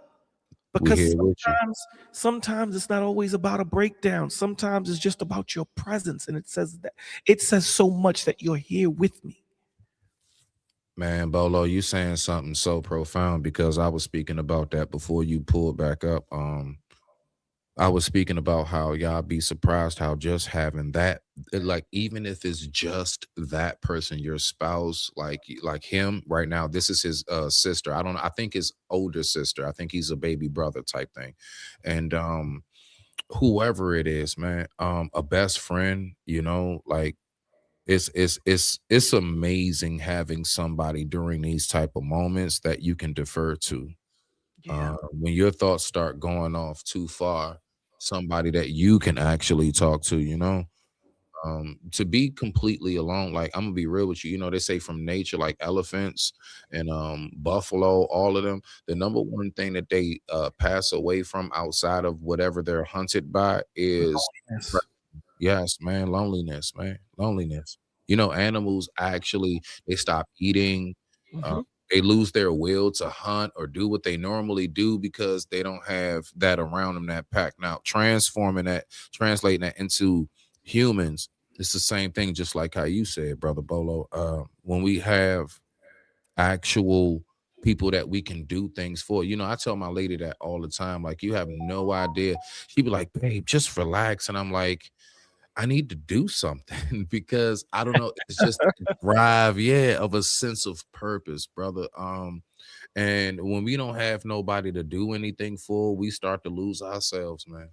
We Because here with you. sometimes it's not always about a breakdown. Sometimes it's just about your presence. And it says so much that you're here with me. Man, Bolo, you saying something so profound, because I was speaking about that before you pulled back up. I was speaking about how y'all be surprised how just having that, like, even if it's just that person, your spouse, like him right now, this is his sister. I think his older sister. I think he's a baby brother type thing. And whoever it is, man, a best friend, like it's amazing having somebody during these type of moments that you can defer to. When your thoughts start going off too far, somebody that you can actually talk to, to be completely alone. Like, I'm gonna be real with you. They say from nature, like elephants and buffalo, all of them, the number one thing that they pass away from outside of whatever they're hunted by is Loneliness. Yes, man, loneliness, man, loneliness. Animals actually, they stop eating. They lose their will to hunt or do what they normally do because they don't have that around them, that pack. Now, translating that into humans, it's the same thing, just like how you said, Brother Bolo. When we have actual people that we can do things for, I tell my lady that all the time, like, you have no idea. She'd be like, babe, just relax. And I'm like, I need to do something because I don't know. It's just a drive, of a sense of purpose, brother. And when we don't have nobody to do anything for, we start to lose ourselves, man.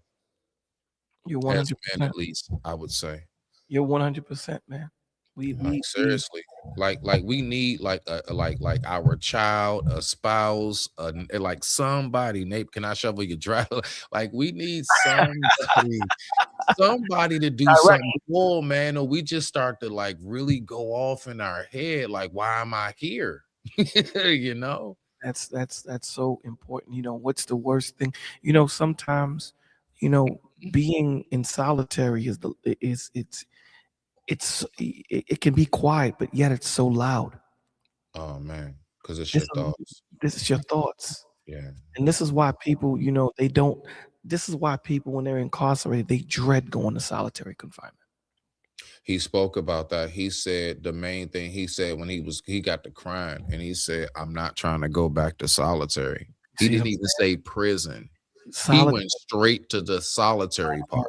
You're As 100%. men, at least, I would say. You're 100%, man. We Seriously, like we need like our child, a spouse, like somebody. Nate, can I shovel your driveway? Like, we need somebody to do something for, man, or we just start to like really go off in our head, like, why am I here? That's so important. What's the worst thing? Sometimes you know, being in solitary it can be quiet, but yet it's so loud. Oh man, because it's your thoughts. This is your thoughts. Yeah. And this is why people, you know, this is why people, when they're incarcerated, they dread going to solitary confinement. He spoke about that. He said the main thing he said when he got to crying, and he said, I'm not trying to go back to solitary. He didn't even say prison. He went straight to the solitary part.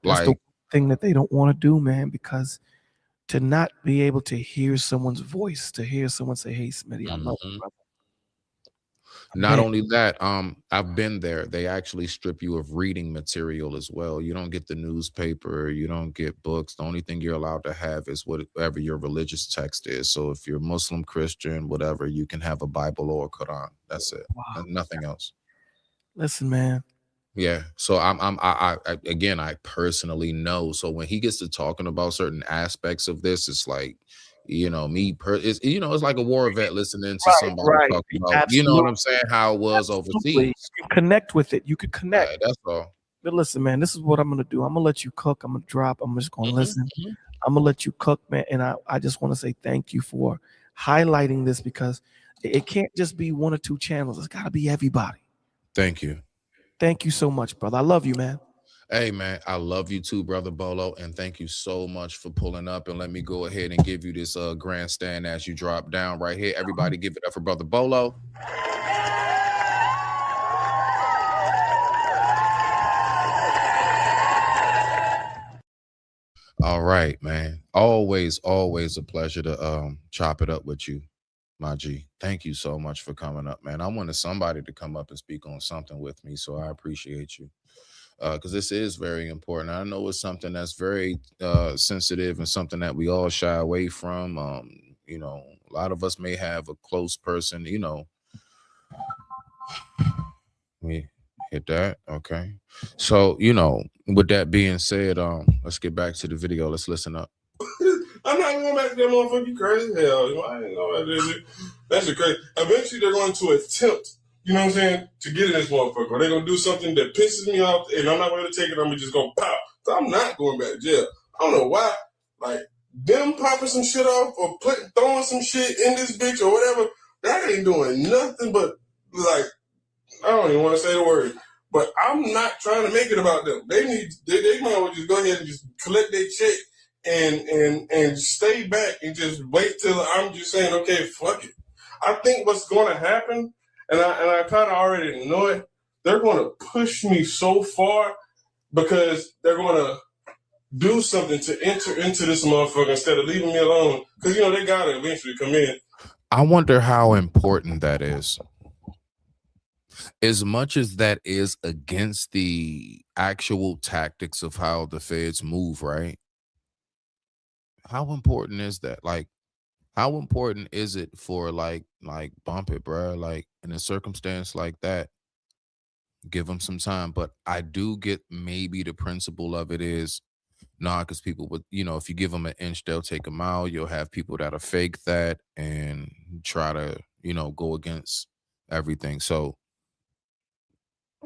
That's the thing that they don't want to do, man, because to not be able to hear someone's voice, to hear someone say, hey, Smitty, I love you, brother. Not only that, I've been there. They actually strip you of reading material as well. You don't get the newspaper, you don't get books. The only thing you're allowed to have is whatever your religious text is. So if you're Muslim, Christian, whatever, you can have a Bible or a Quran. That's it. Wow. Nothing else. Listen, man. Yeah. So I personally know. So when he gets to talking about certain aspects of this, it's like, you know, it's like a war vet listening to somebody talk about, you know what I'm saying, how it was overseas. You can connect with it. You could connect. Right, that's all. But listen, man, this is what I'm gonna do. I'm gonna let you cook. I'm gonna drop. I'm just gonna listen. I'm gonna let you cook, man. And I just want to say thank you for highlighting this, because it can't just be one or two channels. It's gotta be everybody. Thank you. Thank you so much, brother. I love you, man. Hey, man, I love you too, Brother Bolo, and thank you so much for pulling up. And let me go ahead and give you this grandstand as you drop down right here. Everybody give it up for Brother Bolo. All right, man. Always a pleasure to chop it up with you, my G. Thank you so much for coming up, man. I wanted somebody to come up and speak on something with me, so I appreciate you. Because this is very important. I know it's something that's very sensitive and something that we all shy away from. You know, a lot of us may have a close person, you know. We hit that. Okay. So, you know, with that being said, let's get back to the video. Let's listen up. I'm not going back to that motherfucker. You crazy as hell. You know, I ain't know about that. That's just crazy. Eventually, they're going to attempt, you know what I'm saying, to get in this motherfucker. Or they're going to do something that pisses me off, and I'm not going to take it. I'm just going to pop. So I'm not going back to jail. I don't know why. Like, them popping some shit off or throwing some shit in this bitch or whatever, that ain't doing nothing but, like, I don't even want to say the word. But I'm not trying to make it about them. They might as well just go ahead and just collect their check and stay back and just wait till I'm just saying, okay, fuck it. I think what's going to happen, and I kind of already know it, they're going to push me so far because they're going to do something to enter into this motherfucker instead of leaving me alone. Because, you know, they got to eventually come in. I wonder how important that is. As much as that is against the actual tactics of how the feds move, right? How important is that? Like, how important is it for like bump it, bro? Like in a circumstance like that, give them some time. But I do get maybe the principle of it is because people would, you know, if you give them an inch, they'll take a mile. You'll have people that'll fake that and try to, you know, go against everything. So,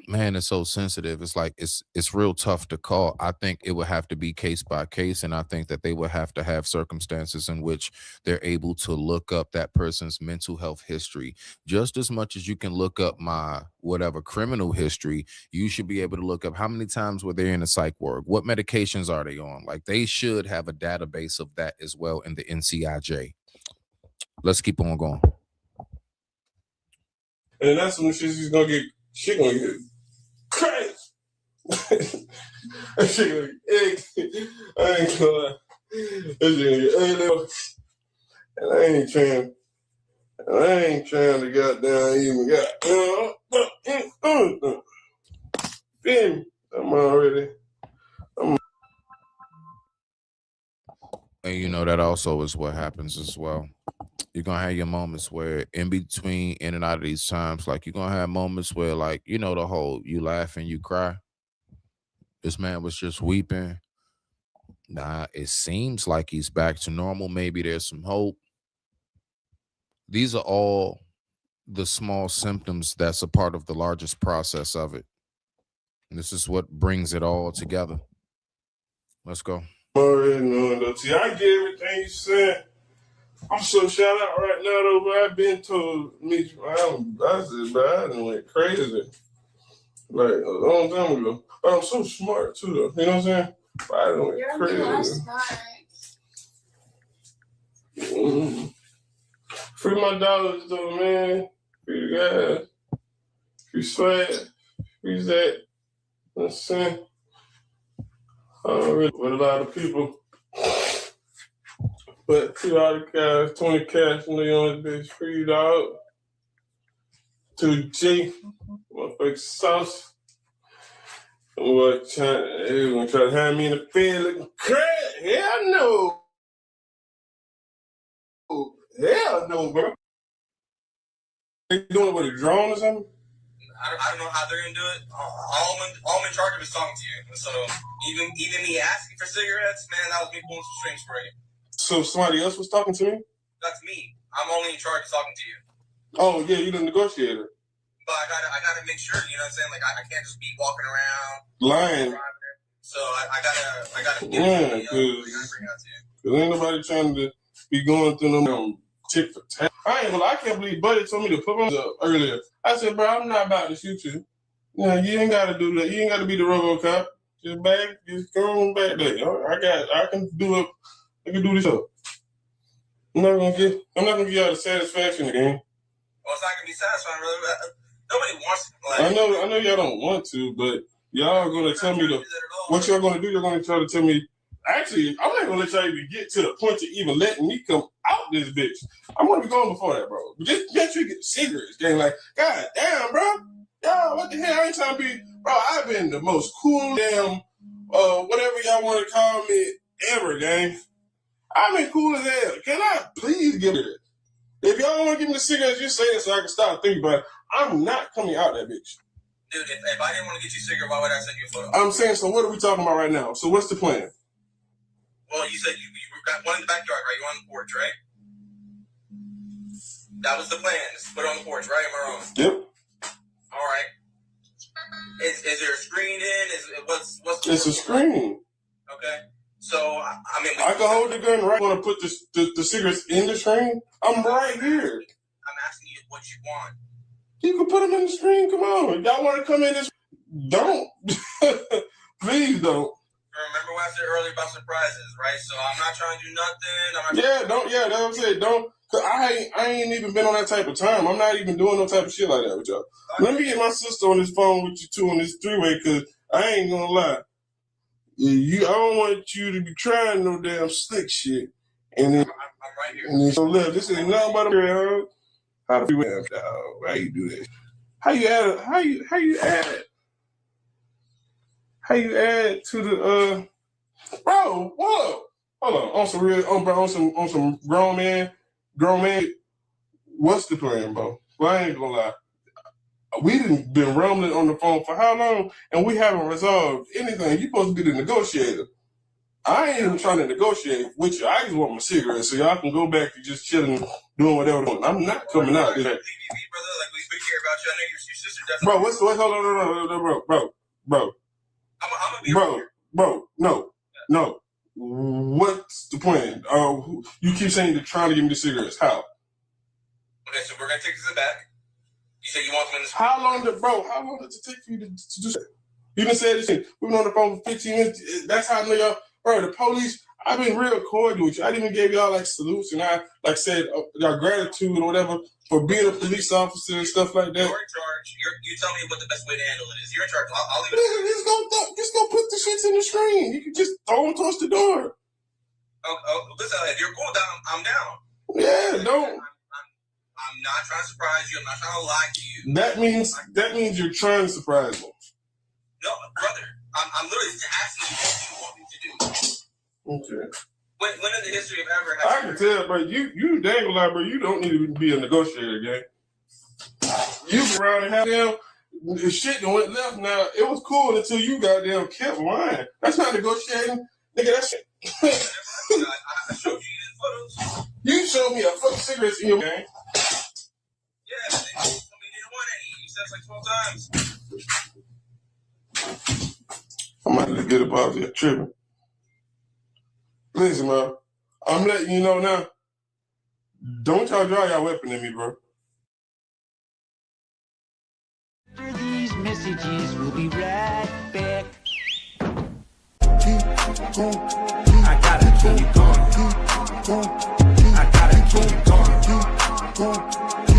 man, it's so sensitive. It's like it's real tough to call. I think it would have to be case by case, and I think that they would have to have circumstances in which they're able to look up that person's mental health history. Just as much as you can look up my whatever criminal history, you should be able to look up how many times were they in a psych ward, what medications are they on. Like, they should have a database of that as well in the NCIJ. Let's keep on going. And that's when she's gonna get crazy. That shit gonna get egg. I ain't gonna lie. That shit gonna get egg. And I ain't trying to goddamn even feel me? And you know, that also is what happens as well. You're gonna have your moments where in between, in and out of these times, like you're gonna have moments where, like, you know, the whole you laugh and you cry. This man was just weeping. Nah, it seems like he's back to normal. Maybe there's some hope. These are all the small symptoms that's a part of the largest process of it. This is what brings it all together. Let's go. Already knowing though. See, I get everything you said. I'm so shout out right now though, but I've been told me I said, but I done went crazy. Like a long time ago. But I'm so smart too though. You know what I'm saying? But I done went crazy. Mm-hmm. Free my dollars though, man. Free the guys. Free swag. Free that. Let's see. With a lot of people. But $2 cash, 20 cash, and they on this bitch. Free dog. To the G. Motherfucking sauce. What they gonna try to have me in the bed looking crazy? Hell no. Hell no, bro. They doing it with a drone or something? I don't know how they're gonna do it. All I'm in charge of is talking to you. So even me asking for cigarettes, man, that was me pulling some strings for you. So somebody else was talking to me? That's me. I'm only in charge of talking to you. Oh yeah, you the negotiator. But I gotta make sure, you know what I'm saying? Like I can't just be walking around lying. So I gotta get it. Cause ain't nobody trying to be going through them tick for tack. I can't believe Buddy told me to put my up earlier. I said, bro, I'm not about to shoot you. Yeah, you ain't gotta do that. You ain't gotta be the RoboCop. Just go on back there. I can do this up. I'm not gonna give y'all the satisfaction again. Well, it's not gonna be satisfying, brother. Nobody wants to. I know y'all don't want to, but y'all are gonna tell me what y'all gonna do. You're gonna try to tell me. Actually, I'm not gonna let y'all even get to the point to even letting me come out this bitch. I'm gonna be going before that, bro. Just make sure you get cigarettes, gang. Like, god damn, bro. Y'all, what the hell? I ain't trying to be, bro. I've been the most cool damn, whatever y'all want to call me ever, gang. I've been cool as hell. Can I please give it? If y'all don't want to give me the cigarettes, just say it so I can stop thinking about it. I'm not coming out that bitch. Dude, if I didn't want to get you cigarette, why would I send you a photo? I'm saying, so what are we talking about right now? So what's the plan? Well, you said you got one in the backyard, right? You're on the porch, right? That was the plan. Just put it on the porch, right? Am I wrong? Yep. All right. Is there a screen in? What's It's a screen. Okay. So I mean, I can hold the gun right. Want to put the cigarettes in the screen? I'm right here. I'm asking you what you want. You can put them in the screen. Come on. Y'all want to come in this? Don't. Please don't. Remember what I said earlier about surprises, right? So I'm not trying to do nothing. Yeah, that's what I'm saying. Don't. Cause I ain't even been on that type of time. I'm not even doing no type of shit like that with y'all. Okay. Let me get my sister on this phone with you two on this three-way, cause I ain't gonna lie. I don't want you to be trying no damn slick shit. And then I'm right here. And then so look, this ain't nothing but a how do you how you do that? How you add to the bro, whoa. Hold on. On some real on some grown man. What's the plan, bro? Well, I ain't gonna lie. We done been rumbling on the phone for how long, and we haven't resolved anything. You supposed to be the negotiator. I ain't even trying to negotiate with you. I just want my cigarettes so y'all can go back to just chilling, doing whatever. I'm not coming out. Brother, like we care about you. I know your sister definitely. Bro, what's hold on, bro. I'm gonna be no. What's the plan? You keep saying you're trying to give me the cigarettes. How? Okay, so we're gonna take this back. You said you want them in the How long did it take for you to do that? You done said this shit. We've been on the phone for 15 minutes. That's how I know y'all. Bro, the police, I've been real cordial with you. I even gave y'all like salutes and I like said y'all gratitude or whatever for being a police officer and stuff like that. You're in charge. You tell me what the best way to handle it is. You're in charge. I'll leave it. Just go put the shits in the screen. You can just throw them towards the door. Listen, if you're cool down, I'm down. Yeah, don't. I'm not trying to surprise you. I'm not trying to lie to you. That means you're trying to surprise me. No, brother. I'm literally asking you what you want me to do. Okay. When in the history of ever I can tell, bro, you dang lie, bro, you don't need to be a negotiator, gang. You go around and have them the shit that went left. Now, it was cool until you goddamn kept lying. That's not negotiating. Nigga, that's shit. I showed you these photos. You showed me a fucking cigarette in your gang. Yeah, they told me you didn't want any. You said it like 12 times. about to get up out there tripping. Listen, bro. I'm letting you know now. Don't y'all draw your weapon at me, bro. After these messages, we'll be right back. I gotta keep it going. I gotta keep it going.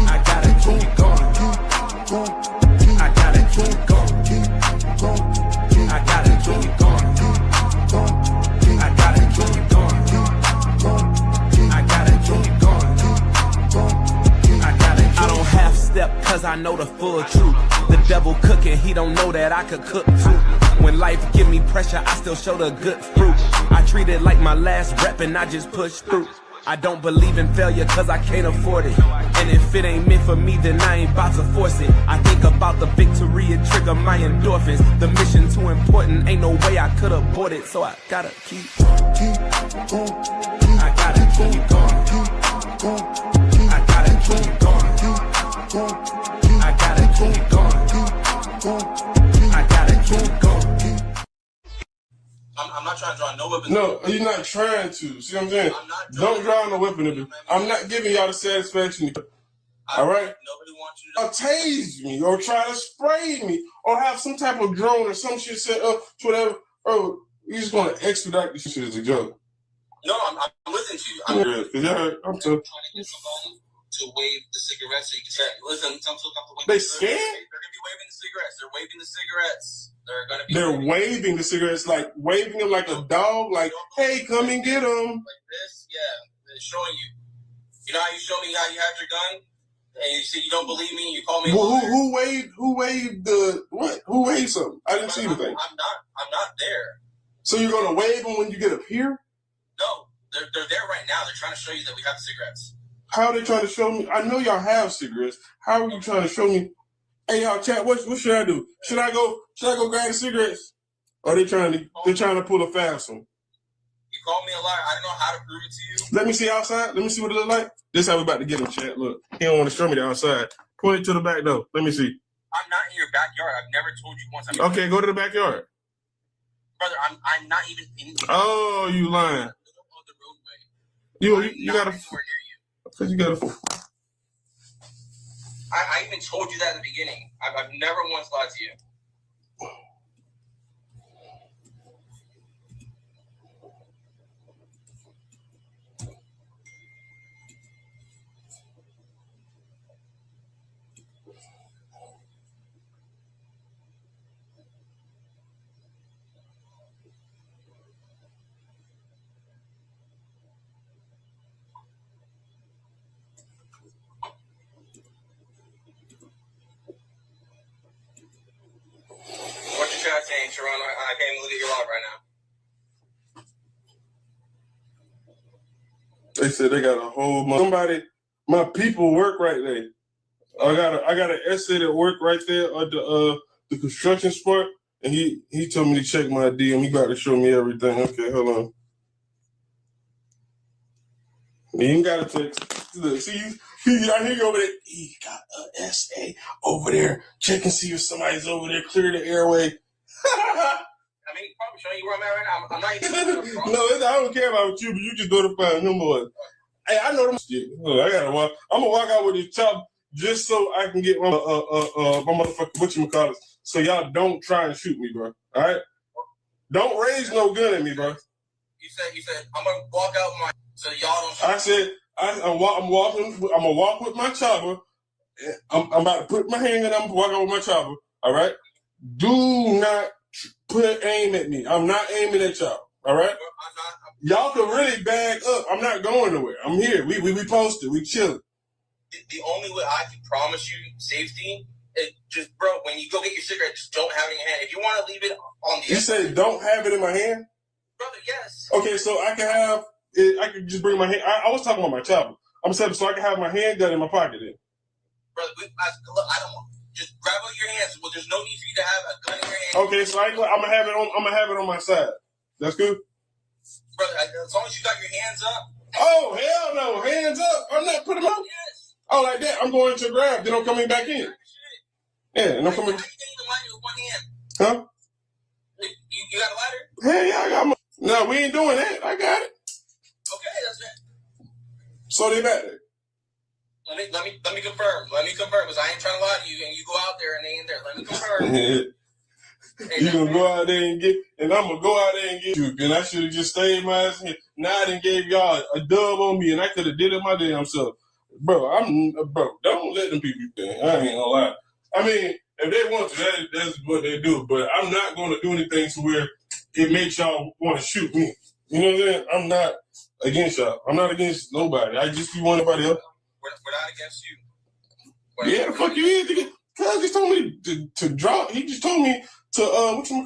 I gotta keep it going. I gotta keep it going. I gotta keep it going. I gotta keep it going. I gotta keep it going. I don't half step cause I know the full truth. The devil cooking, he don't know that I could cook too. When life give me pressure, I still show the good fruit. I treat it like my last rep and I just push through. I don't believe in failure cause I can't afford it. And if it ain't meant for me, then I ain't about to force it. I think about the victory and trigger my endorphins. The mission too important, ain't no way I could abort it. So I gotta keep I gotta keep going. I gotta keep going. I gotta keep going. I gotta keep going. I'm not trying to draw no weapon. No, you're not trying to. See what I'm saying? Don't draw no weapon at me. I'm not giving y'all the satisfaction. All right? Nobody wants you to tase me or try to spray me or have some type of drone or some shit set up to whatever. Bro, you just want to expedite this shit as a joke. No, I'm listening to you. I'm too. To wave the cigarettes so you can say, listen, some still have to wave. They scared? They're going to be waving the cigarettes. They're waving the cigarettes. They're waving the cigarettes, like waving them like a dog, like, hey, come and get them. Like this? Yeah. They're showing you. You know how you show me how you have your gun? And you say you don't believe me, you call me a liar? Who waved the, what? Who waved something? I didn't see anything. I'm not there. So you're going to wave them when you get up here? No, they're there right now. They're trying to show you that we have the cigarettes. How are they trying to show me? I know y'all have cigarettes. How are you trying to show me? Hey, y'all, chat. What should I do? Should I go grab the cigarettes? Or they're trying to pull a fast one? You call me a liar. I don't know how to prove it to you. Let me see outside. Let me see what it look like. This how we about to get him, chat. Look, he don't want to show me the outside. Point it to the back door. Let me see. I'm not in your backyard. I've never told you once. Okay, go to the backyard. Brother, I'm not even in. Oh, you lying? You gotta. Because you gotta. I even told you that at the beginning. I've never once lied to you. What you trying to say, Sharon? I can't even look at your log right now. They said they got a whole my people work right there. I got an essay that work right there at the construction spot, and he told me to check my DM. He got to show me everything. Okay, hold on. You ain't got to text. Look, see I hear you over there. He got an essay over there. Check and see if somebody's over there. Clear the airway. I mean, probably showing you where I'm at right now. I'm not even. No, I don't care about you, but you just go to find them boys. Hey, I know them shit. Look, I gotta walk. I'm gonna walk out with this chop just so I can get my motherfucking whatchamacallit. So y'all don't try and shoot me, bro. All right? Don't raise no gun at me, bro. You said I'm gonna walk out with my. So y'all don't. Shoot I said I'm walking. I'm gonna walk with my chopper. I'm about to put my hand in. I'm gonna walk out with my chopper. All right? Do not put aim at me. I'm not aiming at y'all. All right? Y'all can really bag up. I'm not going nowhere. I'm here. We posted. We chilling. The only way I can promise you safety is just, bro, when you go get your cigarette, just don't have it in your hand. If you want to leave it on the. You say don't have it in my hand? Brother, yes. Okay, so I can have it. I can just bring my hand. I was talking about my chopper. I'm saying so I can have my handgun in my pocket then. Brother, I don't want. Just grab it with your hands. Well, there's no need for you to have a gun in your hand. Okay, so I'm gonna have it on. I'm gonna have it on my side. That's good. Brother, as long as you got your hands up. Oh hell no! Hands up! I'm not putting them up. Yes. Oh, like that. I'm going to grab. Then I'm coming back in. Yeah, and I'm coming. How you getting the light with one hand? Huh? You got a we ain't doing that. I got it. Okay, that's it. So they back there. Let me confirm. Let me confirm, because I ain't trying to lie to you, and you go out there and they ain't there. Let me confirm. You gonna go out there and get, and I'm gonna go out there and get you. And I should have just stayed my ass here. Now I done gave y'all a dub on me, and I could have did it my damn self. Bro, don't let them people think. I ain't gonna lie. I mean, if they want to, that's what they do. But I'm not gonna do anything to where it makes y'all want to shoot me. You know what I'm saying? I'm not against y'all. I'm not against nobody. I just be one anybody else. We're not against you. Yeah, the fuck you is. Cuz just told me to drop. He just told me to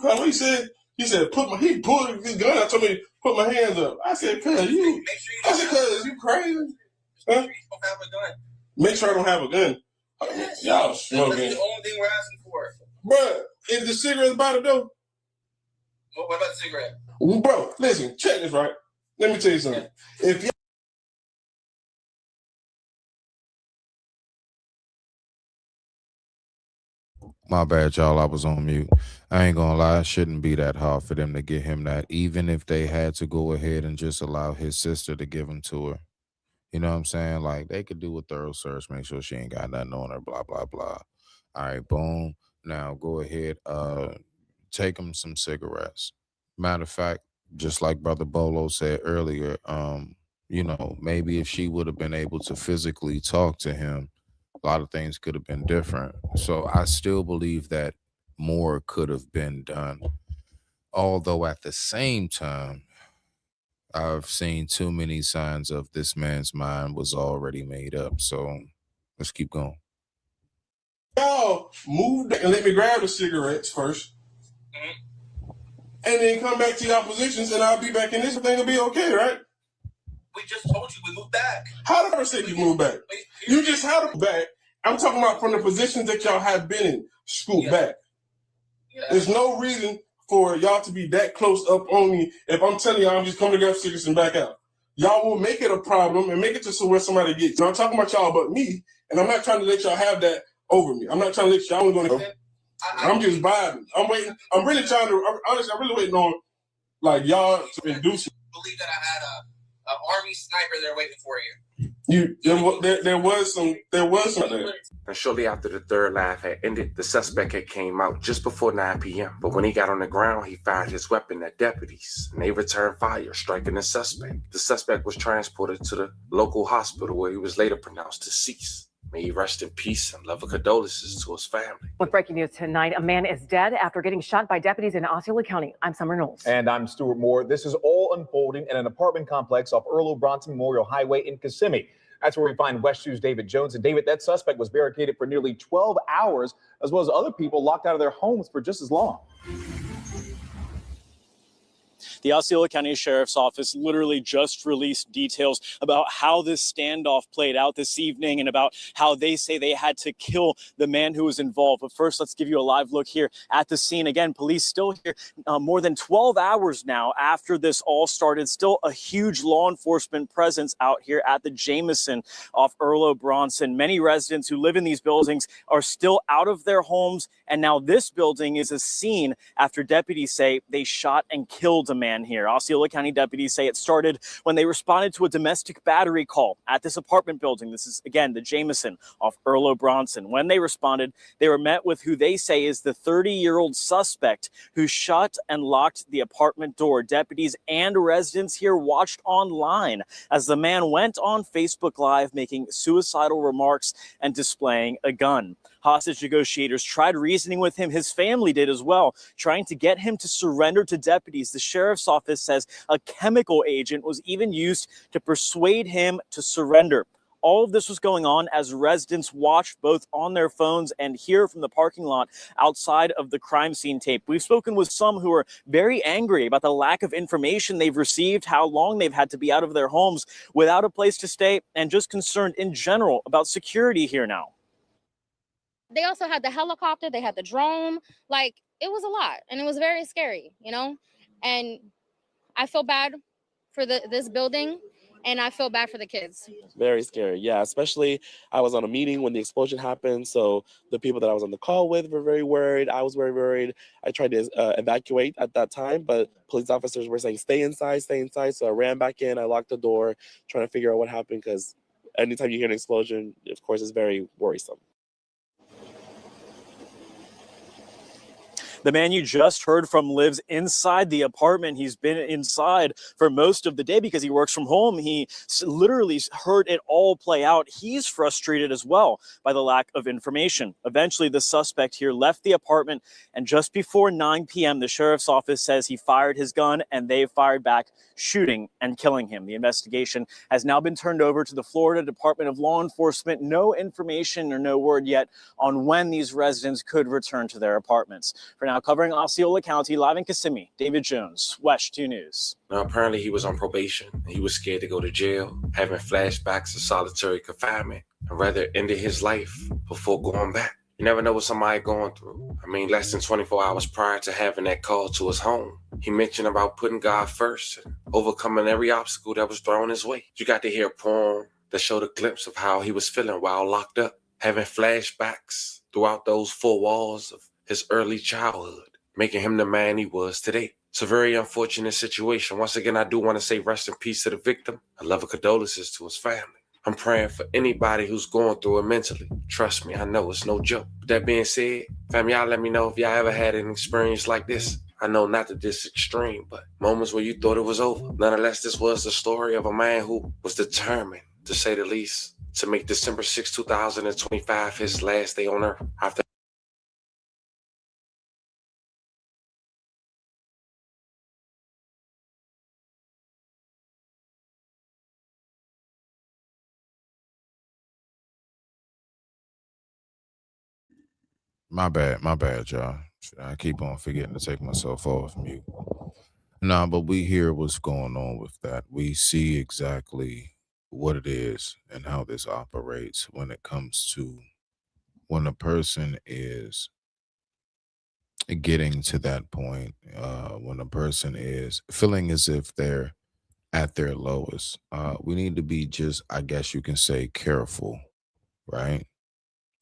what he said. He said he pulled his gun out, told me to put my hands up. I said, cuz you crazy. Huh? Don't have a gun. Make sure I don't have a gun. Yes. Y'all That's smoking. the only thing we're asking for. Bruh, is the cigarette about it though? What about the cigarette? Bro, listen, check this right. Let me tell you something. If you My bad, y'all. I was on mute. I ain't gonna lie. It shouldn't be that hard for them to get him that, even if they had to go ahead and just allow his sister to give him to her. You know what I'm saying? Like, they could do a thorough search, make sure she ain't got nothing on her, blah, blah, blah. All right, boom. Now go ahead, take him some cigarettes. Matter of fact, just like Brother Bolo said earlier, you know, maybe if she would have been able to physically talk to him, a lot of things could have been different. So I still believe that more could have been done. Although at the same time, I've seen too many signs of this man's mind was already made up. So let's keep going. y'all move and let me grab the cigarettes first, and then come back to your positions, and I'll be back in this thing will be okay, right? We just told you we moved back. How the first say you move back? You just had to back. I'm talking about from the positions that y'all have been in, scoot back. There's no reason for y'all to be that close up on me if I'm telling y'all I'm just coming to grab cigarettes and back out. Y'all will make it a problem and make it to somewhere somebody gets. Now, I'm talking about y'all but me, and I'm not trying to let y'all have that over me. I'm not trying to let y'all going to. I'm just vibing. I'm waiting. I'm really trying to. Honestly, I'm really waiting on like y'all to induce. Believe that I had an army sniper there waiting for you. There was some there. And shortly after the third laugh had ended, the suspect had came out just before 9 p.m. But when he got on the ground, he fired his weapon at deputies, and they returned fire, striking the suspect. The suspect was transported to the local hospital where he was later pronounced deceased. May he rest in peace and love and condolences to his family. With breaking news tonight, a man is dead after getting shot by deputies in Osceola County. I'm Summer Knowles. And I'm Stuart Moore. This is all unfolding in an apartment complex off Earl Bronson Memorial Highway in Kissimmee. That's where we find West 2's David Jones. And David, that suspect was barricaded for nearly 12 hours, as well as other people locked out of their homes for just as long. The Osceola County Sheriff's Office literally just released details about how this standoff played out this evening and about how they say they had to kill the man who was involved. But first, let's give you a live look here at the scene. Again, police still here more than 12 hours now after this all started. Still a huge law enforcement presence out here at the Jameson off Earl Bronson. Many residents who live in these buildings are still out of their homes. And now this building is a scene after deputies say they shot and killed a man here. Osceola County deputies say it started when they responded to a domestic battery call at this apartment building. This is, again, the Jameson off Earl Bronson. When they responded, they were met with who they say is the 30-year-old suspect who shut and locked the apartment door. Deputies and residents here watched online as the man went on Facebook Live making suicidal remarks and displaying a gun. Hostage negotiators tried reasoning with him. His family did as well, trying to get him to surrender to deputies. The sheriff's office says a chemical agent was even used to persuade him to surrender. All of this was going on as residents watched both on their phones and hear from the parking lot outside of the crime scene tape. We've spoken with some who are very angry about the lack of information they've received, how long they've had to be out of their homes without a place to stay, and just concerned in general about security here now. They also had the helicopter, they had the drone, like it was a lot and it was very scary, you know? And I feel bad for this building and I feel bad for the kids. Very scary. Yeah, especially I was on a meeting when the explosion happened. So the people that I was on the call with were very worried. I was very worried. I tried to evacuate at that time, but police officers were saying, stay inside, stay inside. So I ran back in. I locked the door, trying to figure out what happened, because anytime you hear an explosion, of course, it's very worrisome. The man you just heard from lives inside the apartment. He's been inside for most of the day because he works from home. He literally heard it all play out. He's frustrated as well by the lack of information. Eventually, the suspect here left the apartment, and just before 9 p.m., the sheriff's office says he fired his gun, and they fired back, shooting and killing him. The investigation has now been turned over to the Florida Department of Law Enforcement. No information or no word yet on when these residents could return to their apartments. For now, covering Osceola County, live in Kissimmee, David Jones, WESH 2 News. Now, apparently he was on probation and he was scared to go to jail, having flashbacks of solitary confinement, and rather ended his life before going back. You never know what somebody going through. I mean, less than 24 hours prior to having that call to his home, he mentioned about putting God first and overcoming every obstacle that was thrown his way. You got to hear a poem that showed a glimpse of how he was feeling while locked up, having flashbacks throughout those four walls of his early childhood, making him the man he was today. It's a very unfortunate situation. Once again, I do want to say rest in peace to the victim. I love and condolences to his family. I'm praying for anybody who's going through it mentally. Trust me, I know it's no joke. With that being said, fam, y'all let me know if y'all ever had an experience like this. I know not to this extreme, but moments where you thought it was over. Nonetheless, this was the story of a man who was determined, to say the least, to make December 6, 2025 his last day on earth. After My bad, y'all. I keep on forgetting to take myself off mute. Nah, but we hear what's going on with that. We see exactly what it is and how this operates when it comes to when a person is getting to that point, when a person is feeling as if they're at their lowest. We need to be just, I guess you can say, careful, right?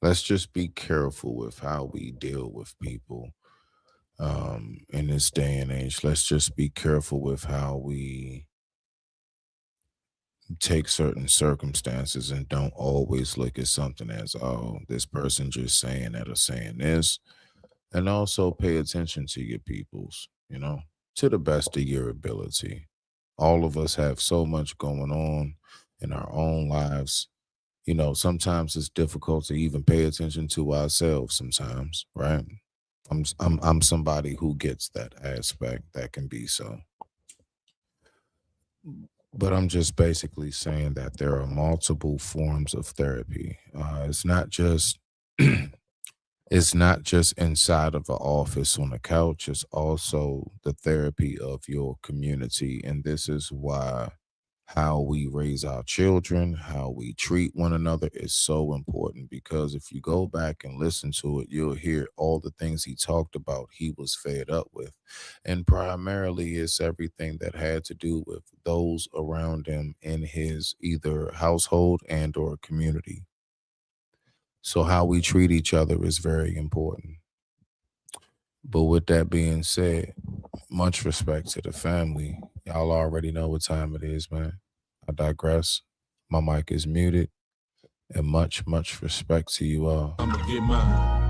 Let's just be careful with how we deal with people in this day and age. Let's just be careful with how we take certain circumstances and don't always look at something as, oh, this person just saying that or saying this. And also pay attention to your peoples, to the best of your ability. All of us have so much going on in our own lives. Sometimes it's difficult to even pay attention to ourselves sometimes, right? I'm somebody who gets that aspect. That can be so. But I'm just basically saying that there are multiple forms of therapy. It's not just inside of an office on a couch. It's also the therapy of your community. And this is why how we raise our children, how we treat one another is so important, because if you go back and listen to it, you'll hear all the things he talked about he was fed up with. And primarily it's everything that had to do with those around him in his either household and or community. So how we treat each other is very important. But with that being said, much respect to the family. Y'all already know what time it is, man. I digress. My mic is muted. And much respect to you all. I'ma get mine.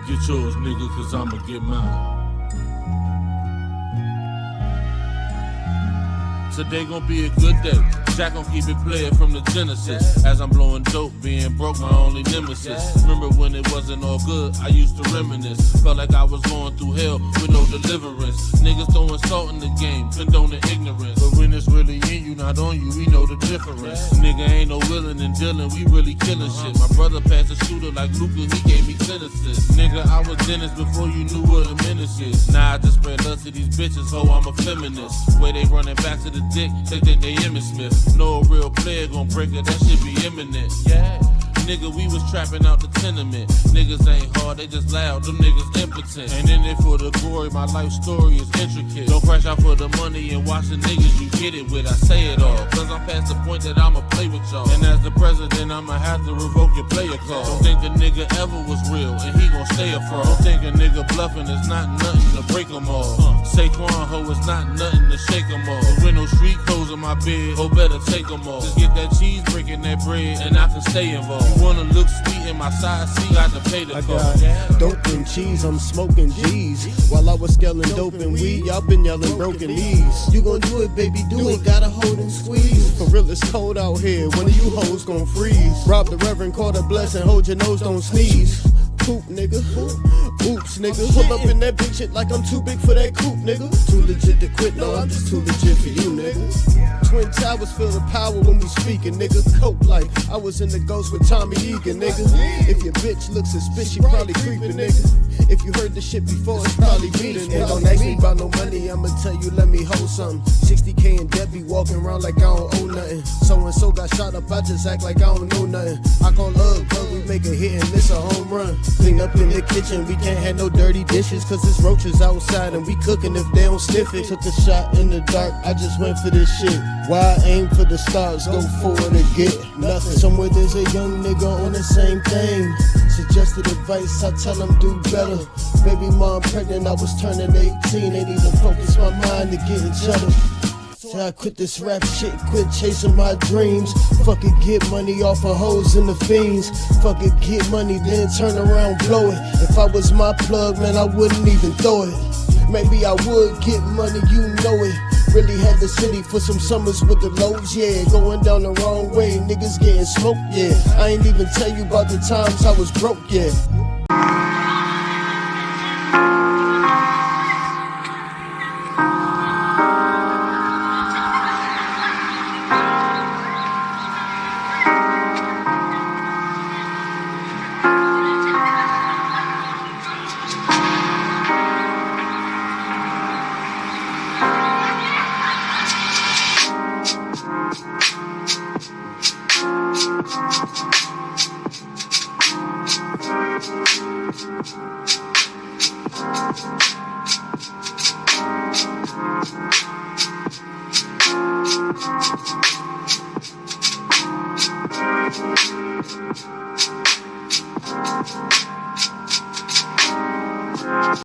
Get yours, nigga, cause I'ma get mine. Today gon' be a good day. Jack gon' keep it playing from the Genesis. As I'm blowing dope, being broke, my only nemesis. Remember when it wasn't all good, I used to reminisce. Felt like I was going through hell with no deliverance. Niggas throwing salt in the game, condoning ignorance. But when it's really in you, not on you, we know the difference. Nigga ain't no willing and dealing, we really killing shit. My brother passed a shooter like Luka, he gave me 10 assists. Nigga, I was Dennis before you knew what a menace is. Now I just spread lust to these bitches, ho, I'm a feminist. Way they running back to the dick, they think they Emmitt Smith. No real player gon' break it, that shit be imminent. Yeah. nigga, we was trapping out the tenement. Niggas ain't hard, they just loud, them niggas impotent. Ain't in it for the glory, my life story is intricate. Don't crash out for the money and watch the niggas you get it with. I say it all, cause I'm past the point that I'ma play with y'all. And as the president, I'ma have to revoke your player card. Don't think a nigga ever was real, and he gon' stay a fraud. Don't think a nigga bluffing is not nothing to break them all. Saquon ho, it's not nothing to shake them all. There no street clothes in my bed, oh better take them all. Just get that cheese, breaking that bread, and I can stay involved. You wanna look sweet in my side seat, got to pay the cost. Dope and cheese, I'm smoking G's. While I was scaling dope and weed, y'all been yelling broken knees. You gon' do it, baby, do it, gotta hold and squeeze. For real, it's cold out here, one of you hoes gon' freeze. Rob the reverend, call the blessing, hold your nose, don't sneeze. Poop, nigga. Oops, nigga. Pull up in that big shit like I'm too big for that coupe, nigga. Too legit to quit, no, I'm just too legit for you, nigga. Twin Towers feel the power when we speaking, nigga. Cope like I was in the ghost with Tommy Egan, nigga. If your bitch looks suspicious, she probably creeping, nigga. If you heard the shit before, it's probably me, nigga. Don't ask me about no money, I'ma tell you, let me hold something. 60K in debt, be walking around like I don't owe nothing. So-and-so got shot up, I just act like I don't know nothing. I call love, but we make a hit and miss a home run. Clean up in the kitchen, we can't have no dirty dishes, cause it's roaches outside and we cooking if they don't sniff it. Took a shot in the dark, I just went for this shit. Why aim for the stars, go forward and get nothing. Somewhere there's a young nigga on the same thing. Suggested advice, I tell him do better. Baby mom pregnant, I was turning 18. Ain't even focus my mind to getting cheddar. So I quit this rap shit, quit chasing my dreams. Fuck it, get money off of hoes and the fiends. Fuck it, get money, then turn around, blow it. If I was my plug, man, I wouldn't even throw it. Maybe I would get money, you know it. Really had the city for some summers with the lows, yeah. Going down the wrong way, niggas getting smoked, yeah. I ain't even tell you about the times I was broke, yeah. Thank you.